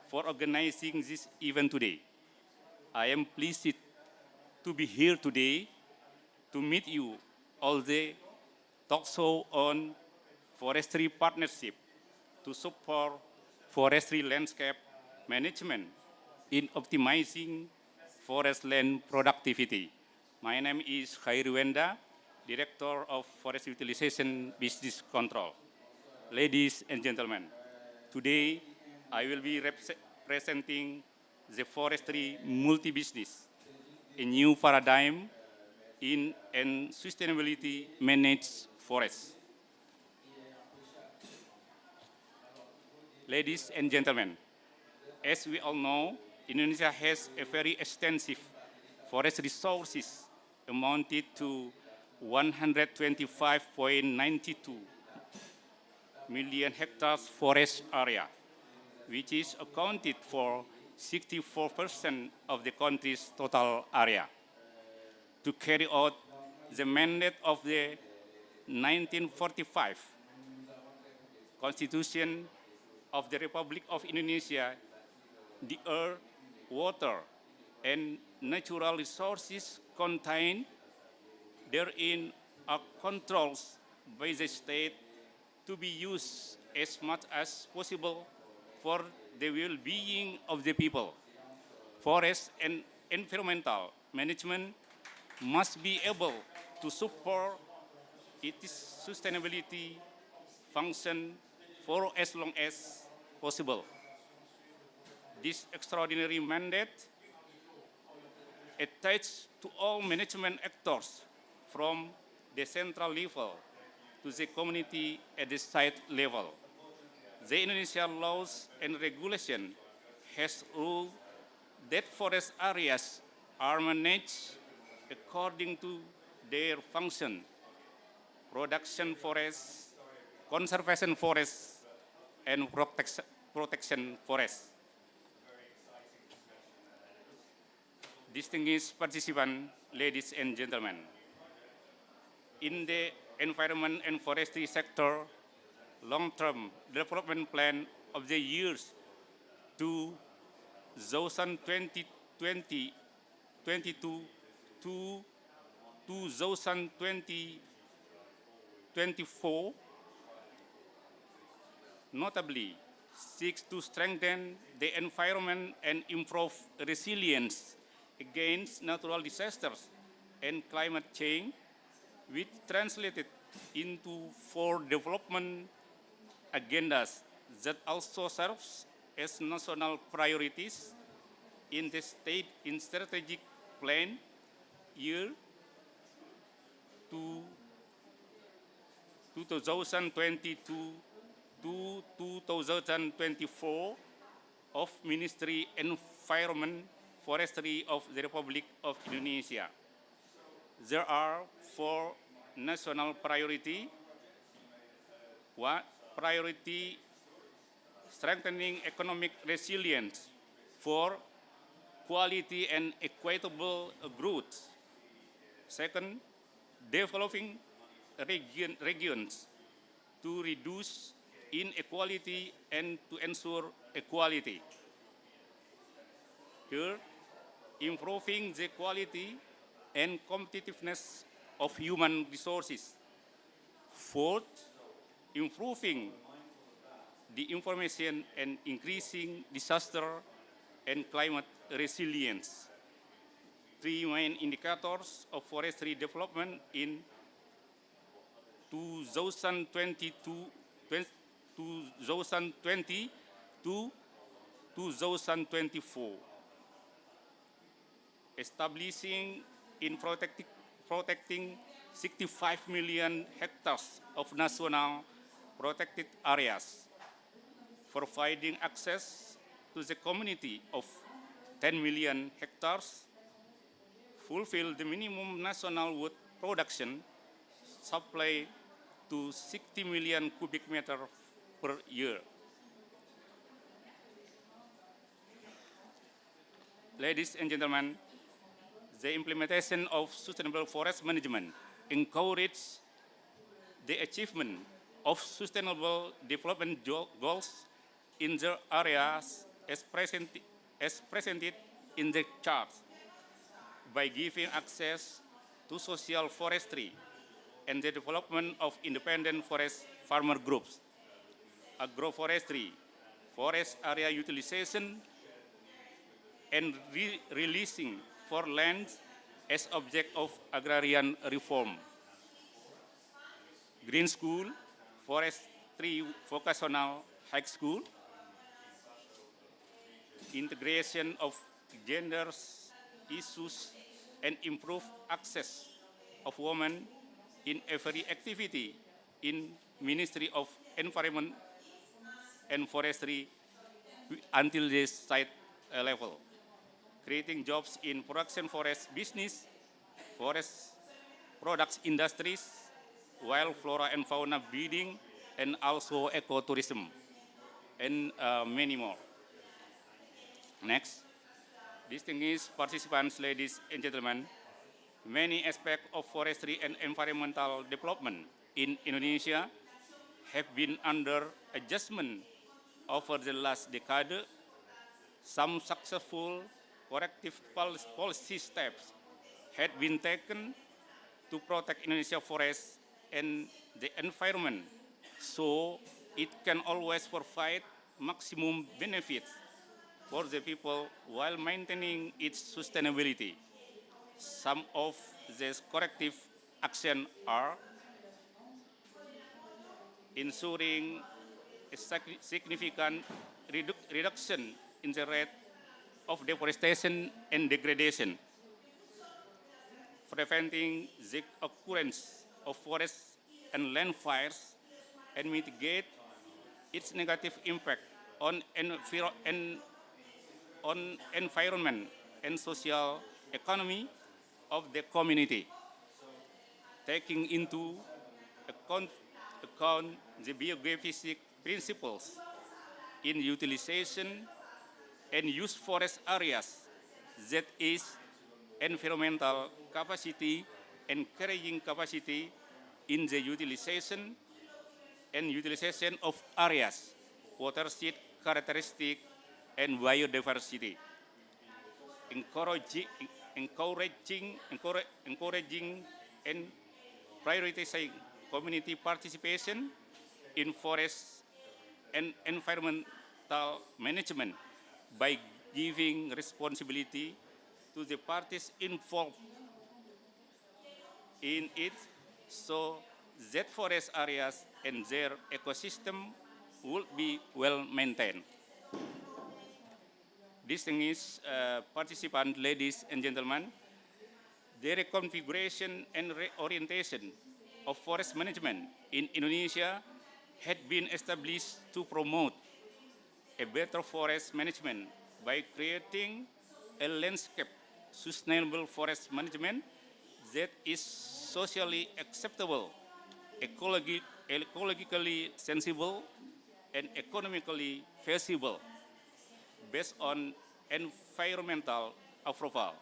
for organizing this event today. I am pleased to be here today to meet you all the talk show on forestry partnership to support forestry landscape management in optimizing forest land productivity. My name is Hairi Wenda, Director of Forest Utilization Business Control. Ladies and gentlemen, today I will be presenting the forestry multi-business, a new paradigm in and sustainability managed forests. Ladies and gentlemen, as we all know, Indonesia has a very extensive forest resources amounted to 125.92 million hectares forest area, which is accounted for 64% of the country's total area. To carry out the mandate of the 1945 Constitution of the Republic of Indonesia, the earth, water, and natural resources contained therein are controlled by the state to be used as much as possible for the well-being of the people. Forest and environmental management must be able to support its sustainability function for as long as possible. This extraordinary mandate attached to all management actors from the central level to the community at the site level. The Indonesian laws and regulation has ruled that forest areas are managed according to their function: production forests, conservation forests, and protection forests. Distinguished participants, ladies and gentlemen, in the environment and forestry sector, long-term development plan of the years 2022 to 2024 notably seeks to strengthen the environment and improve resilience against natural disasters and climate change, which translated into 4 development agendas that also serves as national priorities in the state in strategic plan year to 2022 to 2024 of Ministry Environment Forestry of the Republic of Indonesia. There are 4 national priorities. One priority, strengthening economic resilience for quality and equitable growth. Second, developing regions to reduce inequality and to ensure equality. Third, improving the quality and competitiveness of human resources. Fourth, improving the information and increasing disaster and climate resilience. 3 main indicators of forestry development in 2020 to 2024. Establishing in protecting 65 million hectares of national protected areas, providing access to the community of 10 million hectares, fulfill the minimum national wood production supply to 60 million cubic meter per year. Ladies and gentlemen, the implementation of sustainable forest management encourages the achievement of sustainable development goals in the areas as presented in the chart by giving access to social forestry and the development of independent forest farmer groups, agroforestry, forest area utilization, and releasing for lands as object of agrarian reform. Green School, Forestry Vocational High School, integration of gender issues and improve access of women in every activity in Ministry of Environment and Forestry until this site level. Creating jobs in production forest business, forest products industries, wild flora and fauna breeding, and also ecotourism, and many more. Next, distinguished participants, ladies and gentlemen, many aspects of forestry and environmental development in Indonesia have been under adjustment over the last decade. Some successful corrective policy steps had been taken to protect Indonesia forests and the environment, so it can always provide maximum benefits for the people while maintaining its sustainability. Some of these corrective actions are ensuring a significant reduction in the rate of deforestation and degradation preventing the occurrence of forest and land fires, and mitigate its negative impact on environment and social economy of the community, taking into account the biodiversity principles in utilization and use forest areas, that is environmental capacity and carrying capacity in the utilization of areas, watershed characteristic, and biodiversity. Encouraging and prioritizing community participation in forest and environmental management by giving responsibility to the parties involved in it, so that forest areas and their ecosystem will be well maintained. Distinguished participants, ladies and gentlemen, the reconfiguration and reorientation of forest management in Indonesia had been established to promote a better forest management by creating a landscape sustainable forest management that is socially acceptable, ecologically sensible, and economically feasible based on environmental approval.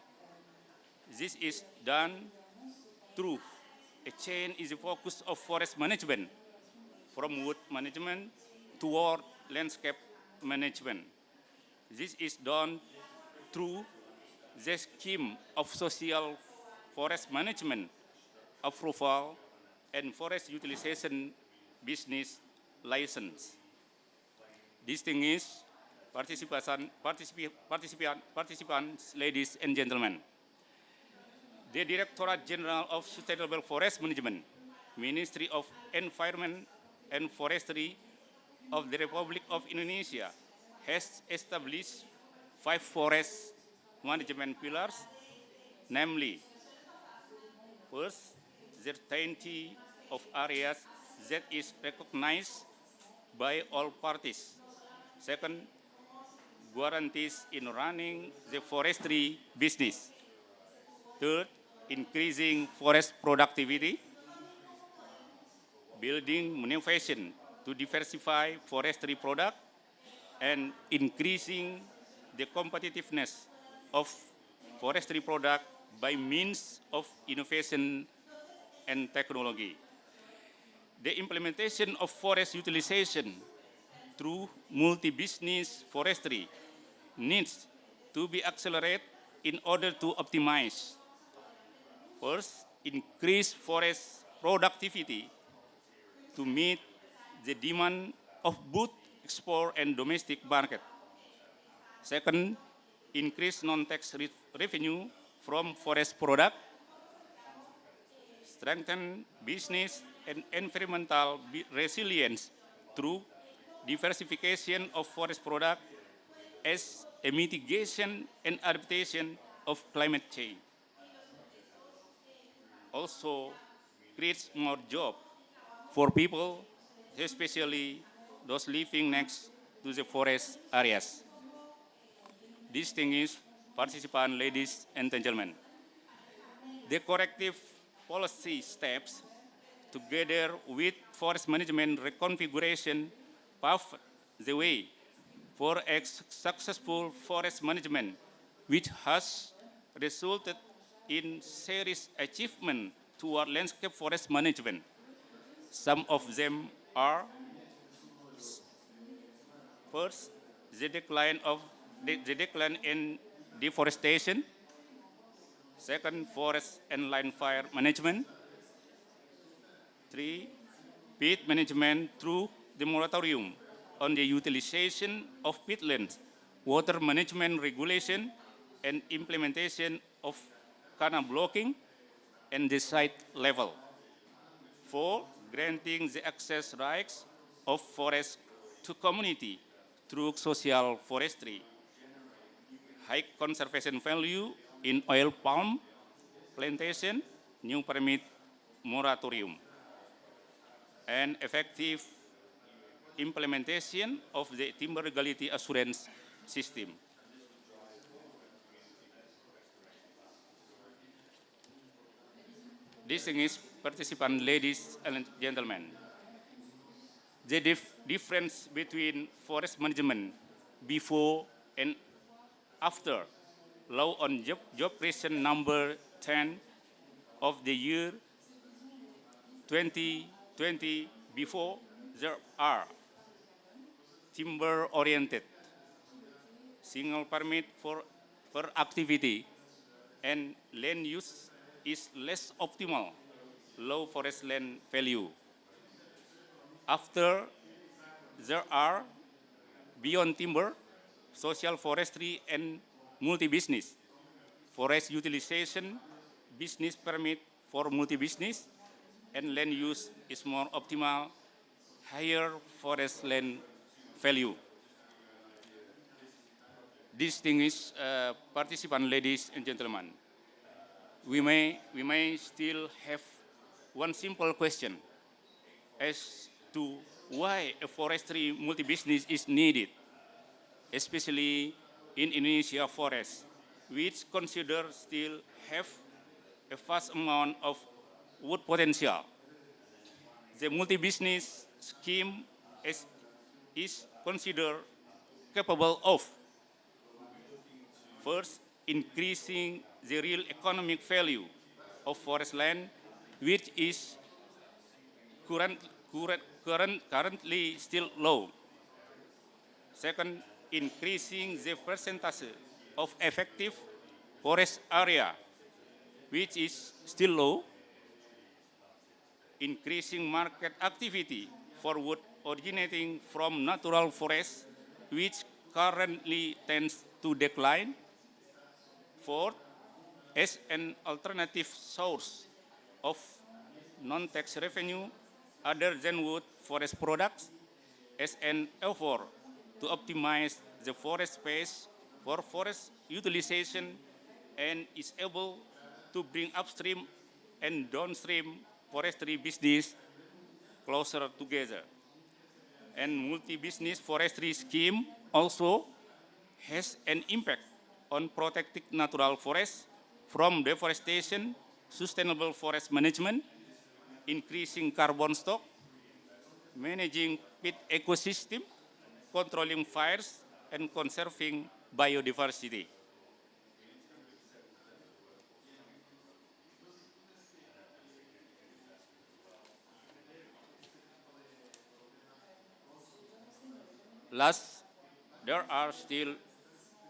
This is done through a change in the focus of forest management from wood management toward landscape management. This is done through the scheme of social forest management approval and forest utilization business license. Distinguished participants, ladies and gentlemen, the Directorate General of Sustainable Forest Management, Ministry of Environment and Forestry of the Republic of Indonesia has established 5 forest management pillars, namely, first, certainty of areas that is recognized by all parties. Second, guarantees in running the forestry business. Third, increasing forest productivity, building innovation to diversify forestry product, and increasing the competitiveness of forestry product by means of innovation and technology. The implementation of forest utilization through multi-business forestry needs to be accelerated in order to optimize. First, increase forest productivity to meet the demand of both export and domestic market. Second, increase non-tax revenue from forest product. Strengthen business and environmental resilience through diversification of forest product as a mitigation and adaptation of climate change. Also, creates more jobs for people, especially those living next to the forest areas. Distinguished participants, ladies and gentlemen, the corrective policy steps, together with forest management reconfiguration, pave the way for a successful forest management, which has resulted in serious achievement toward landscape forest management. Some of them are: first, the decline in deforestation. Second, forest and land fire management. 3, peat management through the moratorium on the utilization of peatlands, water management regulation, and implementation of canal blocking and the site level. 4, granting the access rights of forest to community through social forestry. High conservation value in oil palm plantation, new permit moratorium, and effective implementation of the timber legality assurance system. Distinguished participants, ladies and gentlemen, the difference between forest management before and after Law on Job Creation number 10 of the year 2020, before there are timber-oriented, single permit for activity, and land use is less optimal, low forest land value. After there are beyond timber, social forestry and multi-business, forest utilization, business permit for multi-business, and land use is more optimal, higher forest land value. Distinguished participants, ladies and gentlemen, we may still have one simple question as to why a forestry multi-business is needed, especially in Indonesia forests, which consider still have a vast amount of wood potential. The multi-business scheme is considered capable of first, increasing the real economic value of forest land, which is currently still low. Second, increasing the percentage of effective forest area, which is still low. Increasing market activity for wood originating from natural forests, which currently tends to decline. Fourth, as an alternative source of non-tax revenue other than wood forest products, as an effort to optimize the forest space for forest utilization, and is able to bring upstream and downstream forestry business closer together. And multi-business forestry scheme also has an impact on protecting natural forests from deforestation, sustainable forest management, increasing carbon stock, managing peat ecosystem, controlling fires, and conserving biodiversity. Last, there are still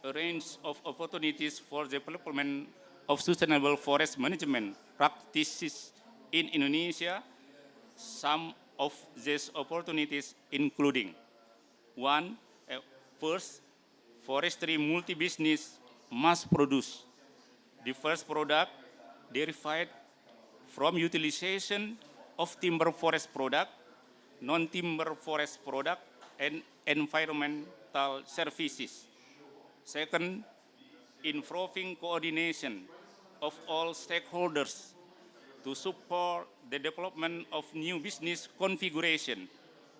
a range of opportunities for the development of sustainable forest management practices in Indonesia. Some of these opportunities including: one, first, forestry multi-business must produce the first product derived from utilization of timber forest product, non-timber forest product, and environmental services. Second, improving coordination of all stakeholders to support the development of new business configuration,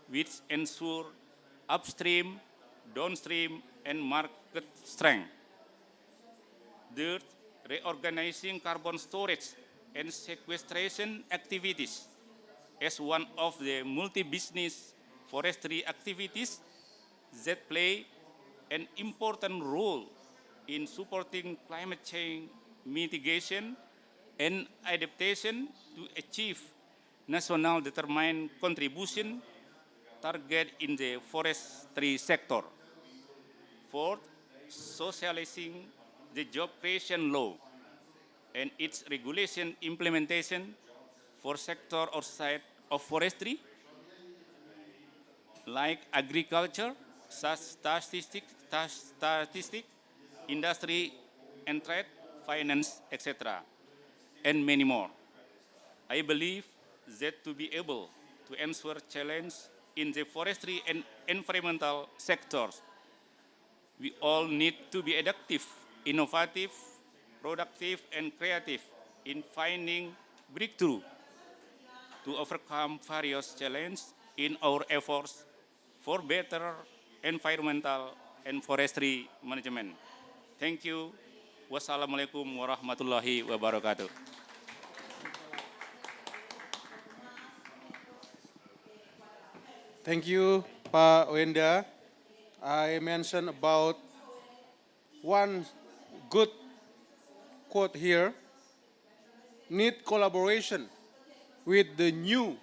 which ensure upstream, downstream, and market strength. Third, reorganizing carbon storage and sequestration activities as one of the multi-business forestry activities that play an important role in supporting climate change mitigation and adaptation to achieve national determined contribution target in the forestry sector. Fourth, socializing the job creation law and its regulation implementation for sector outside of forestry, like agriculture, statistics, industry and trade, finance, etc., and many more. I believe that to be able to answer challenge in the forestry and environmental sectors, we all need to be adaptive, innovative, productive, and creative in finding breakthrough to overcome various challenges in our efforts for better environmental and forestry management. Thank you. Wassalamualaikum warahmatullahi wabarakatuh. Thank you, Pak Wenda. I mentioned about one good quote here. Need collaboration with the new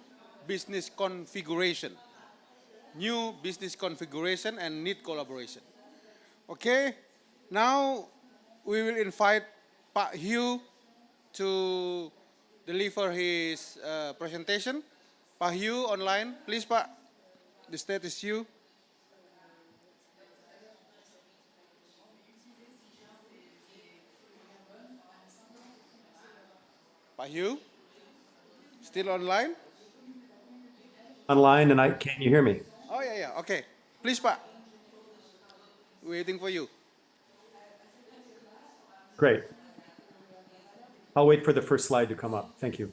business configuration. New business configuration and need collaboration. Okay, now we will invite Pak Hugh to deliver his presentation. Pak Hugh online, please Pak. The stage is you. Pak Hugh, still online? Online, and can you hear me? Oh yeah, okay. Please Pak, waiting for you. Great. I'll wait for the first slide to come up. Thank you.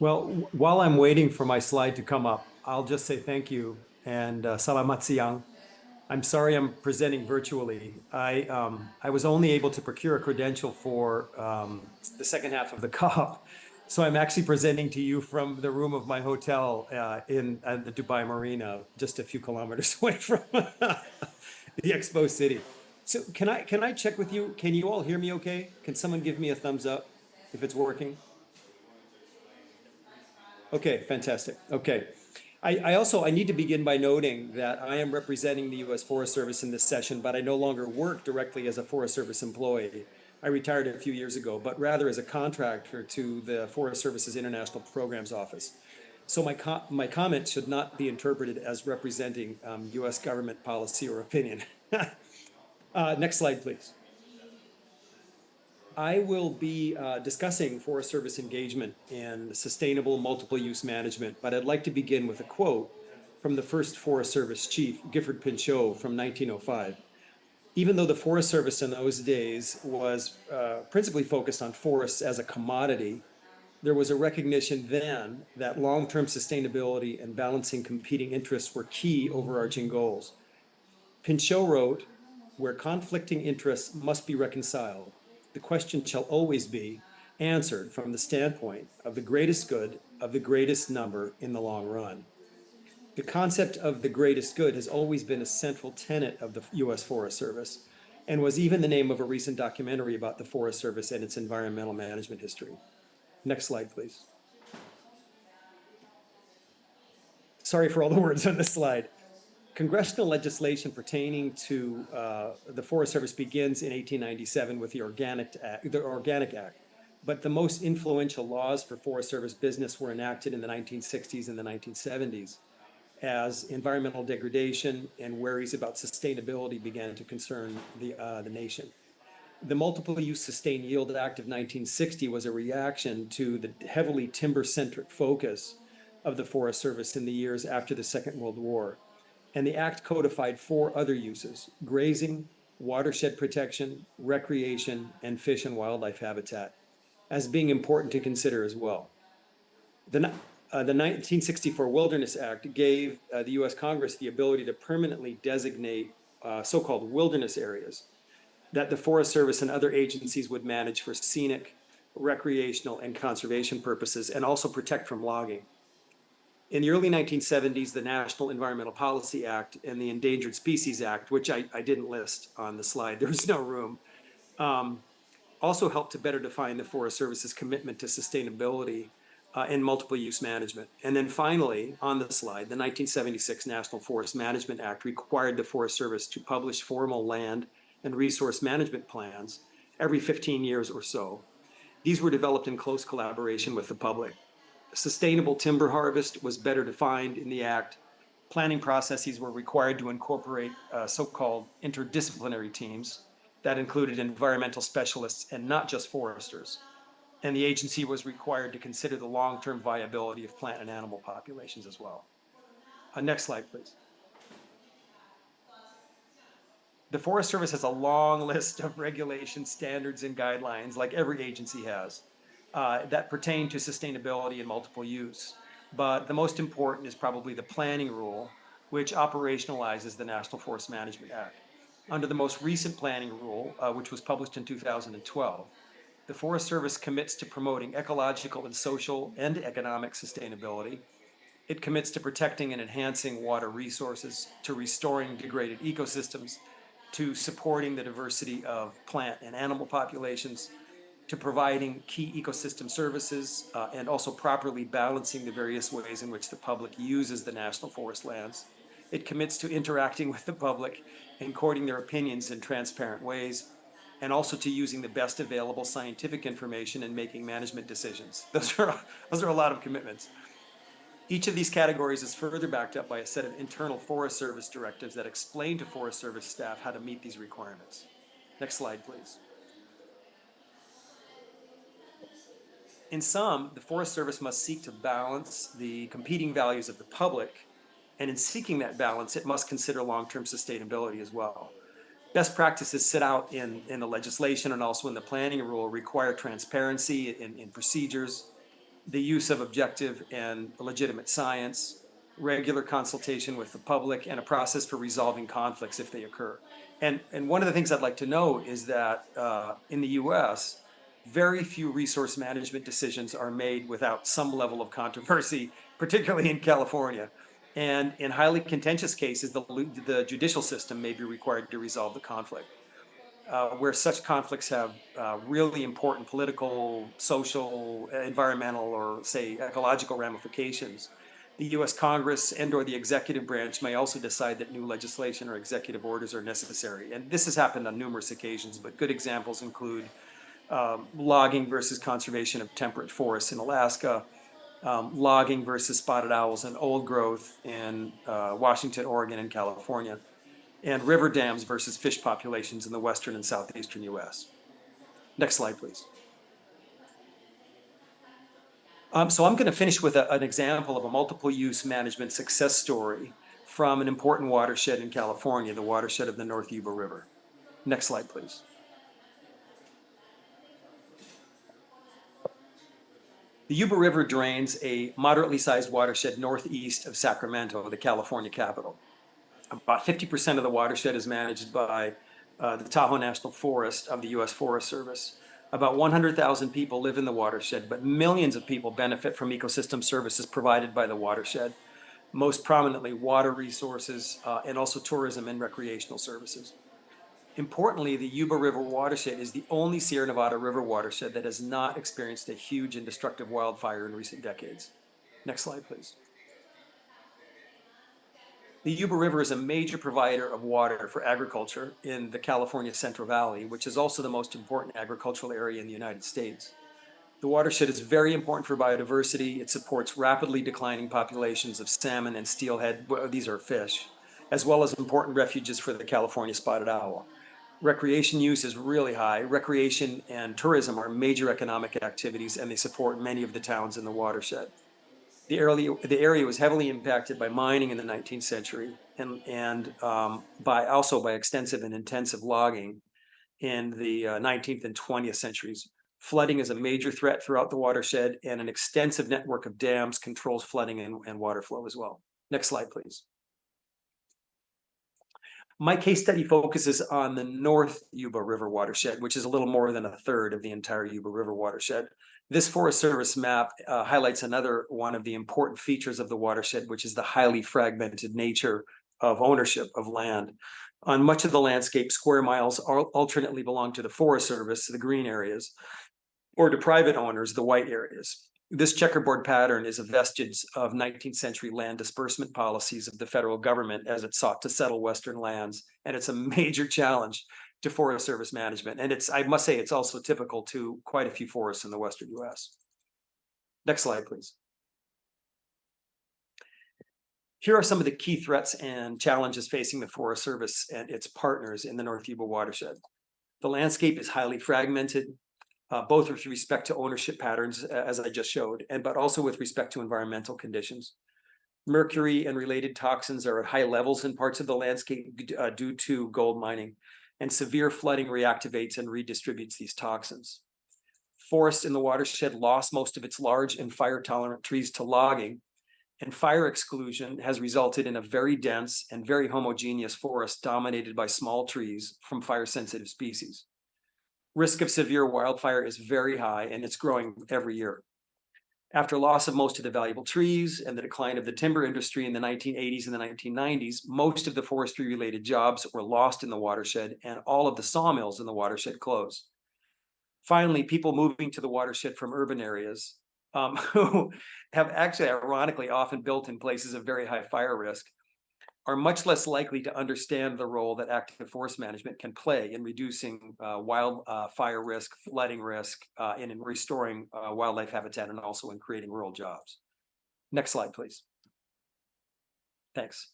Well, while I'm waiting for my slide to come up, I'll just say thank you and salamat siang. I'm sorry I'm presenting virtually. I was only able to procure a credential for the second half of the COP. So I'm actually presenting to you from the room of my hotel in the Dubai Marina, just a few kilometers away from the Expo City. So can I check with you? Can you all hear me okay? Can someone give me a thumbs up if it's working? Okay, fantastic. Okay. I need to begin by noting that I am representing the U.S. Forest Service in this session, but I no longer work directly as a Forest Service employee. I retired a few years ago, but rather as a contractor to the Forest Service's International Programs Office. So my comment should not be interpreted as representing U.S. government policy or opinion. Next slide, please. I will be discussing Forest Service engagement and sustainable multiple use management, but I'd like to begin with a quote from the first Forest Service chief, Gifford Pinchot, from 1905. Even though the Forest Service in those days was principally focused on forests as a commodity, there was a recognition then that long-term sustainability and balancing competing interests were key overarching goals. Pinchot wrote, "Where conflicting interests must be reconciled, the question shall always be answered from the standpoint of the greatest good of the greatest number in the long run." The concept of the greatest good has always been a central tenet of the U.S. Forest Service and was even the name of a recent documentary about the Forest Service and its environmental management history. Next slide, please. Sorry for all the words on this slide. Congressional legislation pertaining to the Forest Service begins in 1897 with the Organic Act, but the most influential laws for Forest Service business were enacted in the 1960s and the 1970s as environmental degradation and worries about sustainability began to concern the nation. The Multiple Use Sustained Yield Act of 1960 was a reaction to the heavily timber-centric focus of the Forest Service in the years after the Second World War. And the act codified 4 other uses: grazing, watershed protection, recreation, and fish and wildlife habitat, as being important to consider as well. The 1964 Wilderness Act gave the U.S. Congress the ability to permanently designate so-called wilderness areas that the Forest Service and other agencies would manage for scenic, recreational, and conservation purposes, and also protect from logging. In the early 1970s, the National Environmental Policy Act and the Endangered Species Act, which I didn't list on the slide, there was no room, also helped to better define the Forest Service's commitment to sustainability and multiple use management. And then finally, on the slide, the 1976 National Forest Management Act required the Forest Service to publish formal land and resource management plans every 15 years or so. These were developed in close collaboration with the public. Sustainable timber harvest was better defined in the act. Planning processes were required to incorporate so-called interdisciplinary teams that included environmental specialists and not just foresters. And the agency was required to consider the long-term viability of plant and animal populations as well. Next slide, please. The Forest Service has a long list of regulations, standards, and guidelines, like every agency has, that pertain to sustainability and multiple use. But the most important is probably the planning rule, which operationalizes the National Forest Management Act. Under the most recent planning rule, which was published in 2012, the Forest Service commits to promoting ecological and social and economic sustainability. It commits to protecting and enhancing water resources, to restoring degraded ecosystems, to supporting the diversity of plant and animal populations, to providing key ecosystem services, and also properly balancing the various ways in which the public uses the national forest lands. It commits to interacting with the public and courting their opinions in transparent ways, and also to using the best available scientific information and making management decisions. Those are a lot of commitments. Each of these categories is further backed up by a set of internal Forest Service directives that explain to Forest Service staff how to meet these requirements. Next slide, please. In sum, the Forest Service must seek to balance the competing values of the public, and in seeking that balance, it must consider long-term sustainability as well. Best practices set out in the legislation and also in the planning rule require transparency in procedures, the use of objective and legitimate science, regular consultation with the public, and a process for resolving conflicts if they occur. And one of the things I'd like to note is that in the US, very few resource management decisions are made without some level of controversy, particularly in California. And in highly contentious cases, the judicial system may be required to resolve the conflict. Where such conflicts have really important political, social, environmental, or say ecological ramifications, the US Congress and or the executive branch may also decide that new legislation or executive orders are necessary. And this has happened on numerous occasions, but good examples include logging versus conservation of temperate forests in Alaska, logging versus spotted owls and old growth in Washington, Oregon, and California, and river dams versus fish populations in the western and southeastern US. Next slide, please. So I'm going to finish with an example of a multiple use management success story from an important watershed in California, the watershed of the North Yuba River. Next slide, please. The Yuba River drains a moderately sized watershed northeast of Sacramento, the California capital. About 50% of the watershed is managed by the Tahoe National Forest of the US Forest Service. About 100,000 people live in the watershed, but millions of people benefit from ecosystem services provided by the watershed, most prominently water resources and also tourism and recreational services. Importantly, the Yuba River watershed is the only Sierra Nevada river watershed that has not experienced a huge and destructive wildfire in recent decades. Next slide, please. The Yuba River is a major provider of water for agriculture in the California Central Valley, which is also the most important agricultural area in the United States. The watershed is very important for biodiversity. It supports rapidly declining populations of salmon and steelhead, these are fish, as well as important refuges for the California spotted owl. Recreation use is really high. Recreation and tourism are major economic activities, and they support many of the towns in the watershed. The area was heavily impacted by mining in the 19th century and by extensive and intensive logging in the 19th and 20th centuries. Flooding is a major threat throughout the watershed, and an extensive network of dams controls flooding and water flow as well. Next slide, please. My case study focuses on the North Yuba River watershed, which is a little more than a third of the entire Yuba River watershed. This Forest Service map highlights another one of the important features of the watershed, which is the highly fragmented nature of ownership of land. On much of the landscape, square miles alternately belong to the Forest Service, the green areas, or to private owners, the white areas. This checkerboard pattern is a vestige of 19th century land disbursement policies of the federal government as it sought to settle Western lands, and it's a major challenge to Forest Service management. And I must say, it's also typical to quite a few forests in the Western US. Next slide, please. Here are some of the key threats and challenges facing the Forest Service and its partners in the North Yuba watershed. The landscape is highly fragmented. both with respect to ownership patterns, as I just showed, but also with respect to environmental conditions. Mercury and related toxins are at high levels in parts of the landscape due to gold mining, and severe flooding reactivates and redistributes these toxins. Forest in the watershed lost most of its large and fire-tolerant trees to logging, and fire exclusion has resulted in a very dense and very homogeneous forest dominated by small trees from fire-sensitive species. Risk of severe wildfire is very high, and it's growing every year. After loss of most of the valuable trees and the decline of the timber industry in the 1980s and the 1990s, most of the forestry-related jobs were lost in the watershed, and all of the sawmills in the watershed closed. Finally, people moving to the watershed from urban areas, who have actually, ironically, often built in places of very high fire risk, are much less likely to understand the role that active forest management can play in reducing wildfire risk, flooding risk, and in restoring wildlife habitat, and also in creating rural jobs. Next slide, please. Thanks.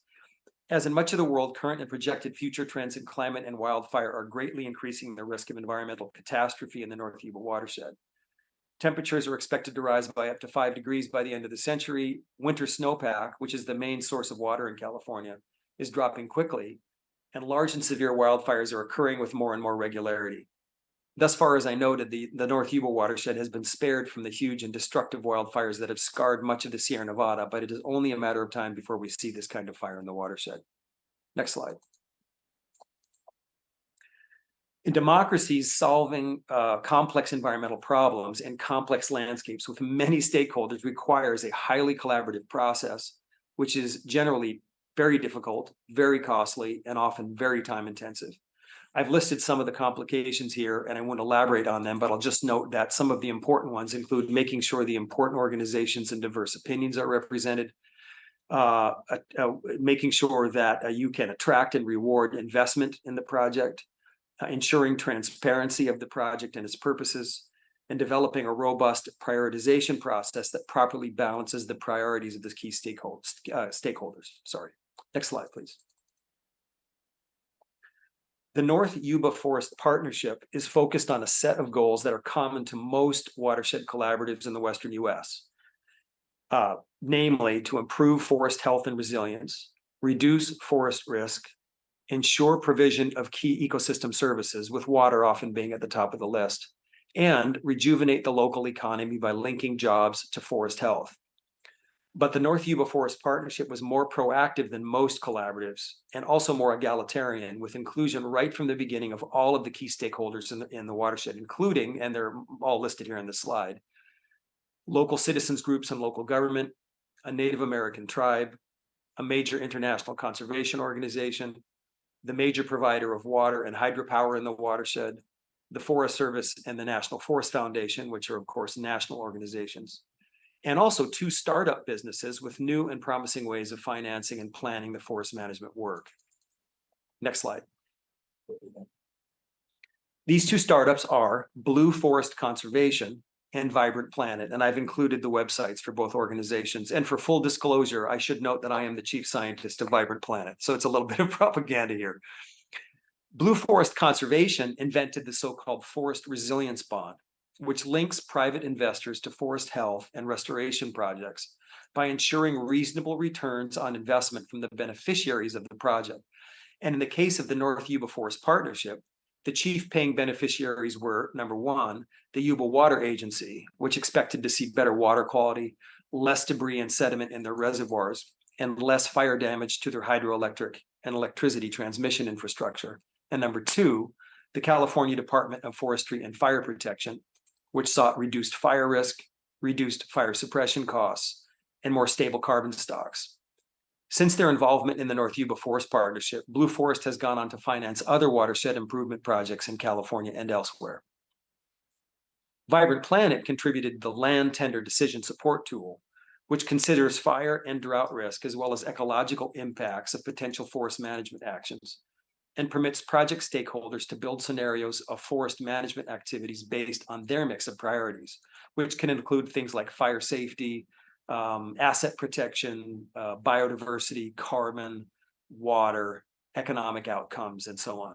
As in much of the world, current and projected future trends in climate and wildfire are greatly increasing the risk of environmental catastrophe in the North Yuba watershed. Temperatures are expected to rise by up to 5 degrees by the end of the century. Winter snowpack, which is the main source of water in California, is dropping quickly, and large and severe wildfires are occurring with more and more regularity. Thus far, as I noted, the North Yuba watershed has been spared from the huge and destructive wildfires that have scarred much of the Sierra Nevada, but it is only a matter of time before we see this kind of fire in the watershed. Next slide. In democracies, solving complex environmental problems and complex landscapes with many stakeholders requires a highly collaborative process, which is generally very difficult, very costly, and often very time-intensive. I've listed some of the complications here, and I won't elaborate on them, but I'll just note that some of the important ones include making sure the important organizations and diverse opinions are represented, making sure that you can attract and reward investment in the project, ensuring transparency of the project and its purposes, and developing a robust prioritization process that properly balances the priorities of the key stakeholders. Sorry. Next slide, please. The North Yuba Forest Partnership is focused on a set of goals that are common to most watershed collaboratives in the Western US, namely to improve forest health and resilience, reduce forest risk, ensure provision of key ecosystem services, with water often being at the top of the list, and rejuvenate the local economy by linking jobs to forest health. But the North Yuba Forest Partnership was more proactive than most collaboratives, and also more egalitarian, with inclusion right from the beginning of all of the key stakeholders in the watershed, including, and they're all listed here in this slide, local citizens groups and local government, a Native American tribe, a major international conservation organization, the major provider of water and hydropower in the watershed, the Forest Service, and the National Forest Foundation, which are, of course, national organizations, and also 2 startup businesses with new and promising ways of financing and planning the forest management work. Next slide. These 2 startups are Blue Forest Conservation and Vibrant Planet, and I've included the websites for both organizations. And for full disclosure, I should note that I am the chief scientist of Vibrant Planet, so it's a little bit of propaganda here. Blue Forest Conservation invented the so-called Forest Resilience Bond, which links private investors to forest health and restoration projects by ensuring reasonable returns on investment from the beneficiaries of the project. And in the case of the North Yuba Forest Partnership, the chief paying beneficiaries were, number 1, the Yuba Water Agency, which expected to see better water quality, less debris and sediment in their reservoirs, and less fire damage to their hydroelectric and electricity transmission infrastructure. And number 2, the California Department of Forestry and Fire Protection, which sought reduced fire risk, reduced fire suppression costs, and more stable carbon stocks. Since their involvement in the North Yuba Forest Partnership, Blue Forest has gone on to finance other watershed improvement projects in California and elsewhere. Vibrant Planet contributed the Land Tender Decision Support Tool, which considers fire and drought risk as well as ecological impacts of potential forest management actions, and permits project stakeholders to build scenarios of forest management activities based on their mix of priorities, which can include things like fire safety, asset protection, biodiversity, carbon, water, economic outcomes, and so on.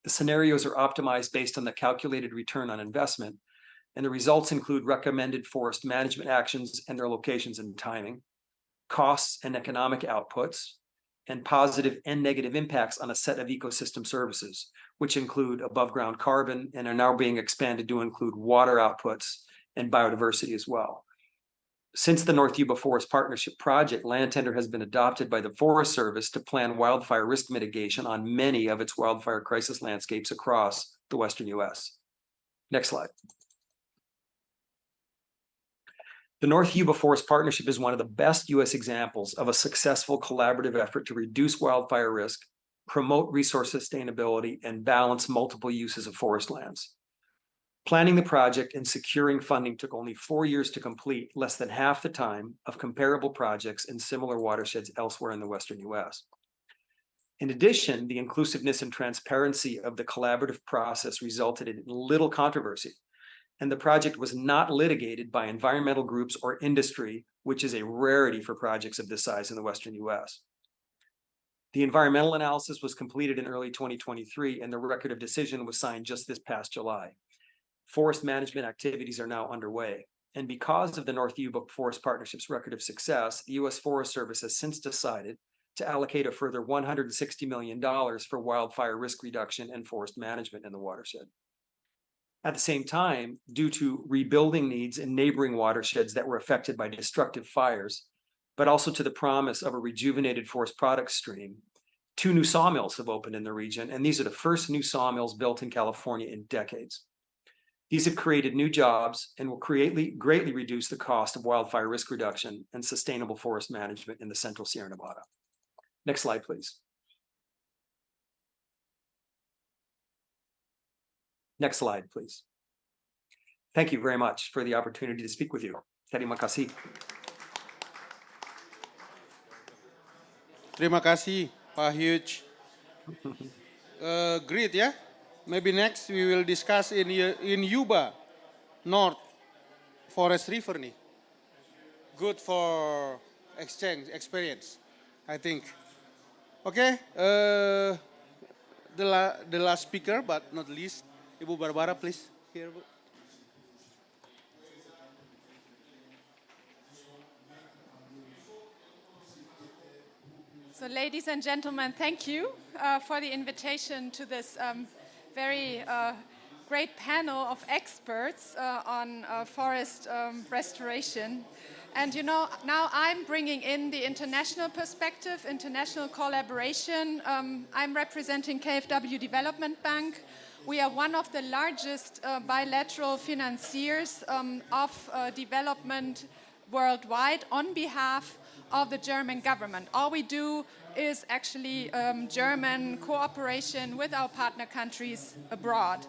The scenarios are optimized based on the calculated return on investment, and the results include recommended forest management actions and their locations and timing, costs and economic outputs, and positive and negative impacts on a set of ecosystem services, which include above ground carbon and are now being expanded to include water outputs and biodiversity as well. Since the North Yuba Forest Partnership Project, land tender has been adopted by the Forest Service to plan wildfire risk mitigation on many of its wildfire crisis landscapes across the Western US. Next slide. The North Yuba Forest Partnership is one of the best US examples of a successful collaborative effort to reduce wildfire risk, promote resource sustainability, and balance multiple uses of forest lands. Planning the project and securing funding took only 4 years to complete, less than half the time of comparable projects in similar watersheds elsewhere in the Western US. In addition, the inclusiveness and transparency of the collaborative process resulted in little controversy, and the project was not litigated by environmental groups or industry, which is a rarity for projects of this size in the Western US. The environmental analysis was completed in early 2023, and the record of decision was signed just this past July. Forest management activities are now underway, and because of the North Yuba Forest Partnership's record of success, the U.S. Forest Service has since decided to allocate a further $160 million for wildfire risk reduction and forest management in the watershed. At the same time, due to rebuilding needs in neighboring watersheds that were affected by destructive fires, but also to the promise of a rejuvenated forest product stream, 2 new sawmills have opened in the region, and these are the first new sawmills built in California in decades. These have created new jobs and will greatly reduce the cost of wildfire risk reduction and sustainable forest management in the central Sierra Nevada. Next slide, please. Next slide, please. Thank you very much for the opportunity to speak with you. Terima kasih. Terima kasih, Pak Huge. Great, yeah? Maybe next we will discuss in Yuba, North Forest River nih. Good for exchange, experience, I think. Okay, the last speaker, but not least, Ibu Barbara, please. Here, Bu. So ladies and gentlemen, thank you for the invitation to this very great panel of experts on forest restoration. And you know, now I'm bringing in the international perspective, international collaboration. I'm representing KfW Development Bank. We are one of the largest bilateral financiers of development worldwide on behalf of the German government. All we do is actually German cooperation with our partner countries abroad.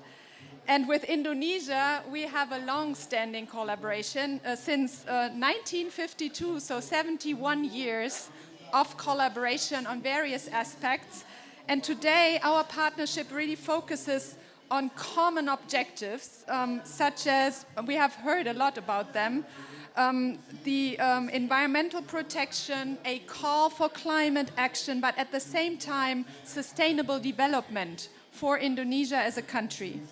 And with Indonesia, we have a long-standing collaboration since 1952, so 71 years of collaboration on various aspects. And today, our partnership really focuses on common objectives, such as, we have heard a lot about them, the environmental protection, a call for climate action, but at the same time, sustainable development for Indonesia as a country.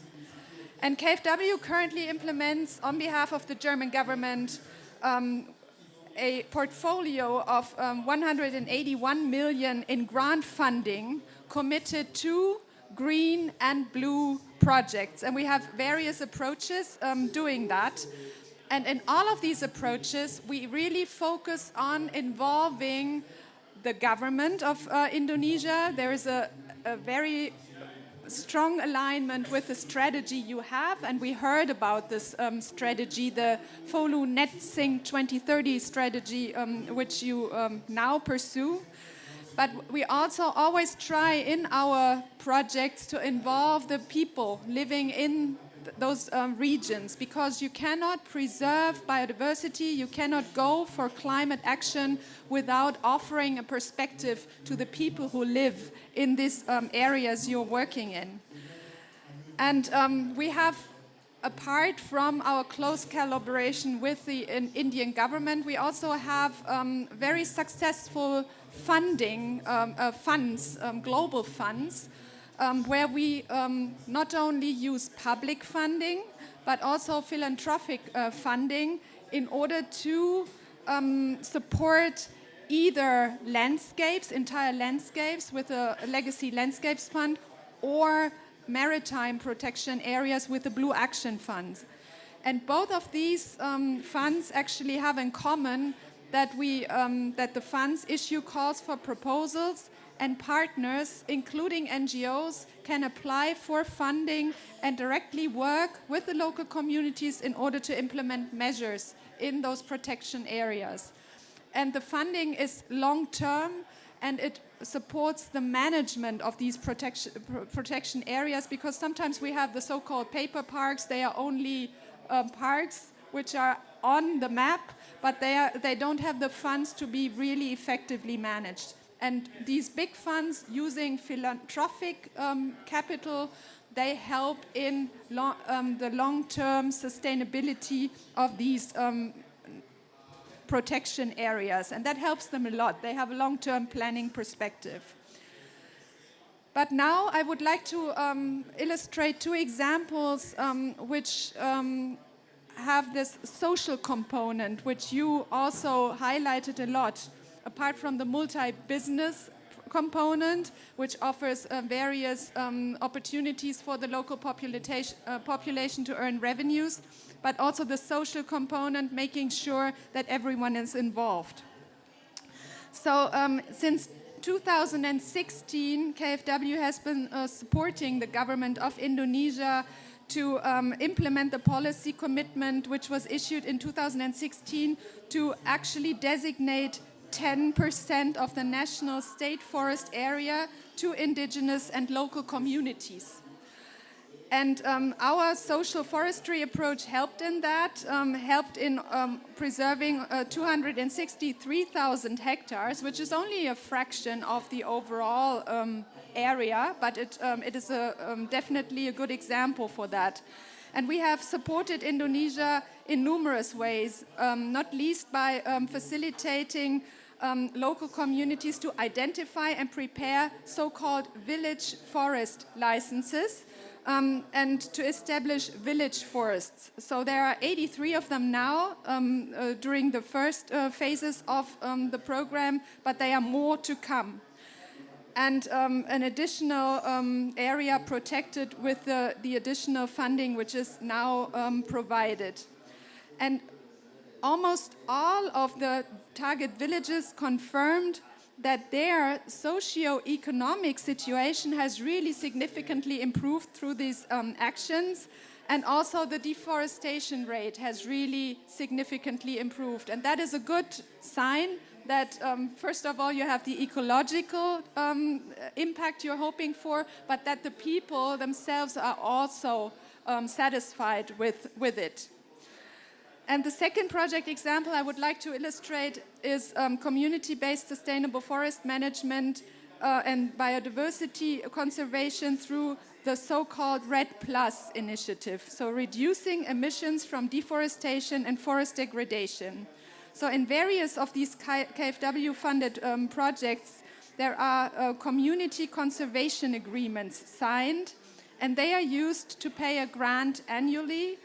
And KfW currently implements, on behalf of the German government, a portfolio of 181 million in grant funding committed to green and blue projects. And we have various approaches doing that. And in all of these approaches, we really focus on involving the government of Indonesia. There is a very strong alignment with the strategy you have, and we heard about this strategy, the FOLU Net Sink 2030 strategy, which you now pursue. But we also always try in our projects to involve the people living in those regions, because you cannot preserve biodiversity, you cannot go for climate action without offering a perspective to the people who live in these areas you're working in. And we have, apart from our close collaboration with the Indian government, we also have very successful funding funds, global funds, where we not only use public funding, but also philanthropic funding in order to support either landscapes, entire landscapes with a legacy landscapes fund, or maritime protection areas with the Blue Action Funds. And both of these funds actually have in common that that the funds issue calls for proposals, and partners, including NGOs, can apply for funding and directly work with the local communities in order to implement measures in those protection areas. And the funding is long-term, and it supports the management of these protection areas, because sometimes we have the so-called paper parks. They are only parks which are on the map, but they don't have the funds to be really effectively managed. And these big funds, using philanthropic capital, they help in the long-term sustainability of these protection areas, and that helps them a lot. They have a long-term planning perspective. But now I would like to illustrate two examples which have this social component, which you also highlighted a lot, apart from the multi-business component, which offers various opportunities for the local population to earn revenues, but also the social component, making sure that everyone is involved. So since 2016, KfW has been supporting the government of Indonesia to implement the policy commitment which was issued in 2016 to actually designate 10% of the national state forest area to indigenous and local communities. And our social forestry approach helped in that, helped in preserving 263,000 hectares, which is only a fraction of the overall area, but it is definitely a good example for that. And we have supported Indonesia in numerous ways, not least by facilitating local communities to identify and prepare so-called village forest licenses, and to establish village forests. So there are 83 of them now during the first phases of the program, but there are more to come. And an additional area protected with the additional funding which is now provided. And almost all of the target villages confirmed that their socio-economic situation has really significantly improved through these actions, and also the deforestation rate has really significantly improved. And that is a good sign that, first of all, you have the ecological impact you're hoping for, but that the people themselves are also satisfied with it. And the second project example I would like to illustrate is community-based sustainable forest management and biodiversity conservation through the so-called RED+ initiative, so reducing emissions from deforestation and forest degradation. So in various of these KfW-funded projects, there are community conservation agreements signed, and they are used to pay a grant annually.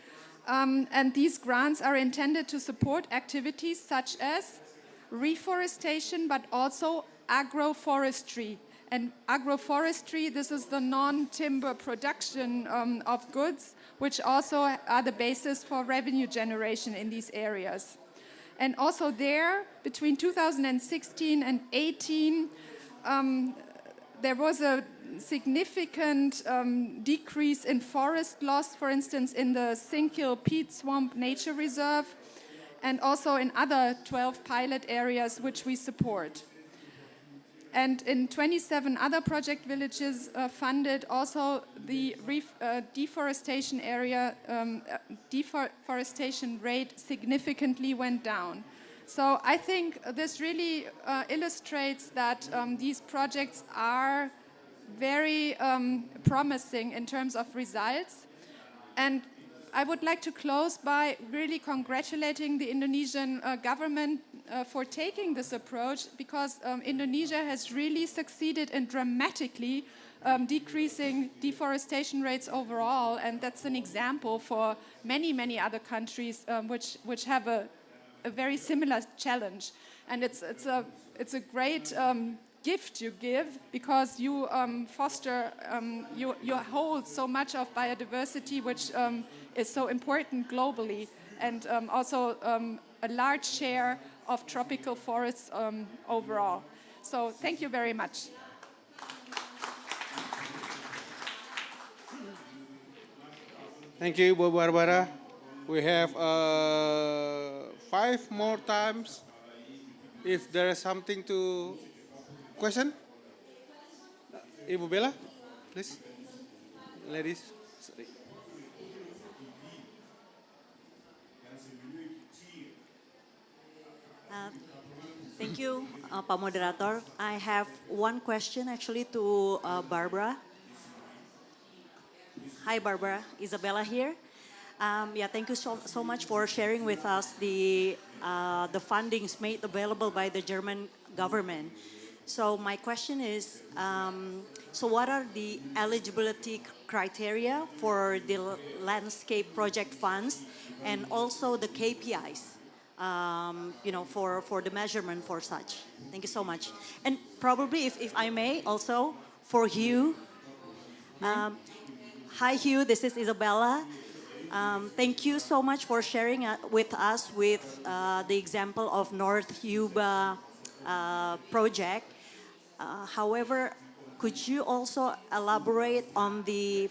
And these grants are intended to support activities such as reforestation, but also agroforestry. And agroforestry, this is the non-timber production of goods, which also are the basis for revenue generation in these areas. And also there, between 2016 and 2018, there was a significant decrease in forest loss, for instance, in the Sinkil Peat Swamp Nature Reserve, and also in other 12 pilot areas which we support. And in 27 other project villages funded, also the deforestation rate significantly went down. So I think this really illustrates that these projects are very promising in terms of results. And I would like to close by really congratulating the Indonesian government for taking this approach, because Indonesia has really succeeded in dramatically decreasing deforestation rates overall, and that's an example for many, many other countries which have a very similar challenge. And it's a great gift you give, because you foster, you hold so much of biodiversity, which is so important globally, and also a large share of tropical forests overall. So thank you very much. Thank you, Ibu Barbara. We have 5 more times. If there is something to question, Ibu Bella, please. Ladies, sorry. Thank you, Pak Moderator. I have one question actually to Barbara. Hi, Barbara. Isabella here. Yeah, thank you so much for sharing with us the fundings made available by the German government. So my question is, so what are the eligibility criteria for the landscape project funds, and also the KPIs, for the measurement for such? Thank you so much. And probably, if I may, also for Hugh. Hi, Hugh. This is Isabella. Thank you so much for sharing with us the example of North Yuba project. However, could you also elaborate on the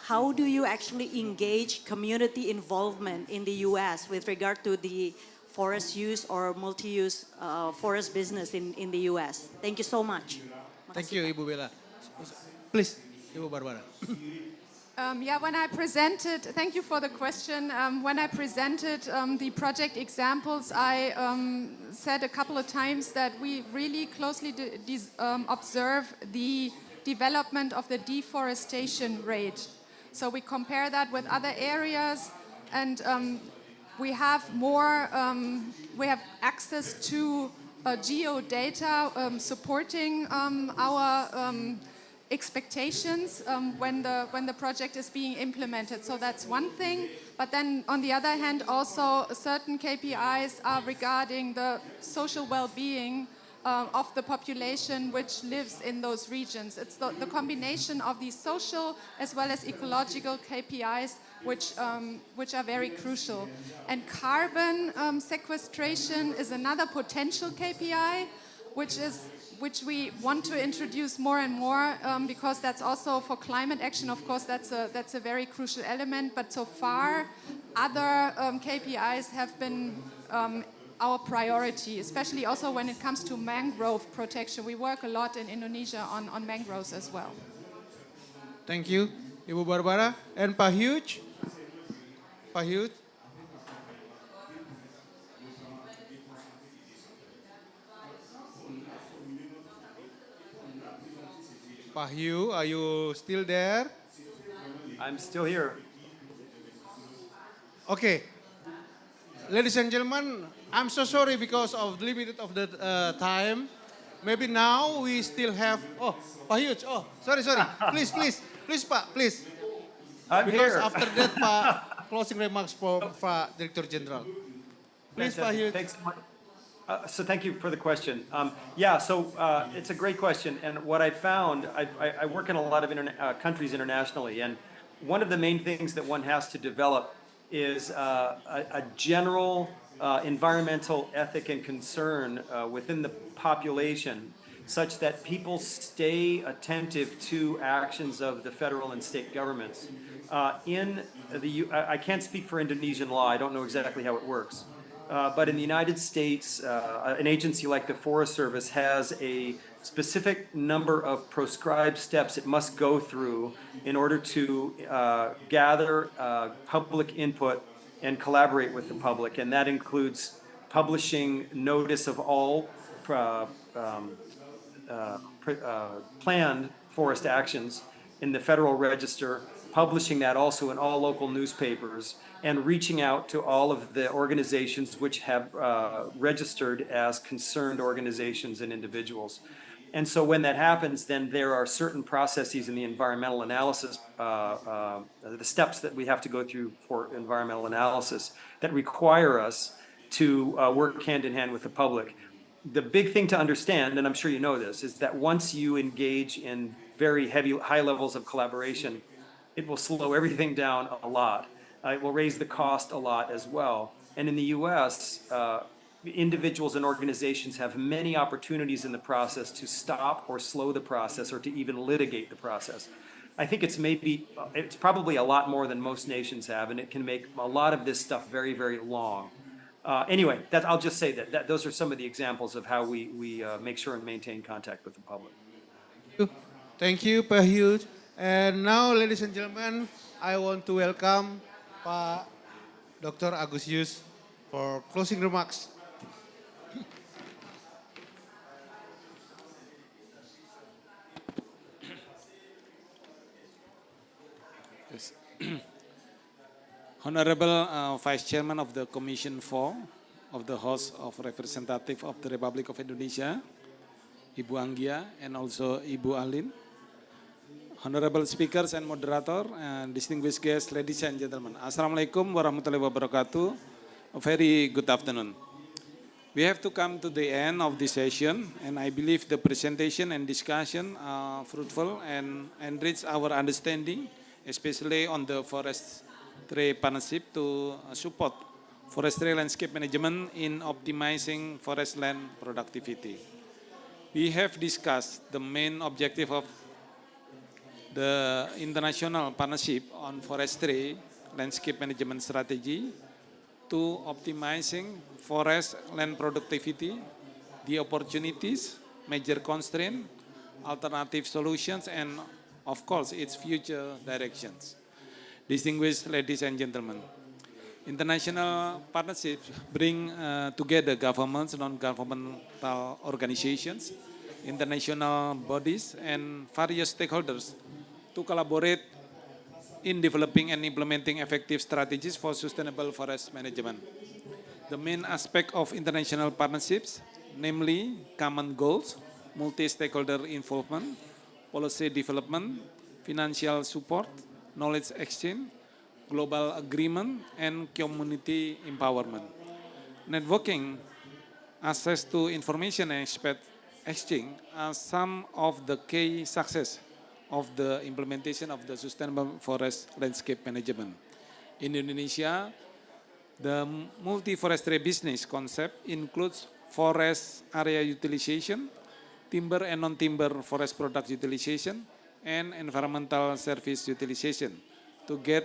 how do you actually engage community involvement in the U.S. with regard to the forest use or multi-use forest business in the U.S.? Thank you so much. Thank you, Ibu Bella. Please, Ibu Barbara. Yeah, when I presented, thank you for the question. When I presented the project examples, I said a couple of times that we really closely observe the development of the deforestation rate. So we compare that with other areas, and we have we have access to geodata supporting our expectations when the project is being implemented. So that's one thing. But then on the other hand, also certain KPIs are regarding the social well-being of the population which lives in those regions. It's the combination of these social as well as ecological KPIs which are very crucial. And carbon sequestration is another potential KPI, which we want to introduce more and more, because that's also for climate action. Of course, that's a very crucial element. But so far, other KPIs have been our priority, especially also when it comes to mangrove protection. We work a lot in Indonesia on mangroves as well. Thank you, Ibu Barbara. And Pak Hugh? Pak Hugh? Pak Hugh, are you still there? I'm still here. Okay. Ladies and gentlemen, I'm so sorry because of the limit of the time. Maybe now we still have, Pak Hugh, sorry. Please, Pak, please. I'm because here. After that, Pak, closing remarks for Pak Director General. Please, Pak Hugh. Thanks so much. So thank you for the question. It's a great question. And what I found, I work in a lot of countries internationally, and one of the main things that one has to develop is a general environmental ethic and concern within the population, such that people stay attentive to actions of the federal and state governments. I can't speak for Indonesian law. I don't know exactly how it works. But in the United States, an agency like the Forest Service has a specific number of proscribed steps it must go through in order to gather public input and collaborate with the public. And that includes publishing notice of all planned forest actions in the Federal Register, publishing that also in all local newspapers, and reaching out to all of the organizations which have registered as concerned organizations and individuals. And so when that happens, then there are certain processes in the environmental analysis, the steps that we have to go through for environmental analysis that require us to work hand in hand with the public. The big thing to understand, and I'm sure you know this, is that once you engage in very high levels of collaboration, it will slow everything down a lot. It will raise the cost a lot as well. And in the US, individuals and organizations have many opportunities in the process to stop or slow the process or to even litigate the process. I think it's probably a lot more than most nations have, and it can make a lot of this stuff very, very long. Anyway, I'll just say that those are some of the examples of how we make sure and maintain contact with the public. Thank you, Pak Hugh. And now, ladies and gentlemen, I want to welcome Pak Dr. Agusius for closing remarks. Yes. Honorable Vice Chairman of the Commission 4 of the House of Representative of the Republic of Indonesia, Ibu Anggia, and also Ibu Alin. Honorable speakers and moderator, and distinguished guests, ladies and gentlemen. Assalamualaikum warahmatullahi wabarakatuh. A very good afternoon. We have to come to the end of this session, and I believe the presentation and discussion are fruitful and enrich our understanding, especially on the forestry partnership to support forestry landscape management in optimizing forest land productivity. We have discussed the main objective of the international partnership on forestry landscape management strategy to optimizing forest land productivity, the opportunities, major constraints, alternative solutions, and of course its future directions. Distinguished ladies and gentlemen, international partnerships bring together governments, non-governmental organizations, international bodies, and various stakeholders to collaborate in developing and implementing effective strategies for sustainable forest management. The main aspect of international partnerships, namely common goals, multi-stakeholder involvement, policy development, financial support, knowledge exchange, global agreement, and community empowerment. Networking, access to information and exchange are some of the key success of the implementation of the sustainable forest landscape management. In Indonesia, the multi-forestry business concept includes forest area utilization, timber and non-timber forest product utilization, and environmental service utilization to get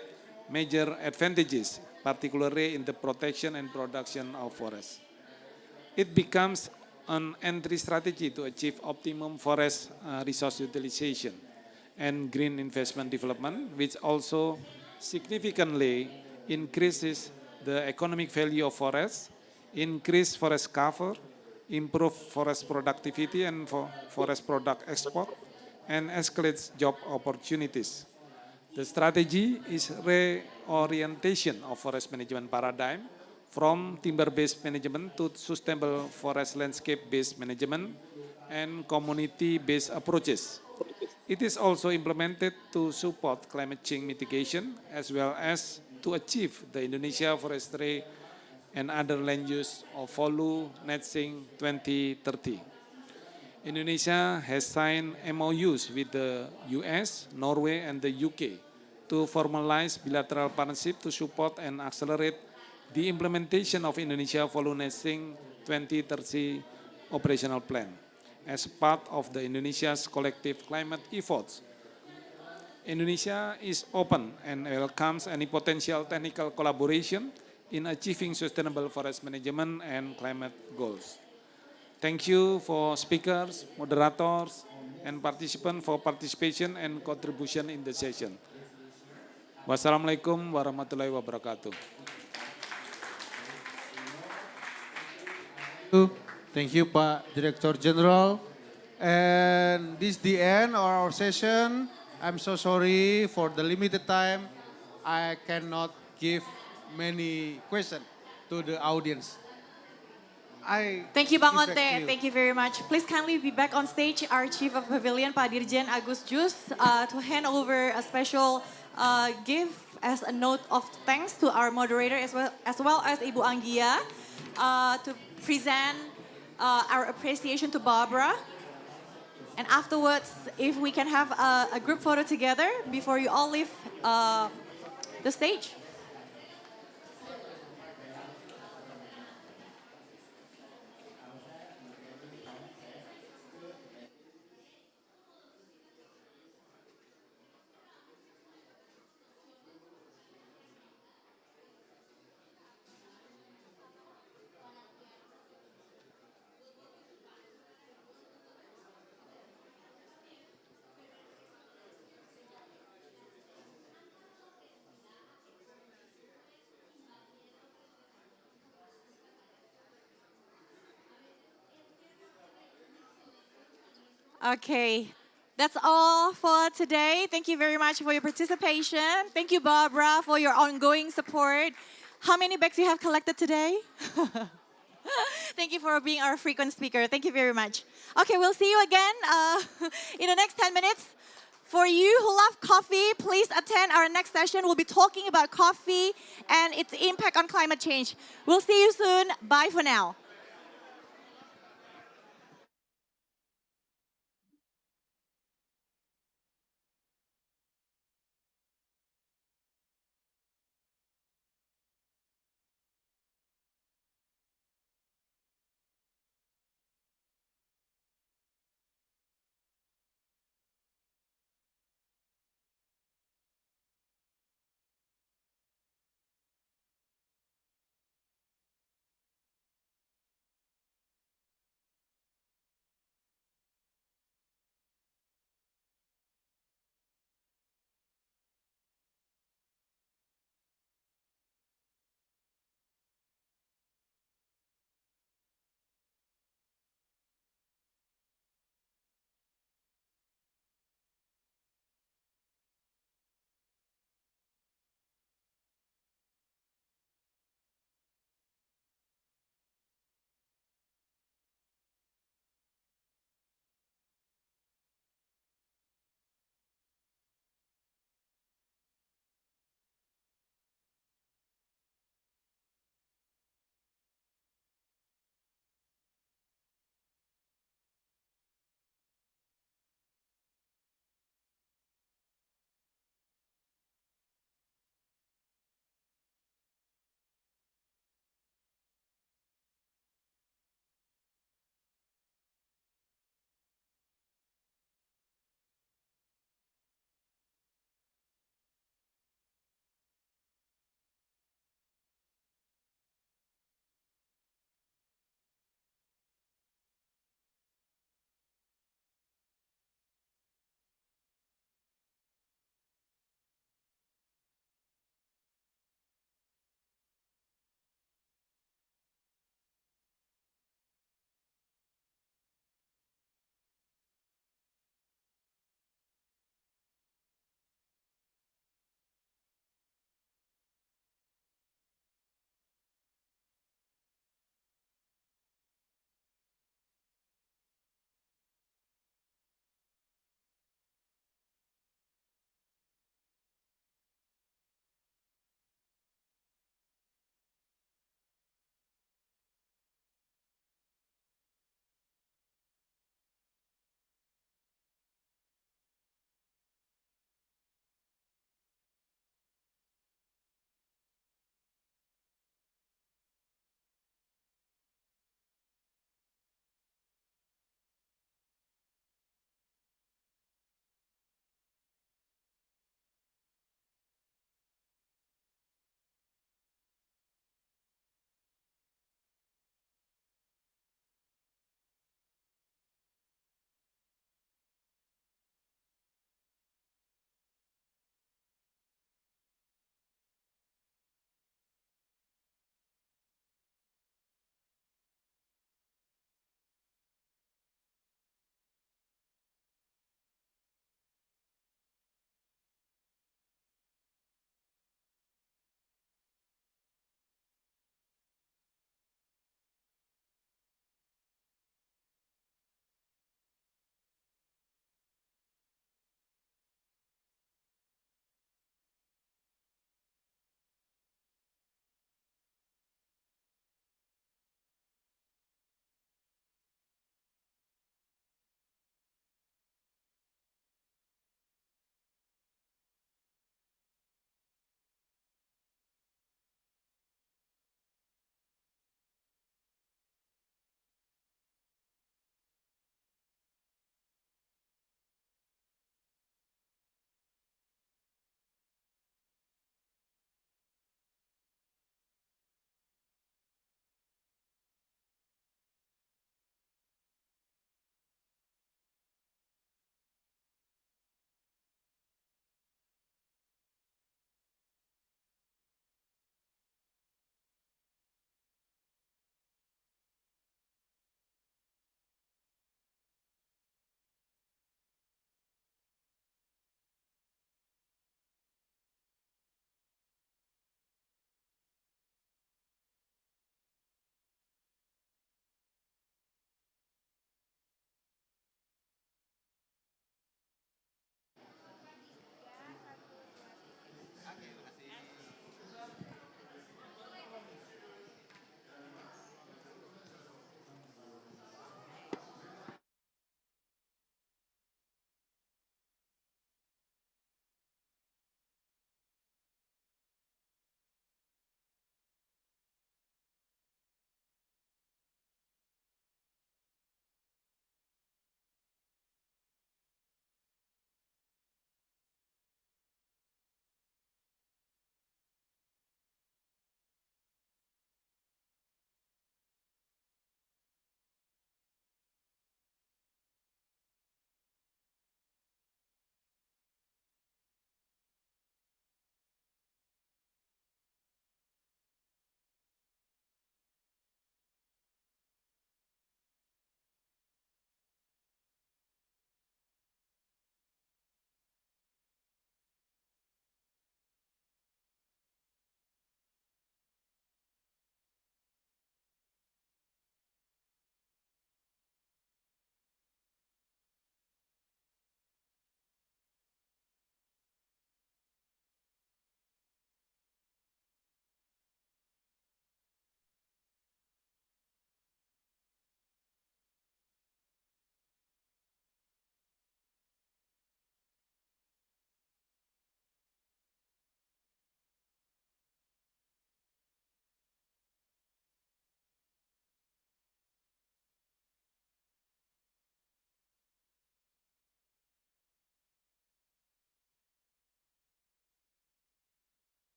major advantages, particularly in the protection and production of forests. It becomes an entry strategy to achieve optimum forest resource utilization and green investment development, which also significantly increases the economic value of forests, increase forest cover, improve forest productivity and forest product export, and escalates job opportunities. The strategy is reorientation of forest management paradigm from timber-based management to sustainable forest landscape-based management and community-based approaches. It is also implemented to support climate change mitigation as well as to achieve the Indonesia forestry and other land use of FOLU Net Sink 2030. Indonesia has signed MOUs with the US, Norway, and the UK to formalize bilateral partnership to support and accelerate the implementation of Indonesia FOLU Net Sink 2030 operational plan as part of the Indonesia's collective climate efforts. Indonesia is open and welcomes any potential technical collaboration in achieving sustainable forest management and climate goals. Thank you for speakers, moderators, and participants for participation and contribution in the session. Wassalamualaikum warahmatullahi wabarakatuh. Thank you, Pak Director General. And this is the end of our session. I'm so sorry for the limited time. I cannot give many questions to the audience. Thank you, Bang give back to Onte. you. Thank you very much. Please kindly be back on stage, our Chief of Pavilion, Pak Dirjen Agus Jus, to hand over a special gift as a note of thanks to our moderator as well as Ibu Anggia to present our appreciation to Barbara. And afterwards, if we can have a group photo together before you all leave the stage. Okay, that's all for today. Thank you very much for your participation. Thank you, Barbara, for your ongoing support. How many bags you have collected today? Thank you for being our frequent speaker. Thank you very much. Okay, we'll see you again in the next 10 minutes. For you who love coffee, please attend our next session. We'll be talking about coffee and its impact on climate change. We'll see you soon. Bye for now.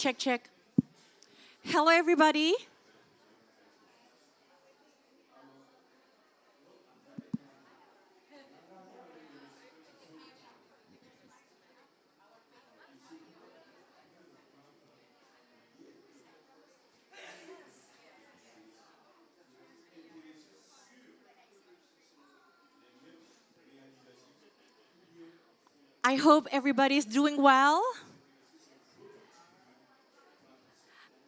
Check, check. Hello, everybody. I hope everybody's doing well.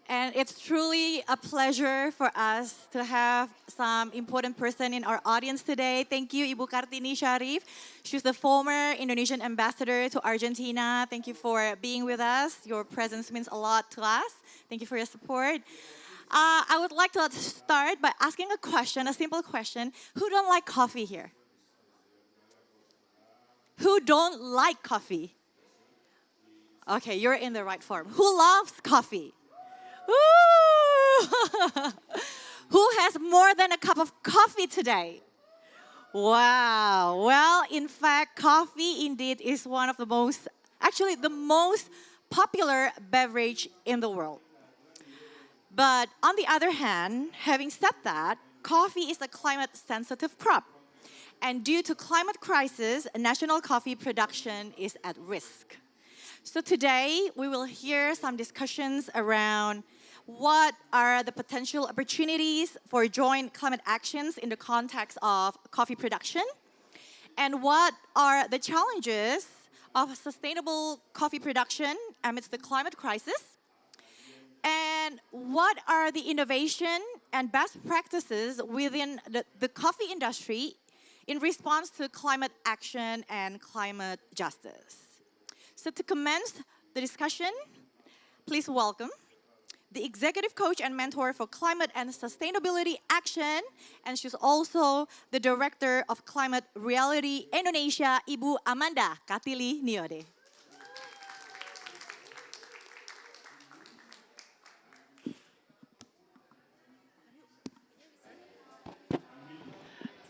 And it's truly a pleasure for us to have some important person in our audience today. Thank you, Ibu Kartini Sharif. She's the former Indonesian ambassador to Argentina. Thank you for being with us. Your presence means a lot to us. Thank you for your support. I would like to start by asking a question, a simple question. Who don't like coffee here? Who don't like coffee? Okay, you're in the right form. Who loves coffee? Ooh. Who has more than a cup of coffee today? Wow. Well, in fact, coffee indeed is one of the most, actually the most popular beverage in the world. But on the other hand, having said that, coffee is a climate-sensitive crop. And due to climate crisis, national coffee production is at risk. So today, we will hear some discussions around what are the potential opportunities for joint climate actions in the context of coffee production, and what are the challenges of sustainable coffee production amidst the climate crisis, and what are the innovation and best practices within the coffee industry in response to climate action and climate justice. So to commence the discussion, please welcome the Executive Coach and Mentor for Climate and Sustainability Action, and she's also the Director of Climate Reality Indonesia, Ibu Amanda Katili Niode.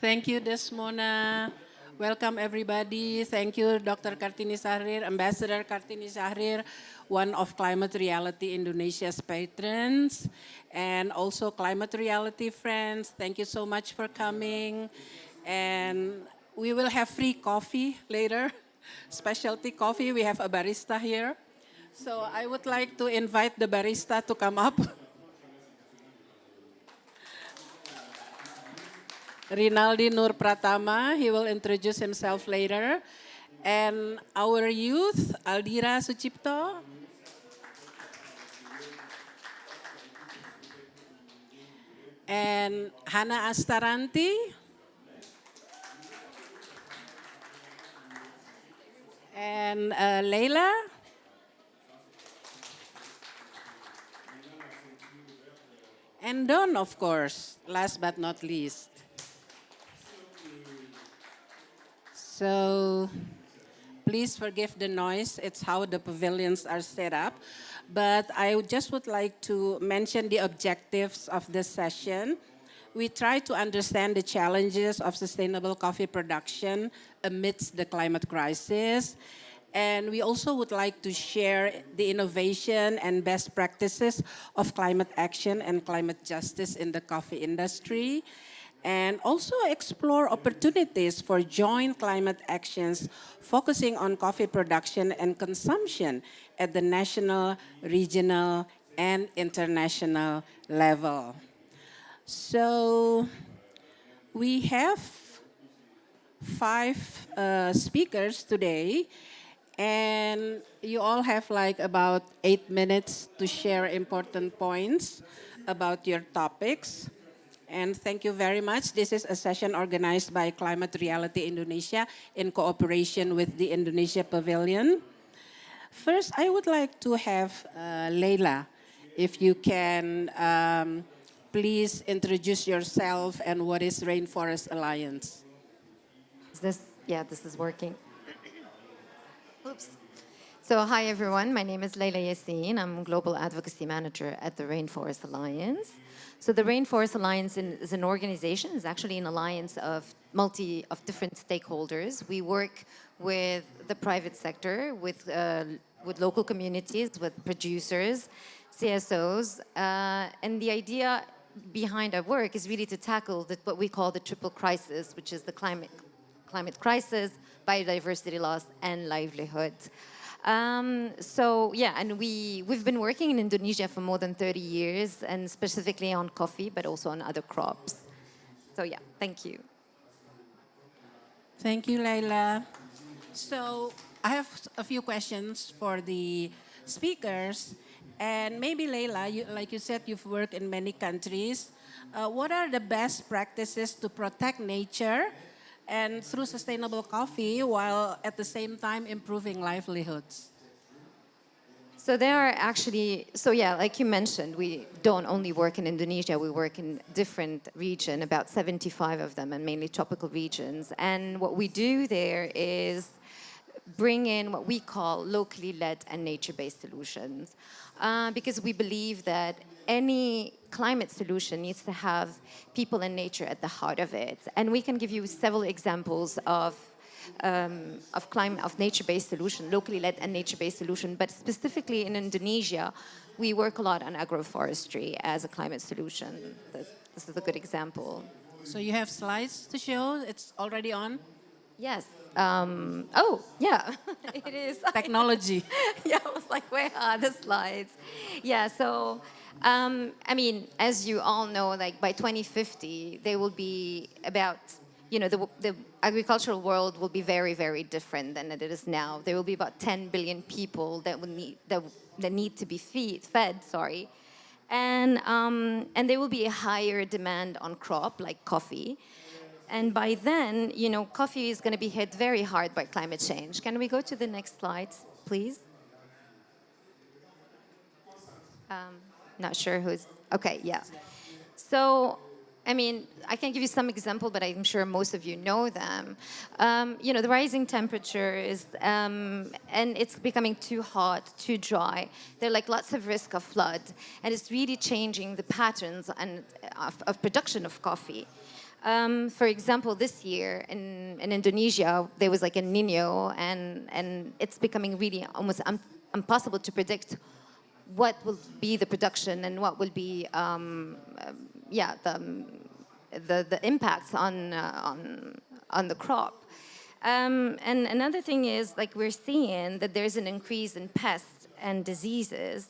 Thank you, Desmona. Welcome, everybody. Thank you, Dr. Kartini Sahrir, Ambassador Kartini Sahrir, one of Climate Reality Indonesia's patrons, and also Climate Reality friends. Thank you so much for coming. And we will have free coffee later, specialty coffee. We have a barista here. So I would like to invite the barista to come up. Rinaldi Nur Pratama, he will introduce himself later. And our youth, Aldira Sucipto. And Hana Astaranti. And Leila. And Don, of course, last but not least. So please forgive the noise. It's how the pavilions are set up. But I just would like to mention the objectives of this session. We try to understand the challenges of sustainable coffee production amidst the climate crisis. And we also would like to share the innovation and best practices of climate action and climate justice in the coffee industry, and also explore opportunities for joint climate actions focusing on coffee production and consumption at the national, regional, and international level. So we have 5 speakers today, and you all have like about 8 minutes to share important points about your topics. And thank you very much. This is a session organized by Climate Reality Indonesia in cooperation with the Indonesia Pavilion. First, I would like to have Leila, if you can please introduce yourself and what is Rainforest Alliance. This is working. Oops. So hi everyone, my name is Leila Yassin. I'm Global Advocacy Manager at the Rainforest Alliance. So the Rainforest Alliance is an organization, is actually an alliance of different stakeholders. We work with the private sector, with with local communities, with producers, CSOs, and the idea behind our work is really to tackle what we call the triple crisis, which is the climate crisis, biodiversity loss, and livelihood. So yeah, and we've been working in Indonesia for more than 30 years, and specifically on coffee, but also on other crops. So yeah, thank you. Thank you, Laila. So I have a few questions for the speakers. And maybe Laila, like you said, you've worked in many countries. What are the best practices to protect nature and through sustainable coffee while at the same time improving livelihoods? So there are actually, so yeah, like you mentioned, we don't only work in Indonesia, we work in different regions, about 75 of them, and mainly tropical regions. And what we do there is bring in what we call locally led and nature-based solutions. Because we believe that any climate solution needs to have people and nature at the heart of it. And we can give you several examples of nature-based solution, locally led and nature-based solution. But specifically in Indonesia, we work a lot on agroforestry as a climate solution. This is a good example. So you have slides to show? It's already on? Yes. Oh, yeah, it is. Technology. Yeah, I was like, where are the slides? Yeah, so, I mean, as you all know, like by 2050, there will be about, you know, the agricultural world will be very, very different than it is now. There will be about 10 billion people that will need, that need to be fed, sorry. And there will be a higher demand on crop, like coffee. And by then, you know, coffee is going to be hit very hard by climate change. Can we go to the next slide, please? Not sure who's... Okay, yeah. So, I mean, I can give you some example, but I'm sure most of you know them. You know, the rising temperatures, and it's becoming too hot, too dry. There are like lots of risk of flood, and it's really changing the patterns of production of coffee. For example, this year in Indonesia, there was like a Nino, and it's becoming really almost impossible to predict what will be the production and what will be, the impacts on the crop. And another thing is, like, we're seeing that there's an increase in pests and diseases,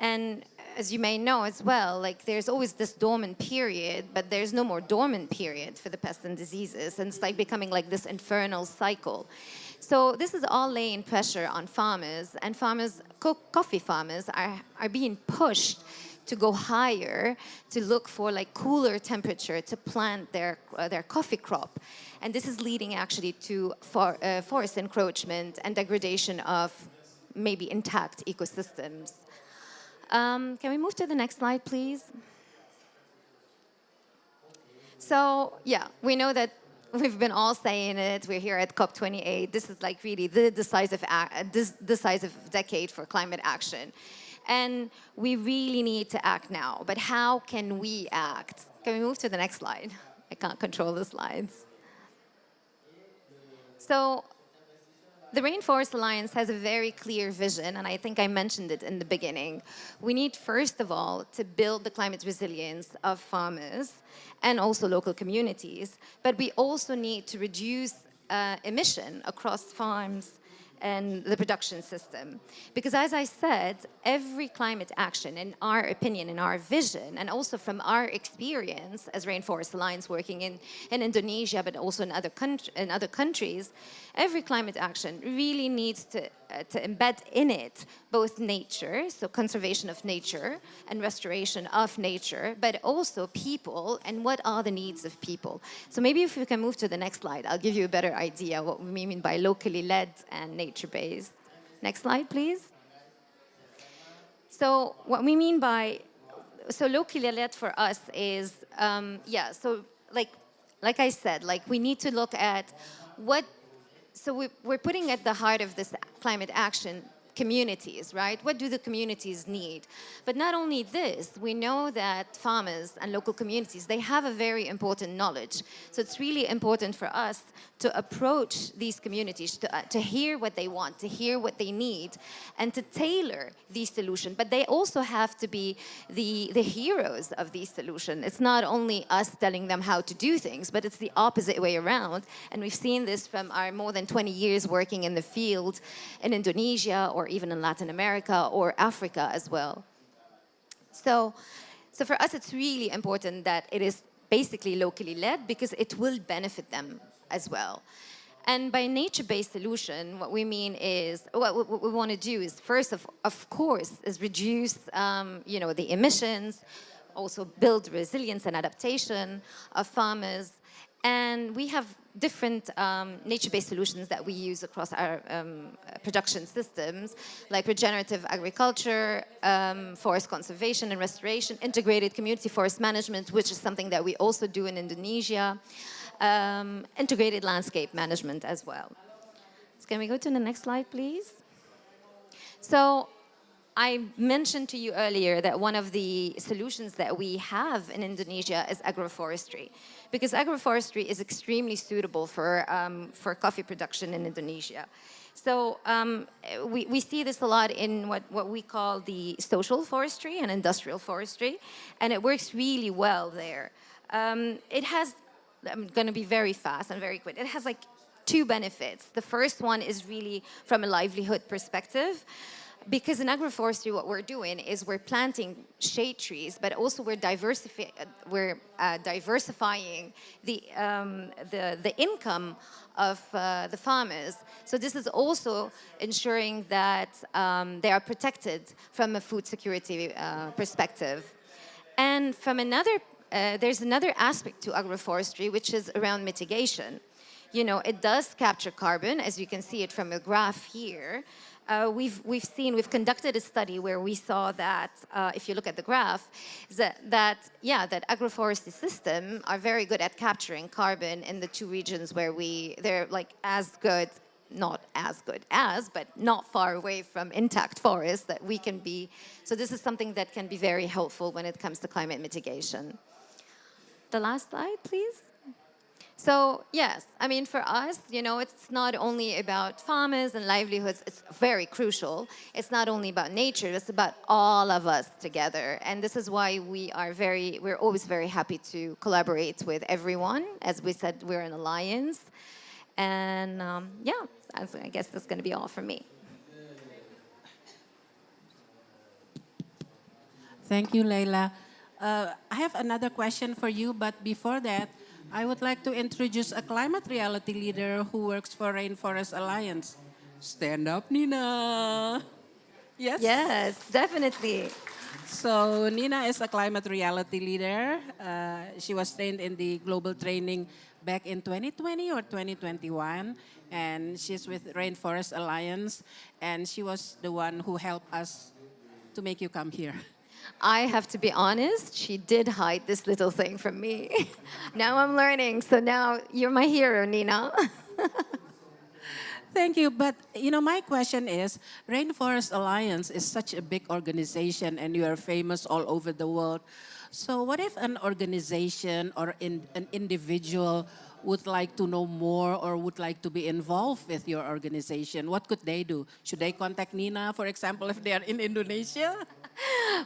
and as you may know as well, like there's always this dormant period, but there's no more dormant period for the pests and diseases, and it's like becoming like this infernal cycle. So this is all laying pressure on farmers, and coffee farmers are being pushed to go higher, to look for like cooler temperature to plant their coffee crop. And this is leading actually to forest encroachment and degradation of maybe intact ecosystems. Can we move to the next slide, please? So, yeah, we know that we've been all saying it. We're here at COP28. This is like really the decisive decade for climate action. And we really need to act now. But how can we act? Can we move to the next slide? I can't control the slides. So, the Rainforest Alliance has a very clear vision, and I think I mentioned it in the beginning. We need, first of all, to build the climate resilience of farmers and also local communities, but we also need to reduce emission across farms and the production system. Because as I said, every climate action, in our opinion, in our vision, and also from our experience as Rainforest Alliance working in Indonesia, but also in other countries, every climate action really needs to embed in it both nature, so conservation of nature and restoration of nature, but also people and what are the needs of people. So maybe if we can move to the next slide, I'll give you a better idea what we mean by locally led and nature-based. Next slide, please. So what we mean by, so locally led for us is, so like I said, like we need to look at what, so we're putting at the heart of this climate action communities, right? What do the communities need? But not only this, we know that farmers and local communities, they have a very important knowledge. So it's really important for us to approach these communities, to hear what they want, to hear what they need, and to tailor these solutions. But they also have to be the heroes of these solutions. It's not only us telling them how to do things, but it's the opposite way around. And we've seen this from our more than 20 years working in the field in Indonesia, or even in Latin America or Africa as well. So for us, it's really important that it is basically locally led, because it will benefit them as well. And by nature-based solution, what we mean is, what we want to do is, first of course, is reduce the emissions, also build resilience and adaptation of farmers. And we have different nature-based solutions that we use across our production systems, like regenerative agriculture, forest conservation and restoration, integrated community forest management, which is something that we also do in Indonesia, integrated landscape management as well. So can we go to the next slide, please? So I mentioned to you earlier that one of the solutions that we have in Indonesia is agroforestry, because agroforestry is extremely suitable for coffee production in Indonesia. So we see this a lot in what we call the social forestry and industrial forestry, and it works really well there. It has, I'm going to be very fast and very quick. It has like two benefits. The first one is really from a livelihood perspective, because in agroforestry, what we're doing is we're planting shade trees, but also we're diversifying the income of the farmers. So this is also ensuring that they are protected from a food security perspective. And from there's another aspect to agroforestry, which is around mitigation. You know, it does capture carbon, as you can see it from the graph here. We've conducted a study where we saw that, if you look at the graph, that agroforestry systems are very good at capturing carbon in the two regions where they're like as good, not as good as, but not far away from intact forests that we can be. So this is something that can be very helpful when it comes to climate mitigation. The last slide, please. So yes, I mean, for us, you know, it's not only about farmers and livelihoods, it's very crucial. It's not only about nature, it's about all of us together. And this is why we're always very happy to collaborate with everyone. As we said, we're an alliance. And I guess that's going to be all from me. Thank you, Leila. I have another question for you, but before that, I would like to introduce a climate reality leader who works for Rainforest Alliance. Stand up, Nina. Yes? Yes, definitely. So Nina is a climate reality leader. She was trained in the global training back in 2020 or 2021. And she's with Rainforest Alliance. And she was the one who helped us to make you come here. I have to be honest, she did hide this little thing from me. Now I'm learning, so now you're my hero, Nina. Thank you, but you know, my question is, Rainforest Alliance is such a big organization and you are famous all over the world. So what if an organization or an individual would like to know more or would like to be involved with your organization? What could they do? Should they contact Nina, for example, if they are in Indonesia?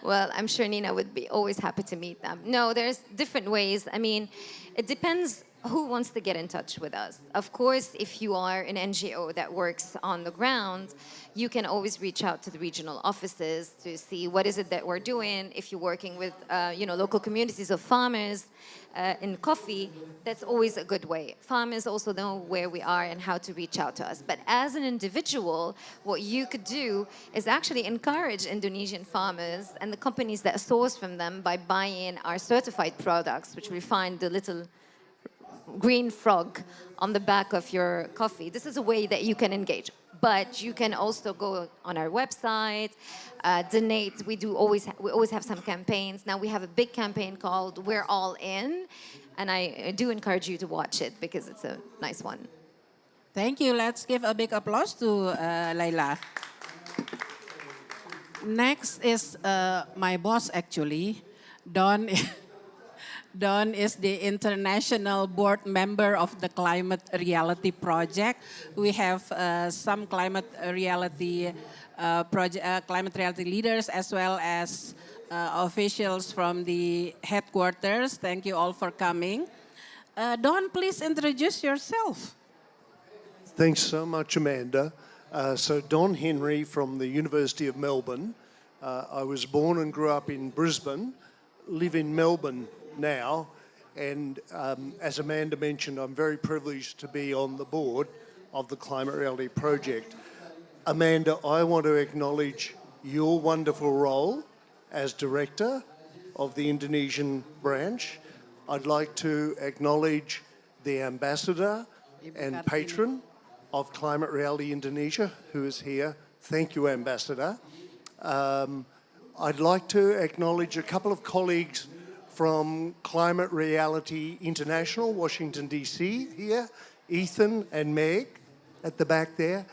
Well, I'm sure Nina would be always happy to meet them. No, there's different ways. I mean, it depends who wants to get in touch with us. Of course, if you are an NGO that works on the ground, you can always reach out to the regional offices to see what is it that we're doing. If you're working with local communities of farmers in coffee, that's always a good way. Farmers also know where we are and how to reach out to us. But as an individual, what you could do is actually encourage Indonesian farmers and the companies that source from them by buying our certified products, which we find the little green frog on the back of your coffee. This is a way that you can engage. But you can also go on our website, donate. We always have some campaigns. Now we have a big campaign called We're All In, and I do encourage you to watch it because it's a nice one. Thank you. Let's give a big applause to Leila. Next is my boss, actually. Don, Don is the international board member of the Climate Reality Project. We have some climate reality climate reality leaders as well as officials from the headquarters. Thank you all for coming. Don, please introduce yourself. Thanks so much, Amanda. So Don Henry from the University of Melbourne. I was born and grew up in Brisbane, live in Melbourne now, and as Amanda mentioned, I'm very privileged to be on the board of the Climate Reality Project. Amanda, I want to acknowledge your wonderful role as Director of the Indonesian branch. I'd like to acknowledge the Ambassador and Patron of Climate Reality Indonesia, who is here. Thank you, Ambassador. I'd like to acknowledge a couple of colleagues from Climate Reality International, Washington, D.C. here, Ethan and Meg at the back there.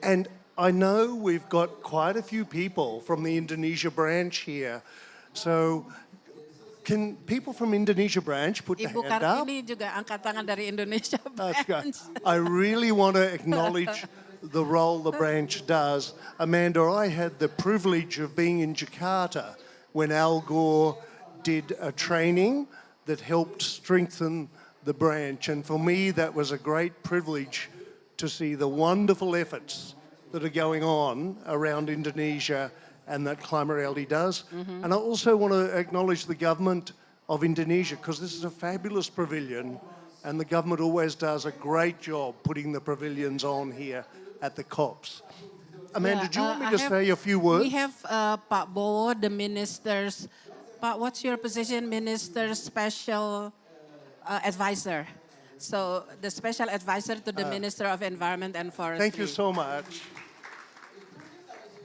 And I know we've got quite a few people from the Indonesia branch here. So can people from Indonesia branch put their Ibu hand up? Kartini juga angkat tangan dari Indonesia branch. I really want to acknowledge the role the branch does. Amanda, I had the privilege of being in Jakarta when Al Gore did a training that helped strengthen the branch. And for me, that was a great privilege to see the wonderful efforts that are going on around Indonesia and that Climate Reality does. And I also want to acknowledge the government of Indonesia, because this is a fabulous pavilion and the government always does a great job putting the pavilions on here at the COPs. Amanda, do you want me to say a few words? We have Pak Bowo, the minister's, Pak, what's your position? Minister Special Advisor. So the Special Advisor to the Minister of Environment and Forestry. Thank you so much.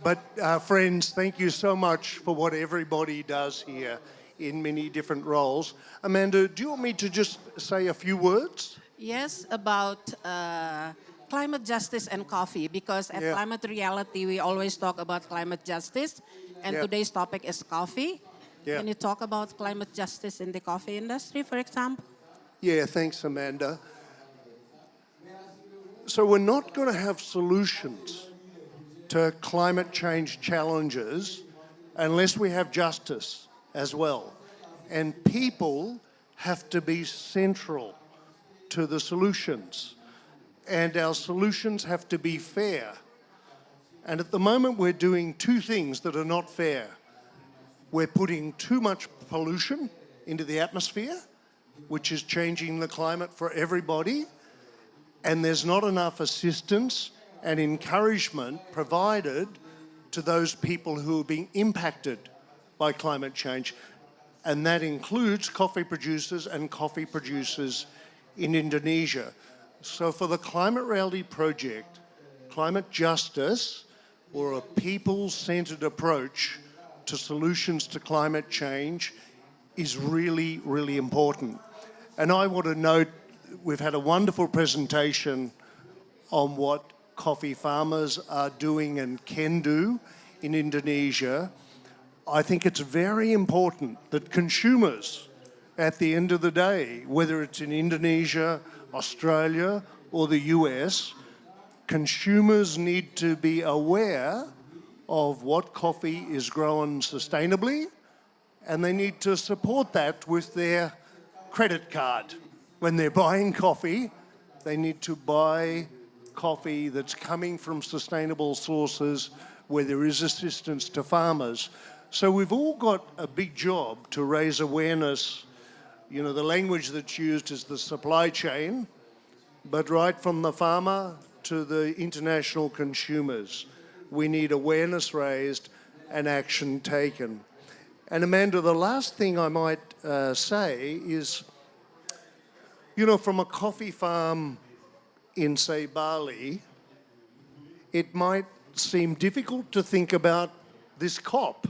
But friends, thank you so much for what everybody does here in many different roles. Amanda, do you want me to just say a few words? Yes, about climate justice and coffee, because at Climate Reality, we always talk about climate justice, and today's topic is coffee. Can you talk about climate justice in the coffee industry, for example? Yeah, thanks, Amanda. So we're not going to have solutions to climate change challenges unless we have justice as well. And people have to be central to the solutions. And our solutions have to be fair. And at the moment, we're doing two things that are not fair. We're putting too much pollution into the atmosphere, which is changing the climate for everybody. And there's not enough assistance and encouragement provided to those people who are being impacted by climate change. And that includes coffee producers and coffee producers in Indonesia. So for the Climate Reality Project, climate justice, or a people-centered approach to solutions to climate change, is really, really important. And I want to note, we've had a wonderful presentation on what coffee farmers are doing and can do in Indonesia. I think it's very important that consumers, at the end of the day, whether it's in Indonesia, Australia, or the US, consumers need to be aware of what coffee is grown sustainably, and they need to support that with their credit card. When they're buying coffee, they need to buy coffee that's coming from sustainable sources where there is assistance to farmers. So we've all got a big job to raise awareness. You know, the language that's used is the supply chain, but right from the farmer to the international consumers, we need awareness raised and action taken. And Amanda, the last thing I might say is, you know, from a coffee farm in, say, Bali, it might seem difficult to think about this COP.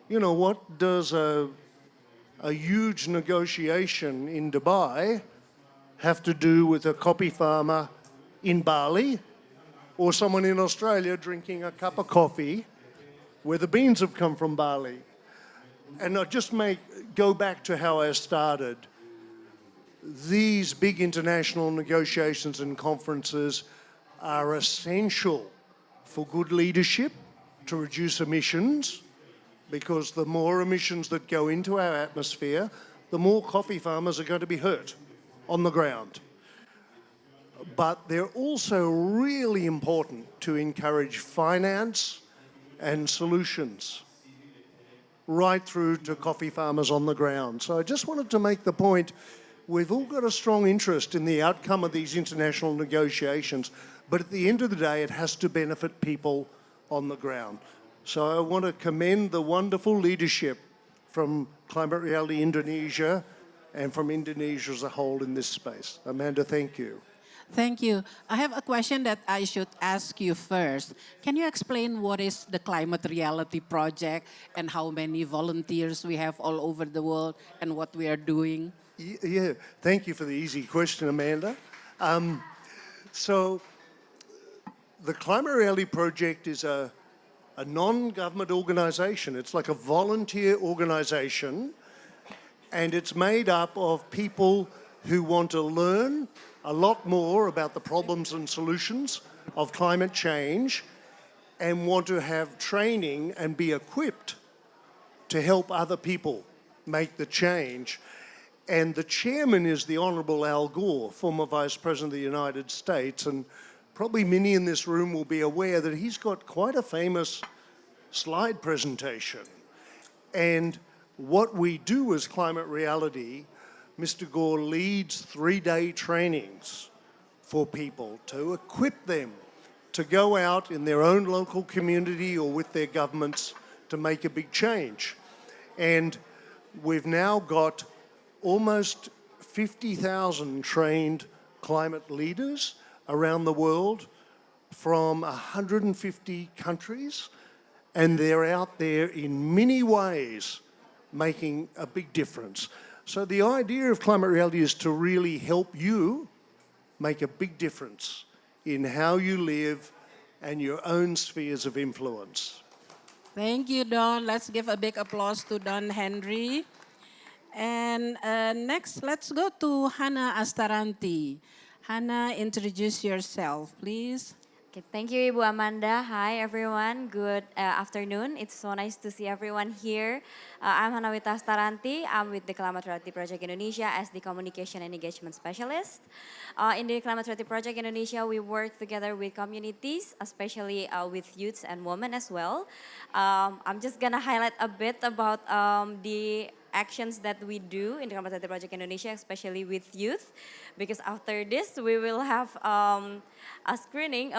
You know, what does a huge negotiation in Dubai have to do with a coffee farmer in Bali or someone in Australia drinking a cup of coffee where the beans have come from barley. And I'll just go back to how I started. These big international negotiations and conferences are essential for good leadership to reduce emissions, because the more emissions that go into our atmosphere, the more coffee farmers are going to be hurt on the ground. But they're also really important to encourage finance and solutions right through to coffee farmers on the ground. So I just wanted to make the point, we've all got a strong interest in the outcome of these international negotiations, but at the end of the day, it has to benefit people on the ground. So I want to commend the wonderful leadership from Climate Reality Indonesia and from Indonesia as a whole in this space. Amanda, thank you. Thank you. I have a question that I should ask you first. Can you explain what is the Climate Reality Project and how many volunteers we have all over the world and what we are doing? Yeah, thank you for the easy question, Amanda. So the Climate Reality Project is a non-government organization. It's like a volunteer organization, and it's made up of people who want to learn a lot more about the problems and solutions of climate change and want to have training and be equipped to help other people make the change. And the chairman is the Honourable Al Gore, former Vice President of the United States, and probably many in this room will be aware that he's got quite a famous slide presentation. And what we do as Climate Reality, Mr. Gore leads 3-day trainings for people to equip them to go out in their own local community or with their governments to make a big change. And we've now got almost 50,000 trained climate leaders around the world from 150 countries, and they're out there in many ways making a big difference. So the idea of Climate Reality is to really help you make a big difference in how you live and your own spheres of influence. Thank you, Don. Let's give a big applause to Don Henry. And next, let's go to Hannah Astaranti. Hannah, introduce yourself, please. Okay, thank you, Ibu Amanda. Hi, everyone. Good afternoon. It's so nice to see everyone here. I'm Hannah Astaranti. I'm with the Climate Reality Project Indonesia as the Communication and Engagement Specialist. In the Climate Reality Project Indonesia, we work together with communities, especially with youths and women as well. I'm just gonna highlight a bit about the actions that we do in the Climate Reality Project Indonesia, especially with youth, because after this we will have a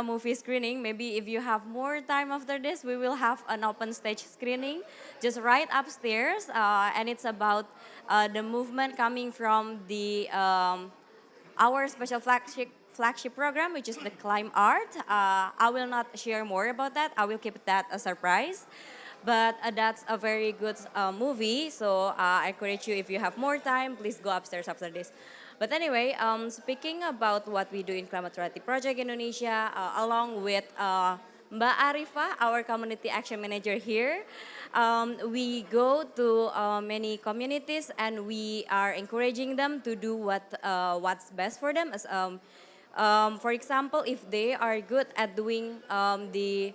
movie screening. Maybe if you have more time after this, we will have an open stage screening just right upstairs, and it's about the movement coming from the our special flagship program, which is the Climb Art. I will not share more about that. I will keep that a surprise. But that's a very good movie, so I encourage you, if you have more time, please go upstairs after this. But anyway, speaking about what we do in Climate Reality Project Indonesia, along with Mbak Arifah, our Community Action Manager here, we go to many communities and we are encouraging them to do what's best for them. As, for example, if they are good at doing the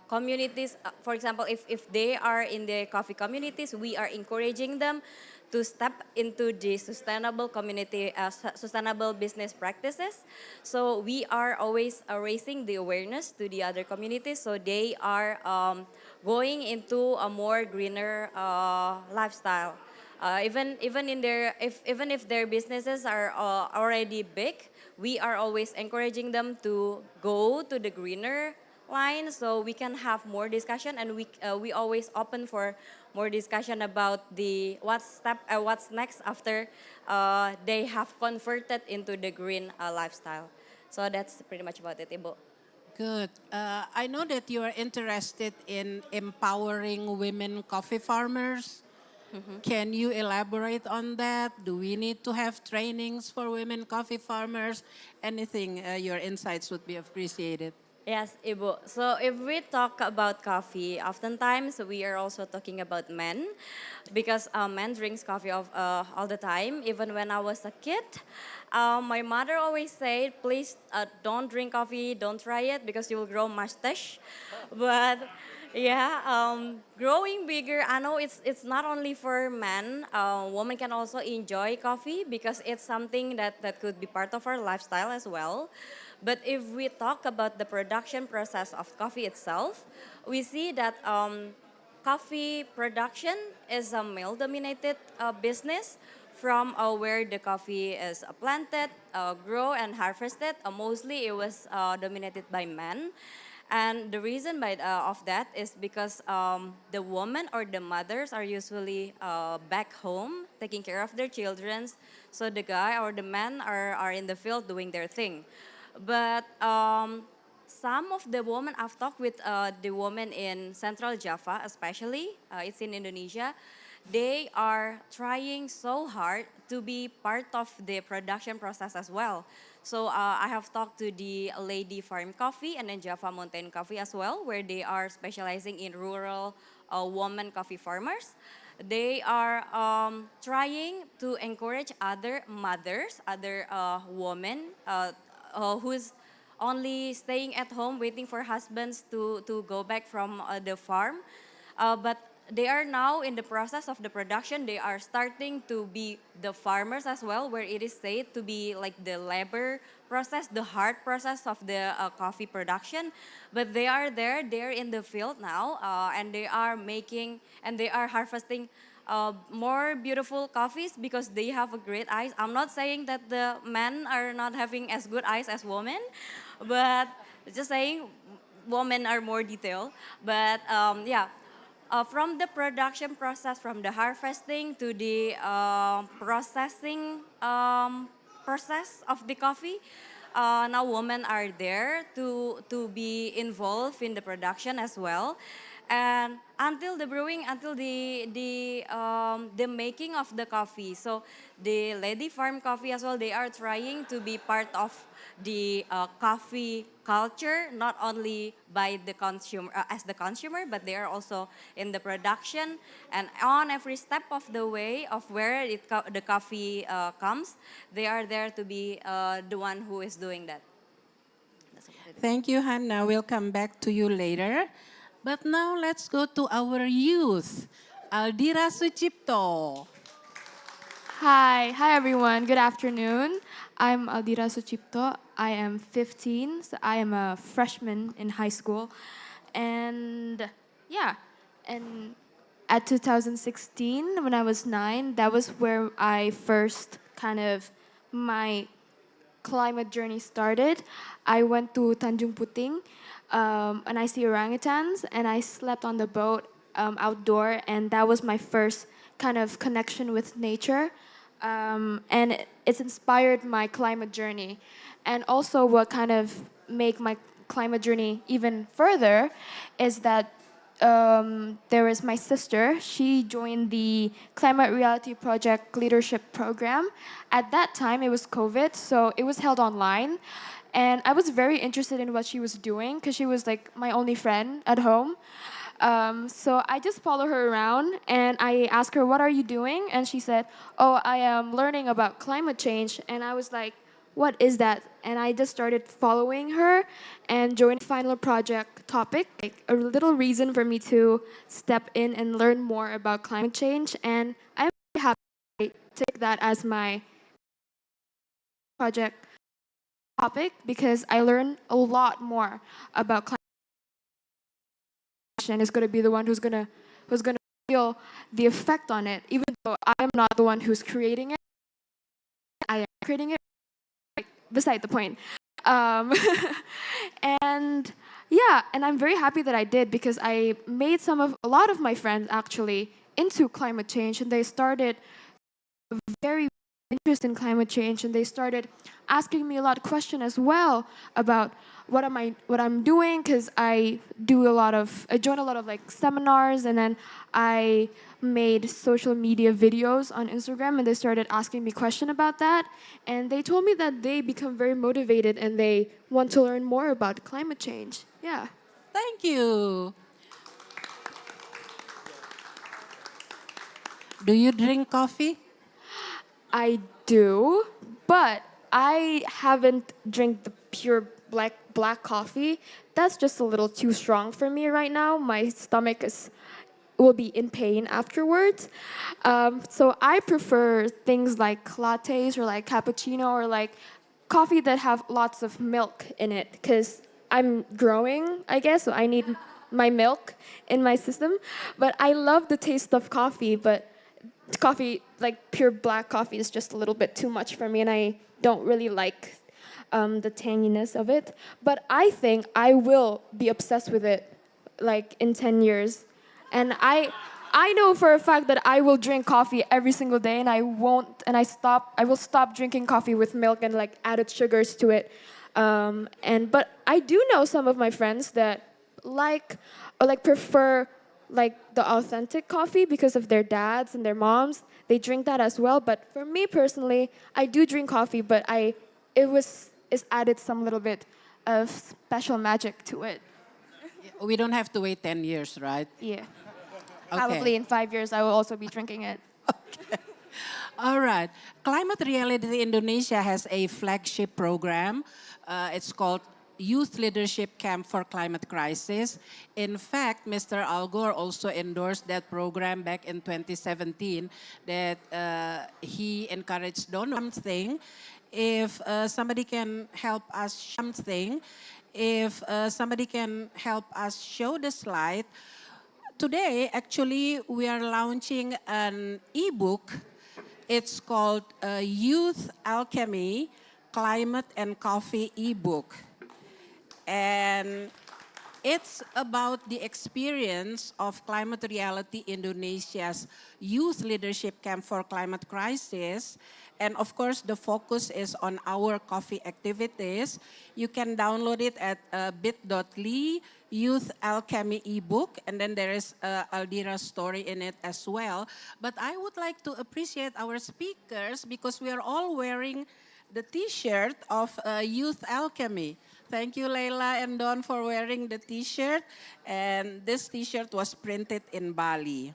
communities, for example, if they are in the coffee communities, we are encouraging them to step into the sustainable community, sustainable business practices. So we are always raising the awareness to the other communities, so they are going into a more greener lifestyle. Even if their businesses are already big, we are always encouraging them to go to the greener line, so we can have more discussion, and we always open for more discussion about the what's next after they have converted into the green lifestyle. So that's pretty much about it, Ibu. Good. I know that you are interested in empowering women coffee farmers. Can you elaborate on that? Do we need to have trainings for women coffee farmers? Anything, your insights would be appreciated. Yes, Ibu. So if we talk about coffee, oftentimes we are also talking about men because men drinks coffee all the time. Even when I was a kid, my mother always said, please don't drink coffee, don't try it because you will grow mustache. But yeah, growing bigger, I know it's not only for men. Women can also enjoy coffee because it's something that could be part of our lifestyle as well. But if we talk about the production process of coffee itself, we see that coffee production is a male-dominated business from where the coffee is planted, grow, and harvested. Mostly it was dominated by men. And the reason of that is because the women or the mothers are usually back home taking care of their children. So the guy or the men are in the field doing their thing. But some of the women, I've talked with the women in Central Java especially, it's in Indonesia, they are trying so hard to be part of the production process as well. So I have talked to the Lady Farm Coffee and then Java Mountain Coffee as well, where they are specializing in rural women coffee farmers. They are trying to encourage other mothers, other women who's only staying at home waiting for husbands to go back from the farm. But they are now in the process of the production. They are starting to be the farmers as well, where it is said to be like the labor process, the hard process of the coffee production. But they are there, they're in the field now, and they are making and they are harvesting more beautiful coffees because they have a great eyes. I'm not saying that the men are not having as good eyes as women, but just saying women are more detailed. But yeah, from the production process, from the harvesting to the processing process of the coffee, now women are there to be involved in the production as well. And until the brewing, until the making of the coffee. So the Lady Farm Coffee as well, they are trying to be part of the coffee culture, not only by the consumer as the consumer, but they are also in the production and on every step of the way of where the coffee comes, they are there to be the one who is doing that. Thank you, Hannah. We'll come back to you later. But now let's go to our youth, Aldira Sucipto. Hi everyone, good afternoon. I'm Aldira Sucipto. I am 15, so I am a freshman in high school. And yeah, and at 2016, when I was 9, that was where I first my climate journey started. I went to Tanjung Puting and I see orangutans and I slept on the boat outdoor, and that was my first kind of connection with nature. And it's inspired my climate journey. And also what kind of make my climate journey even further is that there is my sister. She joined the Climate Reality Project Leadership Program. At that time, it was COVID, so it was held online. And I was very interested in what she was doing because she was like my only friend at home. So I just follow her around and I asked her, what are you doing? And she said, oh, I am learning about climate change. And I was like, what is that? And I just started following her and joined the final project topic, like a little reason for me to step in and learn more about climate change. And I'm really happy to take that as my project topic because I learned a lot more about climate change, and is going to be the one who's going to feel the effect on it, even though I'm not the one who's creating it. I am creating it. Beside the point. And yeah, and I'm very happy that I did because I made a lot of my friends actually into climate change, and they started very interest in climate change, and they started asking me a lot of questions as well about what I'm doing, because I joined a lot of like seminars, and then I made social media videos on Instagram, and they started asking me questions about that, and they told me that they become very motivated and they want to learn more about climate change. Yeah. Thank you. Do you drink coffee? I do, but I haven't drank the pure black coffee. That's just a little too strong for me right now. My stomach will be in pain afterwards. So I prefer things like lattes or like cappuccino or like coffee that have lots of milk in it, because I'm growing, I guess, so I need my milk in my system. But I love the taste of coffee, but coffee, like pure black coffee, is just a little bit too much for me, and I don't really like the tanginess of it. But I think I will be obsessed with it, like in 10 years, and I know for a fact that I will drink coffee every single day, and I will stop drinking coffee with milk and like added sugars to it. But I do know some of my friends that like or like prefer like the authentic coffee because of their dads and their moms. They drink that as well. But for me personally, I do drink coffee, but it's added some little bit of special magic to it. We don't have to wait 10 years, right? Yeah. Okay. Probably in 5 years, I will also be drinking it. All right. Climate Reality Indonesia has a flagship program. It's called Youth Leadership Camp for Climate Crisis. In fact, Mr. Al Gore also endorsed that program back in 2017, that he encouraged something. If somebody can help us show the slide. Today, actually, we are launching an ebook. It's called Youth Alchemy, Climate and Coffee ebook. And it's about the experience of Climate Reality Indonesia's Youth Leadership Camp for Climate Crisis. And of course, the focus is on our coffee activities. You can download it at bit.ly Youth Alchemy ebook, and then there is Aldira's story in it as well. But I would like to appreciate our speakers because we are all wearing the T-shirt of Youth Alchemy. Thank you, Leila and Don, for wearing the T-shirt. And this T-shirt was printed in Bali.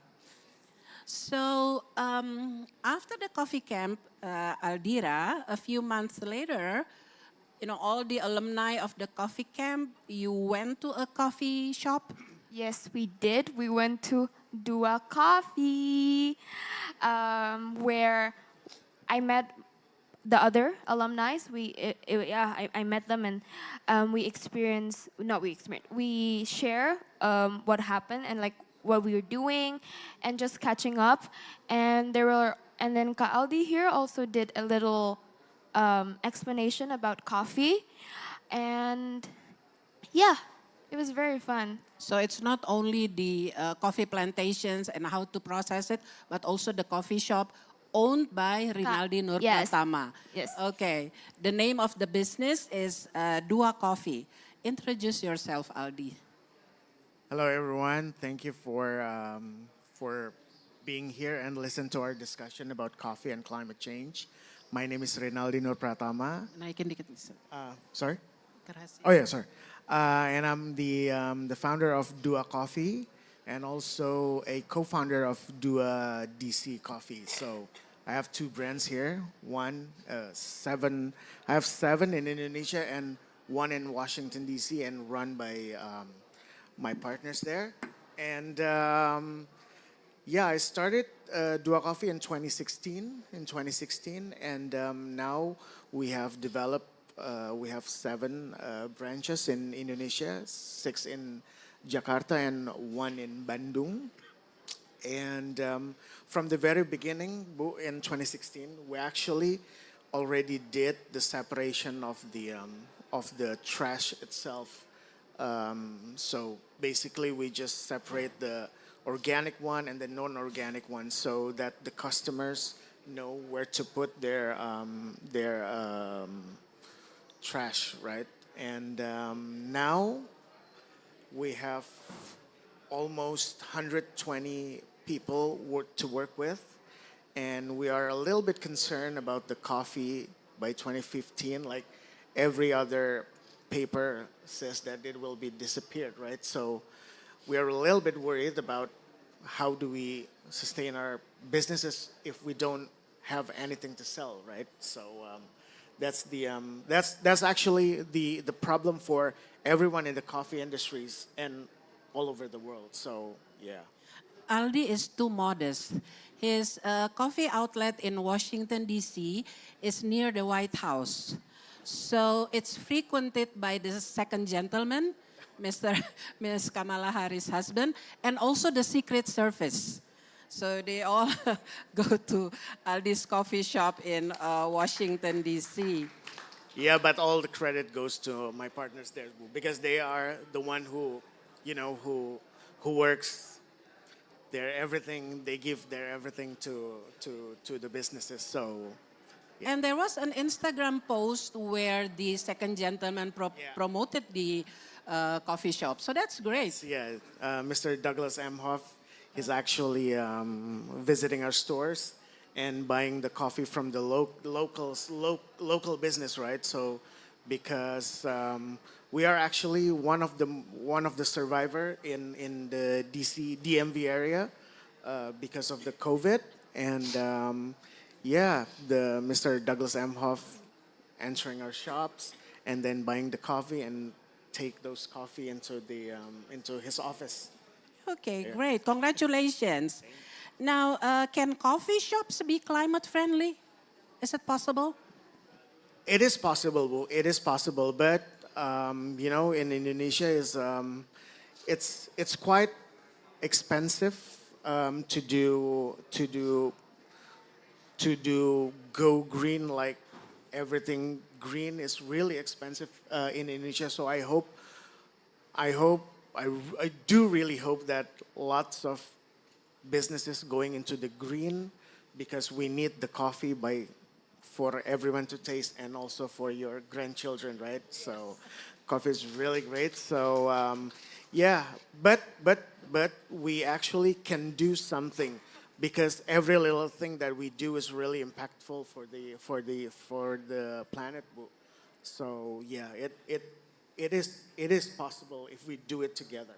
So after the coffee camp, Aldira, a few months later, all the alumni of the coffee camp, you went to a coffee shop? Yes, we did. We went to Dua Coffee, where I met the other alumni. I met them, and we share what happened and like what we were doing, and just catching up. And then Ka Aldi here also did a little explanation about coffee, and yeah, it was very fun. So it's not only the coffee plantations and how to process it, but also the coffee shop owned by Rinaldi Nur Pratama. Yes. Okay. The name of the business is Dua Coffee. Introduce yourself, Aldi. Hello, everyone. Thank you for being here and listen to our discussion about coffee and climate change. My name is Rinaldi Nur Pratama. Naikin dikit. Sorry? Kerasi. Oh yeah, sorry. And I'm the founder of Dua Coffee and also a co-founder of Dua DC Coffee. So I have two brands here. I have seven in Indonesia and one in Washington DC, and run by my partners there. And I started Dua Coffee in 2016. And now we have developed. We have 7 branches in Indonesia, 6 in Jakarta and 1 in Bandung. And from the very beginning, in 2016, we actually already did the separation of the trash itself. So basically, we just separate the organic one and the non-organic one so that the customers know where to put their trash, right? And now we have almost 120 people to work with, and we are a little bit concerned about the coffee by 2015. Like every other paper says that it will be disappeared, right? So we are a little bit worried about how do we sustain our businesses if we don't have anything to sell, right? So that's actually the problem for everyone in the coffee industries and all over the world. So yeah. Aldi is too modest. His coffee outlet in Washington, D.C. is near the White House. So it's frequented by the second gentleman, Ms. Kamala Harris' husband, and also the Secret Service. So they all go to Aldi's coffee shop in Washington, D.C. Yeah, but all the credit goes to my partners there because they are the one who, who works their everything. They give their everything to the businesses. So. Yeah. And there was an Instagram post where the second gentleman promoted the coffee shop. So that's great. Yeah, Mr. Douglas Emhoff is actually visiting our stores and buying the coffee from the local business, right? So because we are actually one of the survivor in the DMV area because of the COVID, and yeah, the Mr. Douglas Emhoff entering our shops and then buying the coffee and take those coffee into his office. Okay, Yeah. great. Congratulations. Now, can coffee shops be climate friendly? Is it possible? It is possible. It is possible, but in Indonesia it's quite expensive to do go green. Like everything green is really expensive in Indonesia. So I do really hope that lots of businesses going into the green, because we need the coffee for everyone to taste and also for your grandchildren, right? So coffee is really great. So yeah, but we actually can do something, because every little thing that we do is really impactful for the planet. So yeah, it is possible if we do it together.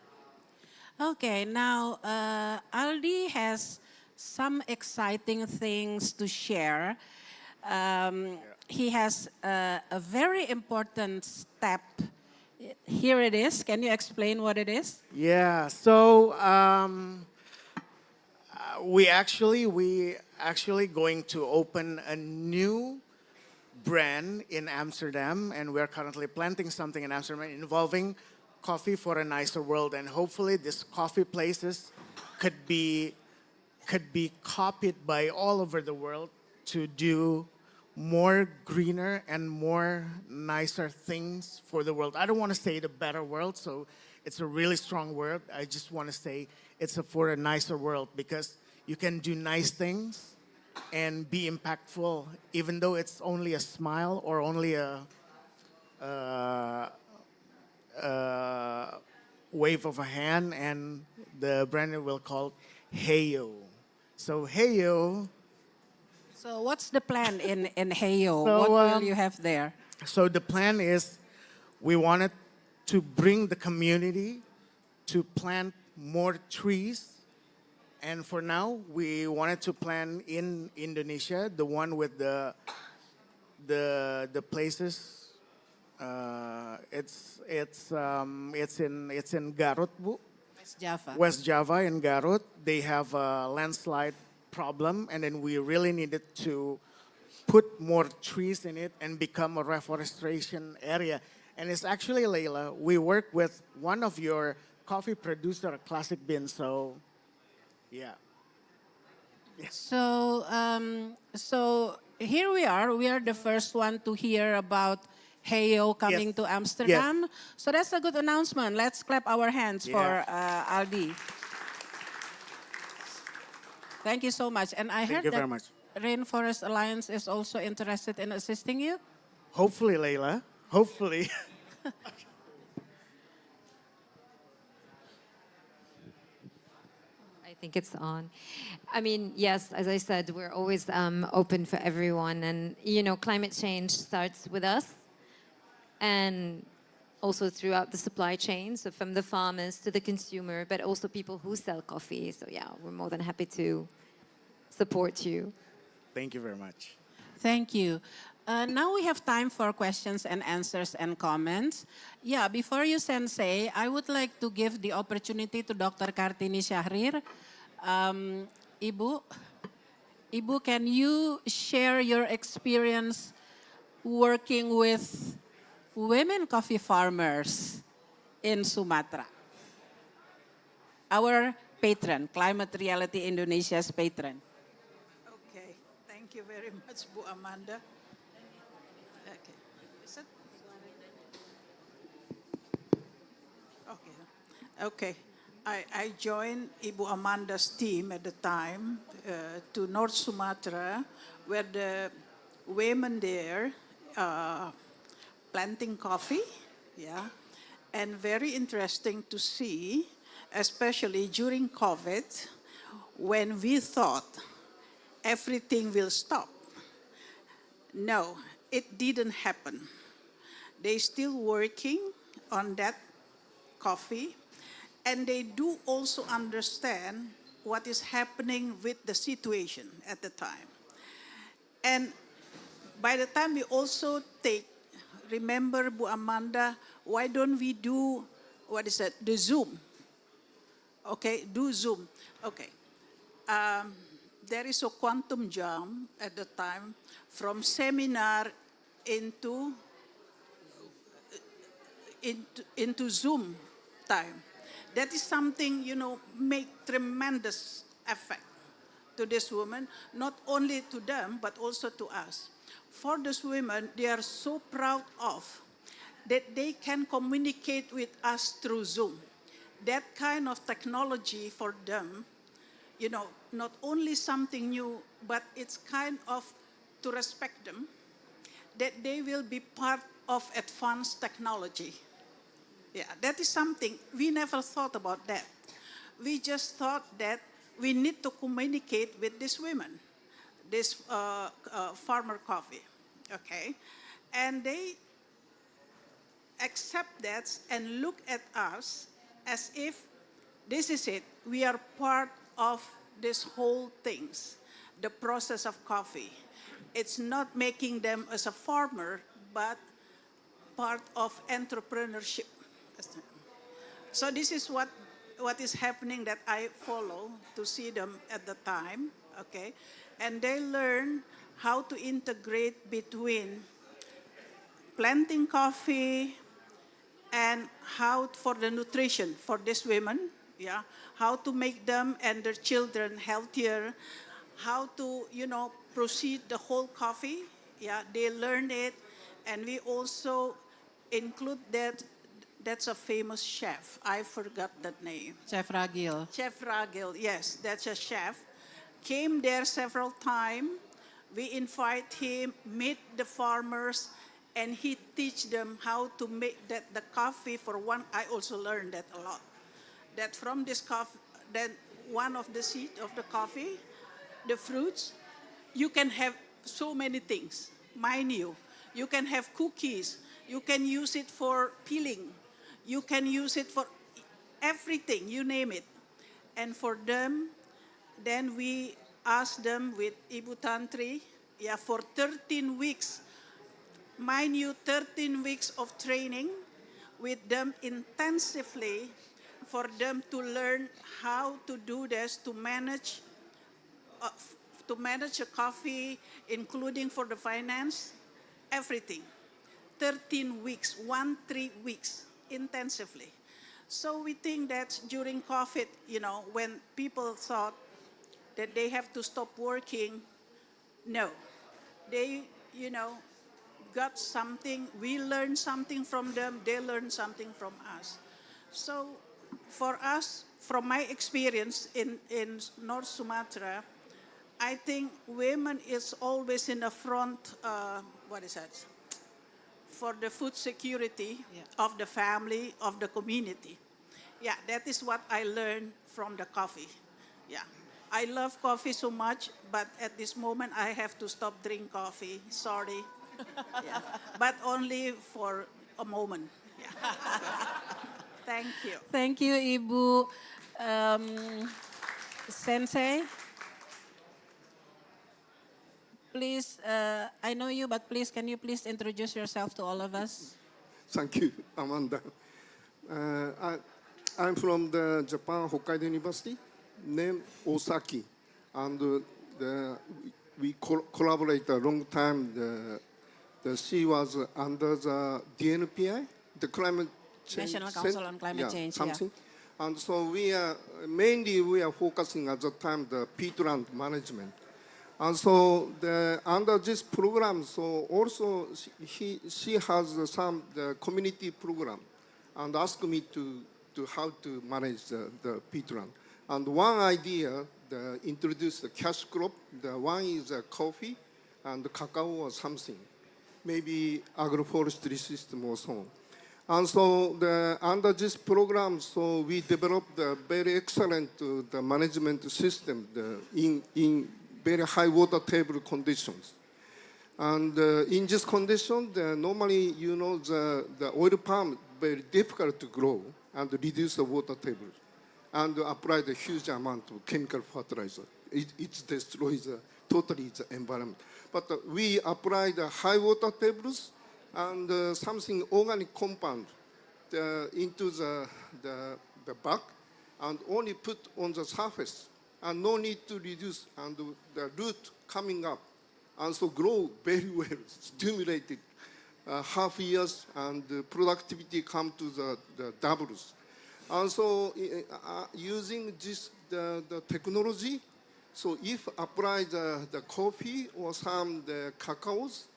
Okay, now Aldi has some exciting things to share. He has a very important step. Here it is. Can you explain what it is? Yeah. So we actually going to open a new brand in Amsterdam, and we're currently planting something in Amsterdam involving coffee for a nicer world. And hopefully these coffee places could be copied by all over the world to do more greener and more nicer things for the world. I don't want to say the better world, so it's a really strong word. I just want to say it's for a nicer world, because you can do nice things and be impactful, even though it's only a smile or only a wave of a hand, and the brand will call Heyo. So Heyo. So what's the plan in Heyo? So, What will you have there? So the plan is we wanted to bring the community to plant more trees. And for now, we wanted to plant in Indonesia, the one with the places. It's in Garut, Bu. West Java. West Java in Garut. They have a landslide problem, and then we really needed to put more trees in it and become a reforestation area. And it's actually, Leila, we work with one of your coffee producer, Classic Bean. So, yeah. So, so here we are. We are the first one to hear about Heyo coming Yes. to Amsterdam. Yes. So that's a good announcement. Let's clap our hands for Aldi. Thank you so much. And I Thank heard you that very much. Rainforest Alliance is also interested in assisting you? Hopefully, Leila. Hopefully. I think it's on. I mean, yes, as I said, we're always open for everyone. And, you know, climate change starts with us and also throughout the supply chain. So from the farmers to the consumer, but also people who sell coffee. So yeah, we're more than happy to support you. Thank you very much. Thank you. Now we have time for questions and answers and comments. Yeah, before you sensei, I would like to give the opportunity to Dr. Kartini Syahrir. Ibu, can you share your experience working with women coffee farmers in Sumatra? Our patron, Climate Reality Indonesia's patron. Okay, thank you very much, Bu Amanda. Okay, is it? Okay. I joined Ibu Amanda's team at the time to North Sumatra, where the women there planting coffee, yeah, and very interesting to see, especially during COVID, when we thought everything will stop. No, it didn't happen. They still working on that coffee, and they do also understand what is happening with the situation at the time. And by the time we also remember, Bu Amanda, why don't we do, the Zoom? Okay, do Zoom. Okay. There is a quantum jump at the time from seminar into Zoom time. That is something, make tremendous effect to this woman, not only to them, but also to us. For these women, they are so proud of that they can communicate with us through Zoom. That kind of technology for them, not only something new, but it's kind of to respect them, that they will be part of advanced technology. Yeah, that is something, we never thought about that. We just thought that we need to communicate with these women, this farmer coffee, okay? And they accept that and look at us as if this is it. We are part of this whole things, the process of coffee. It's not making them as a farmer, but part of entrepreneurship. So this is what is happening that I follow to see them at the time, okay? And they learn how to integrate between planting coffee and how for the nutrition for these women, yeah, how to make them and their children healthier, how to, proceed the whole coffee, yeah, they learn it, and we also include that. That's a famous chef. I forgot that name. Chef Ragil. Chef Ragil, yes, that's a chef. Came there several times. We invite him, meet the farmers, and he teach them how to make the coffee for one. I also learned that a lot. That from this coffee, then one of the seed of the coffee, the fruits, you can have so many things. Mind you, you can have cookies. You can use it for peeling. You can use it for everything, you name it. And for them, then we ask them with Ibu Tantri, yeah, for 13 weeks. Mind you, 13 weeks of training with them intensively for them to learn how to do this, to manage a coffee, including for the finance, everything. 13 weeks, 3 weeks, intensively. So we think that during COVID, when people thought that they have to stop working, no. They, got something, we learned something from them, they learned something from us. So for us, from my experience in North Sumatra, I think women is always in the front, what is that? For the food security of the family, of the community. Yeah, that is what I learned from the coffee. Yeah. I love coffee so much, but at this moment I have to stop drinking coffee. Sorry. Yeah. But only for a moment. Yeah. Thank you. Thank you, Ibu Sensei. Please, I know you, but please, can you please introduce yourself to all of us? Thank you, Amanda. I'm from the Japan Hokkaido University, named Osaki, and we collaborate a long time. She was under the DNPI, the climate change. National Council on Climate Change, something. Yeah. And so we are focusing at the time the peatland management. And so under this program, so also she has some community program, and asked me to how to manage the peatland. And one idea, introduce the cash crop. The one is coffee and cacao or something, maybe agroforestry system or so on. And so under this program, so we developed a very excellent the management system in very high water table conditions. And in this condition, normally, you know, the oil palm very difficult to grow and reduce the water table and apply the huge amount of chemical fertilizer. It destroys totally the environment. But we apply the high water tables and something organic compound into the back and only put on the surface and no need to reduce, and the root coming up and so grow very well, stimulated half years, and the productivity come to the doubles. And so using this the technology, so if apply the coffee or some the cacaos,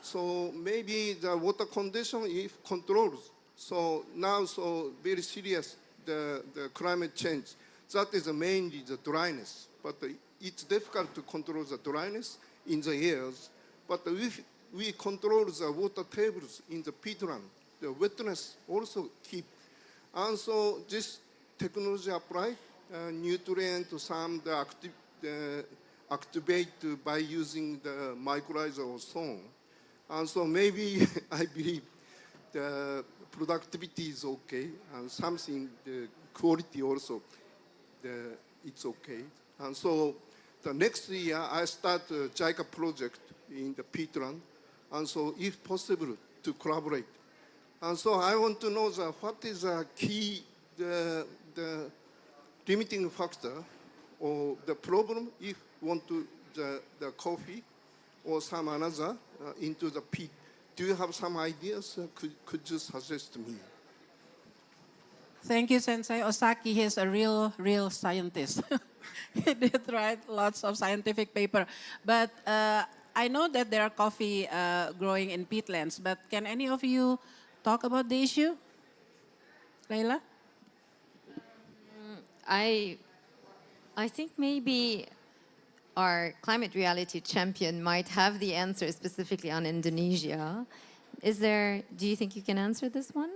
so maybe the water condition if controls. So now so very serious the climate change. That is mainly the dryness, but it's difficult to control the dryness in the areas. But if we control the water tables in the peatland, the wetness also keep. And so this technology applied, nutrient to some activate by using the mycorrhiza or so on. And so maybe I believe the productivity is okay, and something the quality also. It's okay. And so the next year, I start a JICA project in the peatland, and so if possible, to collaborate. And so I want to know what is the key, the limiting factor or the problem if want to the coffee or some another into the peat. Do you have some ideas? Could you suggest to me? Thank you, Sensei. Osaki, he's a real scientist. He did write lots of scientific paper. But I know that there are coffee growing in peatlands, but can any of you talk about the issue? Leila? I think maybe our climate reality champion might have the answer specifically on Indonesia. Do you think you can answer this one?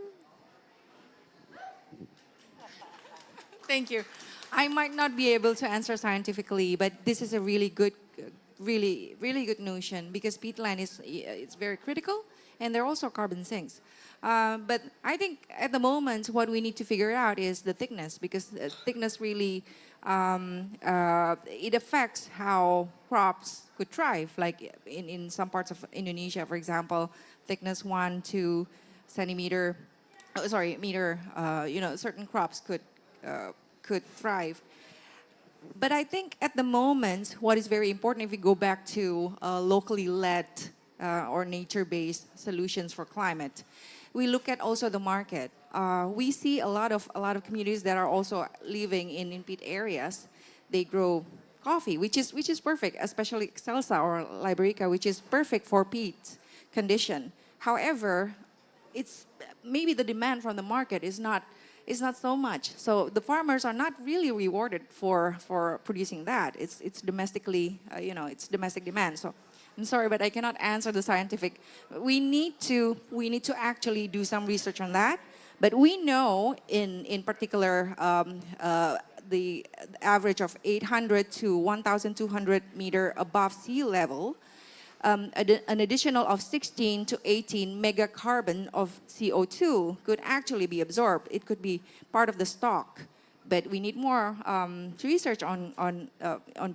Thank you. I might not be able to answer scientifically, but this is a really good, really good notion, because peatland it's very critical, and they're also carbon sinks. But I think at the moment what we need to figure out is the thickness, because thickness really it affects how crops could thrive. Like in some parts of Indonesia, for example, thickness 1-2 centimeter, meter. Certain crops could thrive. But I think at the moment, what is very important, if we go back to locally led or nature-based solutions for climate, we look at also the market. We see a lot of communities that are also living in peat areas. They grow coffee, which is perfect, especially Excelsa or Liberica, which is perfect for peat condition. However, it's maybe the demand from the market is not so much. So the farmers are not really rewarded for producing that. It's domestically, it's domestic demand. So I'm sorry, but I cannot answer the scientific. We need to actually do some research on that. But we know in particular the average of 800 to 1,200 meter above sea level, an additional of 16 to 18 megacarbon of CO2 could actually be absorbed. It could be part of the stock, but we need more research on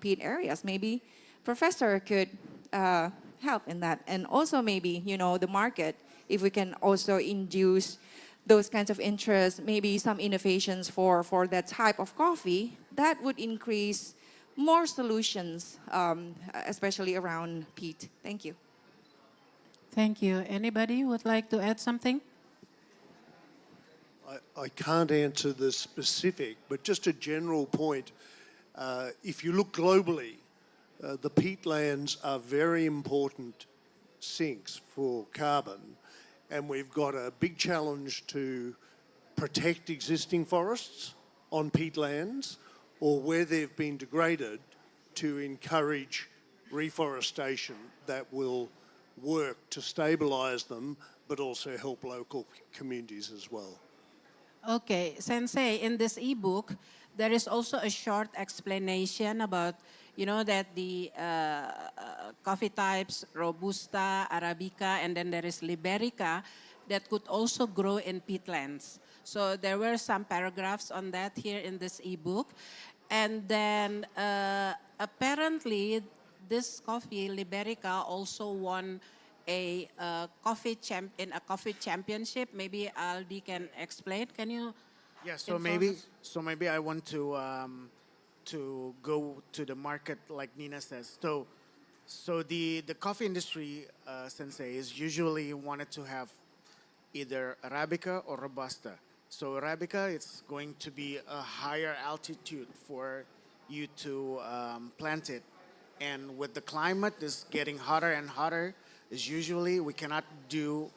peat areas. Maybe professor could help in that, and also maybe the market, if we can also induce those kinds of interests, maybe some innovations for that type of coffee, that would increase more solutions, especially around peat. Thank you. Thank you. Anybody would like to add something? I can't answer the specific, but just a general point. If you look globally, the peatlands are very important sinks for carbon, and we've got a big challenge to protect existing forests on peatlands, or where they've been degraded, to encourage reforestation that will work to stabilize them, but also help local communities as well. Okay, Sensei, in this ebook, there is also a short explanation about, that the coffee types, Robusta, Arabica, and then there is Liberica, that could also grow in peatlands. So there were some paragraphs on that here in this ebook. And then apparently this coffee, Liberica, also won a coffee championship. Maybe Aldi can explain. Can you? Yeah. So maybe I want to go to the market like Nina says. So the coffee industry, Sensei, is usually wanted to have either Arabica or Robusta. So Arabica, it's going to be a higher altitude for you to plant it. And with the climate is getting hotter and hotter, is usually we cannot do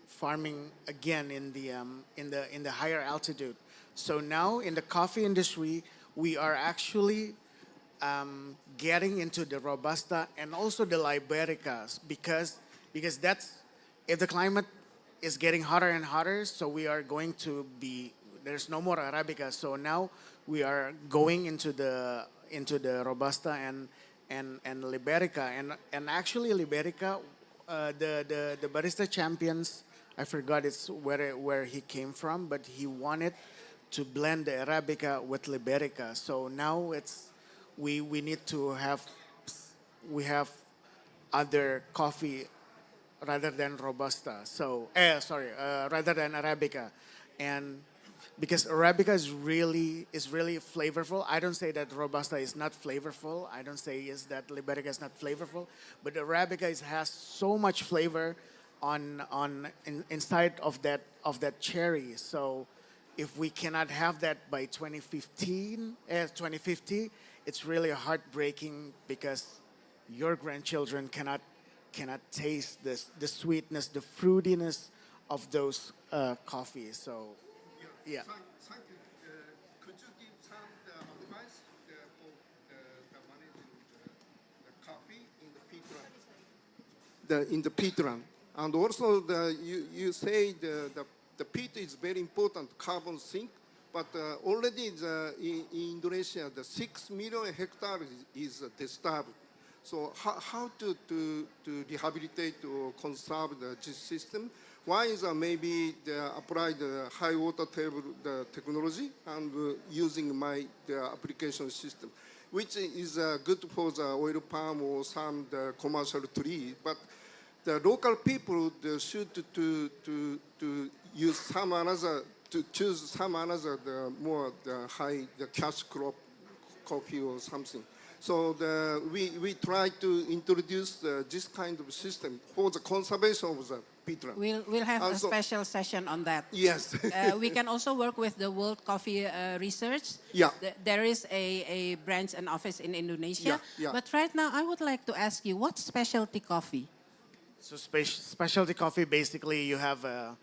farming again in the higher altitude. So now in the coffee industry, we are actually getting into the Robusta and also the Libericas because that's, if the climate is getting hotter and hotter, so we are going to be, there's no more Arabica. So now we are going into the Robusta and Liberica. And actually Liberica, the barista champions, I forgot it's where he came from, but he wanted to blend the Arabica with Liberica. So now it's, we need to have, we have other coffee rather than Robusta. So, rather than Arabica. And because Arabica is really flavorful. I don't say that Robusta is not flavorful. I don't say is that Liberica is not flavorful. But Arabica has so much flavor inside of that cherry. So if we cannot have that by 2050, it's really heartbreaking because your grandchildren cannot taste the sweetness, the fruitiness of those coffees. So, yeah. Thank you. Could you give some advice for managing the coffee in the peatland? And also, you say the peat is very important carbon sink, but already in Indonesia, the 6 million hectares is disturbed. So how to rehabilitate or conserve this system? One is maybe apply the high water table technology and using the application system, which is good for the oil palm or some commercial tree. But the local people should to use some another, to choose some another more high cash crop coffee or something. So we try to introduce this kind of system for the conservation of the peatland. We'll have a special session on that. Yes. We can also work with the World Coffee Research. Yeah. There is a branch and office in Indonesia. Yeah. But right now, I would like to ask you, what's specialty coffee? So specialty coffee, basically, you have a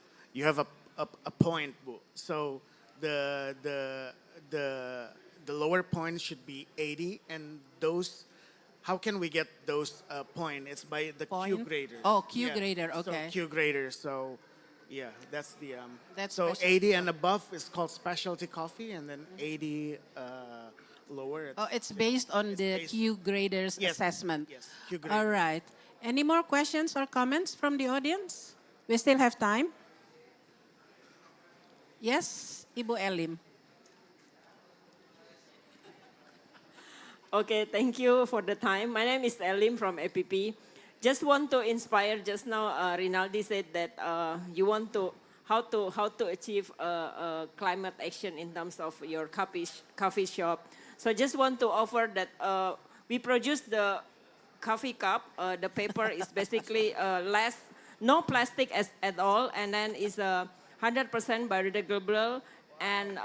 point. So the lower point should be 80, and those. How can we get those point? It's by the Q Point? grader. Oh, Q grader, okay. So Q grader. So yeah, that's the. That's so specialty 80 and above is called specialty coffee, and then 80 lower. Oh, it's based on the Q graders assessment. Yes, Q grader. All right. Any more questions or comments from the audience? We still have time. Yes, Ibu Elim. Okay, thank you for the time. My name is Elim from APP. Just want to inspire. Just now, Rinaldi said that you want to how to achieve climate action in terms of your coffee shop. So I just want to offer that we produce the coffee cup. The paper is basically no plastic at all, and then is 100% biodegradable. And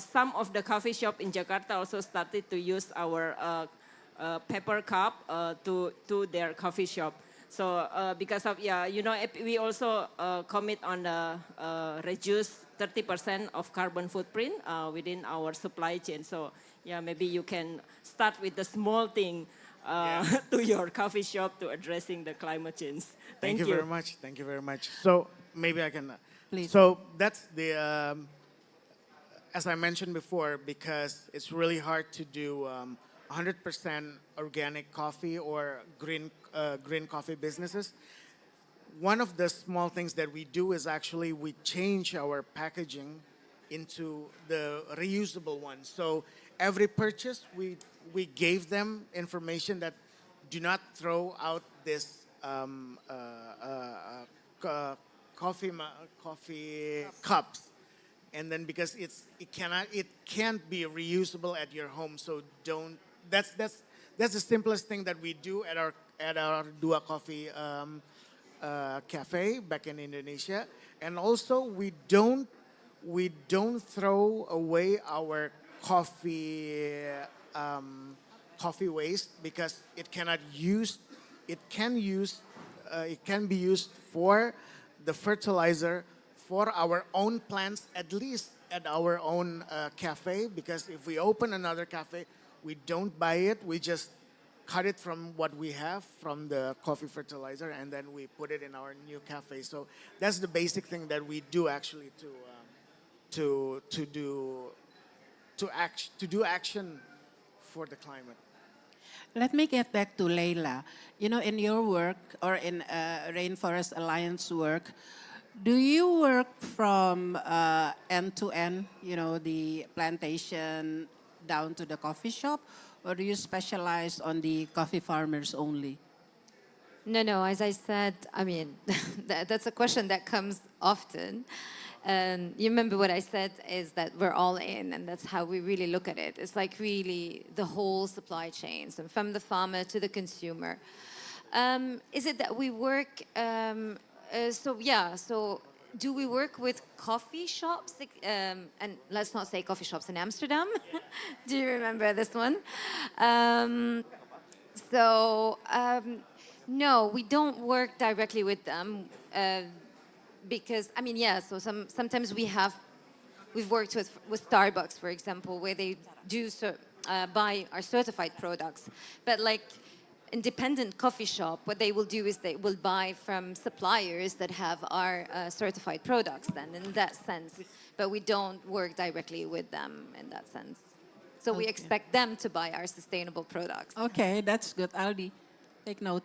some of the coffee shop in Jakarta also started to use our paper cup to their coffee shop. So because of, we also commit on the reduce 30% of carbon footprint within our supply chain. So yeah, maybe you can start with the small thing to your coffee shop to addressing the climate change. Thank you very much. Thank you very much. So maybe I can. Please. So that's the. As I mentioned before, because it's really hard to do 100% organic coffee or green coffee businesses. One of the small things that we do is actually we change our packaging into the reusable one. So every purchase, we gave them information that do not throw out this coffee cups. And then because it can't be reusable at your home, so don't. That's the simplest thing that we do at our Dua Coffee cafe back in Indonesia, and also we don't throw away our coffee waste because it can be used for the fertilizer for our own plants, at least at our own cafe, because if we open another cafe, we don't buy it, we just cut it from what we have from the coffee fertilizer, and then we put it in our new cafe. So that's the basic thing that we do actually to do action for the climate. Let me get back to Leila. You know, in your work or in Rainforest Alliance work, do you work from end to end, you know, the plantation down to the coffee shop, or do you specialize on the coffee farmers only? No, as I said, I mean, that's a question that comes often. You remember what I said is that we're all in, and that's how we really look at it. It's like really the whole supply chain, so from the farmer to the consumer. Is it that we work... So do we work with coffee shops? And let's not say coffee shops in Amsterdam. Do you remember this one? No, we don't work directly with them because, I mean, so sometimes we've worked with Starbucks, for example, where they do buy our certified products. But like, independent coffee shop, what they will do is they will buy from suppliers that have our certified products then in that sense. But we don't work directly with them in that sense. So we expect them to buy our sustainable products. Okay, that's good. Aldi, take note.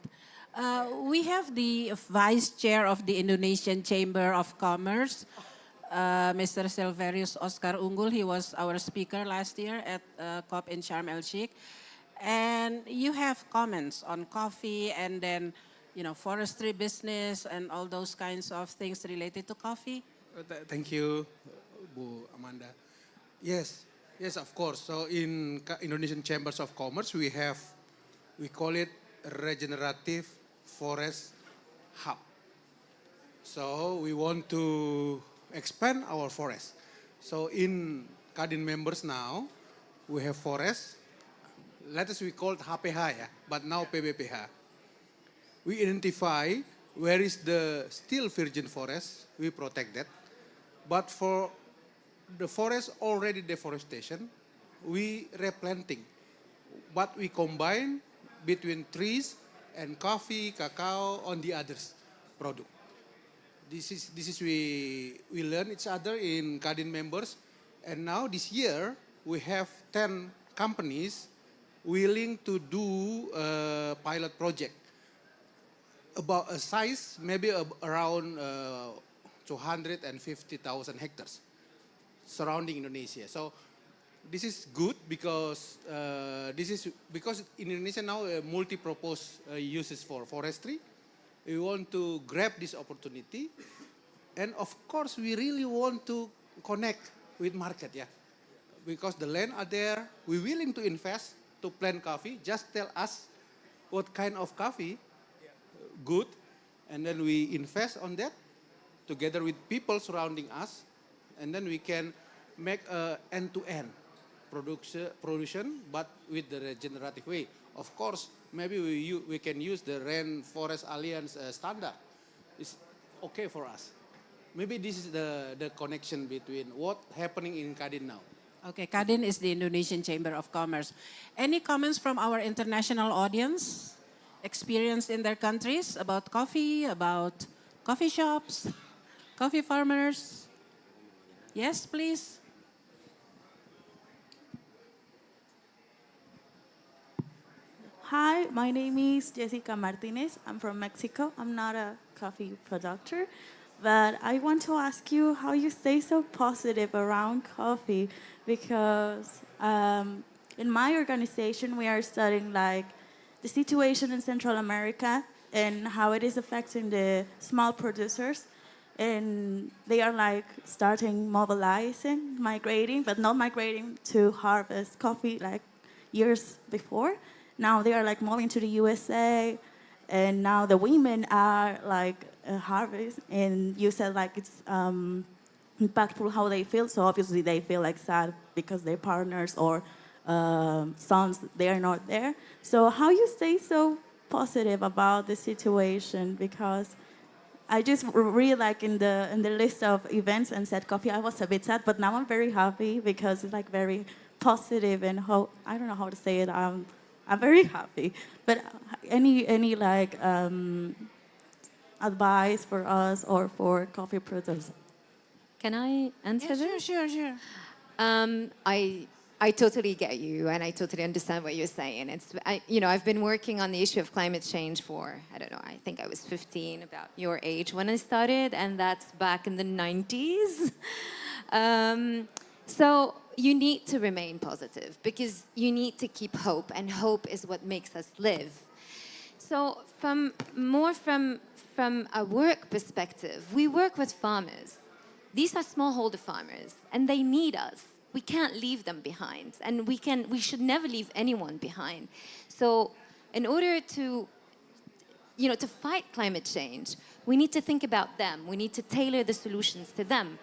We have the Vice Chair of the Indonesian Chamber of Commerce, Mr. Silverius Oscar Unggul. He was our speaker last year at COP in Sharm el-Sheikh. And you have comments on coffee and then, you know, forestry business and all those kinds of things related to coffee? Thank you, Bu Amanda. Yes, of course. So in Indonesian Chambers of Commerce, we call it Regenerative Forest Hub. So we want to expand our forest. So in Kadin members now, we have forests. Let us we call it HPH, but now PBPH. We identify where is the still virgin forest, we protect that. But for the forest already deforestation, we replanting. But we combine between trees and coffee, cacao on the others product. This is we learn each other in Kadin members, and now this year we have 10 companies willing to do a pilot project about a size maybe around 250,000 hectares surrounding Indonesia. So this is good because in Indonesia now multi-purpose uses for forestry. We want to grab this opportunity, and of course we really want to connect with market, yeah, because the land are there. We're willing to invest to plant coffee. Just tell us what kind of coffee, good, and then we invest on that together with people surrounding us, and then we can make a end-to-end production, but with the regenerative way. Of course, maybe we can use the Rainforest Alliance standard. It's okay for us. Maybe this is the connection between what's happening in Kadin now. Okay, Kadin is the Indonesian Chamber of Commerce. Any comments from our international audience? Experience in their countries about coffee, about coffee shops, coffee farmers? Yes, please. Hi, my name is Jessica Martinez. I'm from Mexico. I'm not a coffee producer, but I want to ask you how you stay so positive around coffee, because in my organization we are studying like the situation in Central America and how it is affecting the small producers, and they are like starting mobilizing, migrating, but not migrating to harvest coffee like years before. Now they are like moving to the USA, and now the women are like harvest. And you said like it's impactful how they feel. So obviously they feel like sad because their partners or sons, they are not there. So how you stay so positive about the situation? Because I just read like in the list of events and said coffee, I was a bit sad, but now I'm very happy because it's like very positive, and how, I don't know how to say it. I'm very happy. But any like advice for us or for coffee producers? Can I answer this? Sure. I totally get you, and I totally understand what you're saying. I've been working on the issue of climate change for, I don't know, I think I was 15, about your age when I started, and that's back in the 90s. So you need to remain positive because you need to keep hope, and hope is what makes us live. So from a work perspective, we work with farmers. These are smallholder farmers, and they need us. We can't leave them behind, and we should never leave anyone behind. So in order to fight climate change, we need to think about them. We need to tailor the solutions to them.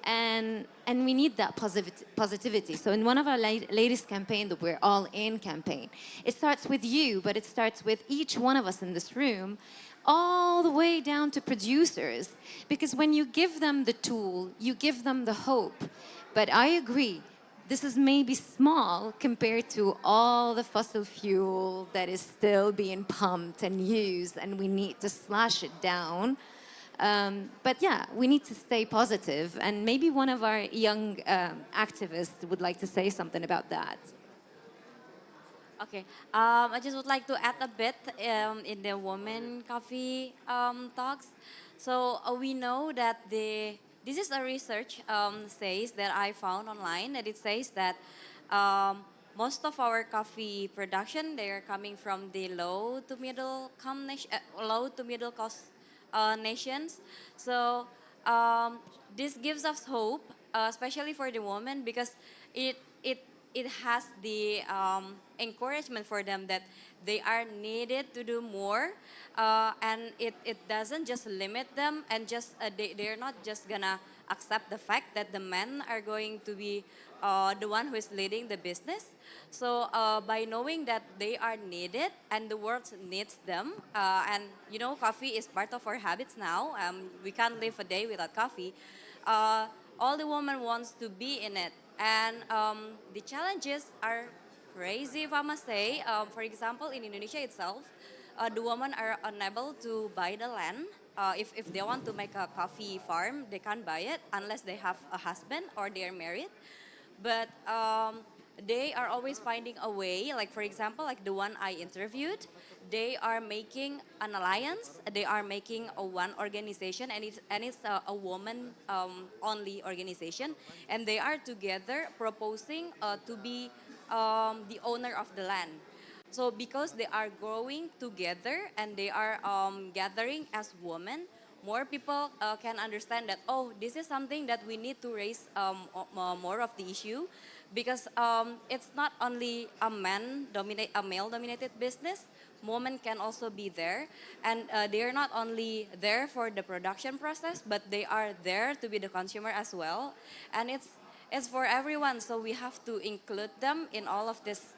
And we need that positivity. So in one of our latest campaign, the We're All In campaign, it starts with you, but it starts with each one of us in this room, all the way down to producers. Because when you give them the tool, you give them the hope. But I agree, this is maybe small compared to all the fossil fuel that is still being pumped and used, and we need to slash it down. But yeah, we need to stay positive, and maybe one of our young activists would like to say something about that. Okay, I just would like to add a bit in the women coffee talks. So we know that this is a research says that I found online, that it says that most of our coffee production, they are coming from the low to middle cost nations. So this gives us hope, especially for the women, because it has the encouragement for them that they are needed to do more, and it doesn't just limit them, and just they're not just gonna accept the fact that the men are going to be the one who is leading the business. So by knowing that they are needed and the world needs them, and you know, coffee is part of our habits now. We can't live a day without coffee. All the women wants to be in it, and the challenges are crazy, if I must say. For example, in Indonesia itself, the women are unable to buy the land. If they want to make a coffee farm, they can't buy it unless they have a husband or they are married. But they are always finding a way. Like for example, like the one I interviewed, they are making an alliance. They are making a one organization, and it's a woman only organization, and they are together proposing to be the owner of the land. So because they are growing together and they are gathering as women, more people can understand that, oh, this is something that we need to raise more of the issue, because it's not only a male-dominated business. Women can also be there, and they are not only there for the production process, but they are there to be the consumer as well, and it's for everyone. So we have to include them in all of this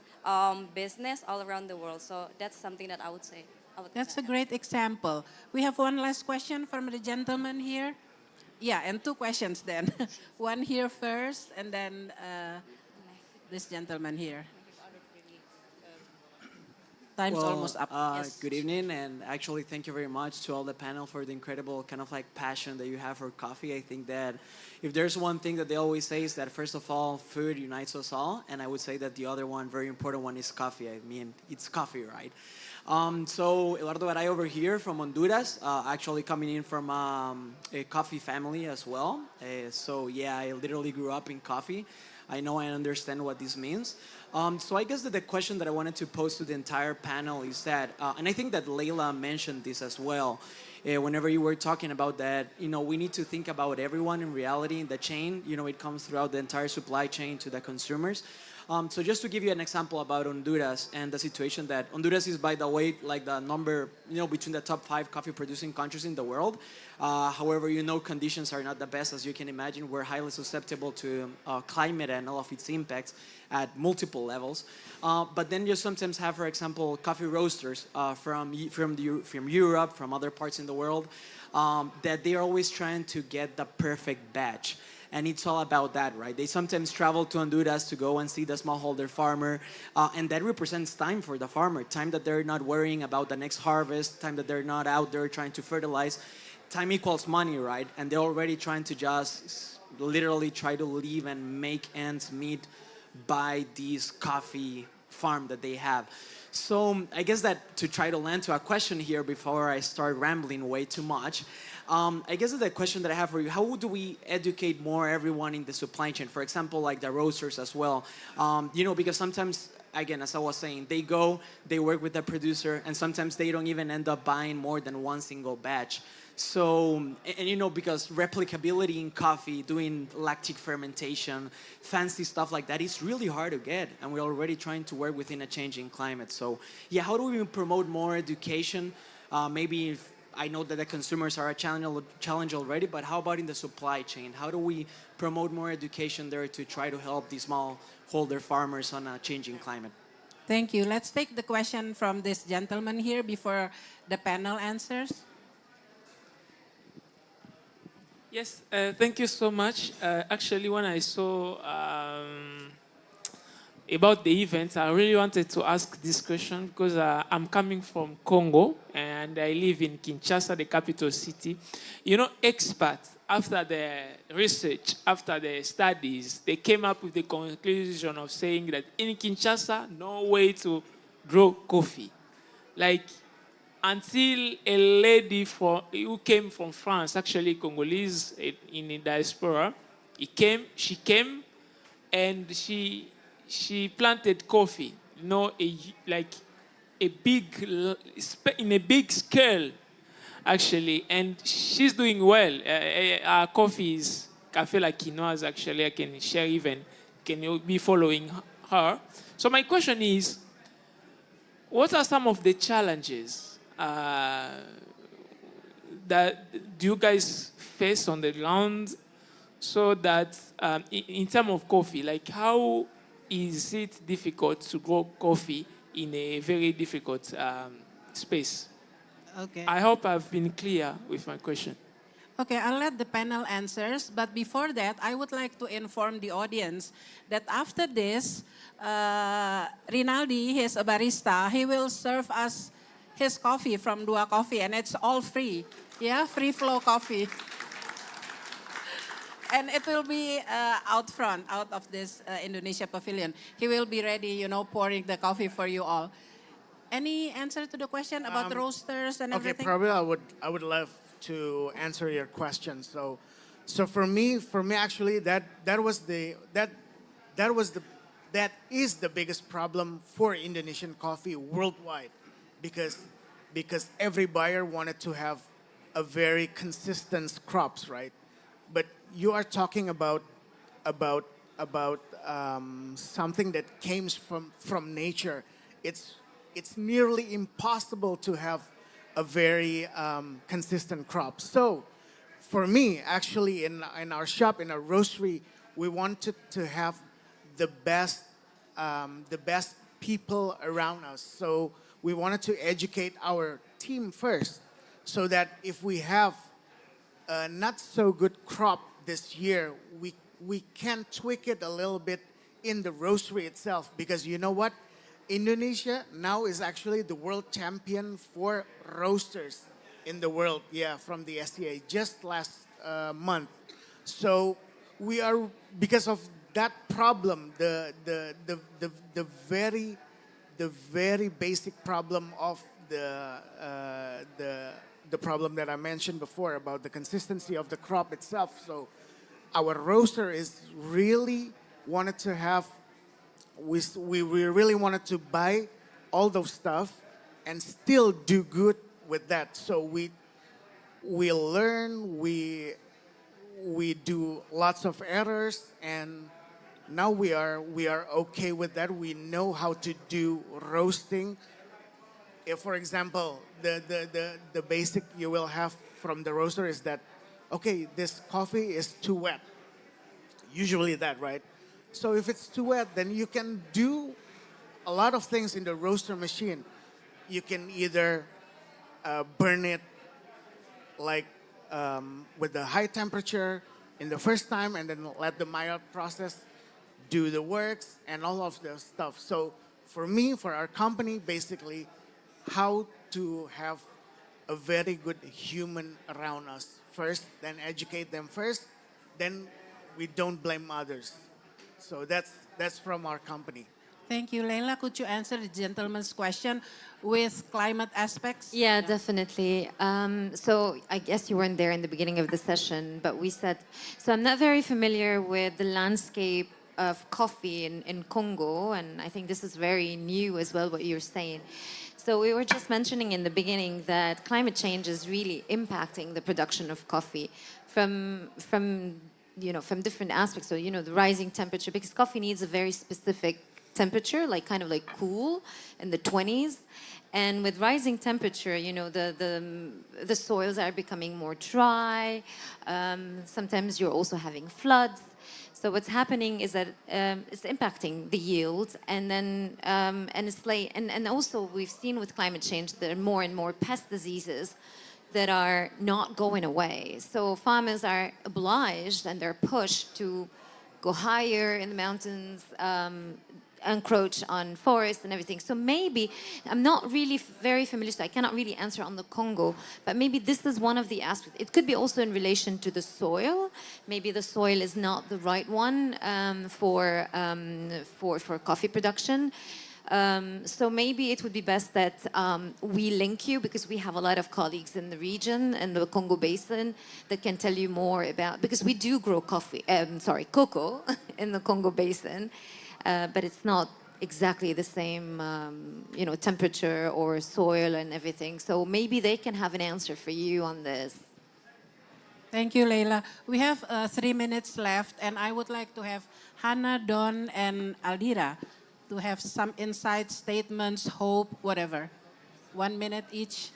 business all around the world. So that's something that I would say. That's a great example. We have one last question from the gentleman here. Yeah, and two questions then. One here first, and then this gentleman here. Time's almost up. Yes. Good evening, and actually thank you very much to all the panel for the incredible kind of like passion that you have for coffee. I think that if there's one thing that they always say is that first of all, food unites us all, and I would say that the other one, very important one, is coffee. I mean, it's coffee, right? So Eduardo Garay over here from Honduras, actually coming in from a coffee family as well. So yeah, I literally grew up in coffee. I know I understand what this means. So I guess that the question that I wanted to pose to the entire panel is that, and I think that Leila mentioned this as well, whenever you were talking about that, you know, we need to think about everyone in reality in the chain. You know, it comes throughout the entire supply chain to the consumers. So just to give you an example about Honduras and the situation that Honduras is, by the way, like the number, you know, between the top 5 coffee producing countries in the world. However, you know, conditions are not the best, as you can imagine. We're highly susceptible to climate and all of its impacts at multiple levels. But then you sometimes have, for example, coffee roasters from Europe, from other parts in the world, that they are always trying to get the perfect batch. And it's all about that, right? They sometimes travel to Honduras to go and see the smallholder farmer, and that represents time for the farmer, time that they're not worrying about the next harvest, time that they're not out there trying to fertilize. Time equals money, right? And they're already trying to just literally try to live and make ends meet by this coffee farm that they have. So I guess that to try to land to a question here before I start rambling way too much, I guess the question that I have for you, how do we educate more everyone in the supply chain? For example, like the roasters as well. You know, because sometimes, again, as I was saying, they go, they work with the producer, and sometimes they don't even end up buying more than one single batch. So, and you know, because replicability in coffee, doing lactic fermentation, fancy stuff like that is really hard to get. And we're already trying to work within a changing climate. So yeah, how do we promote more education? Maybe if, I know that the consumers are a challenge already, but how about in the supply chain? How do we promote more education there to try to help these smallholder farmers on a changing climate? Thank you. Let's take the question from this gentleman here before the panel answers. Yes, thank you so much. Actually, when I saw about the event, I really wanted to ask this question because I'm coming from Congo and I live in Kinshasa, the capital city. You know, experts, after the research, after the studies, they came up with the conclusion of saying that in Kinshasa, no way to grow coffee. Like, until a lady who came from France, actually Congolese in the diaspora, she came and she planted coffee, you know, in a big scale, actually, and she's doing well. Our coffee is Café La Quinoise, actually. I can share even, can you be following her? So my question is, what are some of the challenges that do you guys face on the ground so that in terms of coffee, like how is it difficult to grow coffee in a very difficult space? Okay. I hope I've been clear with my question. Okay, I'll let the panel answers, but before that, I would like to inform the audience that after this, Rinaldi, he's a barista, he will serve us his coffee from Dua Coffee, and it's all free. Yeah, free flow coffee. And it will be out front, out of this Indonesia Pavilion. He will be ready, pouring the coffee for you all. Any answer to the question about the roasters and Okay, everything? probably I would love to answer your question. So for me actually that is the biggest problem for Indonesian coffee worldwide, because every buyer wanted to have a very consistent crops, right? But you are talking about something that came from nature. It's nearly impossible to have a very consistent crop. So for me, actually, in our shop, in our roastery, we wanted to have the best people around us. So we wanted to educate our team first, so that if we have a not so good crop this year, we can tweak it a little bit in the roastery itself. Because you know what? Indonesia now is actually the world champion for roasters in the world, from the SCA, just last month. So we are, because of that problem, the very basic problem of the problem that I mentioned before about the consistency of the crop itself. So our roaster is really wanted to have, we really wanted to buy all those stuff and still do good with that. So we learn, we do lots of errors, and now we are okay with that. We know how to do roasting. If, for example, the basic you will have from the roaster is that, okay, this coffee is too wet. Usually that, right? So if it's too wet, then you can do a lot of things in the roaster machine. You can either burn it like with the high temperature in the first time, and then let the mild process do the works and all of the stuff. So for me, for our company, basically, how to have a very good human around us first, then educate them first, then we don't blame others. So that's from our company. Thank you. Leila, could you answer the gentleman's question with climate aspects? Yeah, definitely. So I guess you weren't there in the beginning of the session, but we said, so I'm not very familiar with the landscape of coffee in Congo, and I think this is very new as well, what you're saying. So we were just mentioning in the beginning that climate change is really impacting the production of coffee from different aspects. So, the rising temperature, because coffee needs a very specific temperature, like kind of like cool in the 20s. And with rising temperature, the soils are becoming more dry. Sometimes you're also having floods. So what's happening is that it's impacting the yield, and then and it's like, and also we've seen with climate change there are more and more pest diseases that are not going away. So farmers are obliged and they're pushed to go higher in the mountains, encroach on forests and everything. So maybe, I'm not really very familiar, so I cannot really answer on the Congo, but maybe this is one of the aspects. It could be also in relation to the soil. Maybe the soil is not the right one for coffee production. So maybe it would be best that we link you, because we have a lot of colleagues in the region and the Congo Basin that can tell you more about, because we do grow cocoa in the Congo Basin, but it's not exactly the same, temperature or soil and everything. So maybe they can have an answer for you on this. Thank you, Leila. We have 3 minutes left, and I would like to have Hannah, Don, and Aldira to have some insights, statements, hope, whatever. 1 minute each.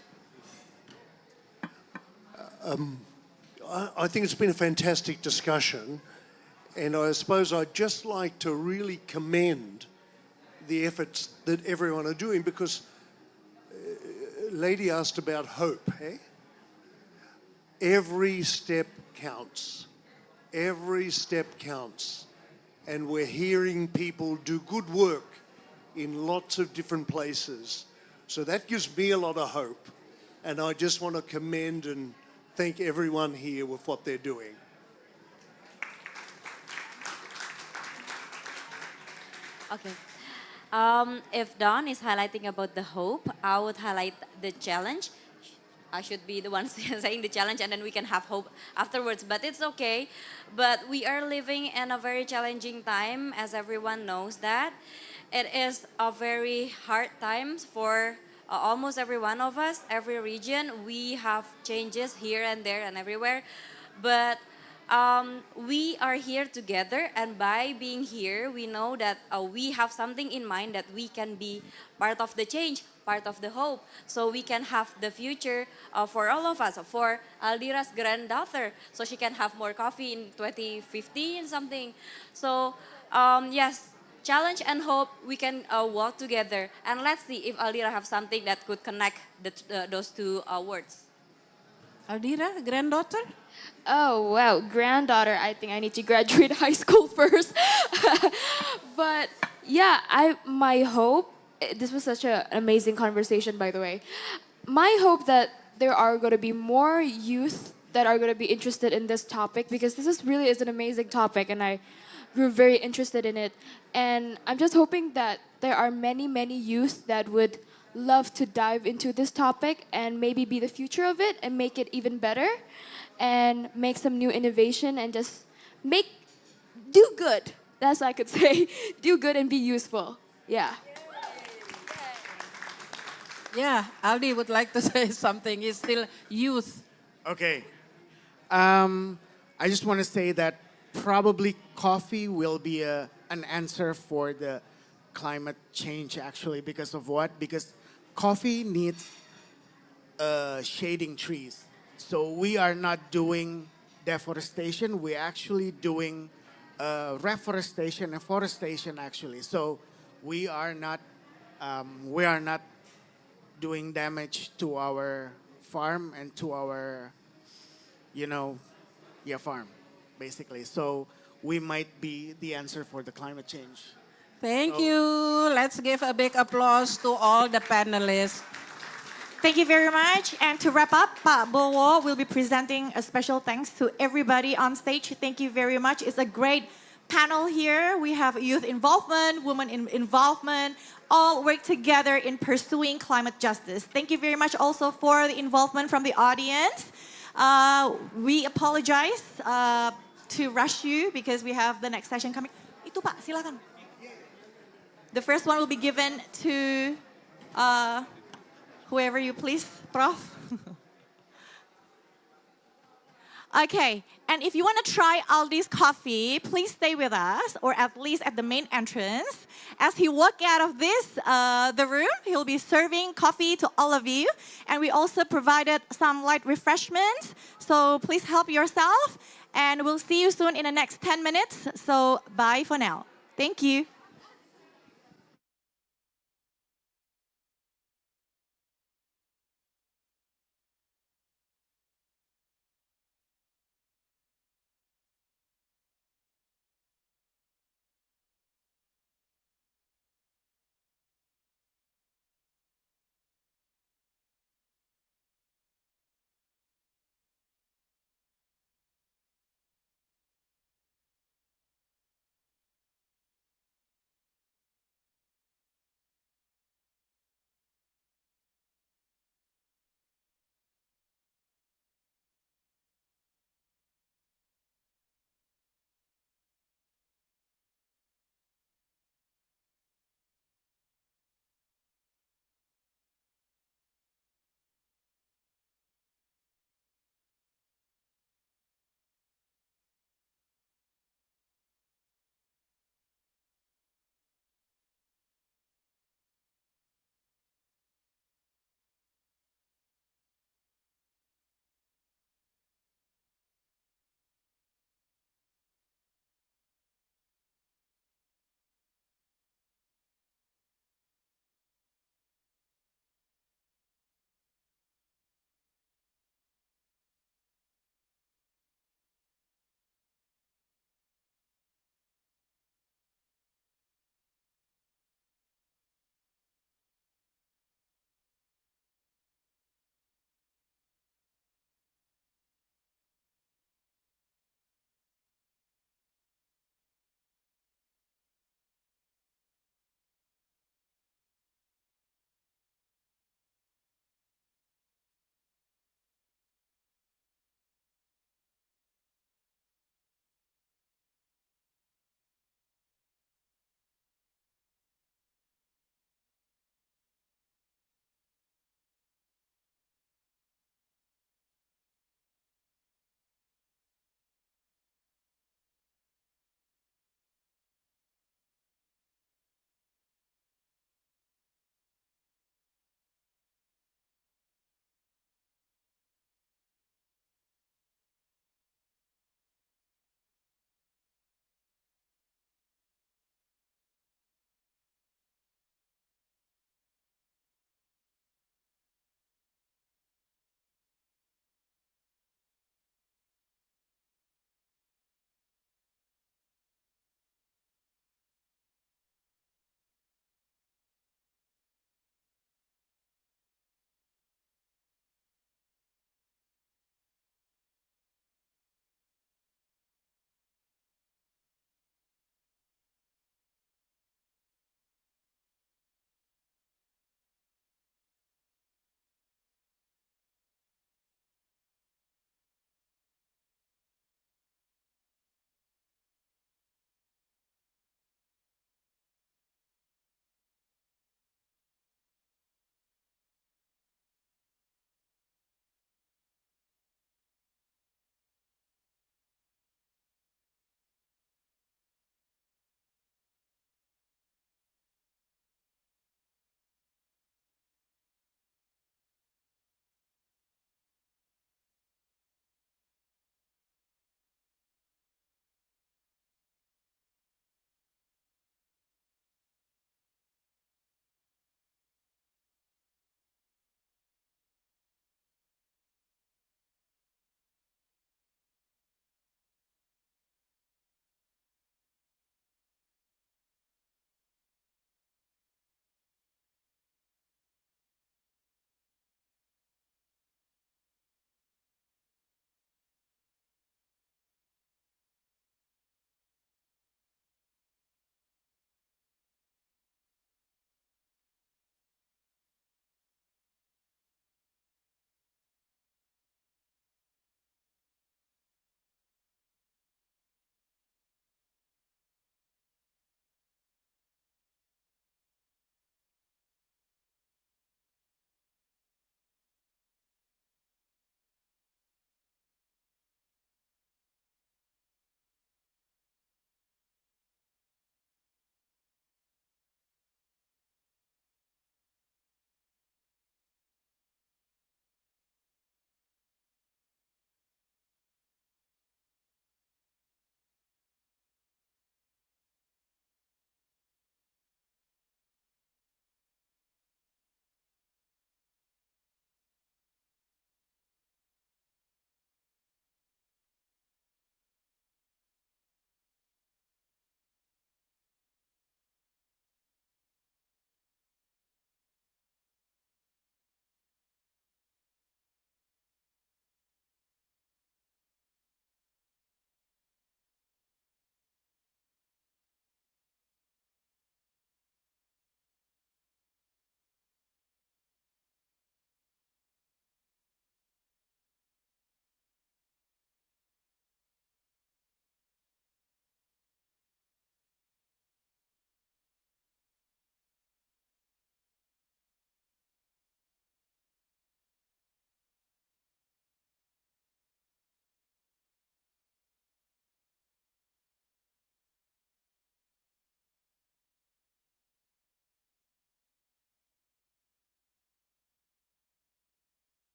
I think it's been a fantastic discussion, and I suppose I'd just like to really commend the efforts that everyone are doing, because lady asked about hope, eh? Every step counts. Every step counts. And we're hearing people do good work in lots of different places. So that gives me a lot of hope. And I just want to commend and thank everyone here with what they're doing. Okay. If Don is highlighting about the hope, I would highlight the challenge. I should be the one saying the challenge, and then we can have hope afterwards, but it's okay. But we are living in a very challenging time, as everyone knows that. It is a very hard times for almost every one of us, every region. We have changes here and there and everywhere, but we are here together, and by being here, we know that we have something in mind, that we can be part of the change, part of the hope, so we can have the future for all of us, for Aldira's granddaughter, so she can have more coffee in 2050 and something. So yes, challenge and hope, we can walk together, and let's see if Aldira have something that could connect those two words. Aldira, granddaughter? Oh, wow, granddaughter. I think I need to graduate high school first. But yeah, my hope, this was such an amazing conversation, by the way. My hope that there are going to be more youth that are going to be interested in this topic, because really is an amazing topic, and I grew very interested in it. And I'm just hoping that there are many, many youth that would love to dive into this topic and maybe be the future of it and make it even better and make some new innovation and just do good. That's what I could say. Do good and be useful. Yeah. Yeah, Aldi would like to say something. He's still youth. Okay. I just want to say that probably coffee will be an answer for the climate change, actually. Because of what? Because coffee needs shading trees. So we are not doing deforestation. We're actually doing reforestation and forestation, actually. So we are not doing damage to our farm and to our, farm, basically. So we might be the answer for the climate change. Thank you. Let's give a big applause to all the panelists. Thank you very much. And to wrap up, Pak Bowo will be presenting a special thanks to everybody on stage. Thank you very much. It's a great panel here. We have youth involvement, women involvement, all work together in pursuing climate justice. Thank you very much also for the involvement from the audience. We apologize to rush you because we have the next session coming. Itu Pak, silakan. The first one will be given to whoever you please, Prof. Okay, and if you want to try Aldi's coffee, please stay with us, or at least at the main entrance. As he walks out of the room, he'll be serving coffee to all of you. And we also provided some light refreshments, so please help yourself. And we'll see you soon in the next 10 minutes, so bye for now. Thank you.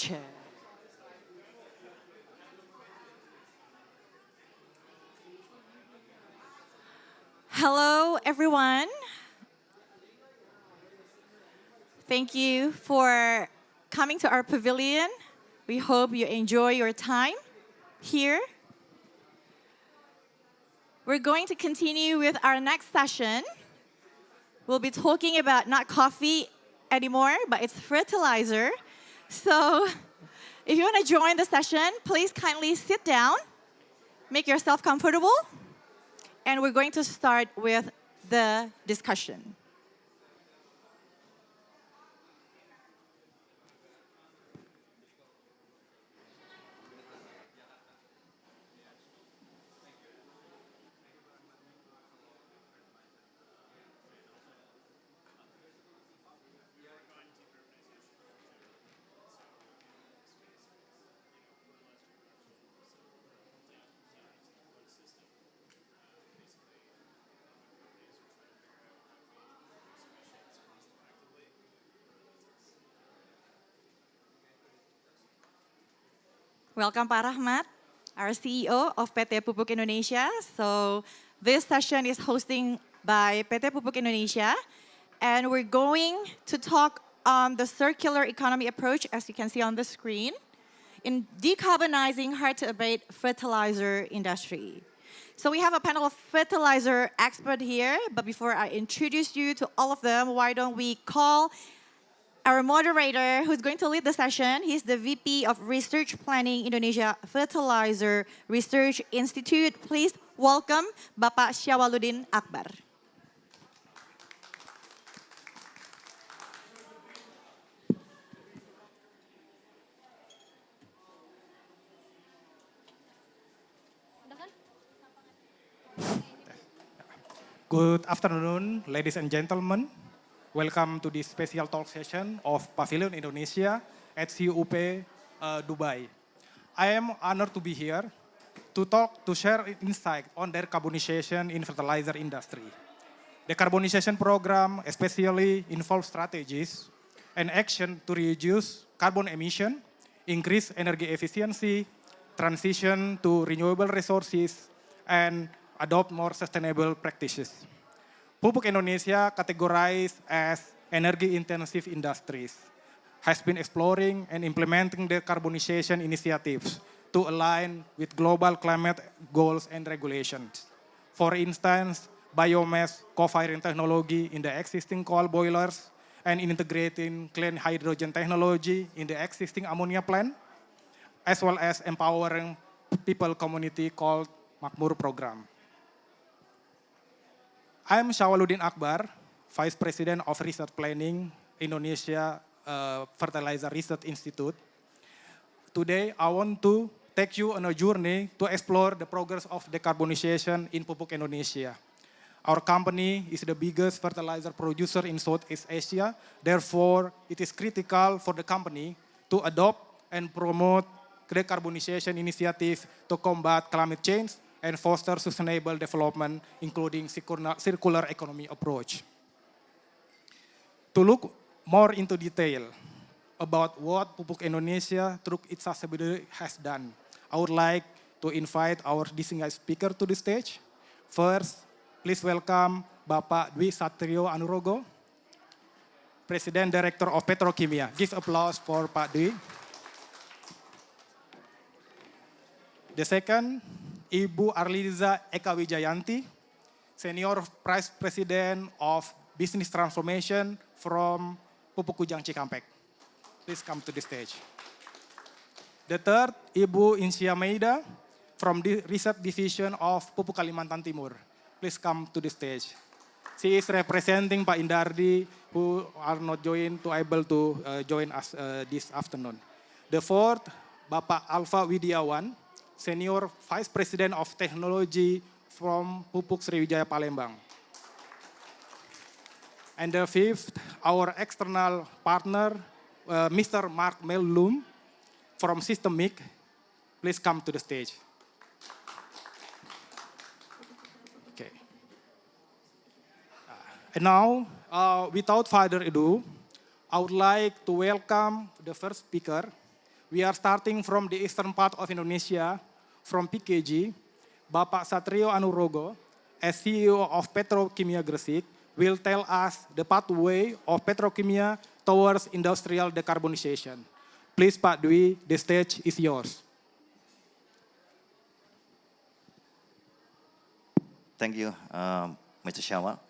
agriculture. Hello, everyone. Thank you for coming to our pavilion. We hope you enjoy your time here. We're going to continue with our next session. We'll be talking about not coffee anymore, but it's fertilizer. So if you want to join the session, please kindly sit down, make yourself comfortable, and we're going to start with the discussion. Welcome, Pak Rahmat, our CEO of PT Pupuk Indonesia. So this session is hosted by PT Pupuk Indonesia, and we're going to talk on the circular economy approach, as you can see on the screen, in decarbonizing hard-to-abate fertilizer industry. So we have a panel of fertilizer experts here, but before I introduce you to all of them, why don't we call our moderator who's going to lead the session. He's the VP of Research Planning Indonesia Fertilizer Research Institute. Please welcome Bapak Syawaludin Akbar. Good afternoon, ladies and gentlemen. Welcome to this special talk session of Pavilion Indonesia at CUP Dubai. I am honored to be here to share insight on decarbonization in fertilizer industry. Decarbonization program especially involves strategies and action to reduce carbon emission, increase energy efficiency, transition to renewable resources, and adopt more sustainable practices. Pupuk Indonesia, categorized as energy-intensive industries, has been exploring and implementing decarbonization initiatives to align with global climate goals and regulations. For instance, biomass co-firing technology in the existing coal boilers and integrating clean hydrogen technology in the existing ammonia plant, as well as empowering people community called Makmur program. I am Syawaludin Akbar, Vice President of Research Planning, Indonesia Fertilizer Research Institute. Today, I want to take you on a journey to explore the progress of decarbonization in Pupuk Indonesia. Our company is the biggest fertilizer producer in Southeast Asia. Therefore, it is critical for the company to adopt and promote decarbonization initiatives to combat climate change and foster sustainable development, including circular economy approach. To look more into detail about what Pupuk Indonesia through its sustainability has done, I would like to invite our distinguished speaker to the stage. First, please welcome Bapak Dwi Satrio Anurogo, President Director of Petrokimia. Give applause for Pak Dwi. The second, Ibu Arliza Eka Wijayanti, Senior Vice President of Business Transformation from Pupuk Kujang Cikampek. Please come to the stage. The third, Ibu Insia Meida from the Research Division of Pupuk Kalimantan Timur. Please come to the stage. She is representing Pak Indardi, who are not able to join us this afternoon. The fourth, Bapak Alfa Widiawan, Senior Vice President of Technology from Pupuk Sriwijaya Palembang. And the fifth, our external partner, Mr. Mark Mellum from Systemic. Please come to the stage. Okay. And now, without further ado, I would like to welcome the first speaker, We are starting from the eastern part of Indonesia, from PKG. Bapak Satrio Anurogo, as CEO of Petrokimia Gresik, will tell us the pathway of petrokimia towards industrial decarbonization. Please, Pak Dwi, the stage is yours. Thank you, Mr. Syawal.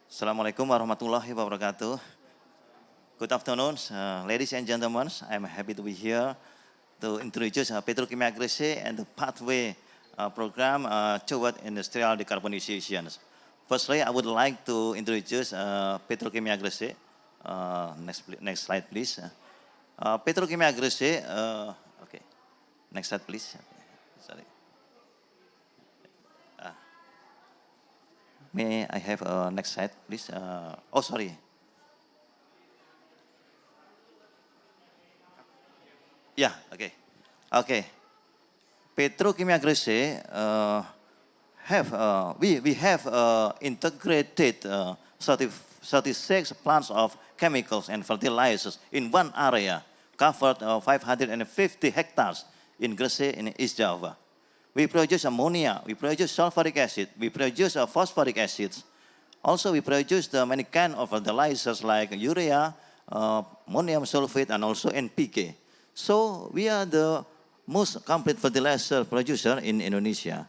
Assalamualaikum warahmatullahi wabarakatuh. Good afternoon, ladies and gentlemen. I'm happy to be here to introduce Petrokimia Gresik and the pathway program toward industrial decarbonization. Firstly, I would like to introduce Petrokimia Gresik. Next slide, please. Petrokimia Gresik, okay. Next slide, please. Sorry. May I have next slide, please? Oh, sorry. Yeah, okay. Okay. Petrokimia Gresik we have integrated 36 plants of chemicals and fertilizers in one area, covered 550 hectares in Gresik in East Java. We produce ammonia, we produce sulfuric acid, we produce phosphoric acids. Also, we produce many kinds of fertilizers like urea, ammonium sulfate, and also NPK. So we are the most complete fertilizer producer in Indonesia.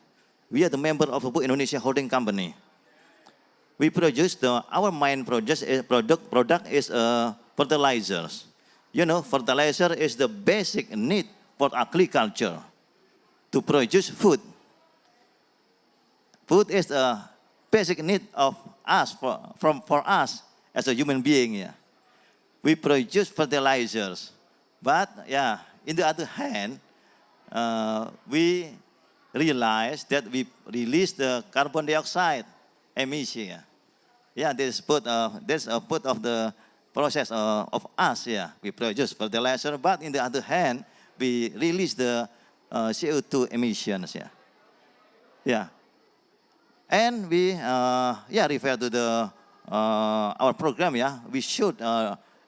We are the member of the Indonesia Holding Company. We produce our main product is fertilizers. You know, fertilizer is the basic need for agriculture to produce food. Food is a basic need of us for us as a human being. Yeah. We produce fertilizers, but yeah, in the other hand, we realize that we release the carbon dioxide emission. Yeah, this is part of the process of us. Yeah, we produce fertilizer, but in the other hand, we release the CO2 emissions. Yeah, yeah, and we refer to the our program. Yeah, we should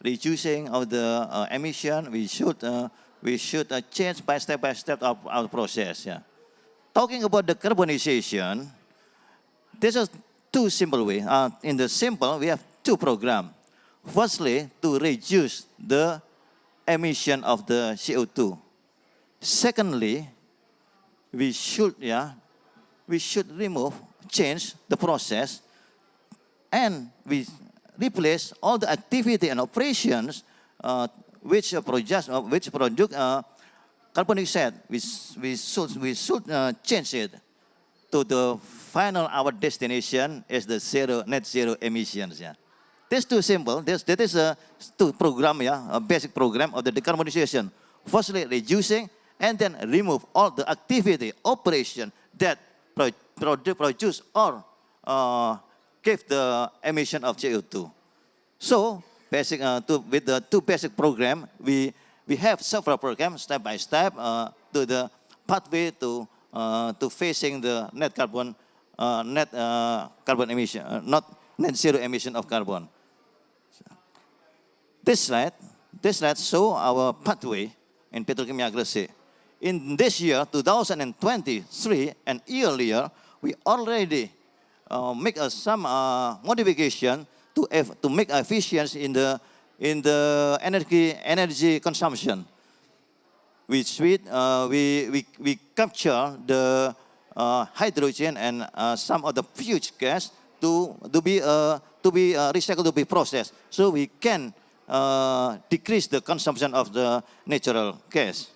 reducing of the emission. We should change by step of our process. Yeah. Talking about the carbonization, this is two simple ways. In the simple, we have two programs. Firstly, to reduce the emission of the CO2. Secondly, we should change the process, and we replace all the activity and operations which produce carbon dioxide. We should change it to the final. Our destination is the net zero emissions. Yeah, this too simple. That is a program. Yeah, a basic program of the decarbonization. Firstly, reducing, and then remove all the activity operation that produce or give the emission of CO2. So, with the two basic program, we have several programs step by step to the pathway to facing the net carbon emission, not net zero emission of carbon. This slide show our pathway in Petrokimia Gresik. In this year, 2023 and earlier, we already make some modification to make efficiency in the energy consumption. We capture the hydrogen and some of the fuel gas to be recycled, to be processed, so we can decrease the consumption of the natural gas.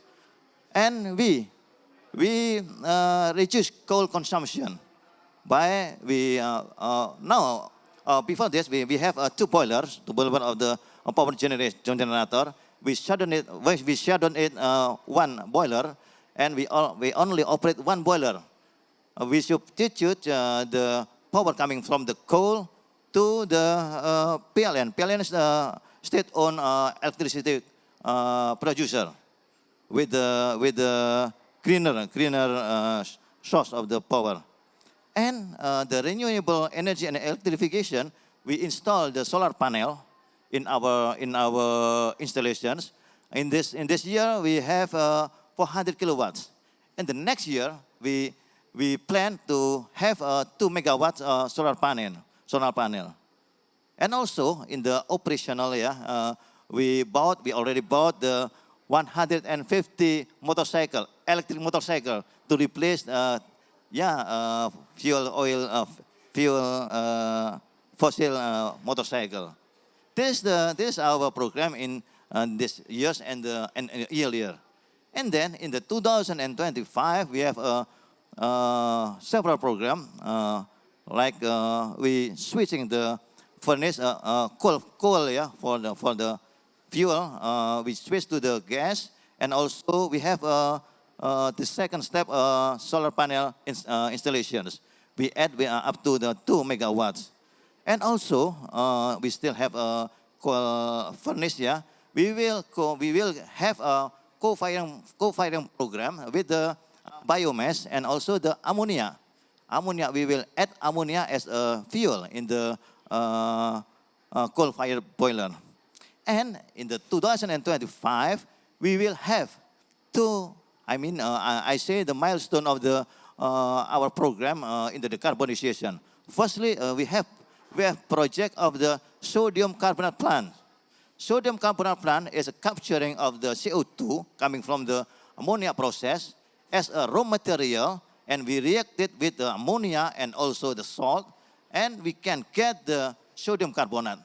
And we reduce coal consumption by before this we have two boilers of the power generator. We shut it one boiler, and we only operate one boiler. We substitute the power coming from the coal to the PLN. PLN is the state-owned electricity producer with the greener source of the power. And the renewable energy and electrification, we install the solar panel in our installations. In this year, we have 400 kilowatts. And the next year, we plan to have 2 megawatts solar panel. And also in the operational, we already bought the 150 electric motorcycle to replace, fossil motorcycle. This is our program in this years and earlier. And then in the 2025, we have several programs, like we switching the furnace coal for the fuel. We switch to the gas, and also we have the second step solar panel installations. We add up to the 2 megawatts, and also we still have a coal furnace. We will have a co-firing program with the biomass and also the ammonia. We will add ammonia as a fuel in the coal-fired boiler. And in the 2025, we will have I say the milestone of the our program in the decarbonization. Firstly, we have project of the sodium carbonate plant. Sodium carbonate plant is a capturing of the CO2 coming from the ammonia process as a raw material, and we react it with the ammonia and also the salt, and we can get the sodium carbonate.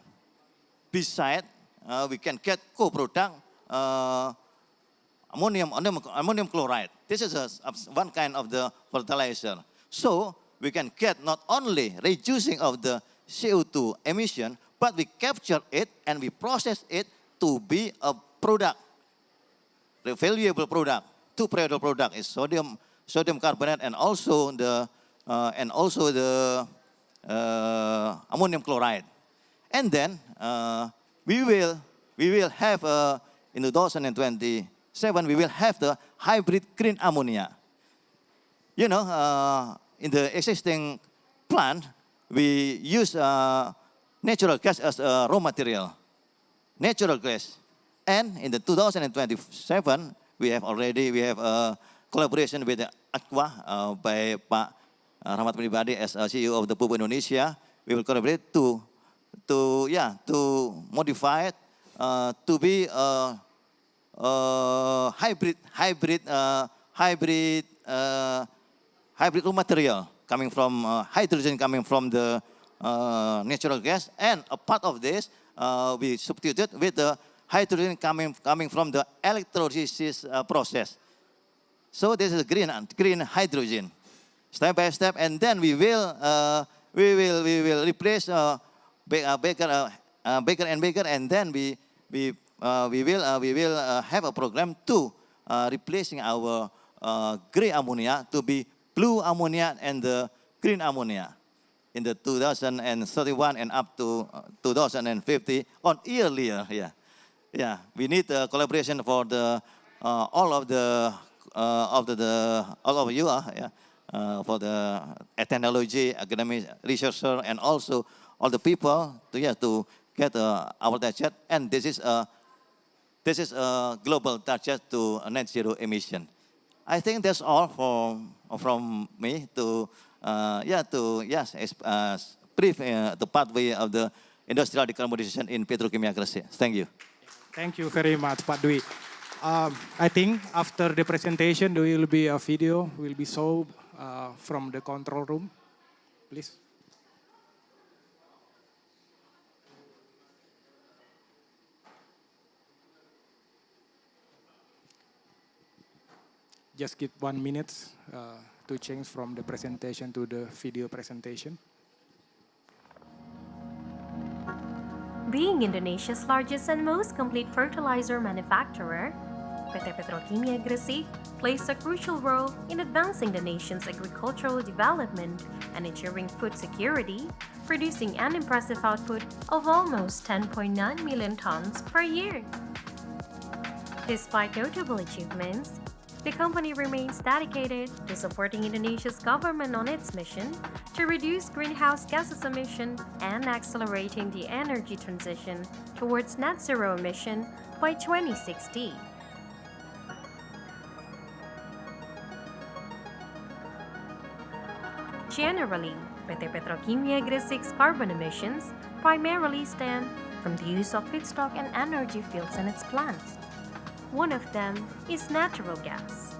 Besides, we can get co-product ammonium chloride. This is one kind of the fertilizer. So we can get not only reducing of the CO2 emission, but we capture it and we process it to be a product, the valuable product. Two valuable product is sodium carbonate and also the ammonium chloride. And then we will have in 2027 we will have the hybrid green ammonia. In the existing plant we use natural gas as a raw material, natural gas. And in the 2027, we have a collaboration with Aqua by Pak Rahmat Pribadi as CEO of the Pupuk Indonesia. We will collaborate to modify it to be a hybrid raw material coming from hydrogen coming from the natural gas, and a part of this we substituted with the hydrogen coming from the electrolysis process. So this is green hydrogen, step by step, and then we will replace bigger and bigger, and then we will have a program to replacing our gray ammonia to be blue ammonia and the green ammonia in the 2031 and up to 2050 on earlier. We need collaboration for the all of you for the technology, academic researcher, and also all the people to get our target. And this is a global target to net zero emission. I think that's all from me to brief the pathway of the industrial decarbonization in petrokimia Gresik. Thank you. Thank you very much, Pak Dwi. I think after the presentation, there will be a video will be shown from the control room. Please. Just give 1 minute to change from the presentation to the video presentation. Being Indonesia's largest and most complete fertilizer manufacturer, PT Petrokimia Gresik plays a crucial role in advancing the nation's agricultural development and ensuring food security, producing an impressive output of almost 10.9 million tons per year. Despite notable achievements, the company remains dedicated to supporting Indonesia's government on its mission to reduce greenhouse gases emission and accelerating the energy transition towards net zero emission by 2060. Generally, PT Petrokimia Gresik's carbon emissions primarily stem from the use of feedstock and energy fields in its plants. One of them is natural gas.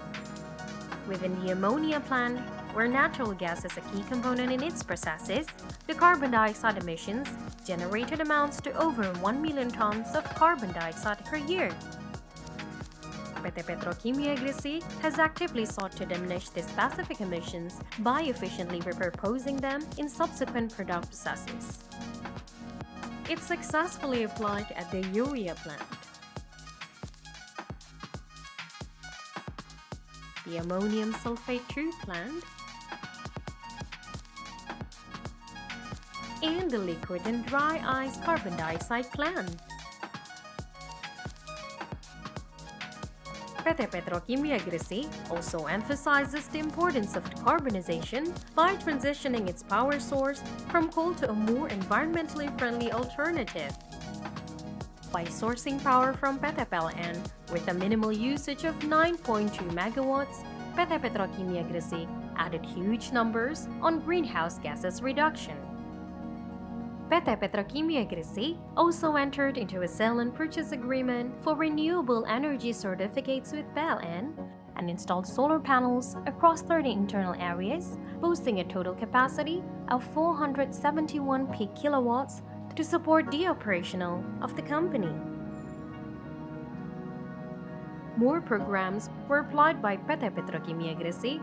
Within the ammonia plant, where natural gas is a key component in its processes, the carbon dioxide emissions generated amounts to over 1 million tons of carbon dioxide per year. PT Petrokimia Gresik has actively sought to diminish the specific emissions by efficiently repurposing them in subsequent product processes. It successfully applied at the urea plant. The ammonium sulfate 2 plant, and the liquid and dry ice carbon dioxide plant. PT Petrokimia Gresik also emphasizes the importance of decarbonization by transitioning its power source from coal to a more environmentally friendly alternative. By sourcing power from PT PLN with a minimal usage of 9.2 megawatts, PT Petrokimia Gresik added huge numbers on greenhouse gases reduction. PT Petrokimia Gresik also entered into a sale and purchase agreement for renewable energy certificates with PLN and installed solar panels across 30 internal areas, boasting a total capacity of 471 peak kilowatts to support the operational of the company. More programs were applied by PT Petrokimia Gresik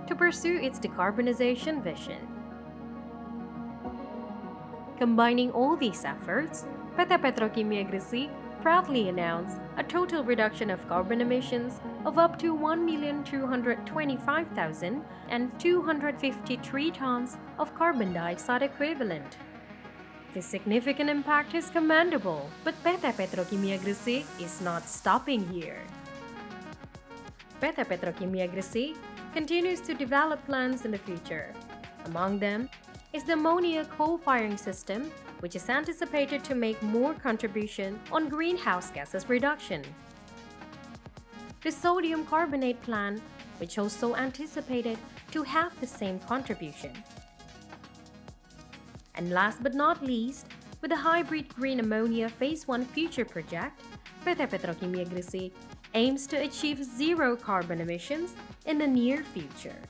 to pursue its decarbonization vision. Combining all these efforts, PT Petrokimia Gresik proudly announced a total reduction of carbon emissions of up to 1,225,253 tons of carbon dioxide equivalent. This significant impact is commendable, but PT Petrokimia Gresik is not stopping here. PT Petrokimia Gresik continues to develop plans in the future. Among them is the ammonia coal-firing system, which is anticipated to make more contribution on greenhouse gases reduction. The sodium carbonate plant, which also anticipated to have the same contribution. And last but not least, with the hybrid green ammonia Phase 1 future project, PT Petrokimia Gresik aims to achieve zero carbon emissions in the near future.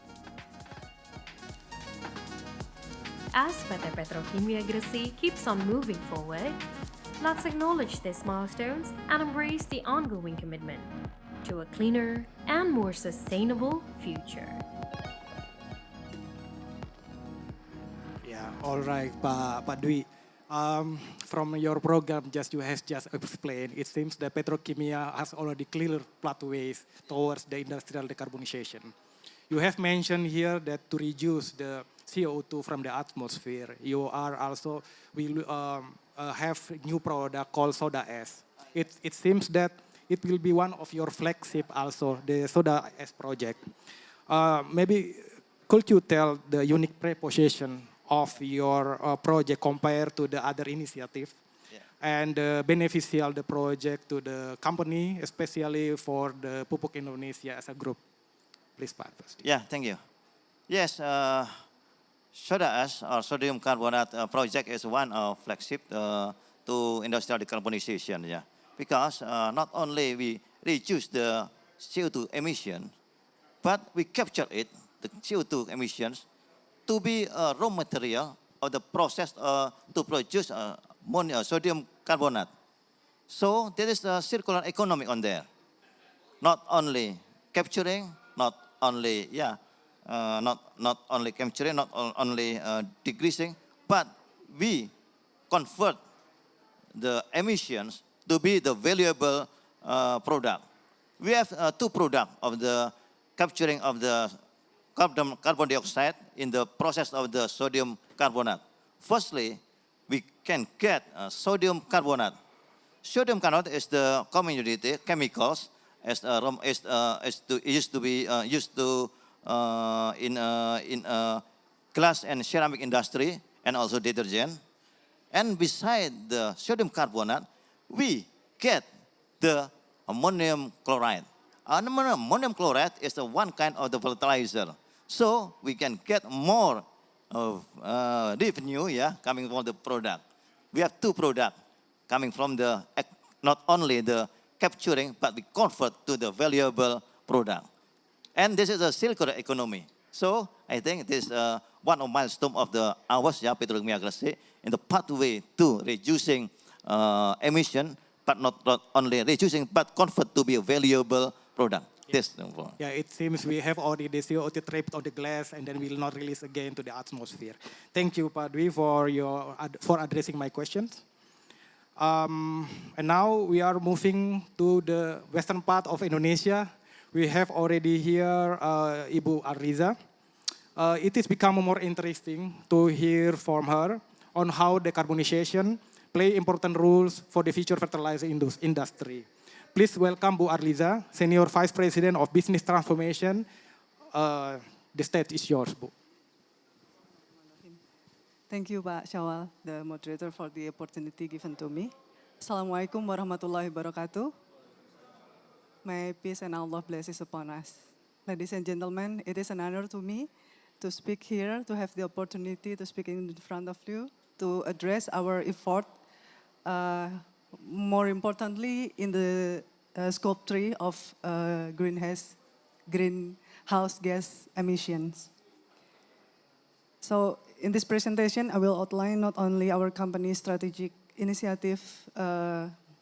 As PT Petrokimia Gresik keeps on moving forward, let's acknowledge these milestones and embrace the ongoing commitment to a cleaner and more sustainable future. Yeah, all right, Pak Dwi. From your program, you have just explained, it seems that petrokimia has already clear pathways towards the industrial decarbonization. You have mentioned here that to reduce the CO2 from the atmosphere, you are also will have new product called soda ash. It seems that it will be one of your flagship also, the soda ash project. Maybe could you tell the unique proposition of your project compared to the other initiative, and beneficial the project to the company, especially for the Pupuk Indonesia as a group? Please, Pak. Yeah, thank you. Yes, soda ash or sodium carbonate project is one of flagship to industrial decarbonization. Yeah, because not only we reduce the CO2 emission, but we capture it, the CO2 emissions, to be a raw material of the process to produce sodium carbonate. So there is a circular economy on there. Not only capturing, not only not only capturing, not only decreasing, but we convert the emissions to be the valuable product. We have two products of the capturing of the carbon dioxide in the process of the sodium carbonate. Firstly, we can get sodium carbonate. Sodium carbonate is the commodity chemicals, it used to be used to in glass and ceramic industry and also detergent. And beside the sodium carbonate, we get the ammonium chloride. Ammonium chloride is the one kind of the fertilizer. So we can get more of revenue, coming from the product. We have two products coming from the, not only the capturing, but we convert to the valuable product. And this is a circular economy. So I think this is one of milestone of the ours, Petrokimia Gresik, in the pathway to reducing emission, but not only reducing, but convert to be a valuable product. This. Yeah, it seems we have already the CO2 trapped on the glass and then will not release again to the atmosphere. Thank you, Pak Dwi, for addressing my questions. And now we are moving to the western part of Indonesia. We have already here Ibu Arliza. It is become more interesting to hear from her on how decarbonization play important roles for the future fertilizer industry. Please welcome Bu Arliza, Senior Vice President of Business Transformation. The stage is yours, Bu. Thank you, Pak Syawal, the moderator, for the opportunity given to me. Assalamualaikum warahmatullahi wabarakatuh. May peace and Allah blessings upon us. Ladies and gentlemen, it is an honor to me to speak here, to have the opportunity to speak in front of you, to address our effort, more importantly in the scope 3 of greenhouse gas emissions. So in this presentation, I will outline not only our company's strategic initiative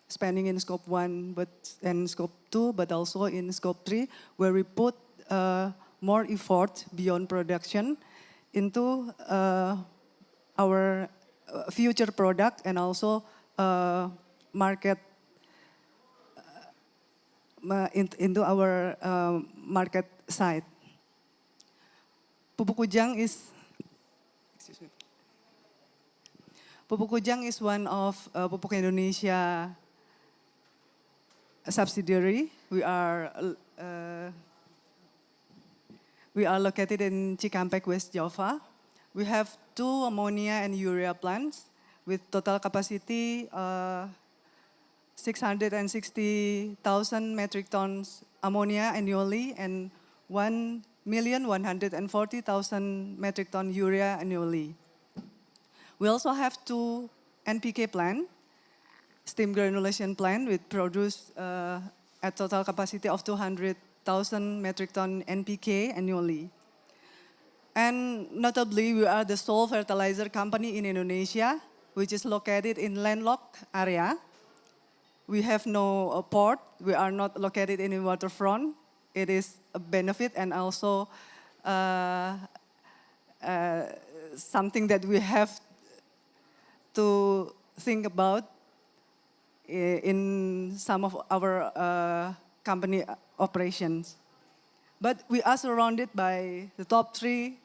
spanning in scope 1 and scope 2, but also in scope 3, where we put more effort beyond production into our future product and also market into our market side. Pupuk Kujang is one of Pupuk Indonesia subsidiary. We are located in Cikampek, West Java. We have 2 ammonia and urea plants with total capacity 660,000 metric tons ammonia annually and 1,140,000 metric ton urea annually. We also have 2 NPK plant, steam granulation plant, which produce a total capacity of 200,000 metric ton NPK annually. And notably, we are the sole fertilizer company in Indonesia, which is located in landlocked area. We have no port. We are not located in a waterfront. It is a benefit and also something that we have to think about in some of our company operations. But we are surrounded by the top 3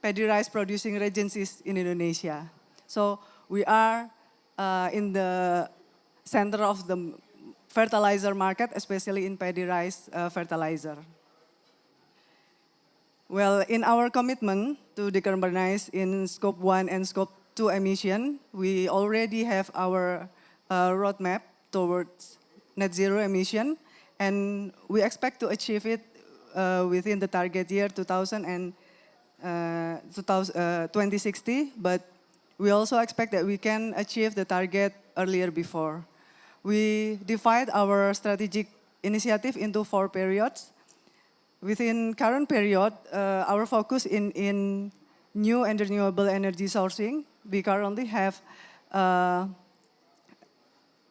paddy rice producing regencies in Indonesia. So we are in the center of the fertilizer market, especially in paddy rice fertilizer. Well, in our commitment to decarbonize in scope 1 and scope 2 emission, we already have our roadmap towards net zero emission, and we expect to achieve it within the target year 2060, but we also expect that we can achieve the target earlier before. We divide our strategic initiative into 4 periods. Within current period, our focus in new and renewable energy sourcing. We currently have,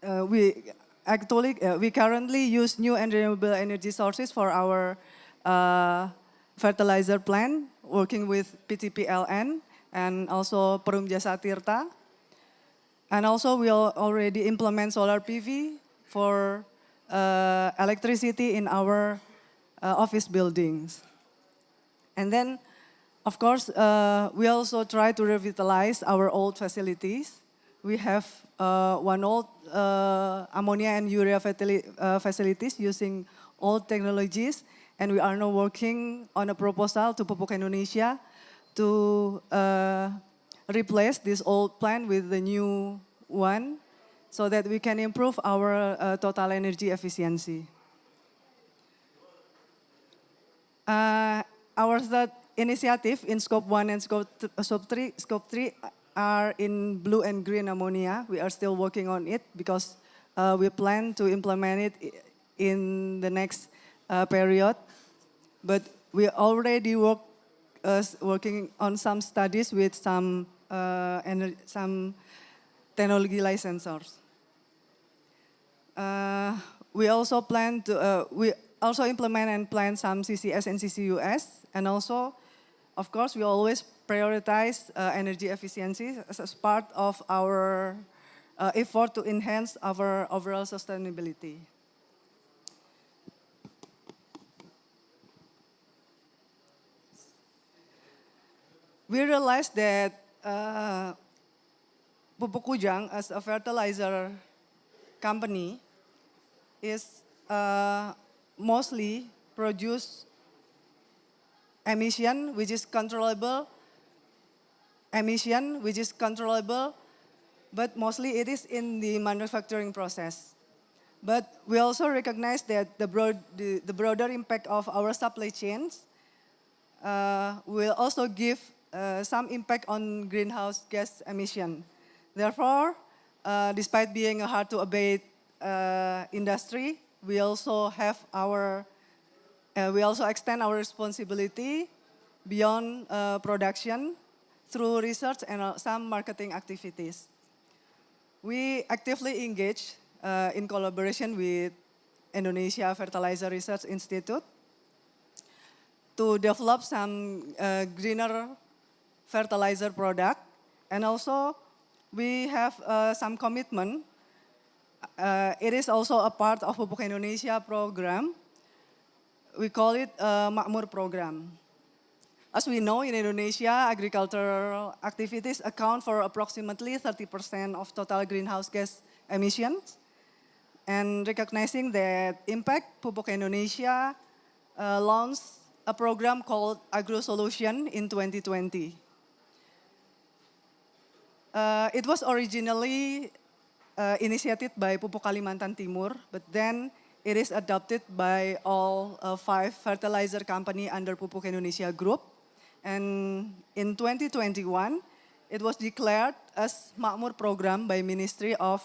we currently use new and renewable energy sources for our fertilizer plant, working with PTPLN and also Perum Jasa Tirta. And also we already implement solar PV for electricity in our office buildings. And then, of course, we also try to revitalize our old facilities. we have one old ammonia and urea facilities using old technologies, and we are now working on a proposal to Pupuk Indonesia to replace this old plant with the new one so that we can improve our total energy efficiency. Our third initiative in Scope 1 and Scope 3 are in blue and green ammonia. We are still working on it because we plan to implement it in the next period. But we already working on some studies with some technology licensors. We also plan to, we also implement and plan some CCS and CCUS, and also, of course, we always prioritize energy efficiency as part of our effort to enhance our overall sustainability. We realized that Pupuk Kujang, as a fertilizer company, is mostly produce emission, which is controllable, but mostly it is in the manufacturing process. But we also recognize that the broader impact of our supply chains will also give some impact on greenhouse gas emission. Therefore, despite being a hard to abate industry, we also have we also extend our responsibility beyond production through research and some marketing activities. We actively engage in collaboration with Indonesia Fertilizer Research Institute to develop some greener fertilizer product, and also we have some commitment. It is also a part of Pupuk Indonesia program. We call it Makmur program. As we know, in Indonesia, agricultural activities account for approximately 30% of total greenhouse gas emissions. And recognizing that impact, Pupuk Indonesia launched a program called Agro-Solution in 2020. It was originally initiated by Pupuk Kalimantan Timur, but then it is adopted by all 5 fertilizer company under Pupuk Indonesia Group. And in 2021, it was declared as Makmur program by Ministry of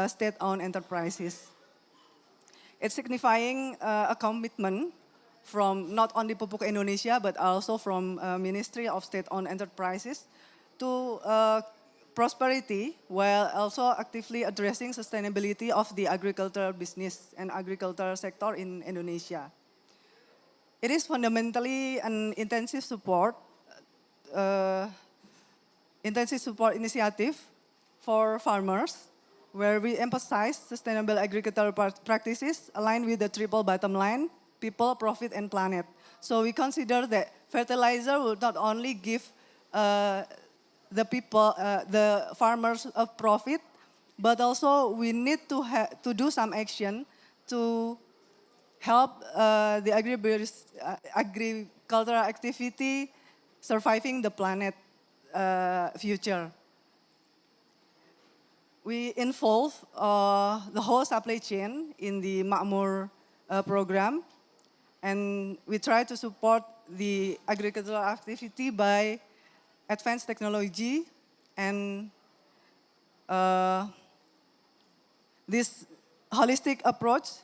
State-Owned Enterprises. It's signifying a commitment from not only Pupuk Indonesia, but also from Ministry of State-Owned Enterprises to prosperity, while also actively addressing sustainability of the agricultural business and agricultural sector in Indonesia. It is fundamentally an intensive support initiative for farmers, where we emphasize sustainable agricultural practices aligned with the triple bottom line: people, profit, and planet. So we consider that fertilizer will not only give the farmers a profit, but also we need to do some action to help the agricultural activity surviving the planet future. We involve the whole supply chain in the Makmur program, and we try to support the agricultural activity by advanced technology and this holistic approach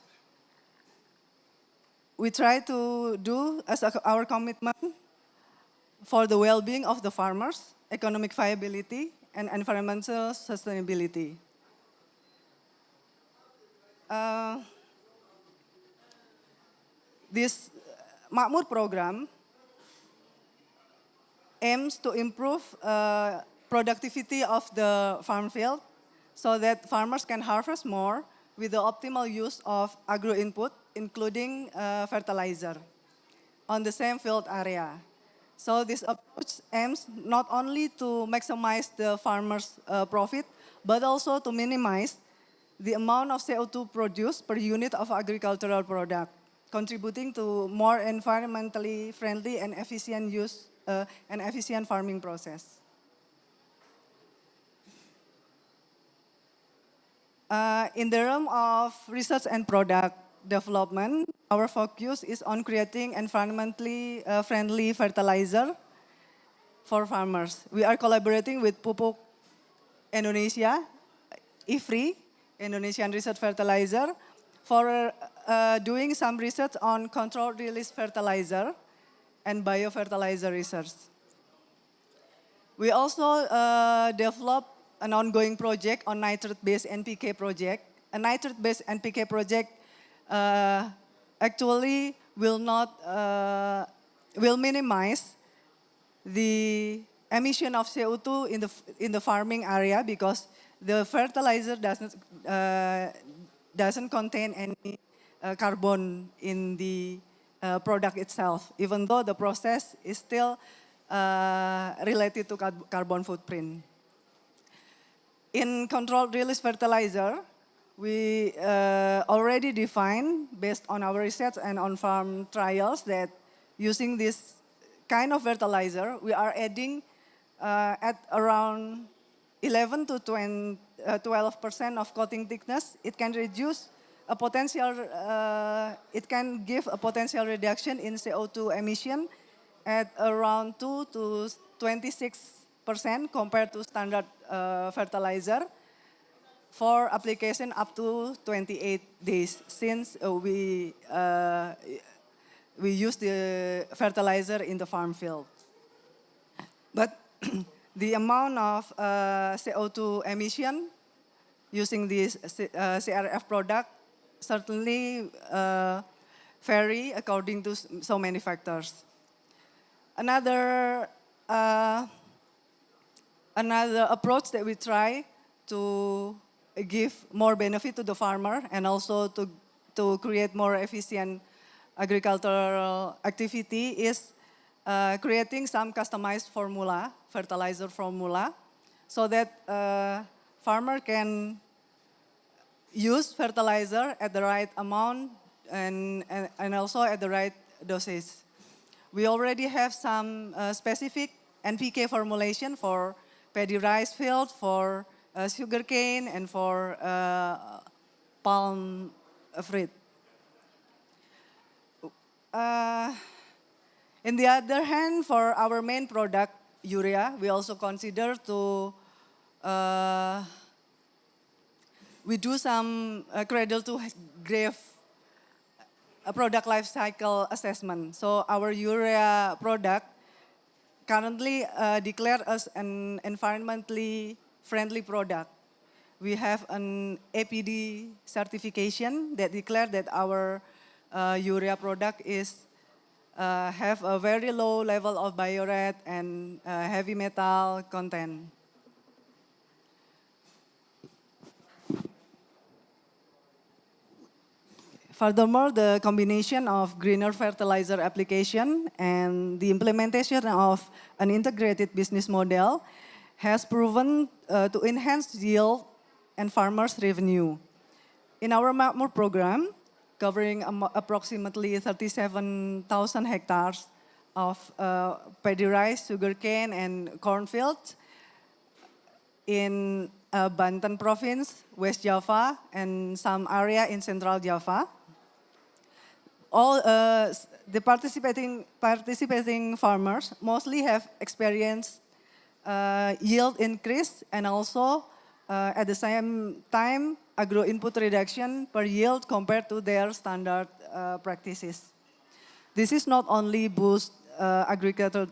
we try to do as our commitment for the well-being of the farmers, economic viability, and environmental sustainability. This Makmur program aims to improve productivity of the farm field so that farmers can harvest more with the optimal use of agro input, including fertilizer, on the same field area. So this approach aims not only to maximize the farmers' profit, but also to minimize the amount of CO2 produced per unit of agricultural product, contributing to more environmentally friendly and efficient use and efficient farming process. In the realm of research and product development, our focus is on creating environmentally friendly fertilizer for farmers. We are collaborating with Pupuk Indonesia, IFRI, Indonesian Research Fertilizer, for doing some research on controlled release fertilizer and biofertilizer research. We also developed an ongoing project on nitrate-based NPK project. A nitrate-based NPK project actually will minimize the emission of CO2 in the farming area because the fertilizer doesn't contain any carbon in the product itself, even though the process is still related to carbon footprint. In controlled release fertilizer, we already defined, based on our research and on-farm trials, that using this kind of fertilizer, we are adding at around 11 to 12% of coating thickness. It can reduce a potential, it can give a potential reduction in CO2 emission at around 2 to 26% compared to standard fertilizer for application up to 28 days since we use the fertilizer in the farm field. But the amount of CO2 emission using this CRF product certainly vary according to so many factors. Another approach that we try to give more benefit to the farmer and also to create more efficient agricultural activity is creating some customized formula, fertilizer formula, so that farmer can use fertilizer at the right amount and also at the right dosage. We already have some specific NPK formulation for paddy rice field, for sugarcane, and for palm fruit. In the other hand, for our main product, urea, we also consider to we do some cradle to grave product life cycle assessment. So our urea product currently declared as an environmentally friendly product. We have an APD certification that declared that our urea product is have a very low level of biorate and heavy metal content. Furthermore, the combination of greener fertilizer application and the implementation of an integrated business model has proven to enhance yield and farmers' revenue. In our Makmur program, covering approximately 37,000 hectares of paddy rice, sugarcane, and cornfields in Banten province, West Java, and some area in Central Java. All the participating farmers mostly have experienced yield increase and also at the same time agro input reduction per yield compared to their standard practices. This is not only boost agriculture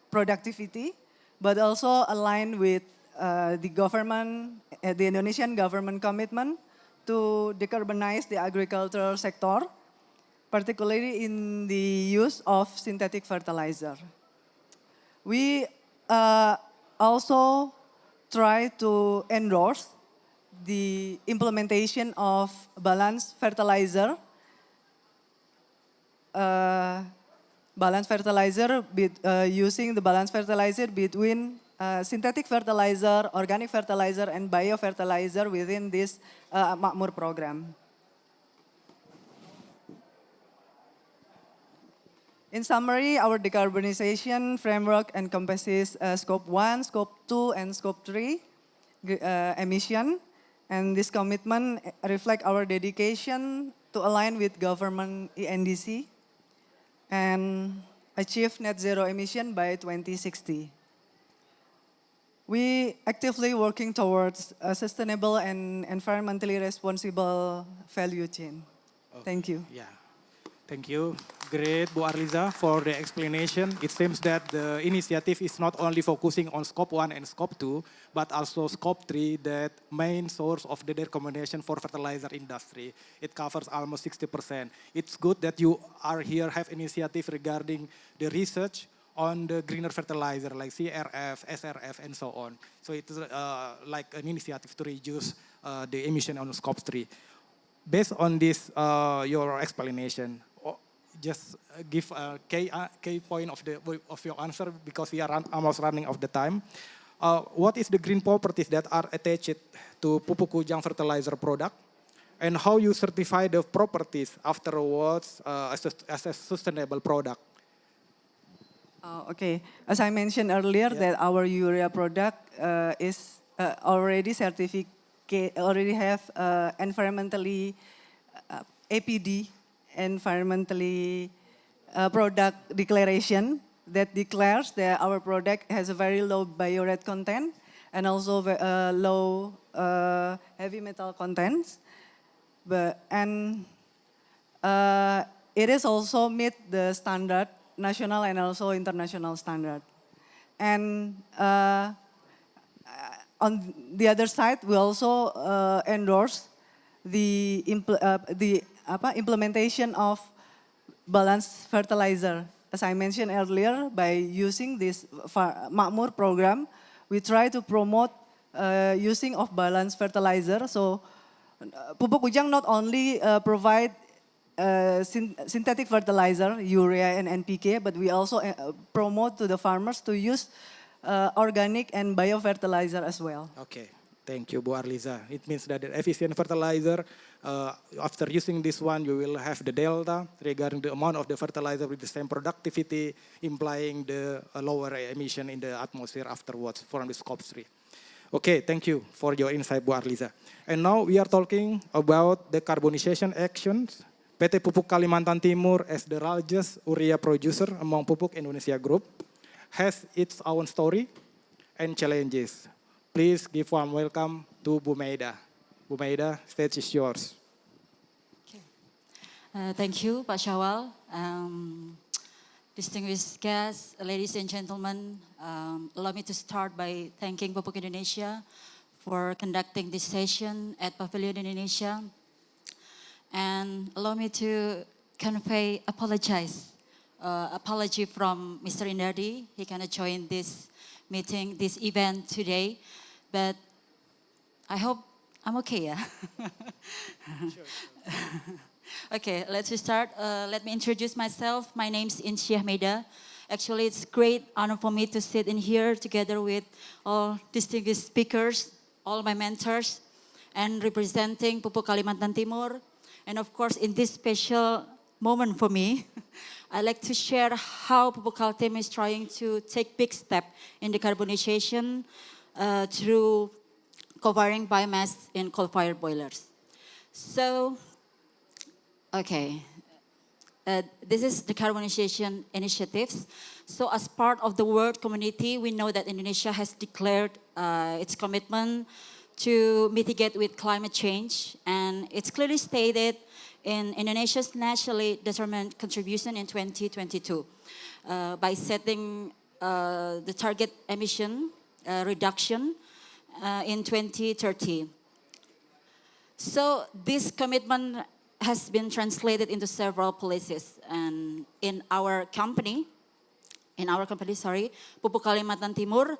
productivity, but also align with the government, the Indonesian government commitment to decarbonize the agricultural sector, particularly in the use of synthetic fertilizer. We also try to endorse the implementation of balanced fertilizer, using the balanced fertilizer between synthetic fertilizer, organic fertilizer, and biofertilizer within this Makmur program. In summary, our decarbonization framework encompasses Scope 1, Scope 2, and Scope 3 emission. And this commitment reflects our dedication to align with government ENDC and achieve net zero emission by 2060. We actively working towards a sustainable and environmentally responsible value chain. Thank you. Yeah. Thank you. Great, Bu Arliza, for the explanation. It seems that the initiative is not only focusing on Scope 1 and Scope 2, but also Scope 3, that main source of the decarbonization for fertilizer industry. It covers almost 60%. It's good that you are here, have initiative regarding the research on the greener fertilizer like CRF, SRF, and so on. So it's like an initiative to reduce the emission on Scope 3. Based on this, your explanation, just give a key point of your answer because we are almost running out of the time. What is the green properties that are attached to pupuk kujang fertilizer product, and how you certify the properties afterwards as a sustainable product? Okay, as I mentioned earlier, that our urea product is already certificate, already have environmentally APD, environmentally product declaration that declares that our product has a very low bio-red content and also low heavy metal contents. It is also meet the standard, national and also international standard. And on the other side, we also endorse the implementation of balanced fertilizer. As I mentioned earlier, by using this Makmur program, we try to promote using of balanced fertilizer. So pupuk kujang not only provide synthetic fertilizer, urea and NPK, but we also promote to the farmers to use organic and biofertilizer as well. Okay, thank you, Bu Arliza. It means that the efficient fertilizer, after using this one, you will have the delta regarding the amount of the fertilizer with the same productivity, implying the lower emission in the atmosphere afterwards from the Scope 3. Okay, thank you for your insight, Bu Arliza. And now we are talking about the decarbonization actions. PT Pupuk Kalimantan Timur, as the largest urea producer among Pupuk Indonesia Group, has its own story and challenges. Please give warm welcome to Bu Maida. Bu Maida, stage is yours. Okay. Thank you, Pak Syawal. Distinguished guests, ladies and gentlemen, allow me to start by thanking Pupuk Indonesia for conducting this session at Pavilion Indonesia. And allow me to convey apology from Mr. Indardi. He cannot join this meeting, this event today, but I hope I'm okay, yeah? Sure. Okay, let's start. Let me introduce myself. My name is Insyah Maida. Actually, it's a great honor for me to sit in here together with all distinguished speakers, all my mentors, and representing Pupuk Kalimantan Timur. And of course, in this special moment for me, I'd like to share how Pupuk Kaltim is trying to take big step in decarbonization through covering biomass in coal-fired boilers. So, okay, this is decarbonization initiatives. So as part of the world community, we know that Indonesia has declared its commitment to mitigate with climate change, and it's clearly stated in Indonesia's nationally determined contribution in 2022 by setting the target emission reduction in 2030. So this commitment has been translated into several policies, and in our company, Pupuk Kalimantan Timur,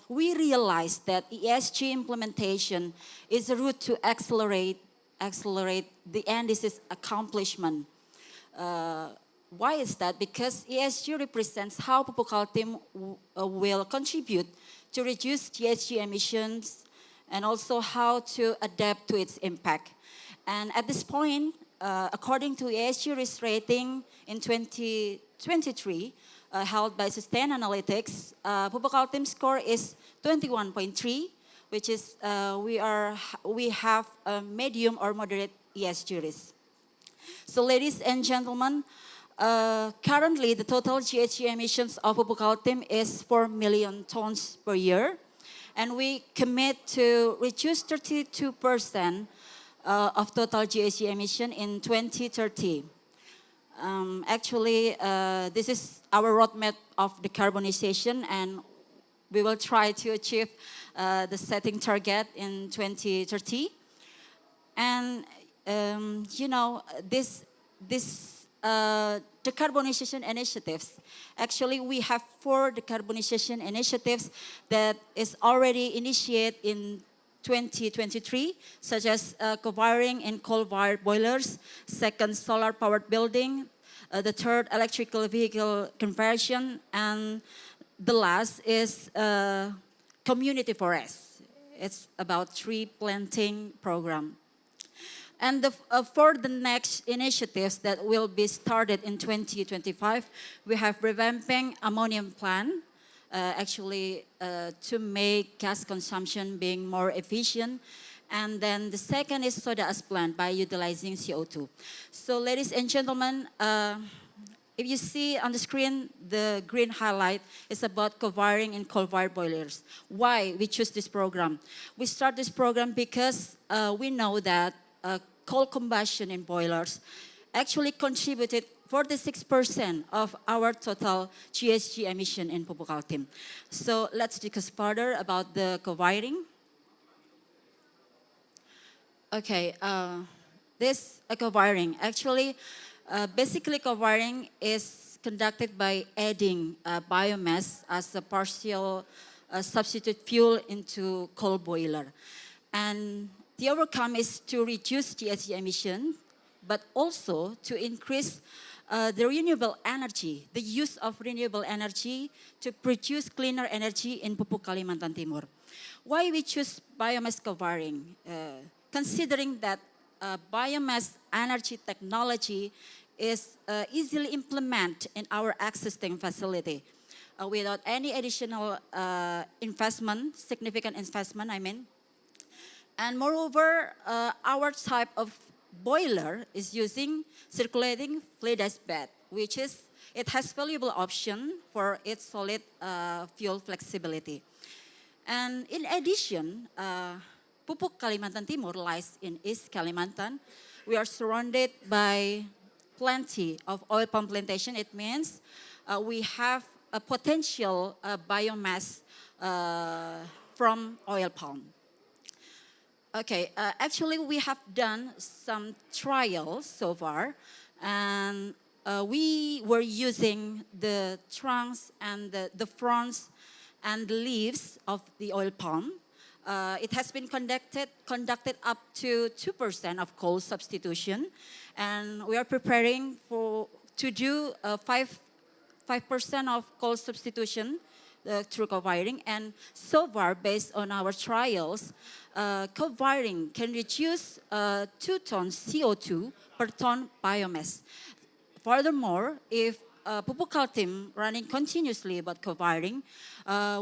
we realized that ESG implementation is a route to accelerate the NDC's accomplishment. Why is that? Because ESG represents how Pupuk team will contribute to reduce GHG emissions and also how to adapt to its impact. And at this point, according to ESG risk rating in 2023, held by Sustainalytics, Pupuk team score is 21.3, which is we have a medium or moderate ESG risk. So ladies and gentlemen, currently the total GHG emissions of Pupuk team is 4 million tons per year. And we commit to reduce 32% of total GHG emission in 2030. Actually, this is our roadmap of decarbonization, and we will try to achieve the setting target in 2030. And you know, this decarbonization initiatives, actually we have 4 decarbonization initiatives that is already initiated in 2023, such as co-wiring in coal-fired boilers, second solar-powered building, the third electrical vehicle conversion, and the last is community forest. It's about tree planting program. And for the next initiatives that will be started in 2025, we have revamping ammonium plant, actually to make gas consumption being more efficient. And then the second is soda ash plant by utilizing CO2. So ladies and gentlemen, if you see on the screen, the green highlight is about co-wiring in coal-fired boilers. Why we choose this program? We start this program because we know that coal combustion in boilers actually contributed 46% of our total GHG emission in Pupuk team. So let's discuss further about the co-wiring. Okay, this co-wiring, actually, basically co-wiring is conducted by adding biomass as a partial substitute fuel into coal boiler. And the outcome is to reduce GHG emission, but also to increase the renewable energy, the use of renewable energy to produce cleaner energy in Pupuk Kalimantan Timur. Why we choose biomass co-wiring? Considering that biomass energy technology is easily implemented in our existing facility without any additional investment, significant investment, I mean. And moreover, our type of boiler is using circulating fluid gas bed, which is, it has valuable option for its solid fuel flexibility. And in addition, Pupuk Kalimantan Timur lies in East Kalimantan. We are surrounded by plenty of oil palm plantation. It means we have a potential biomass from oil palm. Okay, actually we have done some trials so far, and we were using the trunks and the fronds and the leaves of the oil palm. It has been conducted up to 2% of coal substitution, and we are preparing to do 5% of coal substitution through co-wiring. And so far, based on our trials, co-wiring can reduce 2 tons CO2 per ton biomass. Furthermore, if Pupuk team running continuously about co-wiring,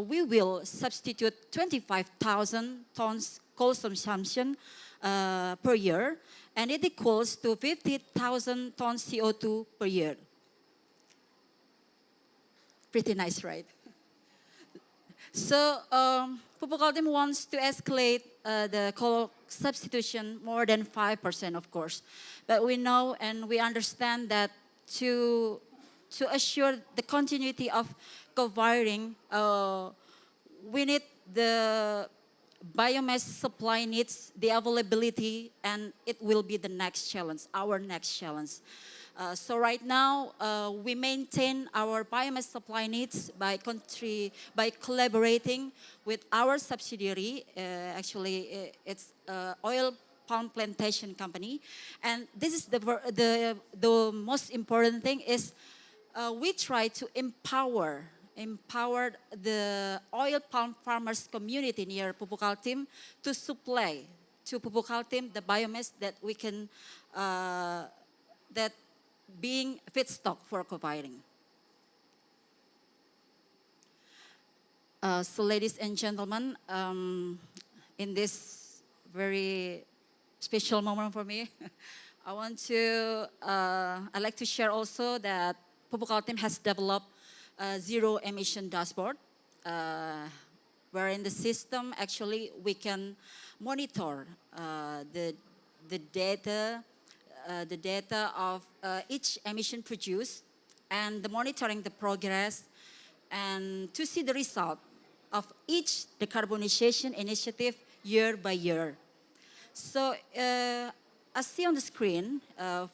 we will substitute 25,000 tons coal consumption per year, and it equals to 50,000 tons CO2 per year. Pretty nice, right? So Pupuk team wants to escalate the coal substitution more than 5%, of course. But we know and we understand that to assure the continuity of co-wiring, we need the biomass supply needs the availability, and it will be the next challenge, our next challenge. So right now, we maintain our biomass supply needs by collaborating with our subsidiary. Actually, it's oil palm plantation company. And this is the most important thing is we try to empower the oil palm farmers community near Pupuk Altim to supply to Pupuk Altim the biomass that we can, that being feedstock for co-firing. So ladies and gentlemen, in this very special moment for me, I'd like to share also that Pupuk Altim has developed a zero emission dashboard, where in the system actually we can monitor the data of each emission produced and the monitoring the progress and to see the result of each decarbonization initiative year by year. So as seen on the screen,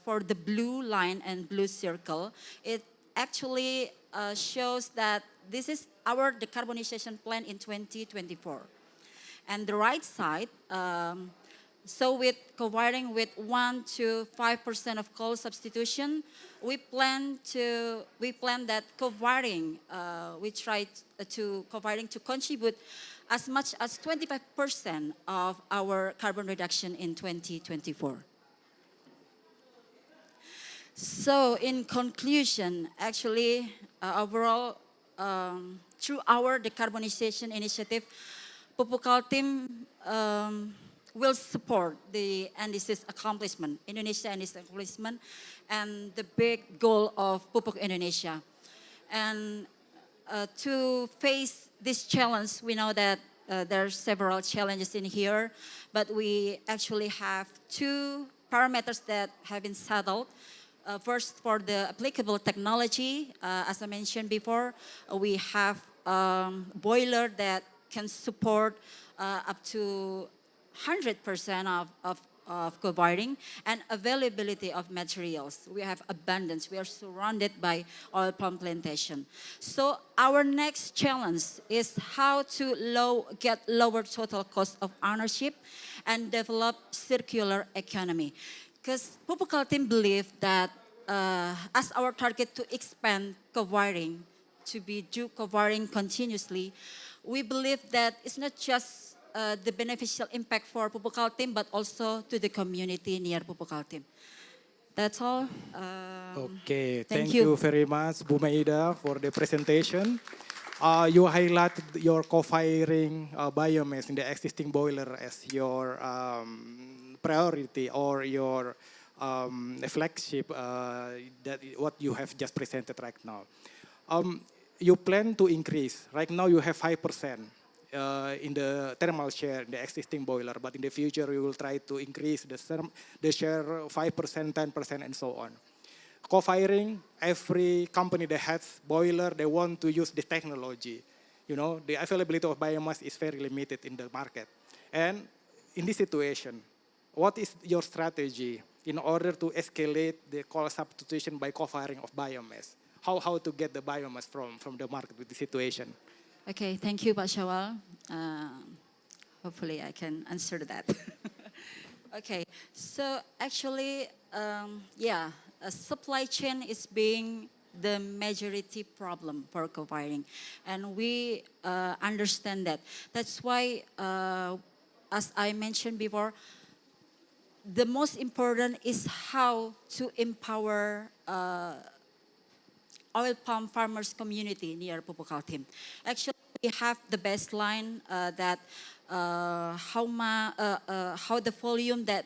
for the blue line and blue circle, it actually shows that this is our decarbonization plan in 2024. And the right side, so with co-firing with 1 to 5% of coal substitution, we plan that co-firing, we try to co-firing to contribute as much as 25% of our carbon reduction in 2024. So in conclusion, actually, overall, through our decarbonization initiative, Pupuk Altim will support the NDC's accomplishment, Indonesia NDC's accomplishment, and the big goal of Pupuk Indonesia. And to face this challenge, we know that there are several challenges in here, but we actually have 2 parameters that have been settled. First, for the applicable technology, as I mentioned before, we have boiler that can support up to 100% of co-firing and availability of materials. We have abundance. We are surrounded by oil palm plantation. So our next challenge is how to get lower total cost of ownership and develop circular economy. Because Pupuk Altim believe that as our target to expand co-firing, to be do co-firing continuously, we believe that it's not just the beneficial impact for Pupuk Altim, but also to the community near Pupuk Altim. That's all. Okay, thank you very much, Bu Maida, for the presentation. You highlighted your co-firing biomass in the existing boiler as your priority or your flagship that what you have just presented right now. You plan to increase. Right now you have 5% in the thermal share in the existing boiler, but in the future you will try to increase the share 5%, 10%, and so on. Co-firing, every company that has boiler, they want to use this technology. You know, the availability of biomass is very limited in the market. And in this situation, what is your strategy in order to escalate the coal substitution by co-firing of biomass? How to get the biomass from the market with the situation? Okay, thank you, Pak Syawal. Hopefully I can answer that. Okay, so actually, supply chain is being the majority problem for co-firing. And we understand that. That's why, as I mentioned before, the most important is how to empower oil palm farmers community near Pupuk Altim. Actually, we have the baseline that how the volume that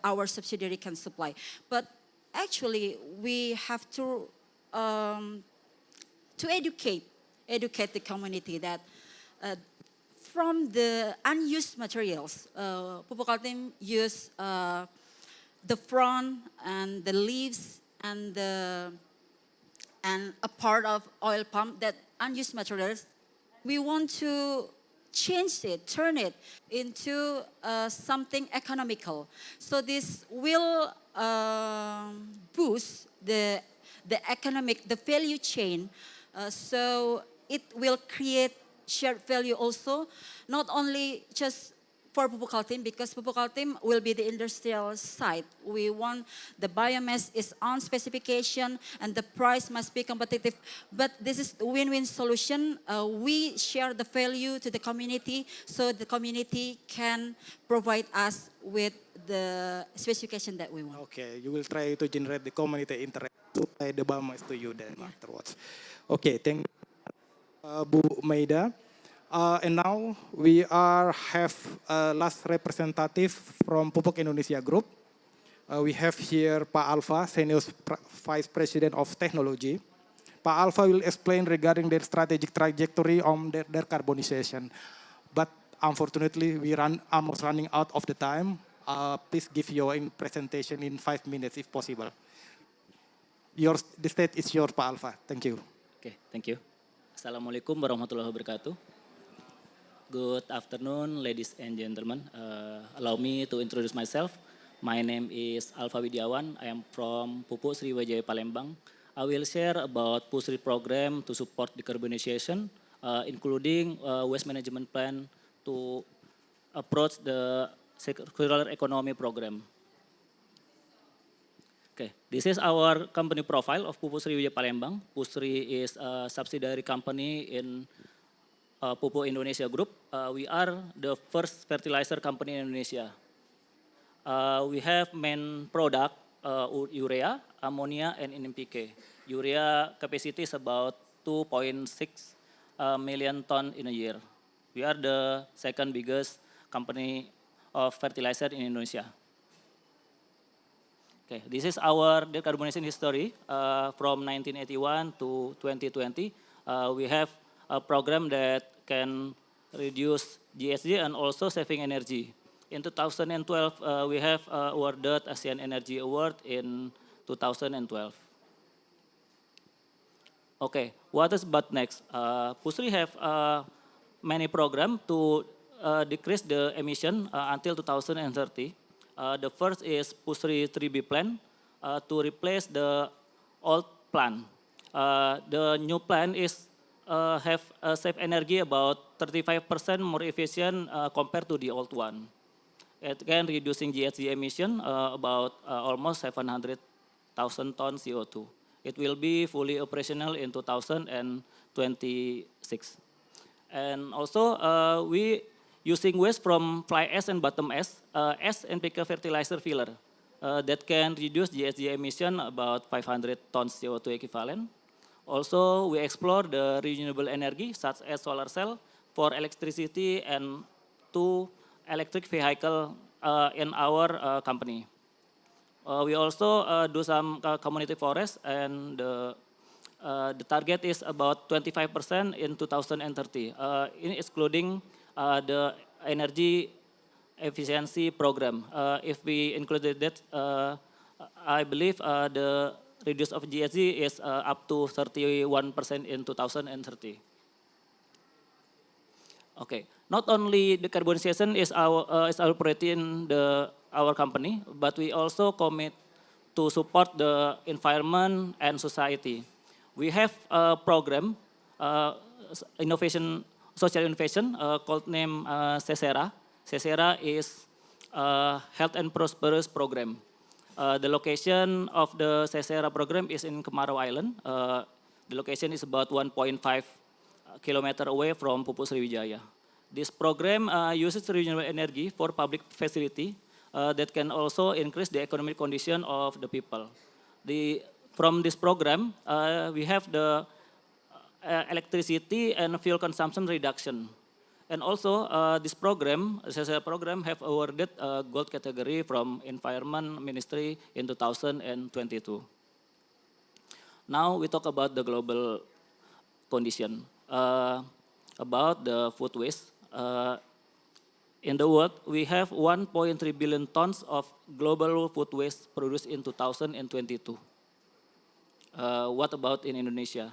our subsidiary can supply. But actually, we have to educate the community that from the unused materials, Pupuk Altim use the frond and the leaves and a part of oil palm, that unused materials. We want to change it, turn it into something economical. So this will boost the value chain. So it will create shared value also, not only just for Pupuk Kaltim, because Pupuk Kaltim will be the industrial site. We want the biomass is on specification and the price must be competitive. But this is a win-win solution. We share the value to the community so the community can provide us with the specification that we want. Okay, you will try to generate the community interest to apply the biomass to you then afterwards. Okay, thank you, Bu Maida. And now we have last representative from Pupuk Indonesia Group. We have here Pak Alfa, Senior Vice President of Technology. Pak Alfa will explain regarding their strategic trajectory on their decarbonization. But unfortunately, we almost running out of the time. Please give your presentation in 5 minutes if possible. The stage is yours, Pak Alfa. Thank you. Okay, thank you. Assalamualaikum warahmatullahi wabarakatuh. Good afternoon, ladies and gentlemen. Allow me to introduce myself. My name is Alfa Widiawan. I am from Pupuk Sriwijaya Palembang. I will share about Pusri program to support decarbonization, including waste management plan to approach the circular economy program. Okay, this is our company profile of Pupuk Sriwijaya Palembang. Pusri is a subsidiary company in Pupuk Indonesia Group. We are the first fertilizer company in Indonesia. We have main product, urea, ammonia, and NPK. Urea capacity is about 2.6 million ton in a year. We are the second biggest company of fertilizer in Indonesia. Okay, this is our decarbonization history from 1981 to 2020. We have a program that can reduce GHG and also saving energy. In 2012, we have awarded ASEAN Energy Award in 2012. Okay, what is about next? Pusri have many programs to decrease the emission until 2030. The first is Pusri 3B plan to replace the old plan. The new plan is have save energy about 35% more efficient compared to the old one. It can reducing GHG emission about almost 700,000 tons CO2. It will be fully operational in 2026. And also we using waste from fly ash and bottom ash as NPK fertilizer filler that can reduce GHG emission about 500 tons CO2 equivalent. Also, we explore the renewable energy such as solar cell for electricity and to electric vehicle in our company. We also do some community forest, and the target is about 25% in 2030, excluding the energy efficiency program. If we included that, I believe the reduce of GHG is up to 31% in 2030. Okay, not only decarbonization is our priority in our company, but we also commit to support the environment and society. We have a program, social innovation called name Sesera. Sesera is a health and prosperous program. The location of the Sesera program is in Kemarau Island. The location is about 1.5 kilometer away from Pupuk Sriwijaya. This program uses renewable energy for public facility that can also increase the economic condition of the people. From this program, we have the electricity and fuel consumption reduction. And also, this program, Sesera program, have awarded a gold category from Environment Ministry in 2022. Now we talk about the global condition, about the food waste. In the world, we have 1.3 billion tons of global food waste produced in 2022. What about in Indonesia?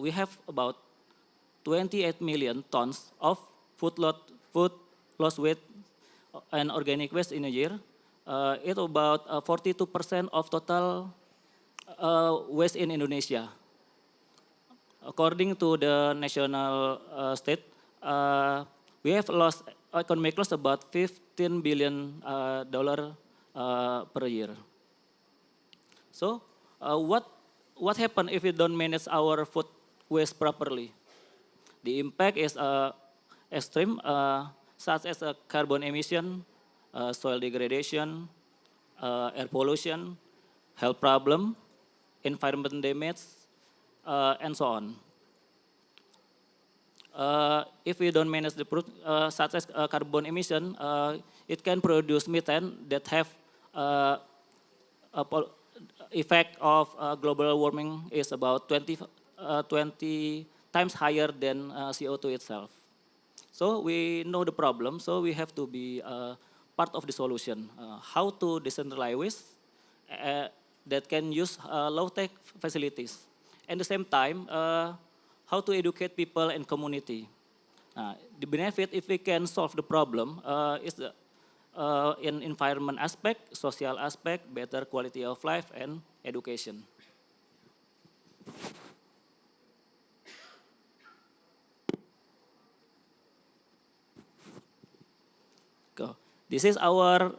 We have about 28 million tons of food loss waste and organic waste in a year. It's about 42% of total waste in Indonesia. According to the national state, we have lost economic loss about $15 billion per year. So what happens if we don't manage our food waste properly? The impact is extreme, such as carbon emission, soil degradation, air pollution, health problem, environment damage, and so on. If we don't manage the fruit, such as carbon emission, it can produce methane that have effect of global warming is about 20 times higher than CO2 itself. So we know the problem, so we have to be part of the solution. How to decentralize waste that can use low-tech facilities. At the same time, how to educate people and community. The benefit, if we can solve the problem, is the in environment aspect, social aspect, better quality of life, and education. This is our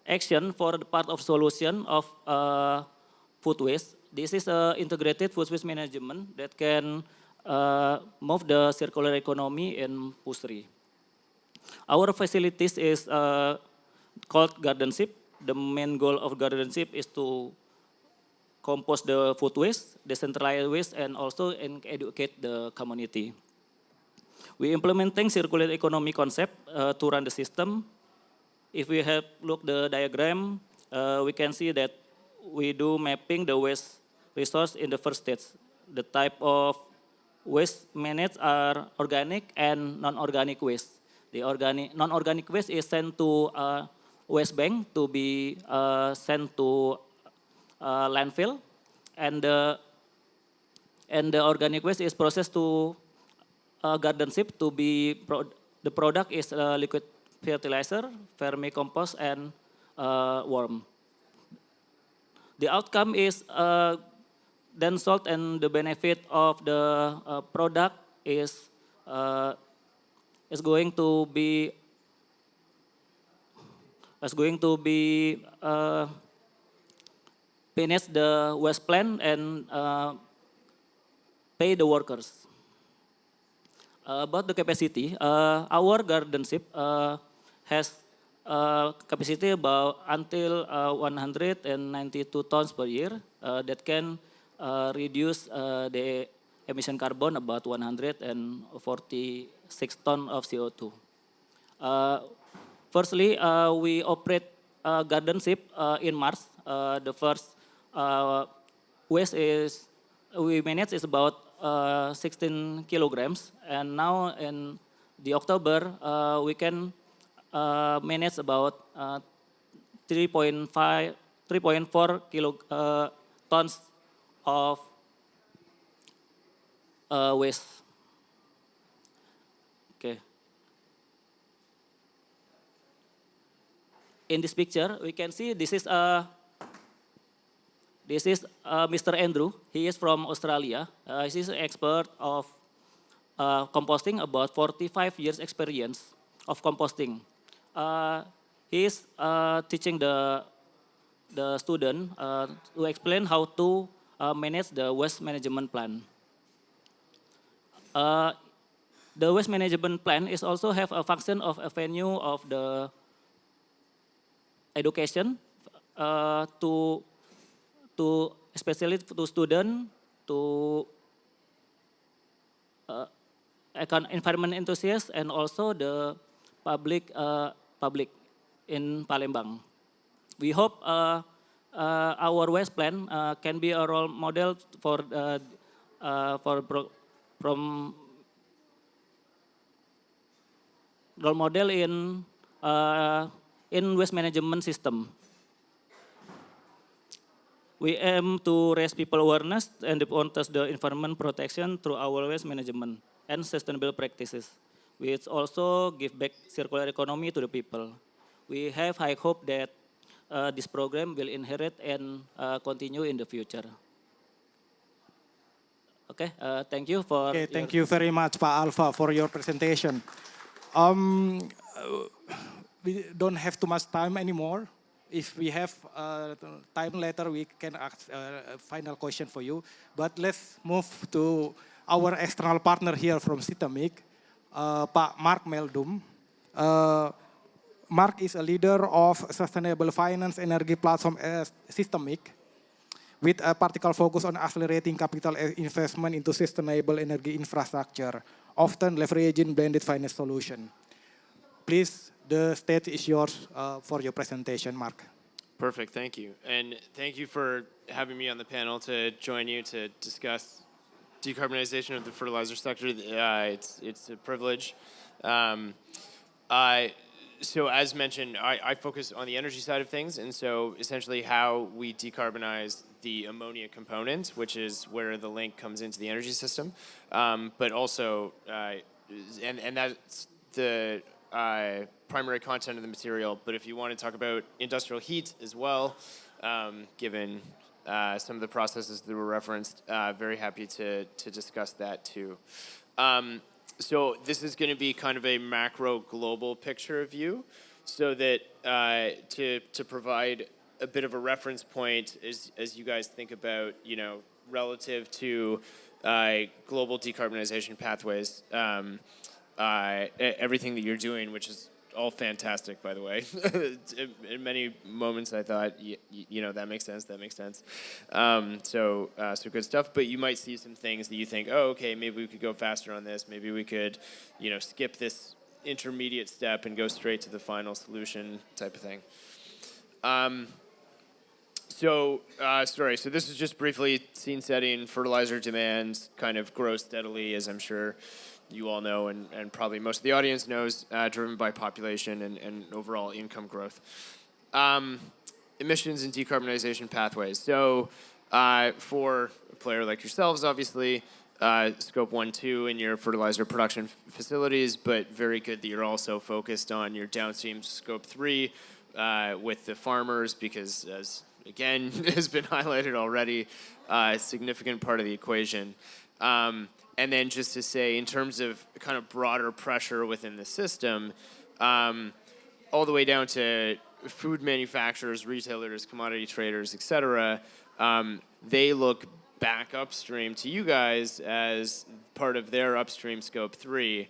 action for the part of solution of food waste. This is integrated food waste management that can move the circular economy in Pusri. Our facilities is called gardenship. The main goal of gardenship is to compost the food waste, decentralize waste, and also educate the community. We implementing circular economy concept to run the system. If we have look the diagram, we can see that we do mapping the waste resource in the first stage. The type of waste managed are organic and non-organic waste. The non-organic waste is sent to waste bank to be sent to landfill, and the organic waste is processed to gardenship to be the product is liquid fertilizer, vermicompost, and worm. The outcome is then sold, and the benefit of the product is going to be finish the waste plant and pay the workers. About the capacity, our gardenship has capacity about until 192 tons per year that can reduce the emission carbon about 146 tons of CO2. Firstly, we operate gardenship in March. The first waste is we manage is about 16 kilograms, and now in the October we can manage about 3.4 tons of waste. Okay. In this picture, we can see this is Mr. Andrew. He is from Australia. He is an expert of composting, about 45 years experience of composting. He is teaching the student to explain how to manage the waste management plan. The waste management plan is also have a function of a venue of the education to especially to student, to environment enthusiasts, and also the public in Palembang. We hope our waste plan can be a role model role model in waste management system. We aim to raise people awareness and enforce the environment protection through our waste management and sustainable practices, which also give back circular economy to the people. We have high hope that this program will inherit and continue in the future. Okay, thank you for. Okay, thank you very much, Pak Alfa, for your presentation. we don't have too much time anymore. If we have time later, we can ask a final question for you. But let's move to our external partner here from Systemic, Pak Mark Meldum. Mark is a leader of sustainable finance energy platform at Systemic, with a particular focus on accelerating capital investment into sustainable energy infrastructure, often leveraging blended finance solution. Please, the stage is yours for your presentation, Mark. Perfect, thank you. And thank you for having me on the panel to join you to discuss decarbonization of the fertilizer sector. It's a privilege. So as mentioned, I focus on the energy side of things, and so essentially how we decarbonize the ammonia component, which is where the link comes into the energy system, but also, and that's the primary content of the material. But if you want to talk about industrial heat as well, given some of the processes that were referenced, very happy to discuss that too. So this is going to be kind of a macro global picture of you, so that to provide a bit of a reference point as you guys think about, relative to global decarbonization pathways, everything that you're doing, which is all fantastic, by the way. In many moments, I thought, that makes sense. So good stuff. But you might see some things that you think, oh, okay, maybe we could go faster on this. Maybe we could, skip this intermediate step and go straight to the final solution type of thing. So this is just briefly scene setting. Fertilizer demand kind of grows steadily, as I'm sure you all know, and probably most of the audience knows, driven by population and overall income growth. Emissions and decarbonization pathways. So for a player like yourselves, obviously, scope 1, 2 in your fertilizer production facilities, but very good that you're also focused on your downstream scope 3 with the farmers, because as again has been highlighted already, a significant part of the equation. And then just to say, in terms of kind of broader pressure within the system, all the way down to food manufacturers, retailers, commodity traders, et cetera, they look back upstream to you guys as part of their upstream scope 3.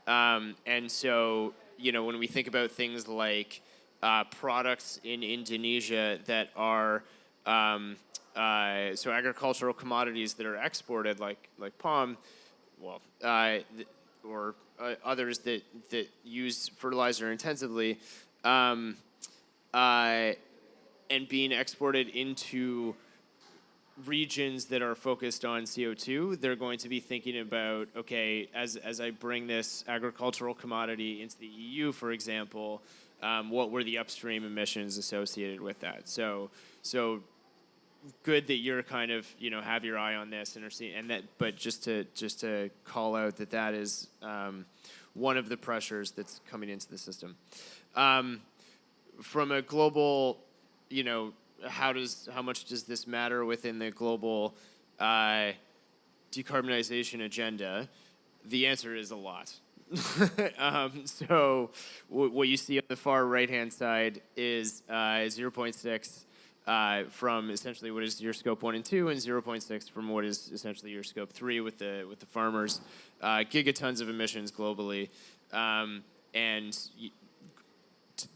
And so, when we think about things like products in Indonesia that are so agricultural commodities that are exported, like palm, or others that use fertilizer intensively, and being exported into regions that are focused on CO2, they're going to be thinking about, okay, as I bring this agricultural commodity into the EU, for example, what were the upstream emissions associated with that? So good that you're kind of, have your eye on this and are seeing, and that, but just to call out that is one of the pressures that's coming into the system. From a global, how much does this matter within the global decarbonization agenda? The answer is a lot. So what you see on the far right-hand side is 0.6 from essentially what is your scope 1 and 2, and 0.6 from what is essentially your scope 3 with the farmers. Gigatons of emissions globally, and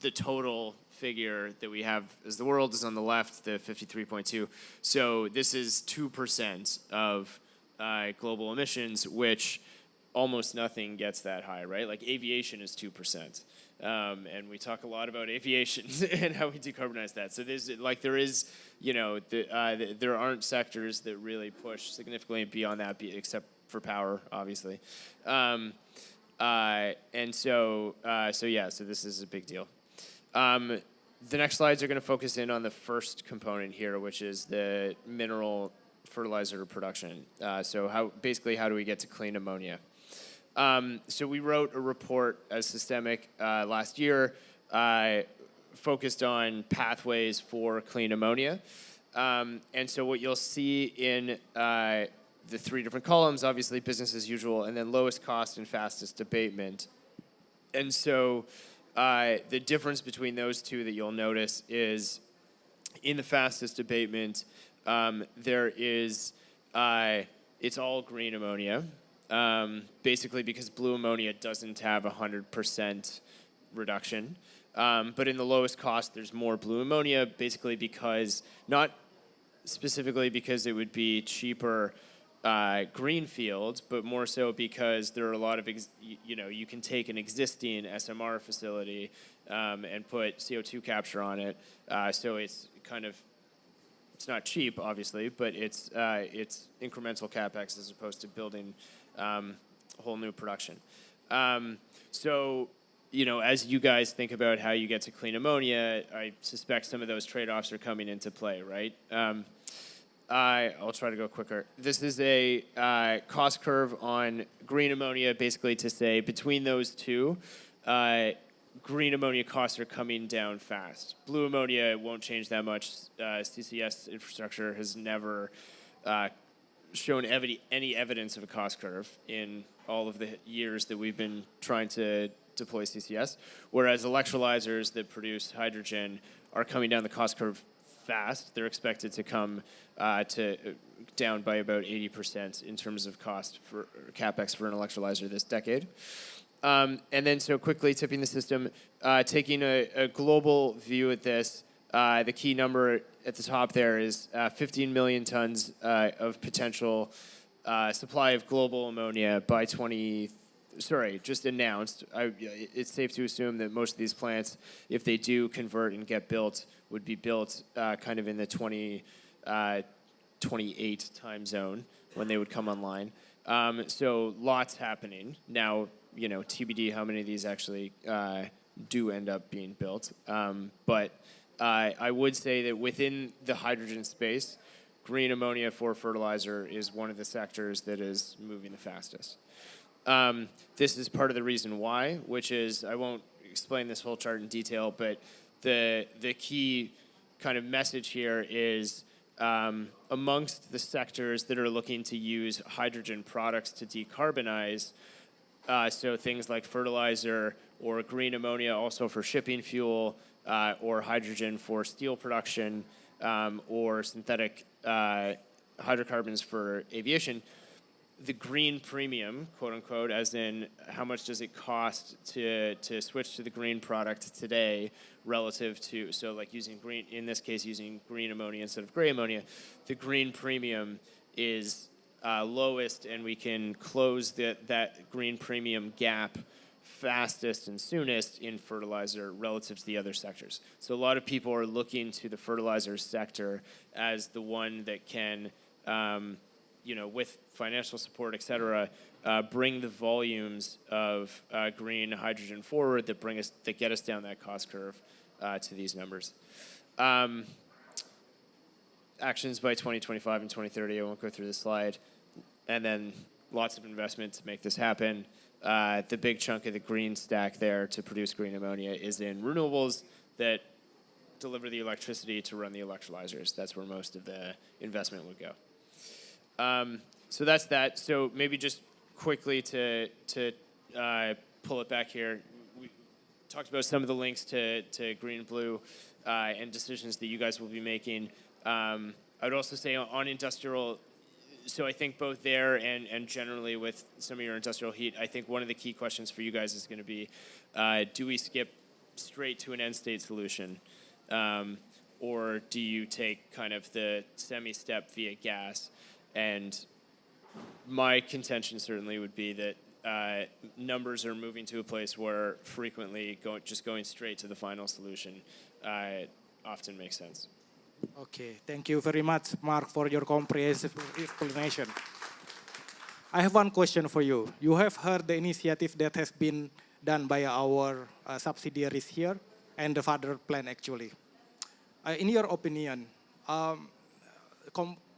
the total figure that we have as the world is on the left, the 53.2. So this is 2% of global emissions, which almost nothing gets that high, right? Like aviation is 2%. And we talk a lot about aviation and how we decarbonize that. So there is, there aren't sectors that really push significantly beyond that, except for power, obviously. And so this is a big deal. The next slides are going to focus in on the first component here, which is the mineral fertilizer production. So how do we get to clean ammonia? So we wrote a report as Systemic last year, focused on pathways for clean ammonia. And so what you'll see in the 3 different columns, obviously business as usual, and then lowest cost and fastest abatement. And so the difference between those two that you'll notice is in the fastest abatement, there is, it's all green ammonia, basically because blue ammonia doesn't have 100% reduction. But in the lowest cost, there's more blue ammonia, basically because, not specifically because it would be cheaper green fields, but more so because there are a lot of, you can take an existing SMR facility and put CO2 capture on it. So it's kind of, it's not cheap, obviously, but it's incremental capex as opposed to building whole new production. So, as you guys think about how you get to clean ammonia, I suspect some of those trade-offs are coming into play, right? I'll try to go quicker. This is a cost curve on green ammonia, basically to say between those two, green ammonia costs are coming down fast. Blue ammonia won't change that much. CCS infrastructure has never shown any evidence of a cost curve in all of the years that we've been trying to deploy CCS, whereas electrolyzers that produce hydrogen are coming down the cost curve fast. They're expected to come down by about 80% in terms of cost for capex for an electrolyzer this decade. And then so quickly tipping the system, taking a global view at this, the key number at the top there is 15 million tons of potential supply of global ammonia by just announced. It's safe to assume that most of these plants, if they do convert and get built, would be built kind of in the 2028 time zone when they would come online. So lots happening. Now, TBD how many of these actually do end up being built. But I would say that within the hydrogen space, green ammonia for fertilizer is one of the sectors that is moving the fastest. This is part of the reason why, which is, I won't explain this whole chart in detail, but the key kind of message here is amongst the sectors that are looking to use hydrogen products to decarbonize, so things like fertilizer or green ammonia also for shipping fuel, or hydrogen for steel production, or synthetic hydrocarbons for aviation, the green premium, quote unquote, as in how much does it cost to switch to the green product today relative to, so like using green, in this case, using green ammonia instead of gray ammonia, the green premium is lowest, and we can close that green premium gap fastest and soonest in fertilizer relative to the other sectors. So a lot of people are looking to the fertilizer sector as the one that can, with financial support, et cetera, bring the volumes of green hydrogen forward that get us down that cost curve to these numbers. Actions by 2025 and 2030. I won't go through this slide. And then lots of investment to make this happen. The big chunk of the green stack there to produce green ammonia is in renewables that deliver the electricity to run the electrolyzers. That's where most of the investment would go. So that's that. So maybe just quickly to pull it back here, we talked about some of the links to green and blue and decisions that you guys will be making. I would also say on industrial, so I think both there and generally with some of your industrial heat, I think one of the key questions for you guys is going to be, do we skip straight to an end state solution? Or do you take kind of the semi-step via gas? And my contention certainly would be that numbers are moving to a place where frequently just going straight to the final solution often makes sense. Okay, thank you very much, Mark, for your comprehensive explanation. I have one question for you. You have heard the initiative that has been done by our subsidiaries here and the father plan actually. In your opinion,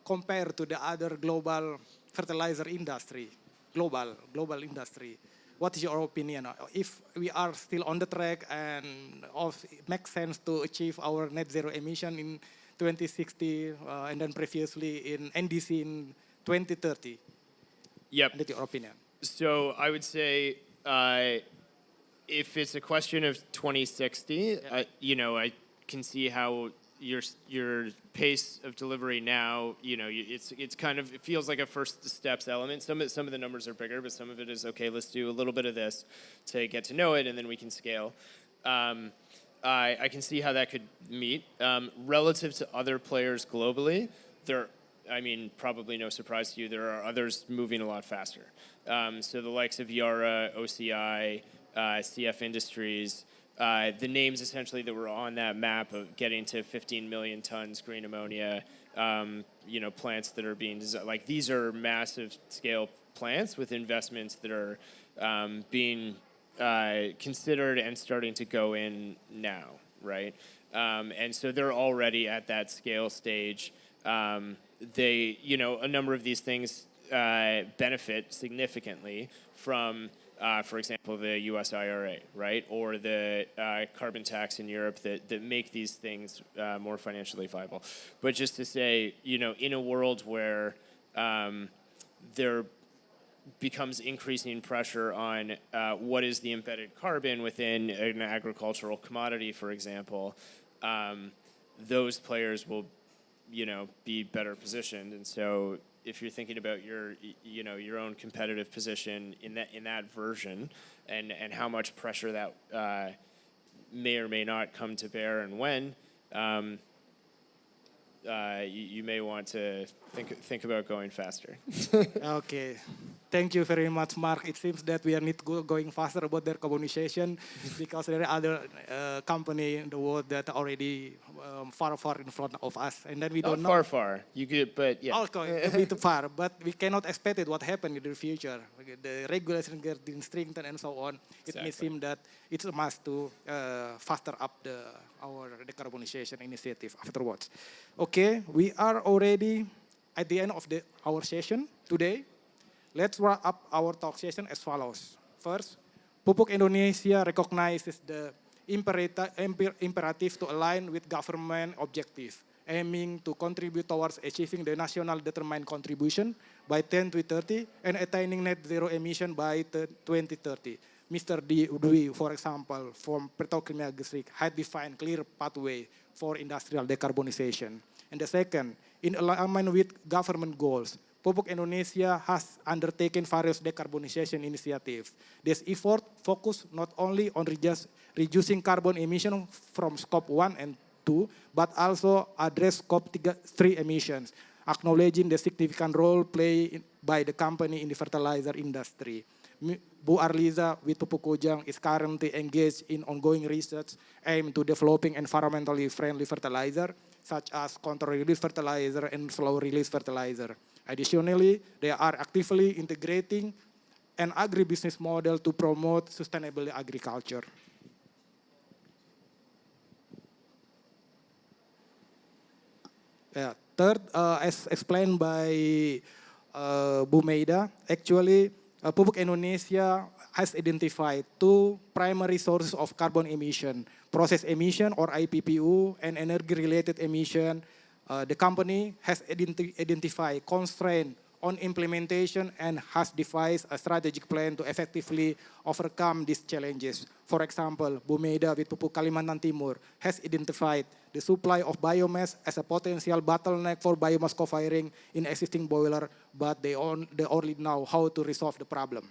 compared to the other global fertilizer industry, global industry, what is your opinion? If we are still on the track and it makes sense to achieve our net zero emission in 2060 and then previously in NDC in 2030? Yep. That's your opinion. So I would say if it's a question of 2060, you know, I can see how your pace of delivery now, you know, it's kind of, it feels like a first steps element. Some of the numbers are bigger, but some of it is, okay, let's do a little bit of this to get to know it, and then we can scale. I can see how that could meet. Relative to other players globally, I mean, probably no surprise to you, there are others moving a lot faster. So the likes of Yara, OCI, CF Industries, the names essentially that were on that map of getting to 15 million tons green ammonia, you know, plants that are being designed, like these are massive scale plants with investments that are being considered and starting to go in now, right? And so they're already at that scale stage. They, you know, a number of these things benefit significantly from, for example, the US IRA, right? Or the carbon tax in Europe that make these things more financially viable. But just to say, you know, in a world where there becomes increasing pressure on what is the embedded carbon within an agricultural commodity, for example, those players will, you know, be better positioned. And so if you're thinking about your, you know, your own competitive position in that version, and how much pressure that may or may not come to bear, and when, you may want to think about going faster. Okay. Thank you very much, Mark. It seems that we are not going faster about decarbonization because there are other company in the world that are already far in front of us, and then we don't know. Far. You could, but yeah. Okay, a bit far, but we cannot expect it what happen in the future. The regulation getting strengthened and so on. It may seem that it's a must to faster up our decarbonization initiative afterwards. Okay, we are already at the end of our session today. Let's wrap up our talk session as follows. First, Pupuk Indonesia recognizes the imperative to align with government objectives, aiming to contribute towards achieving the national determined contribution by 2030 and attaining net zero emission by 2030. Mr. Dwi, for example, from Petrokimia Gresik, had defined clear pathway for industrial decarbonization. And the second, in alignment with government goals, Pupuk Indonesia has undertaken various decarbonization initiatives. This effort focus not only on reducing carbon emission from scope 1 and 2, but also address scope 3 emissions, acknowledging the significant role played by the company in the fertilizer industry. Bu Arliza with Pupuk Kujang is currently engaged in ongoing research aimed to developing environmentally friendly fertilizer, such as control-release fertilizer and slow-release fertilizer. Additionally, they are actively integrating an agribusiness model to promote sustainable agriculture. Third, as explained by Bu Meida, actually, Pupuk Indonesia has identified two primary sources of carbon emission, process emission or IPPU and energy-related emission. The company has identified constraints on implementation and has devised a strategic plan to effectively overcome these challenges. For example, Bu Meida with Pupuk Kalimantan Timur has identified the supply of biomass as a potential bottleneck for biomass co-firing in existing boiler, but they only know how to resolve the problem.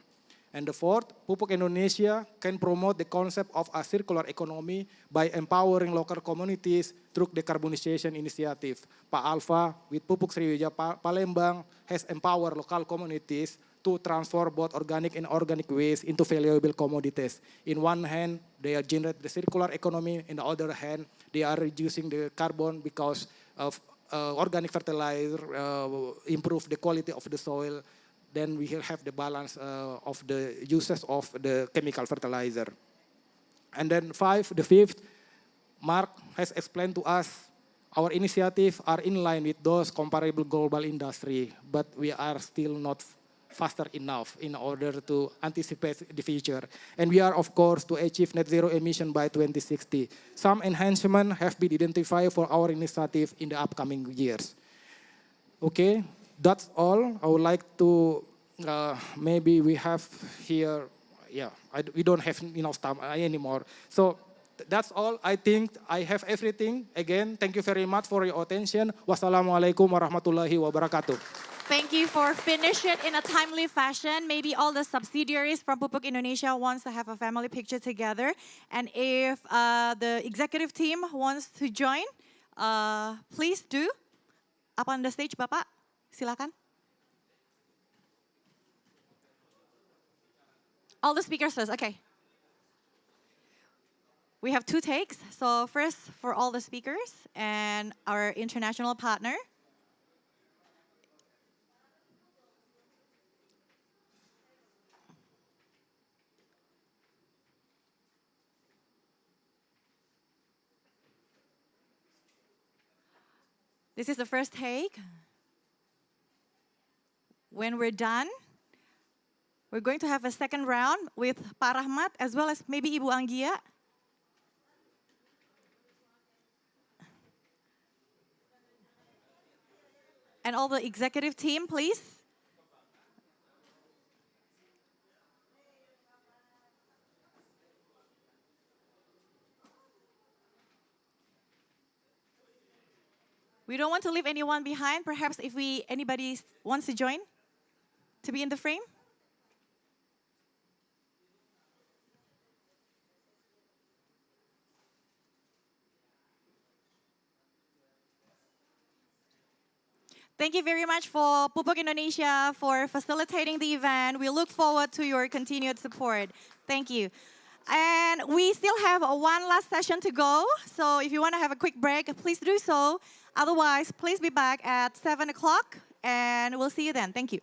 And the fourth, Pupuk Indonesia can promote the concept of a circular economy by empowering local communities through decarbonization initiative. Pak Alfa with Pupuk Sriwijaya Palembang has empowered local communities to transform both organic and organic waste into valuable commodities. In one hand, they are generate the circular economy. In the other hand, they are reducing the carbon because of organic fertilizer, improve the quality of the soil. Then we will have the balance of the uses of the chemical fertilizer. And then the fifth, Mark has explained to us our initiatives are in line with those comparable global industry, but we are still not faster enough in order to anticipate the future. And we are, of course, to achieve net zero emission by 2060. Some enhancements have been identified for our initiative in the upcoming years. Okay, that's all. I would like to, maybe we have here yeah, we don't have enough time anymore. So that's all. I think I have everything. Again, thank you very much for your attention. Wassalamualaikum warahmatullahi wabarakatuh. Thank you for finishing it in a timely fashion. Maybe all the subsidiaries from Pupuk Indonesia wants to have a family picture together. And if the executive team wants to join, please do. Up on the stage, Bapak. Silakan. All the speakers first, okay. We have 2 takes. So first for all the speakers and our international partner. This is the first take. When we're done, we're going to have a second round with Pak Rahmat as well as maybe Ibu Anggia. And all the executive team, please. We don't want to leave anyone behind. Perhaps if anybody wants to join to be in the frame. Thank you very much for Pupuk Indonesia for facilitating the event. We look forward to your continued support. Thank you. And we still have one last session to go. So if you want to have a quick break, please do so. Otherwise, please be back at 7 o'clock and we'll see you then. Thank you.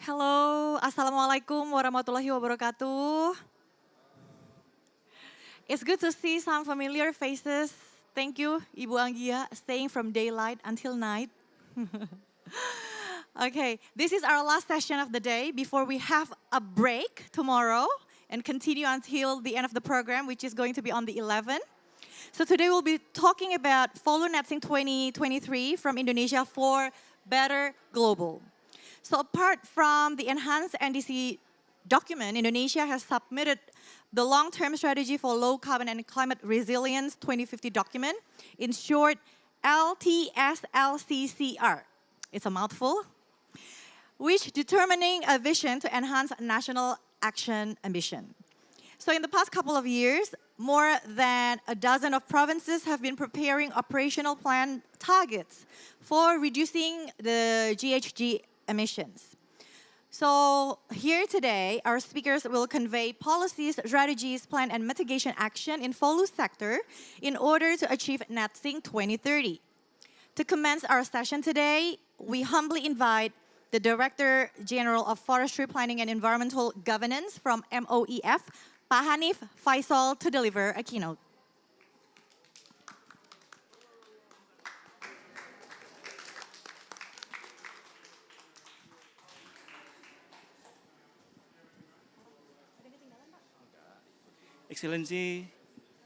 Hello, Assalamualaikum warahmatullahi wabarakatuh. It's good to see some familiar faces. Thank you, Ibu Anggia, staying from daylight until night. Okay, this is our last session of the day before we have a break tomorrow and continue until the end of the program, which is going to be on the 11th. So today we'll be talking about FOLU Netsing 2023 from Indonesia for Better Global. So apart from the enhanced NDC document, Indonesia has submitted the long-term strategy for low carbon and climate resilience 2050 document, in short, LTSLCCR. It's a mouthful, which determining a vision to enhance national action ambition. So in the past couple of years, more than a dozen of provinces have been preparing operational plan targets for reducing the GHG emissions. So here today, our speakers will convey policies, strategies, plan, and mitigation action in FOLU sector in order to achieve Netsing 2030. To commence our session today, we humbly invite the Director General of Forestry Planning and Environmental Governance from MOEF, Pak Hanif Faisal, to deliver a keynote. Excellency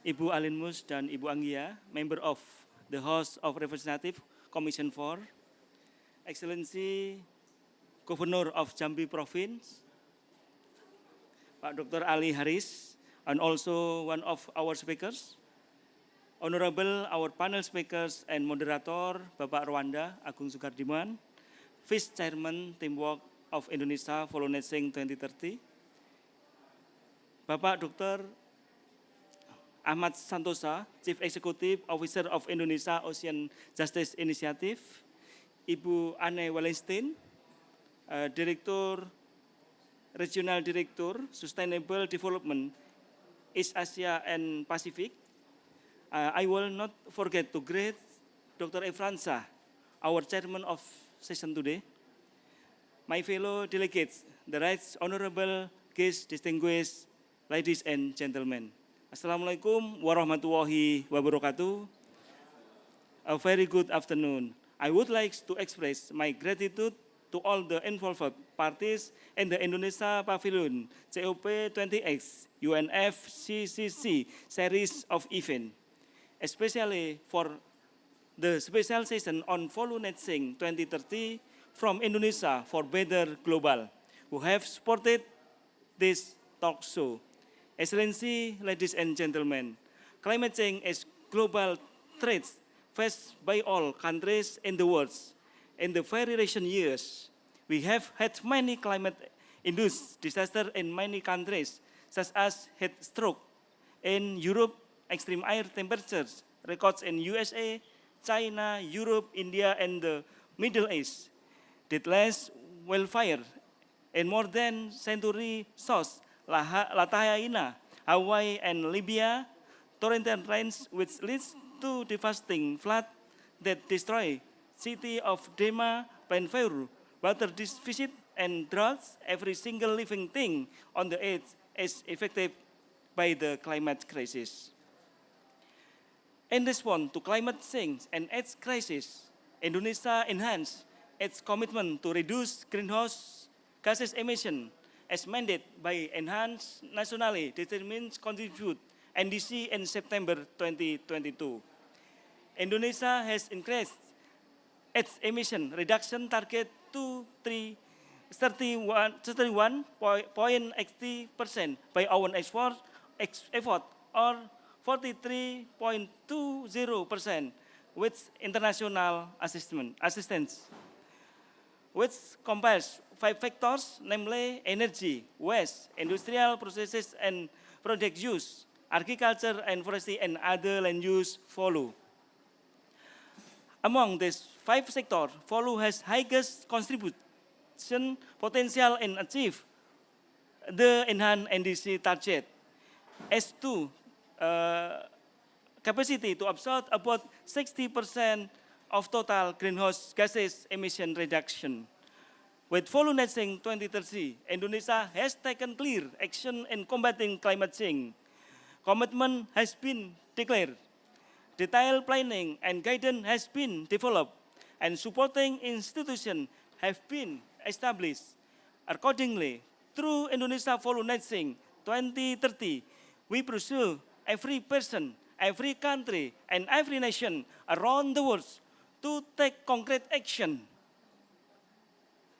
Ibu Alinmus dan Ibu Anggia, member of the House of Representative Commission 4, Excellency Governor of Jambi Province, Pak Dr. Ali Haris, and also one of our speakers, Honorable our panel speakers and moderator, Bapak Rwanda Agung Sukardiman, Vice Chairman Teamwork of Indonesia FOLU Netsing 2030, Bapak Dr. Ahmad Santosa, Chief Executive Officer of Indonesia Ocean Justice Initiative, Ibu Anne Wallenstein, Regional Director Sustainable Development East Asia and Pacific. I will not forget to greet Dr. Efransa, our chairman of session today, my fellow delegates, the right honorable guests, distinguished ladies and gentlemen. Assalamualaikum warahmatullahi wabarakatuh. A very good afternoon. I would like to express my gratitude to all the involved parties in the Indonesia Pavilion COP20X UNFCCC series of events, especially for the special session on FOLU Netsing 2030 from Indonesia for Better Global, who have supported this talk show. Excellency, ladies and gentlemen, climate change is global threat faced by all countries in the world. In the very recent years, we have had many climate-induced disasters in many countries, such as heat stroke. In Europe, extreme air temperatures records in USA, China, Europe, India, and the Middle East. Deadless wildfire in more than century south Lathaina, Hawaii, and Libya, torrential rains which leads to devastating flood that destroy city of Dema, Penfeur, water deficit and droughts. Every single living thing on the earth is affected by the climate crisis. In response to climate change and its crisis, Indonesia enhanced its commitment to reduce greenhouse gases emission as mandated by enhanced nationally determined contribute NDC in September 2022. Indonesia has increased its emission reduction target to 31.80% by own effort or 43.20% with international assistance, which compares 5 factors, namely energy, waste, industrial processes and product use, agriculture and forestry, and other land use FOLU. Among these 5 sectors, FOLU has highest contribution potential in achieve the enhanced NDC target. S2 capacity to absorb about 60% of total greenhouse gases emission reduction. With FOLU Netting 2030, Indonesia has taken clear action in combating climate change. Commitment has been declared. Detailed planning and guidance has been developed, and supporting institutions have been established. Accordingly, through Indonesia FOLU Netting 2030, we pursue every person, every country, and every nation around the world to take concrete action.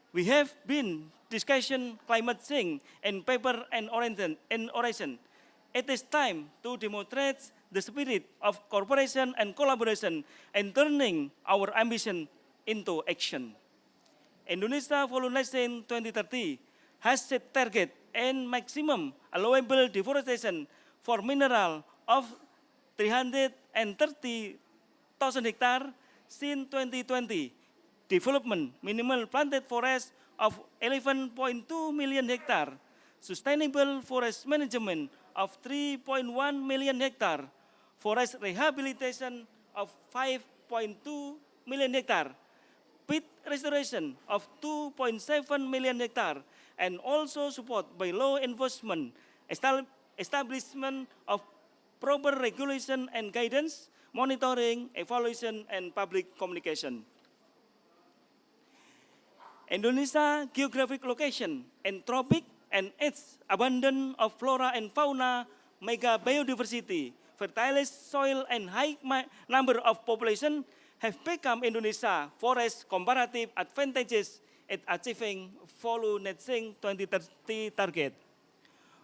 We have been discussing climate change in paper and oration. It is time to demonstrate the spirit of cooperation and collaboration and turning our ambition into action. Indonesia FOLU Netting 2030 has set target and maximum allowable deforestation for mineral of 330,000 hectares since 2020. Development minimal planted forest of 11.2 million hectares, sustainable forest management of 3.1 million hectares, forest rehabilitation of 5.2 million hectares, pit restoration of 2.7 million hectares, and also support by law enforcement, establishment of proper regulation and guidance, monitoring, evaluation, and public communication. Indonesia geographic location and tropic and its abundance of flora and fauna, mega biodiversity, fertilized soil, and high number of population have become Indonesia forest comparative advantages at achieving FOLU Netting 2030 target.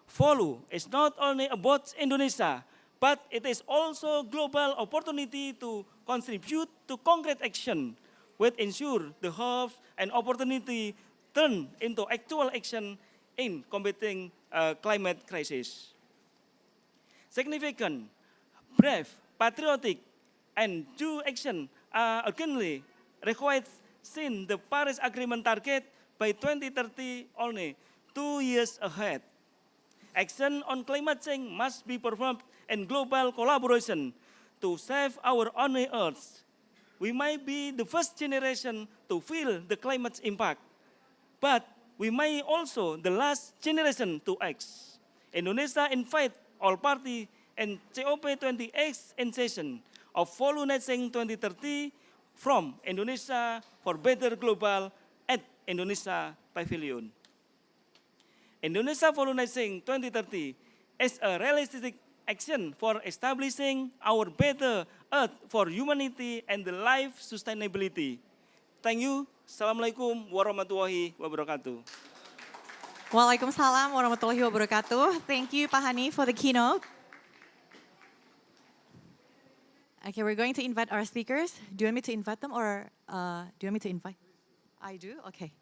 FOLU is not only about Indonesia, but it is also global opportunity to contribute to concrete action, which ensure the hopes and opportunity turn into actual action in combating climate crisis. Significant, brave, patriotic, and due action are urgently required since the Paris Agreement target by 2030 only 2 years ahead. Action on climate change must be performed in global collaboration to save our own Earth. We might be the first generation to feel the climate's impact, but we may also the last generation to act. Indonesia invite all parties in COP28 in session of FOLU Netting 2030 from Indonesia for Better Global at Indonesia Pavilion. Indonesia FOLU Netting 2030 is a realistic action for establishing our better earth for humanity and the life sustainability. Thank you. Assalamualaikum warahmatullahi wabarakatuh. Waalaikumsalam warahmatullahi wabarakatuh. Thank you, Pak Hani, for the keynote. Okay, we're going to invite our speakers. Do you want me to invite them or do you want me to invite? I do? Okay.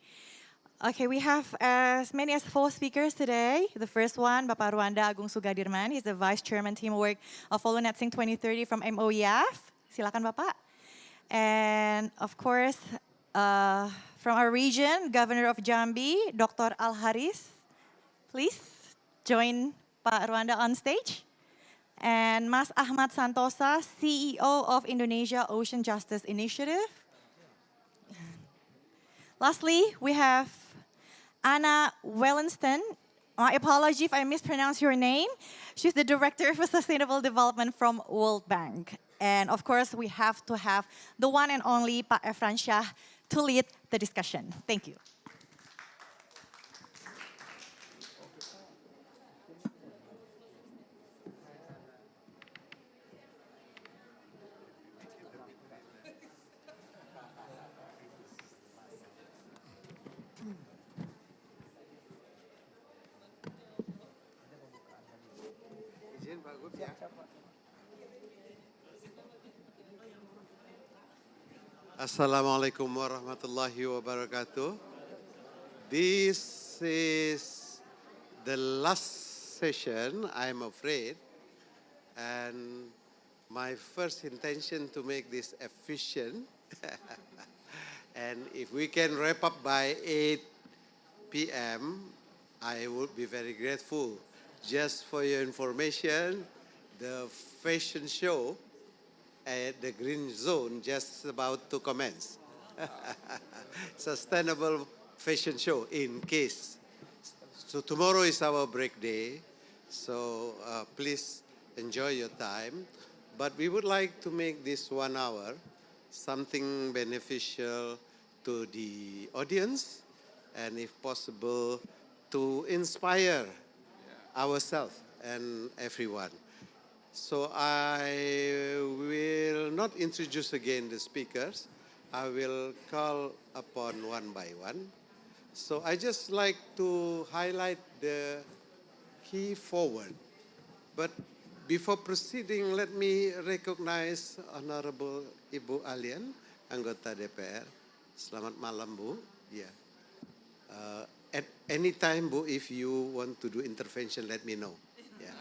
Okay, we have as many as 4 speakers today. The first one, Bapak Ruanda Agung Sugadirman. He's the Vice Chairman Teamwork of FOLU Netting 2030 from MOEF. Silakan Bapak. And of course, from our region, Governor of Jambi, Dr. Al Haris. Please join Pak Ruanda on stage. And Mas Ahmad Santosa, CEO of Indonesia Ocean Justice Initiative. Lastly, we have Anna Wellenston. My apology if I mispronounce your name. She's the Director for Sustainable Development from World Bank. And of course, we have to have the one and only Pak Efran Shah to lead the discussion. Thank you. Assalamualaikum warahmatullahi wabarakatuh. This is the last session, I'm afraid, and my first intention to make this efficient. And if we can wrap up by 8 p.m., I would be very grateful. Just for your information, the fashion show at the green zone just about to commence. Sustainable fashion show in case. So tomorrow is our break day, so please enjoy your time. But we would like to make this 1 hour something beneficial to the audience and if possible to inspire ourselves and everyone. So I will not introduce again the speakers. I will call upon one by one. So I just like to highlight the key forward. But before proceeding, let me recognize Honorable Ibu Alian, anggota DPR. Selamat malam, Bu. Yeah. At any time, Bu, if you want to do intervention, let me know. Yeah.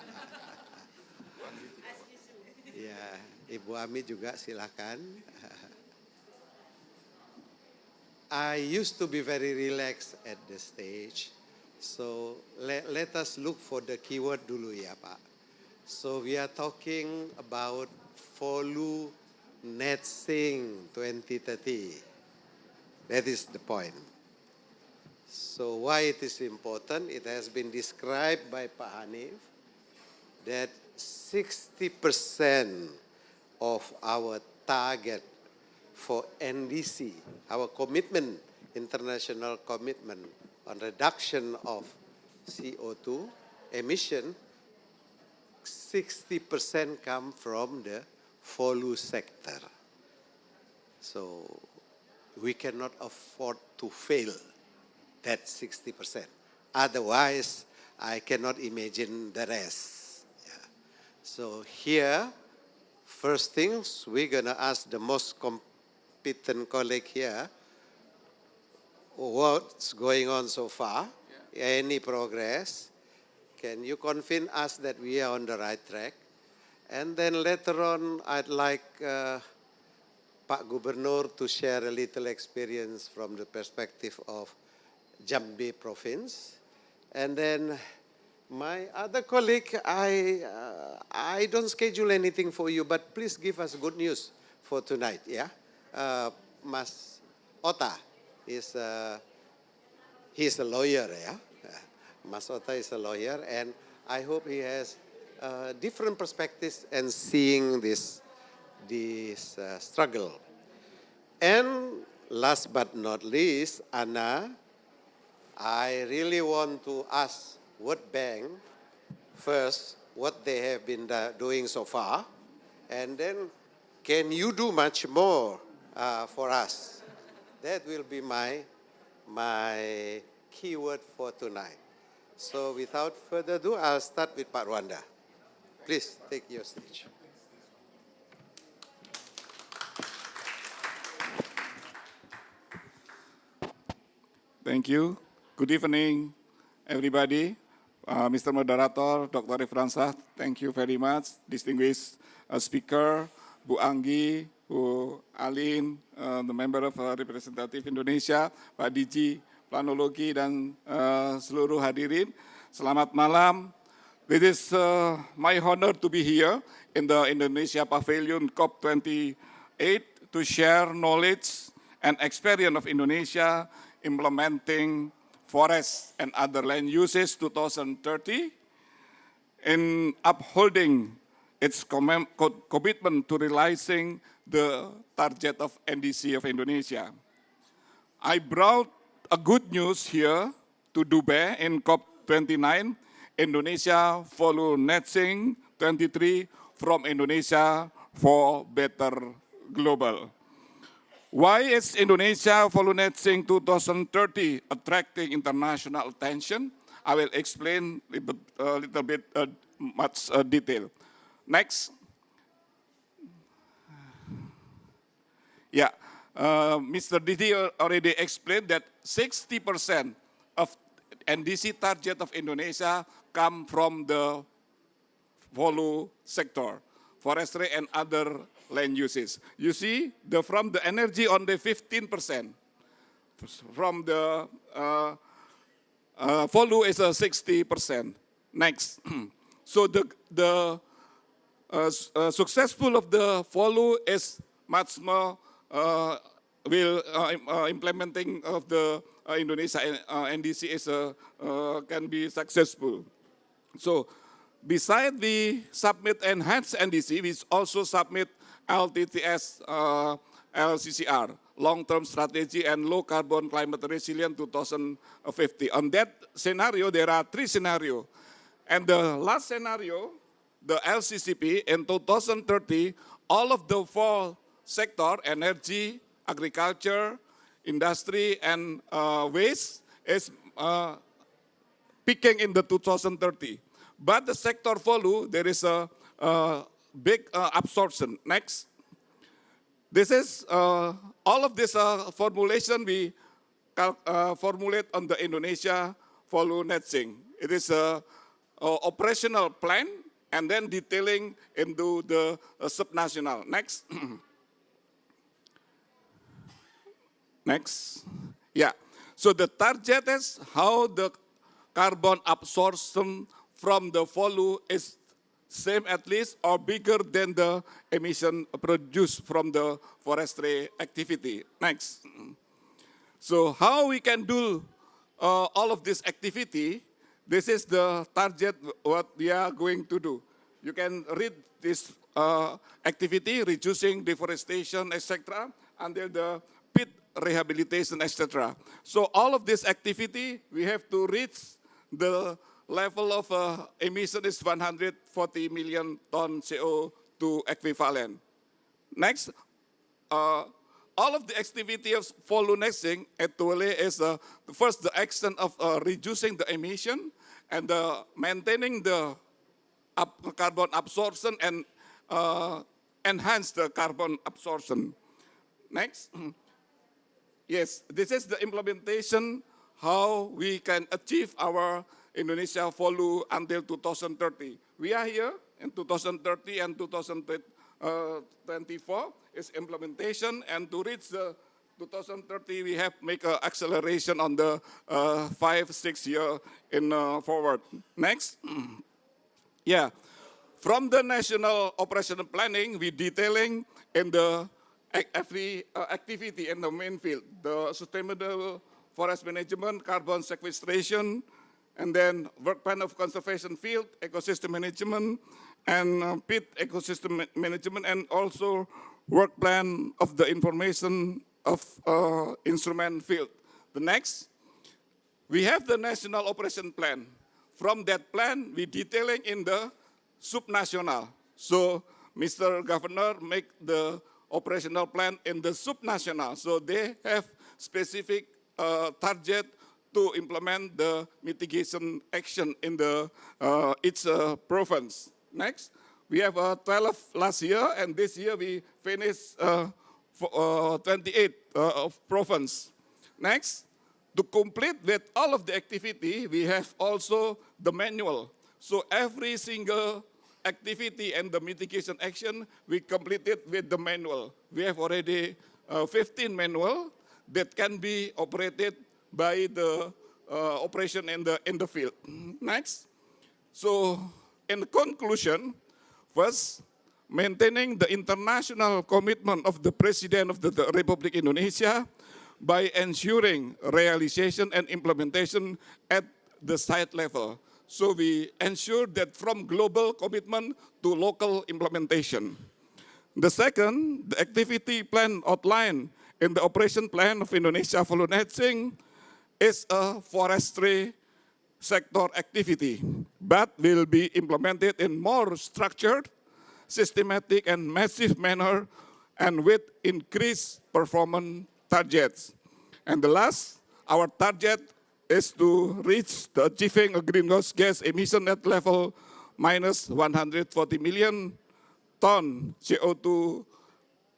Yeah. Ibu Ami juga silakan. I used to be very relaxed at the stage. So let us look for the keyword dulu ya, Pak. So we are talking about FOLU net sink 2030. That is the point. So why it is important? It has been described by Pak Hanif that 60% of our target for NDC, our commitment, international commitment on reduction of CO2 emission, 60% come from the FOLU sector. So we cannot afford to fail that 60%. Otherwise, I cannot imagine the rest. Yeah. So here, first things, we're gonna ask the most competent colleague here, what's going on so far? Yeah. Any progress? Can you convince us that we are on the right track? And then later on, I'd like Pak Gubernur to share a little experience from the perspective of Jambi province. And then my other colleague, I don't schedule anything for you, but please give us good news for tonight, yeah? Mas Ota is he's a lawyer, yeah? Mas Ota is a lawyer, and I hope he has different perspectives and seeing this struggle. And last but not least, Anna, I really want to ask World Bank first what they have been doing so far, and then can you do much more for us? That will be my keyword for tonight. So without further ado, I'll start with Pak Rwanda. Please take your stage. Thank you. Good evening, everybody. Mr. Moderator, Dr. Efransa, thank you very much. Distinguished speaker, Bu Anggi, Bu Alin, the member of Representative Indonesia, Pak Diji, Planologi, dan seluruh hadirin. Selamat malam. It is my honor to be here in the Indonesia Pavilion COP28 to share knowledge and experience of Indonesia implementing forest and other land uses 2030 in upholding its commitment to realizing the target of NDC of Indonesia. I brought a good news here to Dubai in COP29, Indonesia FOLU net sink 23 from Indonesia for better global. Why is Indonesia FOLU net sink 2030 attracting international attention? I will explain a little bit much detail. Next. Yeah, Mr. Didi already explained that 60% of NDC target of Indonesia come from the FOLU sector, forestry and other land uses. You see, from the energy only 15%. From the FOLU is 60%. Next. So the successful of the FOLU is much more implementing of the Indonesia NDC is can be successful. So, beside the submit enhanced NDC, we also submit LTTS LCCR, Long-Term Strategy and Low Carbon Climate Resilient 2050. On that scenario, there are 3 scenarios. And the last scenario, the LCCP, in 2030, all of the 4 sectors, energy, agriculture, industry, and waste, is peaking in the 2030. But the sector FOLU, there is a big absorption. Next. This is all of this formulation we formulate on the Indonesia FOLU netting. It is a operational plan and then detailing into the subnational. Next. Next. Yeah. So the target is how the carbon absorption from the FOLU is same at least or bigger than the emission produced from the forestry activity. Next. So how we can do all of this activity, this is the target what we are going to do. You can read this activity, reducing deforestation, etc., under the pit rehabilitation, etc. So all of this activity, we have to reach the level of emission is 140 million ton CO2 equivalent. Next, all of the activity of FOLU nesting actually is first the action of reducing the emission and maintaining the carbon absorption and enhance the carbon absorption. Next. Yes, this is the implementation, how we can achieve our Indonesia FOLU until 2030. We are here in 2030 and 2024 is implementation, and to reach the 2030 we have make an acceleration on the 5-6 year in forward. Next. Yeah, from the national operational planning, we detailing in the every activity in the main field, the sustainable forest management, carbon sequestration, and then work plan of conservation field, ecosystem management, and pit ecosystem management, and also work plan of the information of instrument field. The next, we have the national operation plan. From that plan, we detailing in the subnational. So Mr. Governor make the operational plan in the subnational. So they have specific target to implement the mitigation action in the each province. Next, we have 12 last year, and this year we finished 28 of province. Next, to complete with all of the activity, we have also the manual. So every single activity and the mitigation action, we completed with the manual. We have already 15 manual that can be operated by the operation in the field. Next. So in conclusion, first, maintaining the international commitment of the President of the Republic Indonesia by ensuring realization and implementation at the site level. So we ensure that from global commitment to local implementation. The second, the activity plan outlined in the operation plan of Indonesia FOLU netting is a forestry sector activity, but will be implemented in more structured, systematic, and massive manner, and with increased performance targets. And the last, our target is to reach the achieving a greenhouse gas emission net level minus 140 million ton CO2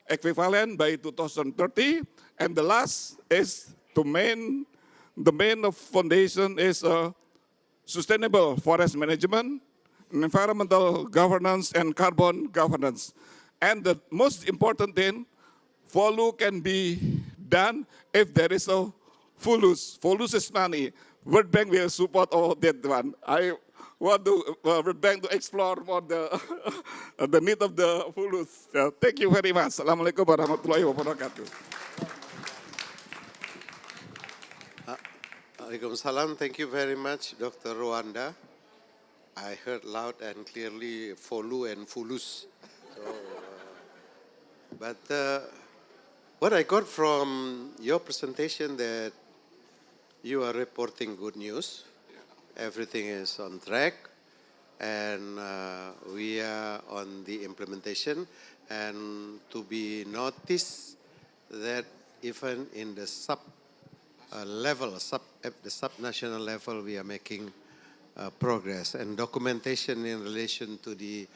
equivalent by 2030. And the last is the main of foundation is sustainable forest management, environmental governance, and carbon governance. And the most important thing, FOLU can be done if there is a FOLUs. FOLUs is money. World Bank will support all that one. I want the World Bank to explore more the need of the FOLUs. Thank you very much. Assalamualaikum warahmatullahi wabarakatuh. Waalaikumsalam. Thank you very much, Dr. Rwanda. I heard loud and clearly FOLU and FULUS. So, but what I got from your presentation that you are reporting good news. Everything is on track, and we are on the implementation. And to be noticed that even in the level, at the sub-national level, we are making progress. And documentation in relation to the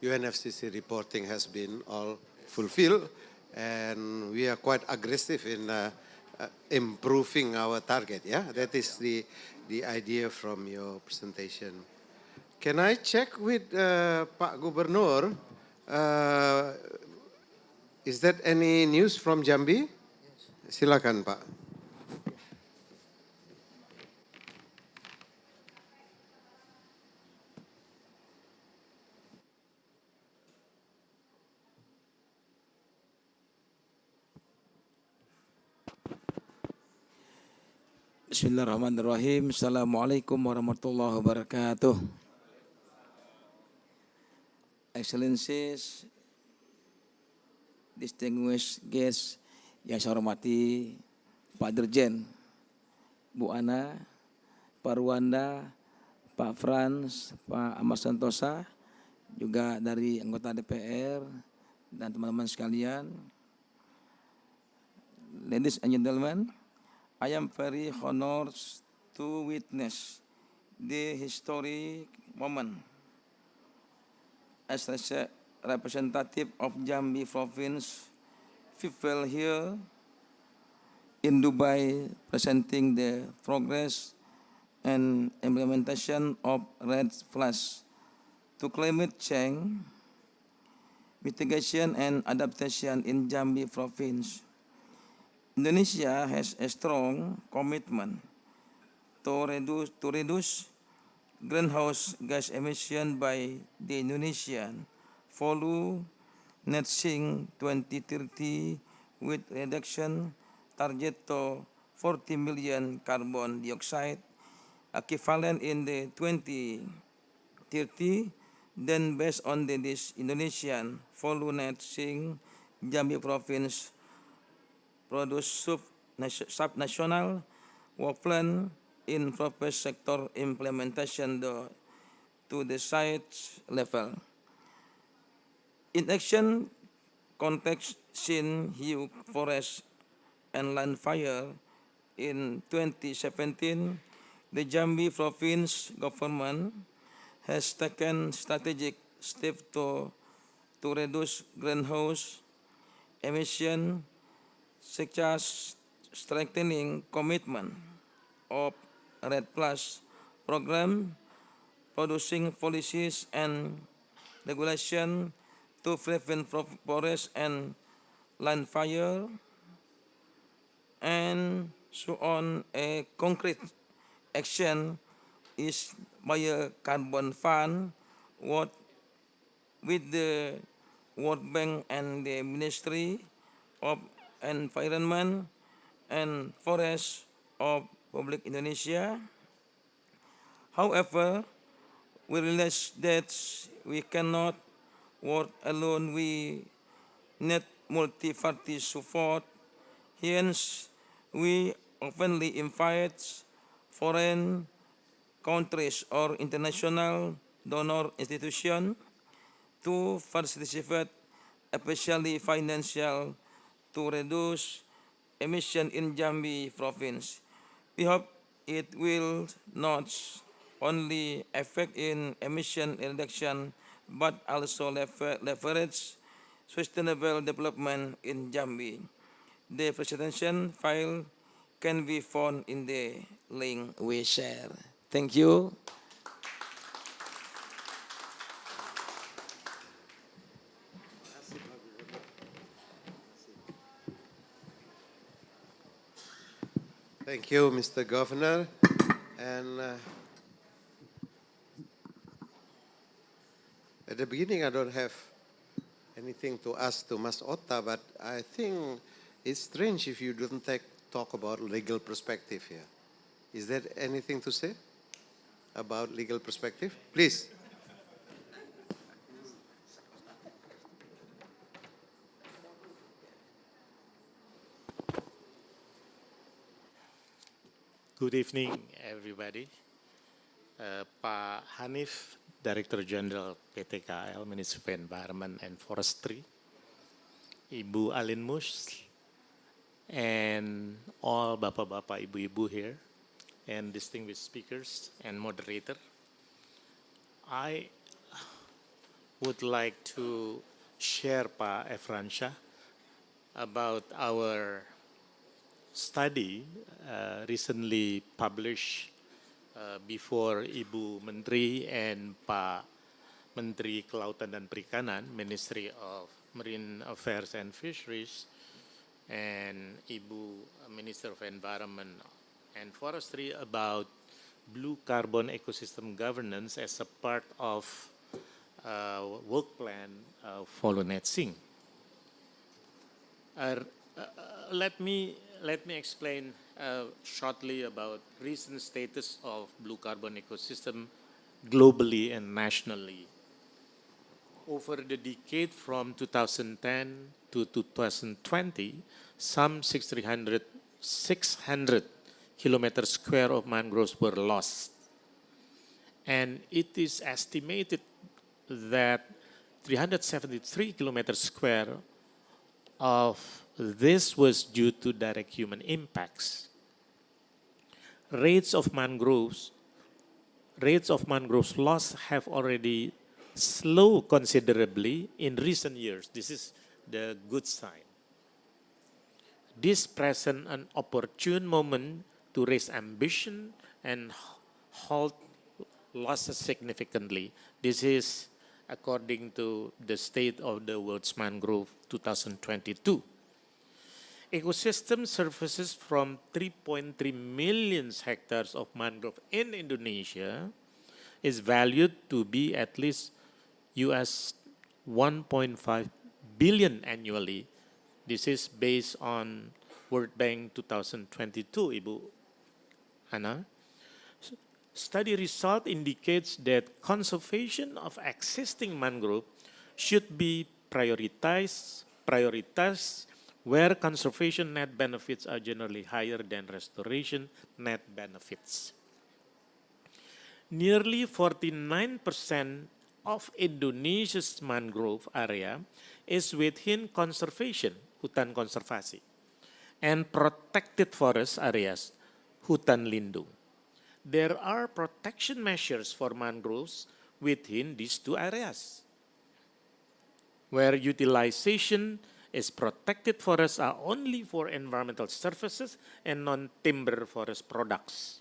UNFCCC reporting has been all fulfilled, and we are quite aggressive in improving our target. Yeah, that is the idea from your presentation. Can I check with Pak Gubernur? Is that any news from Jambi? Silakan, Pak. Bismillahirrahmanirrahim. Assalamualaikum warahmatullahi wabarakatuh. Excellencies, distinguished guests yang saya hormati, Pak Dirjen, Bu Ana, Pak Rwanda, Pak Frans, Pak Ahmad Santosa, juga dari anggota DPR dan teman-teman sekalian. Ladies and gentlemen, I am very honored to witness the historic moment. As a representative of Jambi province, we feel here in Dubai presenting the progress and implementation of RED Plus to climate change, mitigation and adaptation in Jambi province. Indonesia has a strong commitment to reduce greenhouse gas emission by the Indonesian FOLU net sink 2030 with reduction target to 40 million carbon dioxide equivalent in the 2030. Then based on this Indonesian FOLU net sink, Jambi province produce sub-national work plan in proper sector implementation to the site level. In action context scene huge forest and land fire in 2017, the Jambi province government has taken strategic steps to reduce greenhouse emission, such as strengthening commitment of RED Plus program, producing policies and regulation to prevent forest and land fire, and so on. A concrete action is biocarbon fund, what with the World Bank and the Ministry of Environment and Forest of Republic Indonesia. However, we realize that we cannot work alone. We need multi-party support. Hence, we openly invite foreign countries or international donor institutions to participate, especially financial, to reduce emission in Jambi province. We hope it will not only affect in emission reduction, but also leverage sustainable development in Jambi. The presentation file can be found in the link we share. Thank you. Thank you, Mr. Governor. And at the beginning, I don't have anything to ask to Mas Otta, but I think it's strange if you don't take talk about legal perspective here. Is there anything to say about legal perspective? Please. Good evening, everybody. Pak Hanif, Director General PTKL, Ministry of Environment and Forestry, Ibu Alin Mus, and all Bapak-Bapak, Ibu-Ibu here, and distinguished speakers and moderator. I would like to share, Pak Efransha, about our study recently published before Ibu Menteri and Pak Menteri Kelautan dan Perikanan, Ministry of Marine Affairs and Fisheries, and Ibu Minister of Environment and Forestry about blue carbon ecosystem governance as a part of work plan FOLU Net Sink. Let me explain shortly about recent status of blue carbon ecosystem globally and nationally. Over the decade from 2010 to 2020, some 600 kilometers square of mangroves were lost. And it is estimated that 373 kilometers square of this was due to direct human impacts. Rates of mangroves loss have already slowed considerably in recent years. This is the good sign. This presents an opportune moment to raise ambition and halt losses significantly. This is according to the State of the World's Mangrove 2022. Ecosystem services from 3.3 million hectares of mangrove in Indonesia is valued to be at least US 1.5 billion annually. This is based on World Bank 2022, Ibu Ana. Study result indicates that conservation of existing mangrove should be prioritized where conservation net benefits are generally higher than restoration net benefits. Nearly 49% of Indonesia's mangrove area is within conservation, hutan konservasi, and protected forest areas, hutan lindung. There are protection measures for mangroves within these two areas, where utilization is protected forests are only for environmental services and non-timber forest products.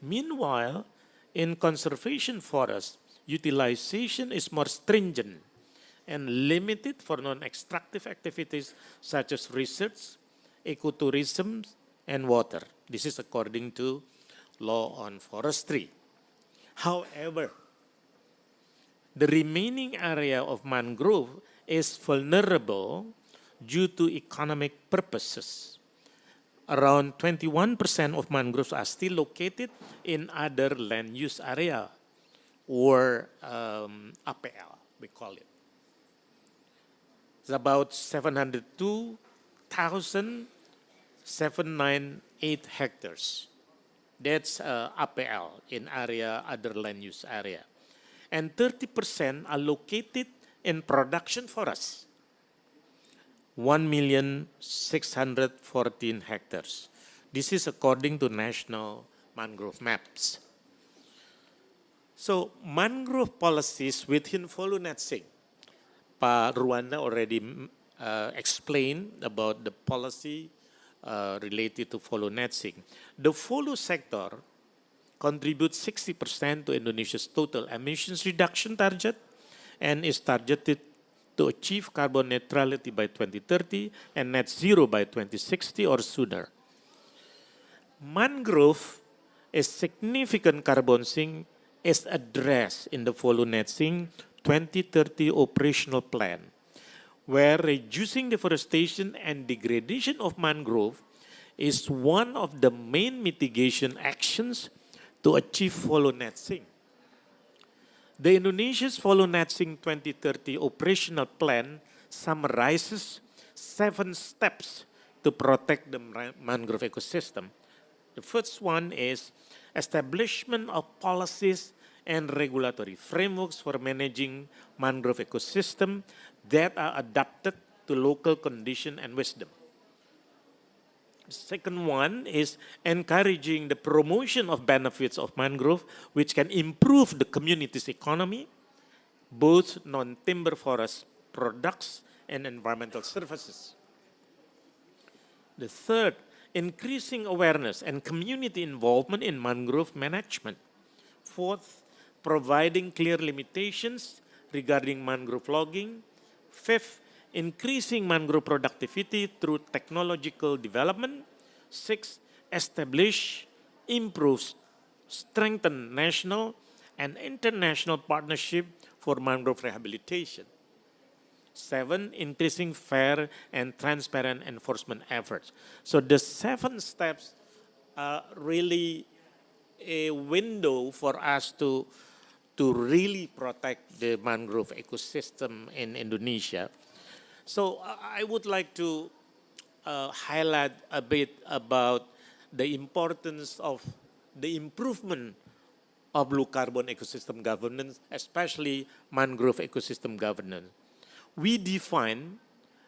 Meanwhile, in conservation forests, utilization is more stringent and limited for non-extractive activities such as research, ecotourism, and water. This is according to law on forestry. However, the remaining area of mangrove is vulnerable due to economic purposes. Around 21% of mangroves are still located in other land use area, or APL, we call it. It's about 702,798 hectares. That's APL in area, other land use area. And 30% are located in production forests, 1,614 hectares. This is according to national mangrove maps. So mangrove policies within FOLU Net Sink. Pak Ruanda already explained about the policy related to FOLU Net Sink. The FOLU sector contributes 60% to Indonesia's total emissions reduction target and is targeted to achieve carbon neutrality by 2030 and net zero by 2060 or sooner. Mangrove, a significant carbon sink, is addressed in the FOLU Net Sink 2030 operational plan, where reducing deforestation and degradation of mangrove is one of the main mitigation actions to achieve FOLU net sink. The Indonesia's FOLU net sink 2030 operational plan summarizes 7 steps to protect the mangrove ecosystem. The first one is establishment of policies and regulatory frameworks for managing mangrove ecosystem that are adapted to local condition and wisdom. The second one is encouraging the promotion of benefits of mangrove, which can improve the community's economy, both non-timber forest products and environmental services. The third, increasing awareness and community involvement in mangrove management. Fourth, providing clear limitations regarding mangrove logging. Fifth, increasing mangrove productivity through technological development. Sixth, establish, improve, strengthen national and international partnership for mangrove rehabilitation. 7, increasing fair and transparent enforcement efforts. So the 7 steps are really a window for us to really protect the mangrove ecosystem in Indonesia. So I would like to highlight a bit about the importance of the improvement of blue carbon ecosystem governance, especially mangrove ecosystem governance. We define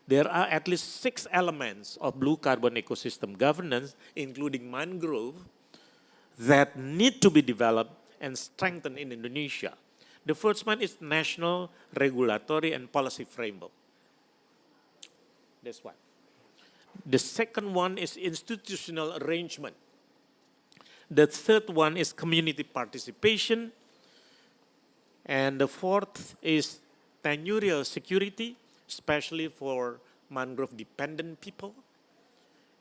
there are at least 6 elements of blue carbon ecosystem governance, including mangrove, that need to be developed and strengthened in Indonesia. The first one is national regulatory and policy framework. That's one. The second one is institutional arrangement. The third one is community participation. And the fourth is tenurial security, especially for mangrove-dependent people.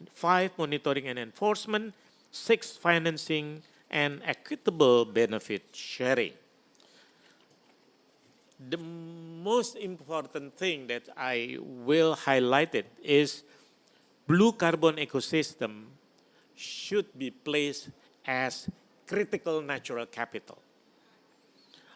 5, monitoring and enforcement. 6, financing and equitable benefit sharing. The most important thing that I will highlight it is blue carbon ecosystem should be placed as critical natural capital.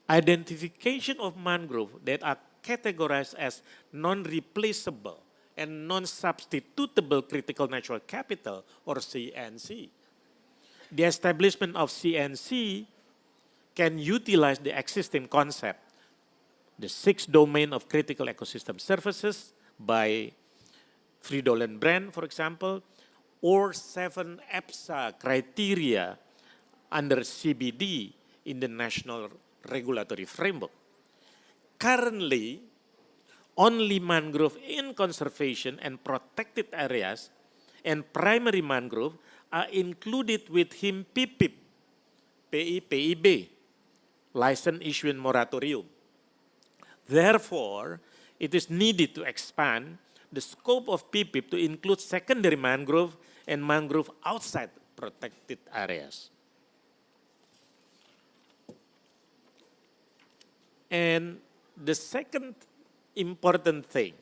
Identification of mangrove that are categorized as non-replaceable and non-substitutable critical natural capital, or CNC. The establishment of CNC can utilize the existing concept, the 6 domain of critical ecosystem services by Fridolin Brand, for example, or 7 EPSA criteria under CBD in the national regulatory framework. Currently, only mangrove in conservation and protected areas and primary mangrove are included within PIPIP, PIPIB, license issuance moratorium. Therefore, it is needed to expand the scope of PIPIP to include secondary mangrove and mangrove outside protected areas. And the second important thing,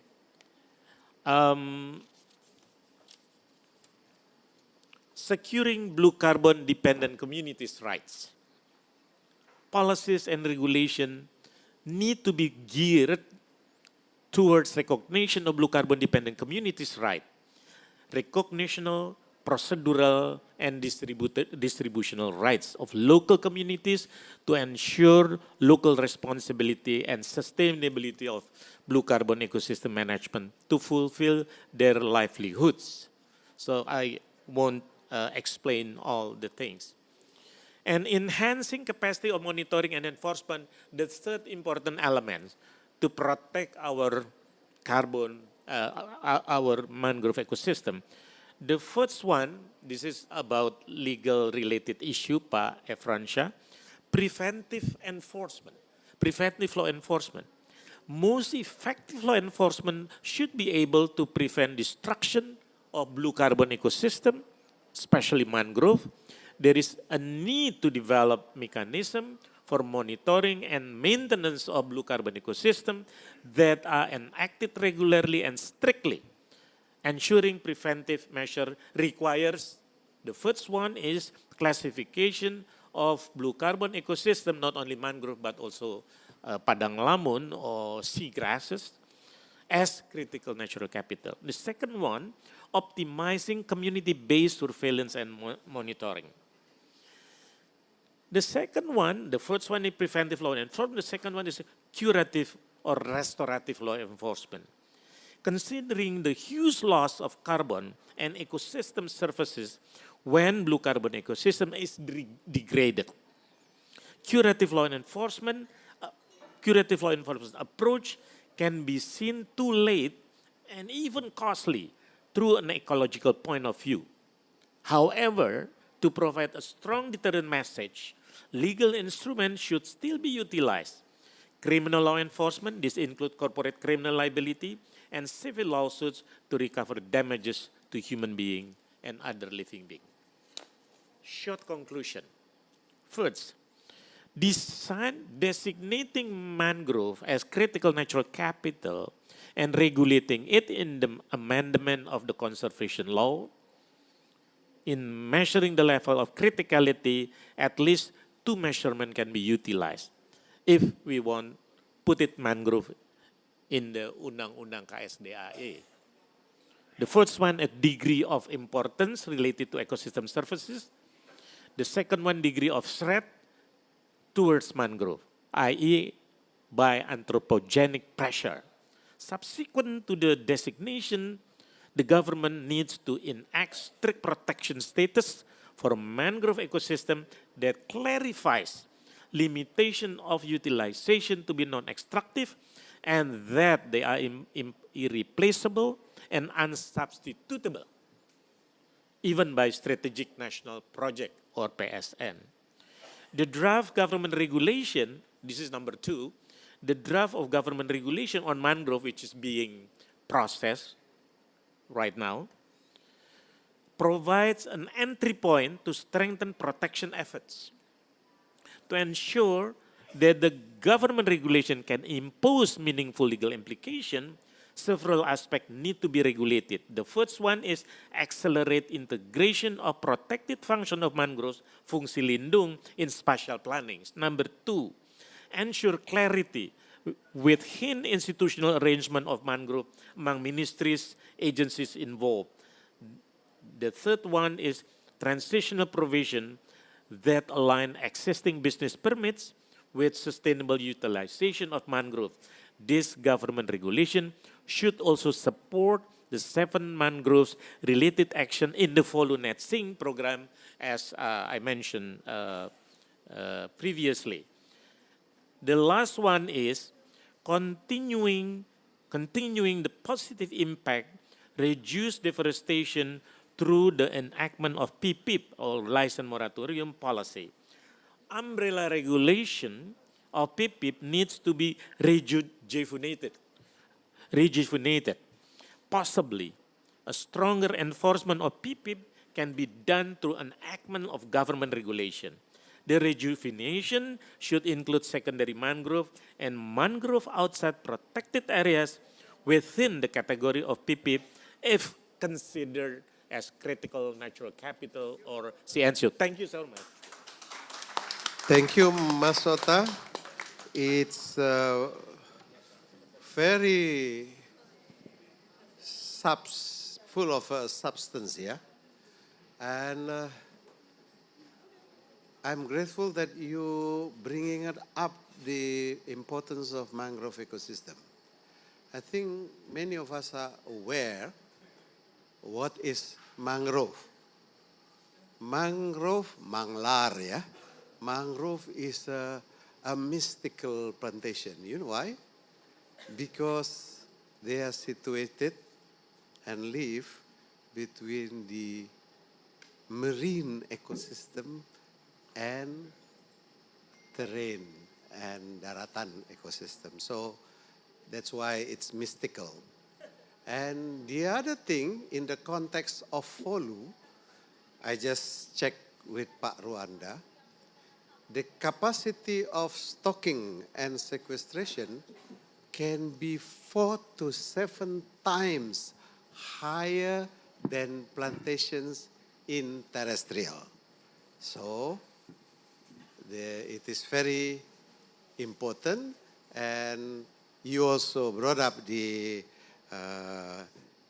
securing blue carbon dependent communities' rights. Policies and regulation need to be geared towards recognition of blue carbon dependent communities' rights, recognitional, procedural, and distributional rights of local communities to ensure local responsibility and sustainability of blue carbon ecosystem management to fulfill their livelihoods. So I won't explain all the things. And enhancing capacity of monitoring and enforcement, the third important element to protect our carbon, our mangrove ecosystem. The first one, this is about legal related issue, Pak Efransha, preventive enforcement, preventive law enforcement. Most effective law enforcement should be able to prevent destruction of blue carbon ecosystem, especially mangrove. There is a need to develop mechanism for monitoring and maintenance of blue carbon ecosystem that are enacted regularly and strictly Ensuring preventive measure requires, the first one is classification of blue carbon ecosystem, not only mangrove but also padang lamun or sea grasses, as critical natural capital. The second one, optimizing community-based surveillance and monitoring. The second one, the first one is preventive law enforcement, the second one is curative or restorative law enforcement. Considering the huge loss of carbon and ecosystem services when blue carbon ecosystem is degraded. Curative law enforcement approach can be seen too late and even costly through an ecological point of view. However, to provide a strong deterrent message, legal instruments should still be utilized. Criminal law enforcement, this includes corporate criminal liability, and civil lawsuits to recover damages to human beings and other living beings. Short conclusion. First, designating mangrove as critical natural capital and regulating it in the amendment of the conservation law, in measuring the level of criticality, at least two measurements can be utilized if we want put it mangrove in the Undang-Undang KSDAE. The first one, a degree of importance related to ecosystem services. The second one, degree of threat towards mangrove, i.e. by anthropogenic pressure. Subsequent to the designation, the government needs to enact strict protection status for a mangrove ecosystem that clarifies limitation of utilization to be non-extractive and that they are irreplaceable and unsubstitutable, even by Strategic National Project or PSN. The draft government regulation, this is number 2, the draft of government regulation on mangrove, which is being processed right now, provides an entry point to strengthen protection efforts. To ensure that the government regulation can impose meaningful legal implication, several aspects need to be regulated. The first one is accelerate integration of protected function of mangroves, fungsi lindung, in spatial planning. Number 2, ensure clarity within institutional arrangement of mangrove among ministries, agencies involved. The third one is transitional provision that align existing business permits with sustainable utilization of mangrove. This government regulation should also support the 7 mangroves related action in the FOLU Net Sing program, as I mentioned previously. The last one is continuing the positive impact, reduce deforestation through the enactment of PPIP or license moratorium policy. Umbrella regulation of PPIP needs to be rejuvenated. Possibly, a stronger enforcement of PPIP can be done through enactment of government regulation. The rejuvenation should include secondary mangrove and mangrove outside protected areas within the category of PPIP if considered as critical natural capital or CNCO. Thank you so much. Thank you, Mas Sota. It's very full of substance, yeah? And I'm grateful that you bringing it up the importance of mangrove ecosystem. I think many of us are aware what is mangrove. Mangrove, manglar, yeah? Mangrove is a mystical plantation. You know why? Because they are situated and live between the marine ecosystem and terrain and daratan ecosystem. So that's why it's mystical. And the other thing, in the context of FOLU, I just checked with Pak Ruanda, the capacity of stocking and sequestration can be 4 to 7 times higher than plantations in terrestrial. So it is very important, and you also brought up the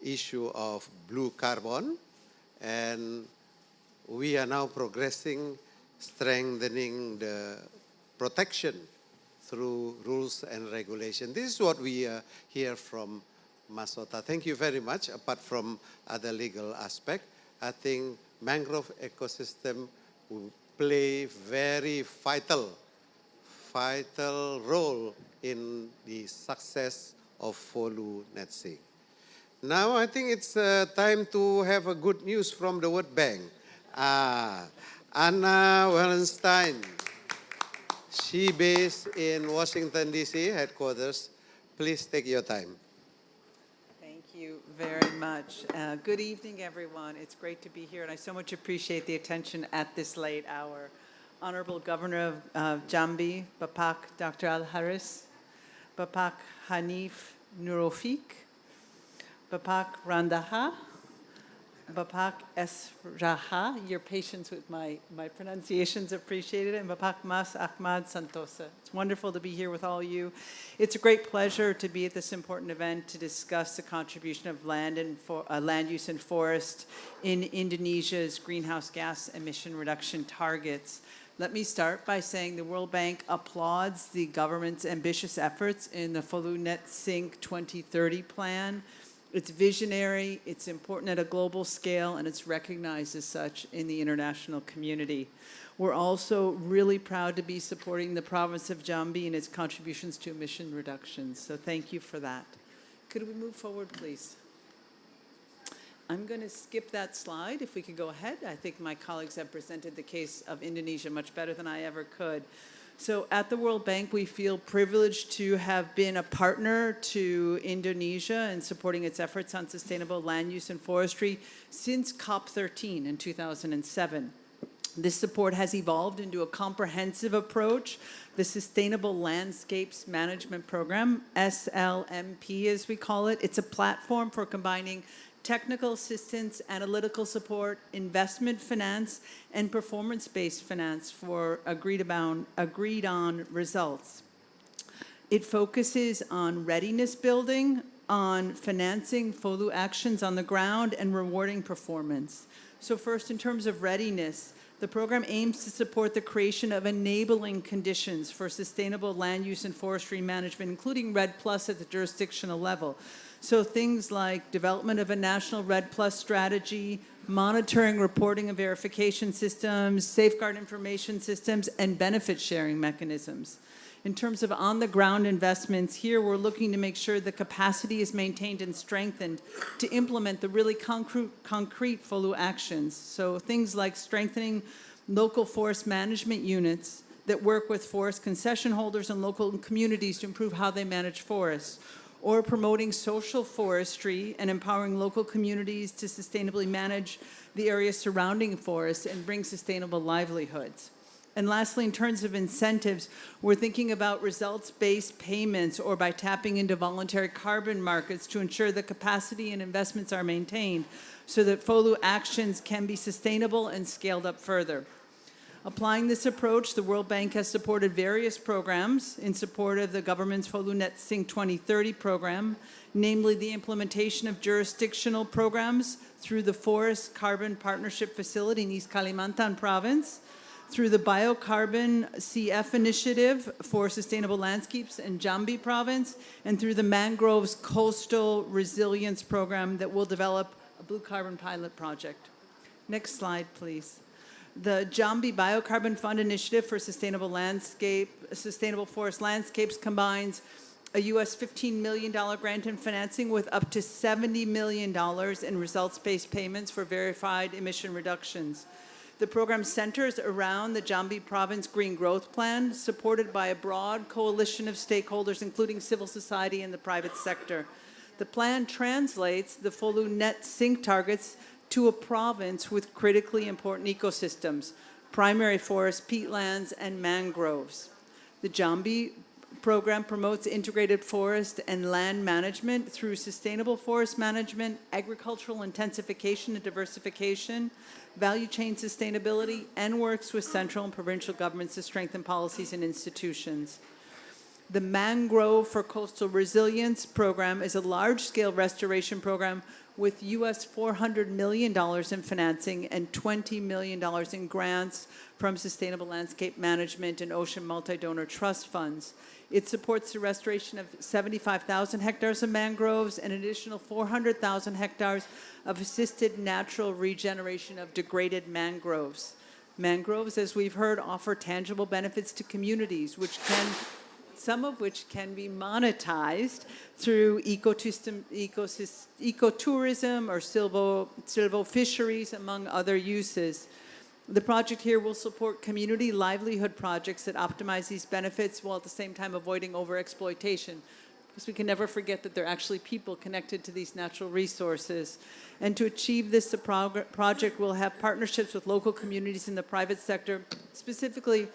issue of blue carbon, and we are now progressing, strengthening the protection through rules and regulation. This is what we hear from Masota. Thank you very much. Apart from other legal aspect, I think mangrove ecosystem will play very vital role in the success of FOLU net sink. Now I think it's time to have a good news from the World Bank. Anna Wallenstein, she based in Washington, D.C. headquarters. Please take your time. Thank you very much. Good evening, everyone. It's great to be here, and I so much appreciate the attention at this late hour. Honorable Governor of Jambi, Bapak Dr. Al-Haris, Bapak Hanif Nurofik, Bapak Randaha, Bapak Esraha, your patience with my pronunciations appreciated, and Bapak Mas Ahmad Santosa. It's wonderful to be here with all you. It's a great pleasure to be at this important event to discuss the contribution of land use and forest in Indonesia's greenhouse gas emission reduction targets. Let me start by saying the World Bank applauds the government's ambitious efforts in the FOLU Net Sink 2030 plan. It's visionary, it's important at a global scale, and it's recognized as such in the international community. We're also really proud to be supporting the province of Jambi in its contributions to emission reductions, so thank you for that. Could we move forward, please? I'm going to skip that slide, if we could go ahead. I think my colleagues have presented the case of Indonesia much better than I ever could. So at the World Bank, we feel privileged to have been a partner to Indonesia in supporting its efforts on sustainable land use and forestry since COP13 in 2007. This support has evolved into a comprehensive approach, the Sustainable Landscapes Management Program, SLMP as we call it. It's a platform for combining technical assistance, analytical support, investment finance, and performance-based finance for agreed-on results. It focuses on readiness building, on financing FOLU actions on the ground, and rewarding performance. So first, in terms of readiness, the program aims to support the creation of enabling conditions for sustainable land use and forestry management, including REDD+ at the jurisdictional level. So things like development of a national REDD+ strategy, monitoring, reporting, and verification systems, safeguard information systems, and benefit sharing mechanisms. In terms of on-the-ground investments, here we're looking to make sure the capacity is maintained and strengthened to implement the really concrete FOLU actions. So things like strengthening local forest management units that work with forest concession holders and local communities to improve how they manage forests, or promoting social forestry and empowering local communities to sustainably manage the areas surrounding forests and bring sustainable livelihoods. And lastly, in terms of incentives, we're thinking about results-based payments or by tapping into voluntary carbon markets to ensure the capacity and investments are maintained so that FOLU actions can be sustainable and scaled up further. Applying this approach, the World Bank has supported various programs in support of the government's FOLU Net Sink 2030 program, namely the implementation of jurisdictional programs through the Forest Carbon Partnership Facility in East Kalimantan Province, through the Biocarbon CF Initiative for Sustainable Landscapes in Jambi Province, and through the Mangroves Coastal Resilience Program that will develop a blue carbon pilot project. Next slide, please. The Jambi Biocarbon Fund Initiative for Sustainable Forest Landscapes combines a US $15 million grant in financing with up to $70 million in results-based payments for verified emission reductions. The program centers around the Jambi Province Green Growth Plan, supported by a broad coalition of stakeholders, including civil society and the private sector. The plan translates the FOLU net sink targets to a province with critically important ecosystems, primary forests, peatlands, and mangroves. The Jambi program promotes integrated forest and land management through sustainable forest management, agricultural intensification and diversification, value chain sustainability, and works with central and provincial governments to strengthen policies and institutions. The Mangrove for Coastal Resilience program is a large-scale restoration program with US $400 million in financing and $20 million in grants from Sustainable Landscape Management and Ocean Multi-Donor Trust funds. It supports the restoration of 75,000 hectares of mangroves and an additional 400,000 hectares of assisted natural regeneration of degraded mangroves. Mangroves, as we've heard, offer tangible benefits to communities, some of which can be monetized through ecotourism or silvofisheries, among other uses. The project here will support community livelihood projects that optimize these benefits while at the same time avoiding overexploitation. Because we can never forget that there are actually people connected to these natural resources. And to achieve this, the project will have partnerships with local communities in the private sector, specifically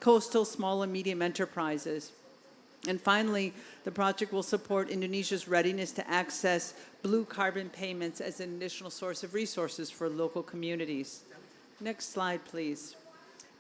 coastal small and medium enterprises. And finally, the project will support Indonesia's readiness to access blue carbon payments as an additional source of resources for local communities. Next slide, please.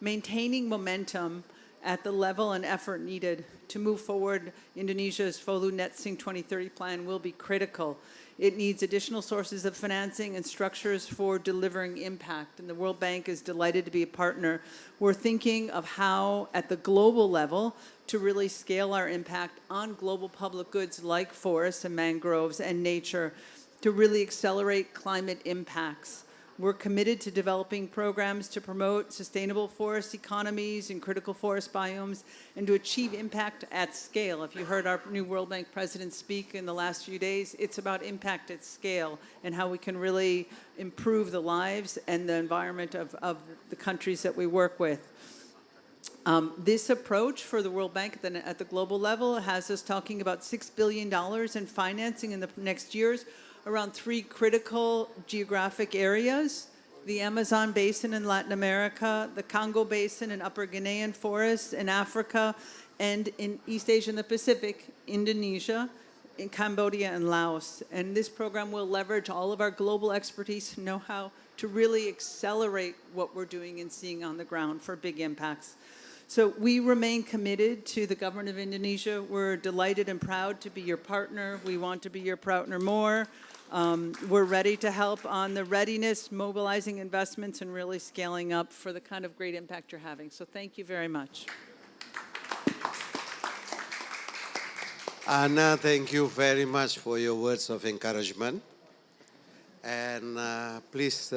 Maintaining momentum at the level and effort needed to move forward Indonesia's FOLU Net Sink 2030 plan will be critical. It needs additional sources of financing and structures for delivering impact, and the World Bank is delighted to be a partner. We're thinking of how, at the global level, to really scale our impact on global public goods like forests and mangroves and nature to really accelerate climate impacts. We're committed to developing programs to promote sustainable forest economies and critical forest biomes and to achieve impact at scale. If you heard our new World Bank president speak in the last few days, it's about impact at scale and how we can really improve the lives and the environment of the countries that we work with. This approach for the World Bank at the global level has us talking about $6 billion in financing in the next years around 3 critical geographic areas: the Amazon Basin in Latin America, the Congo Basin and Upper Guinean forests in Africa, and in East Asia and the Pacific, Indonesia, in Cambodia and Laos. And this program will leverage all of our global expertise and know-how to really accelerate what we're doing and seeing on the ground for big impacts. So we remain committed to the government of Indonesia. We're delighted and proud to be your partner. We want to be your partner more. We're ready to help on the readiness, mobilizing investments, and really scaling up for the kind of great impact you're having. So thank you very much. Anna, thank you very much for your words of encouragement. And please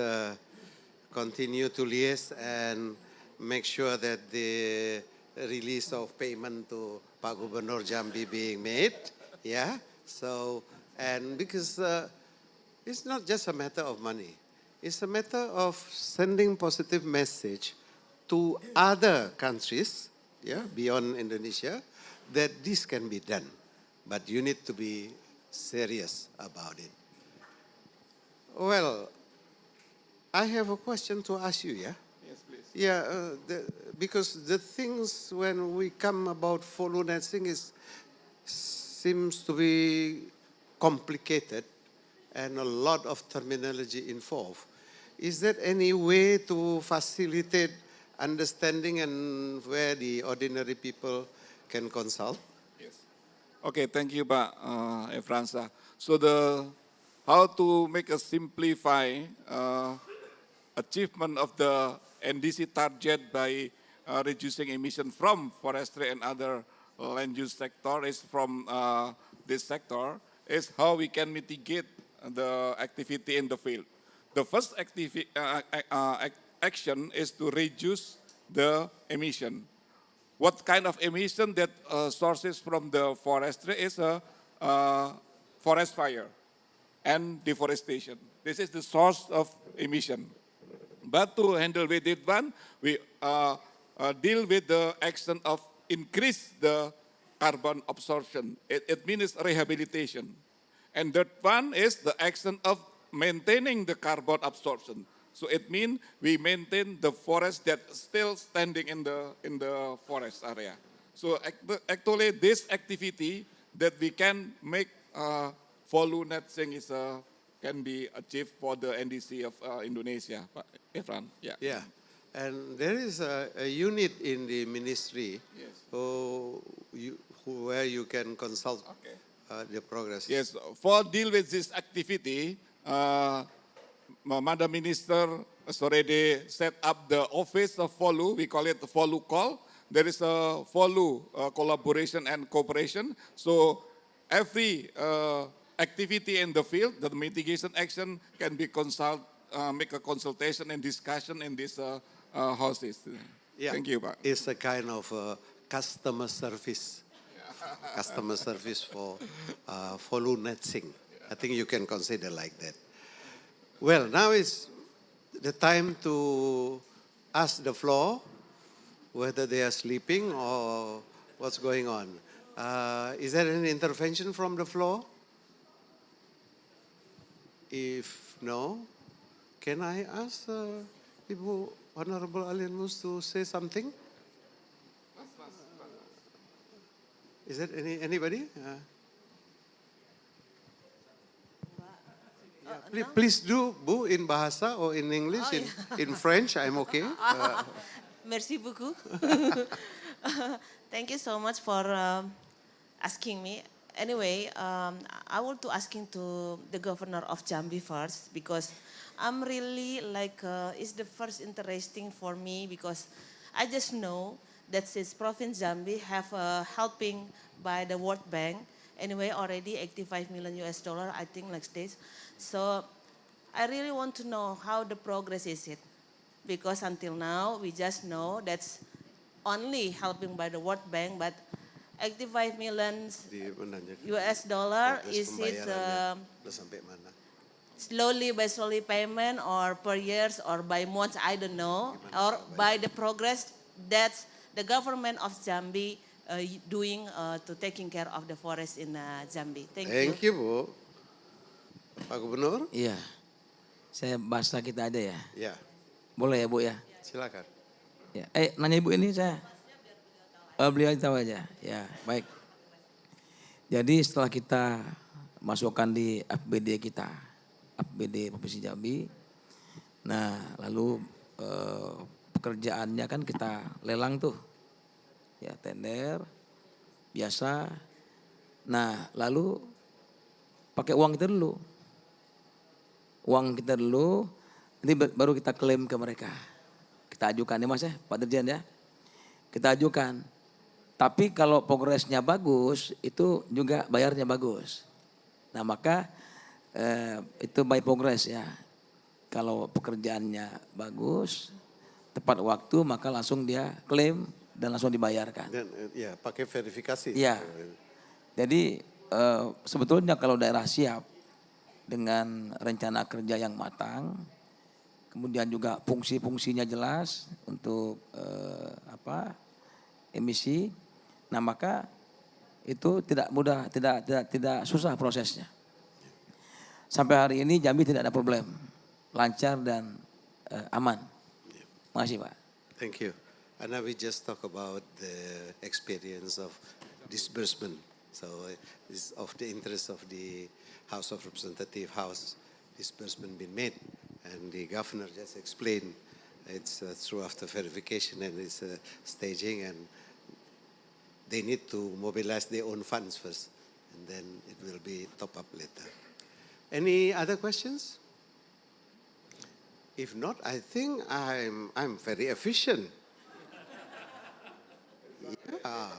continue to liaise and make sure that the release of payment to Pak Gubernur Jambi being made. Yeah. So, and because it's not just a matter of money, it's a matter of sending positive message to other countries, yeah, beyond Indonesia, that this can be done. But you need to be serious about it. Well, I have a question to ask you, yeah? Yes, please. Yeah, because the things when we come about FOLU netting seems to be complicated and a lot of terminology involved. Is there any way to facilitate understanding and where the ordinary people can consult? Yes. Okay, thank you, Pak Efransa. So how to make a simplify achievement of the NDC target by reducing emission from forestry and other land use sector is from this sector is how we can mitigate the activity in the field. The first action is to reduce the emission. What kind of emission that sources from the forestry is a forest fire and deforestation. This is the source of emission. But to handle with it one, we deal with the action of increase the carbon absorption. It means rehabilitation. And that one is the action of maintaining the carbon absorption. So it means we maintain the forest that's still standing in the forest area. So actually this activity that we can make FOLU net sink is can be achieved for the NDC of Indonesia, Pak Efran. Yeah. Yeah. And there is a unit in the ministry where you can consult the progress. Yes, for deal with this activity, Madam Minister has already set up the office of FOLU. We call it the FOLU call. There is a FOLU collaboration and cooperation. So every activity in the field, the mitigation action can be make a consultation and discussion in these houses. Yeah. Thank you, Pak. It's a kind of customer service. Customer service for FOLU net sink. I think you can consider like that. Well, now is the time to ask the floor whether they are sleeping or what's going on. Is there any intervention from the floor? If no, can I ask Ibu Honorable Alien Mus to say something? Is there anybody? Please do, Bu, in Bahasa or in English, in French, I'm okay. Merci beaucoup. Thank you so much for asking me. Anyway, I want to asking to the governor of Jambi first because I'm really like, it's the first interesting for me because I just know that since province Jambi have helping by the World Bank, anyway, already 85 million US dollar, I think like this. So I really want to know how the progress is it. Because until now, we just know that's only helping by the World Bank, but 85 million US dollar, is it slowly by slowly payment or per years or by months, I don't know, or by the progress that's the government of Jambi doing to taking care of the forest in Jambi. Thank you. Thank you, Bu. Pak Gubernur? Iya, saya bahasa kita aja ya. Ya. Boleh ya Bu ya? Silakan. Ya. Nanya Ibu ini saya. Beliau tahu aja. Ya, baik. Jadi setelah kita masukkan di APBD kita, APBD Provinsi Jambi, nah lalu pekerjaannya kan kita lelang tuh, ya tender, biasa. Nah lalu pakai uang kita dulu. Uang kita dulu, nanti baru kita klaim ke mereka. Kita ajukan ya Mas ya, Pak Dirjen ya. Kita ajukan. Tapi kalau progresnya bagus, itu juga bayarnya bagus. Nah maka itu by progress ya. Kalau pekerjaannya bagus, tepat waktu, maka langsung dia klaim dan langsung dibayarkan. Dan, ya, pakai verifikasi. Iya. Jadi sebetulnya kalau daerah siap dengan rencana kerja yang matang, kemudian juga fungsi-fungsinya jelas untuk emisi, nah maka itu tidak mudah, tidak susah prosesnya. Sampai hari ini Jambi tidak ada problem, lancar dan aman. Makasih Pak. Thank you. And now we just talk about the experience of disbursement. So it's of the interest of the House of Representatives, House disbursement been made. And the governor just explained it's through after verification and it's staging and they need to mobilize their own funds first. And then it will be top up later. Any other questions? If not, I think I'm very efficient. Yeah.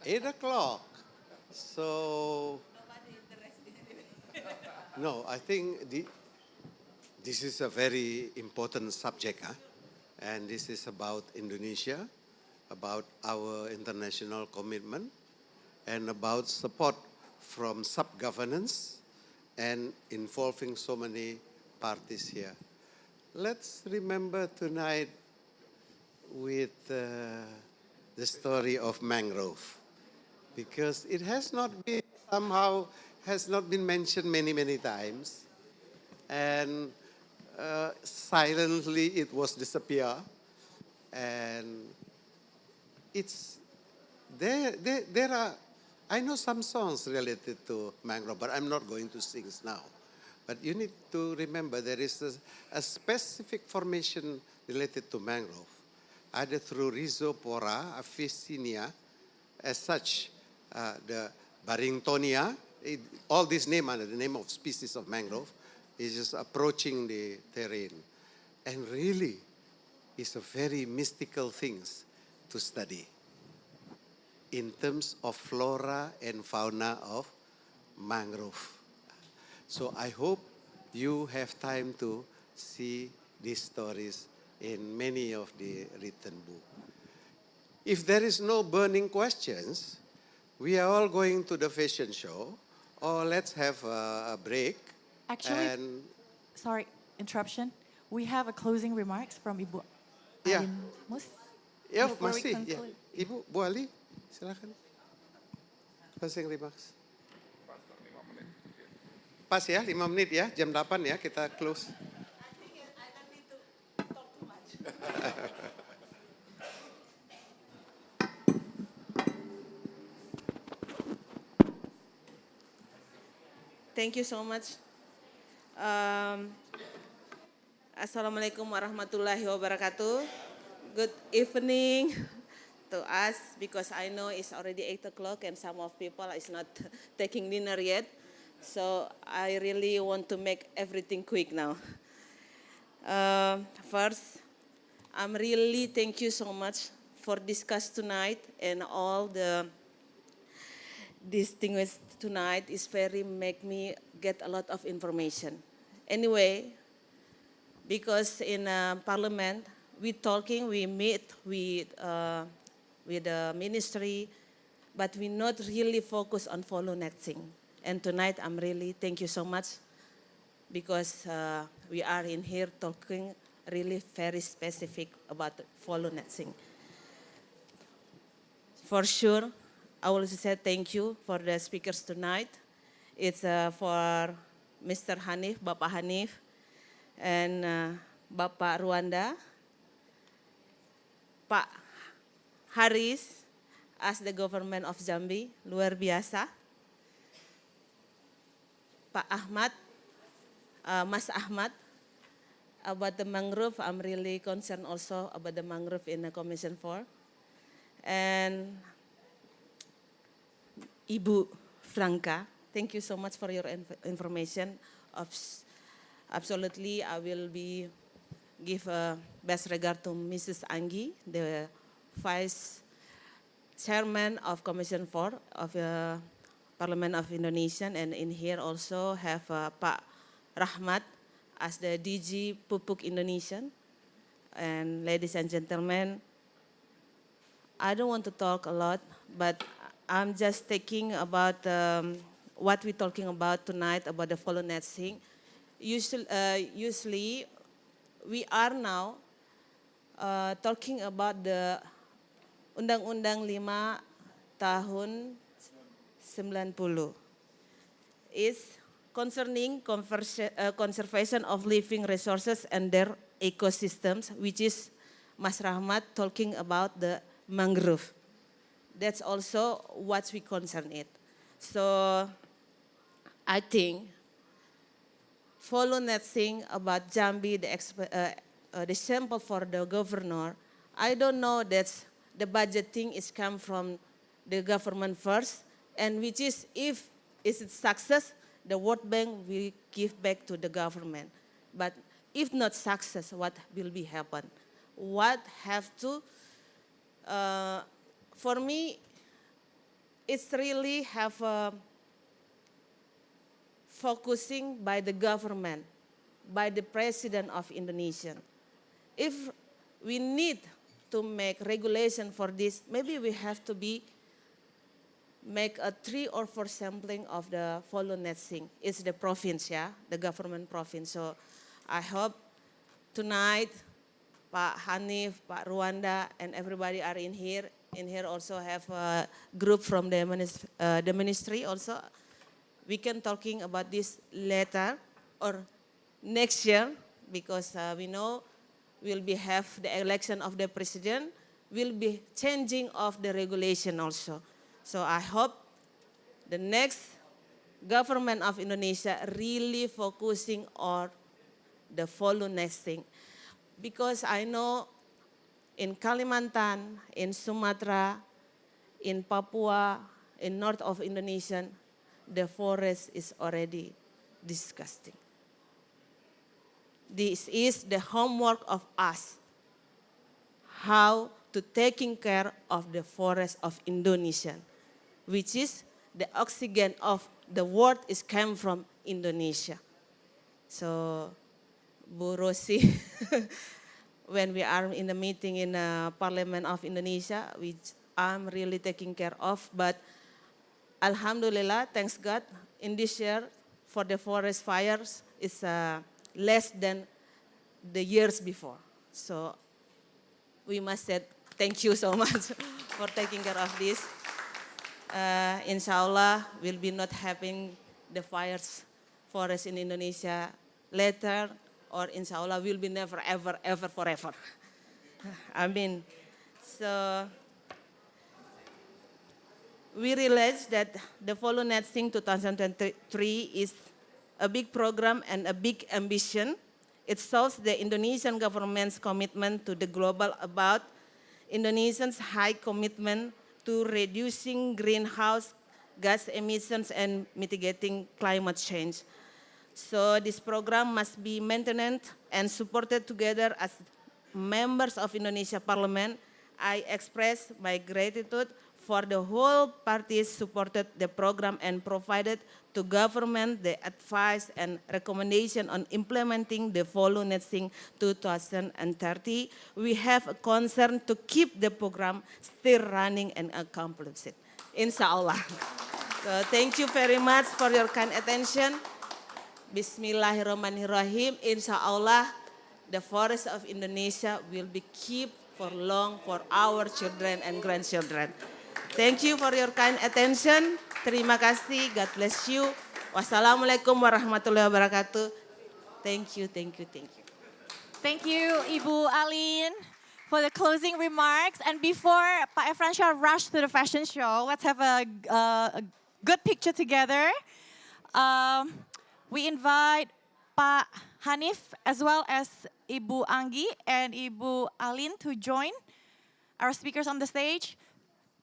8 o'clock. So, no, I think this is a very important subject. And this is about Indonesia, about our international commitment, and about support from sub-governance and involving so many parties here. Let's remember tonight with the story of mangrove, because it has not been somehow has not been mentioned many times, and silently it was disappear, and it's there are, I know some songs related to mangrove, but I'm not going to sing now. But you need to remember there is a specific formation related to mangrove, either through Rhizopora, Aficinia, as such, the Barringtonia, all these names are the name of species of mangrove, is just approaching the terrain. And really, it's a very mystical things to study in terms of flora and fauna of mangrove. So I hope you have time to see these stories in many of the written books. If there is no burning questions, we are all going to the fashion show, or let's have a break. Actually, and sorry, interruption. We have a closing remarks from Ibu Yeah. Alin Mus. Ya, before we masih. Ya. conclude. Ibu, Bu Ali, silakan. Closing remarks. Pas ya, 5 menit ya, jam 8 ya, kita close. Thank you so much. Assalamualaikum warahmatullahi wabarakatuh. Good evening to us, because I know it's already 8 o'clock and some of people is not taking dinner yet. So I really want to make everything quick now. First, I'm really thank you so much for discuss tonight, and all the distinguished tonight is very make me get a lot of information. Anyway, because in Parliament we talking, we meet with the ministry, but we not really focus on follow netting. And tonight I'm really thank you so much, because we are in here talking really very specific about follow netting. For sure, I will say thank you for the speakers tonight. It's for Mr. Hanif, Bapak Hanif, and Bapak Rwanda, Pak Haris, as the government of Jambi, luar biasa. Pak Ahmad, Mas Ahmad, about the mangrove, I'm really concerned also about the mangrove in the Commission 4. And Ibu Franca, thank you so much for your information. Absolutely, I will give best regard to Mrs. Anggi, the Vice Chairman of Commission 4 of Parliament of Indonesia, and in here also have Pak Rahmat as the DG Pupuk Indonesian. And ladies and gentlemen, I don't want to talk a lot, but I'm just thinking about what we're talking about tonight about the follow netting. Usually, we are now talking about the Undang-Undang 5 tahun 90. It's concerning conservation of living resources and their ecosystems, which is Mas Rahmat talking about the mangrove. That's also what we concern it. So I think follow netting about Jambi, the sample for the governor, I don't know that the budgeting is come from the government first, and which is if it's a success, the World Bank will give back to the government. But if not success, what will be happen? What have to, for me, it's really have a focusing by the government, by the president of Indonesia. If we need to make regulation for this, maybe we have to make a 3 or 4 sampling of the follow netting. It's the province, yeah, the government province. So I hope tonight, Pak Hanif, Pak Rwanda, and everybody are in here. In here also have a group from the ministry also. We can talking about this later or next year, because we know we'll have the election of the president. will be changing of the regulation also. So I hope the next government of Indonesia really focusing on the FOLU nesting. Because I know in Kalimantan, in Sumatra, in Papua, in north of Indonesia, the forest is already disgusting. This is the homework of us, how to taking care of the forest of Indonesia, which is the oxygen of the world is came from Indonesia. So, Bu Rosi, when we are in the meeting in the Parliament of Indonesia, which I'm really taking care of, but Alhamdulillah, thanks God, in this year, for the forest fires, it's less than the years before. So we must say thank you so much for taking care of this. Inshallah, we'll be not having the fires forest in Indonesia later, or inshallah, we'll be never, ever, ever, forever. I mean, so we realize that the FOLU Nesting 2023 is a big program and a big ambition. It shows the Indonesian government's commitment to the global about Indonesians' high commitment to reducing greenhouse gas emissions and mitigating climate change. So this program must be maintained and supported together as members of Indonesia Parliament. I express my gratitude for the whole parties supported the program and provided to government the advice and recommendation on implementing the FOLU Nesting 2030. We have a concern to keep the program still running and accomplish it, inshallah. So thank you very much for your kind attention. Bismillahirrahmanirrahim. Inshallah, the forest of Indonesia will be kept for long for our children and grandchildren. Thank you for your kind attention. Terima kasih. God bless you. Wassalamualaikum warahmatullahi wabarakatuh. Thank you, thank you, thank you. Thank you, Ibu Aline, for the closing remarks. And before Pak Efransha rush to the fashion show, let's have a good picture together. We invite Pak Hanif as well as Ibu Anggi and Ibu Aline to join our speakers on the stage.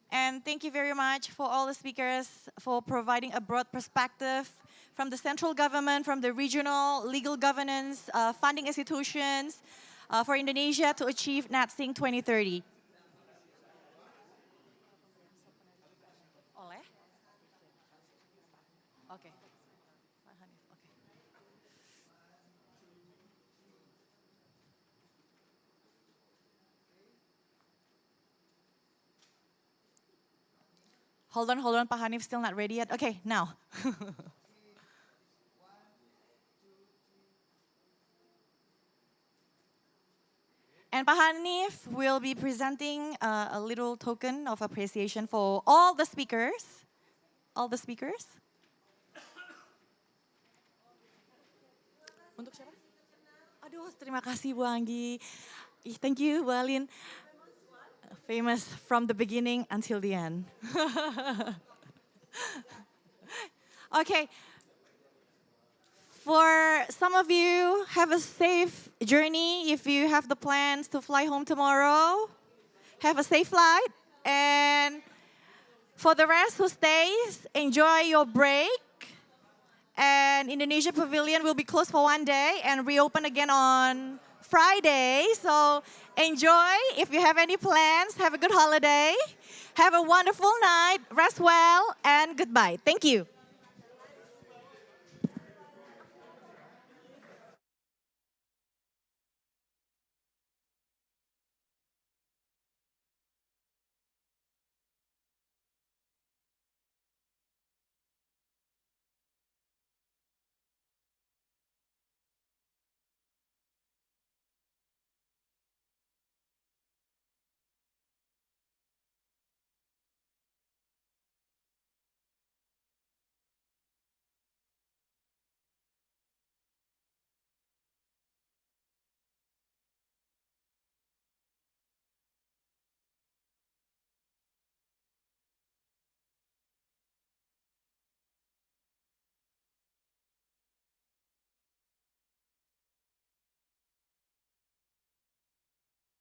And thank you very much for all the speakers for providing a broad perspective from the central government, from the regional, legal governance, funding institutions for Indonesia to achieve Nesting 2030. Oleh? Okay. Hold on, Pak Hanif still not ready yet. Okay, now. And Pak Hanif will be presenting a little token of appreciation for all the speakers. All the speakers. Untuk siapa? Aduh, terima kasih Bu Anggi. Thank you, Bu Aline. Famous from the beginning until the end. Okay. For some of you, have a safe journey. If you have the plans to fly home tomorrow, have a safe flight. And for the rest who stays, enjoy your break. And Indonesia Pavilion will be closed for one day and reopen again on Friday. So enjoy. If you have any plans, have a good holiday. Have a wonderful night. Rest well and goodbye. Thank you.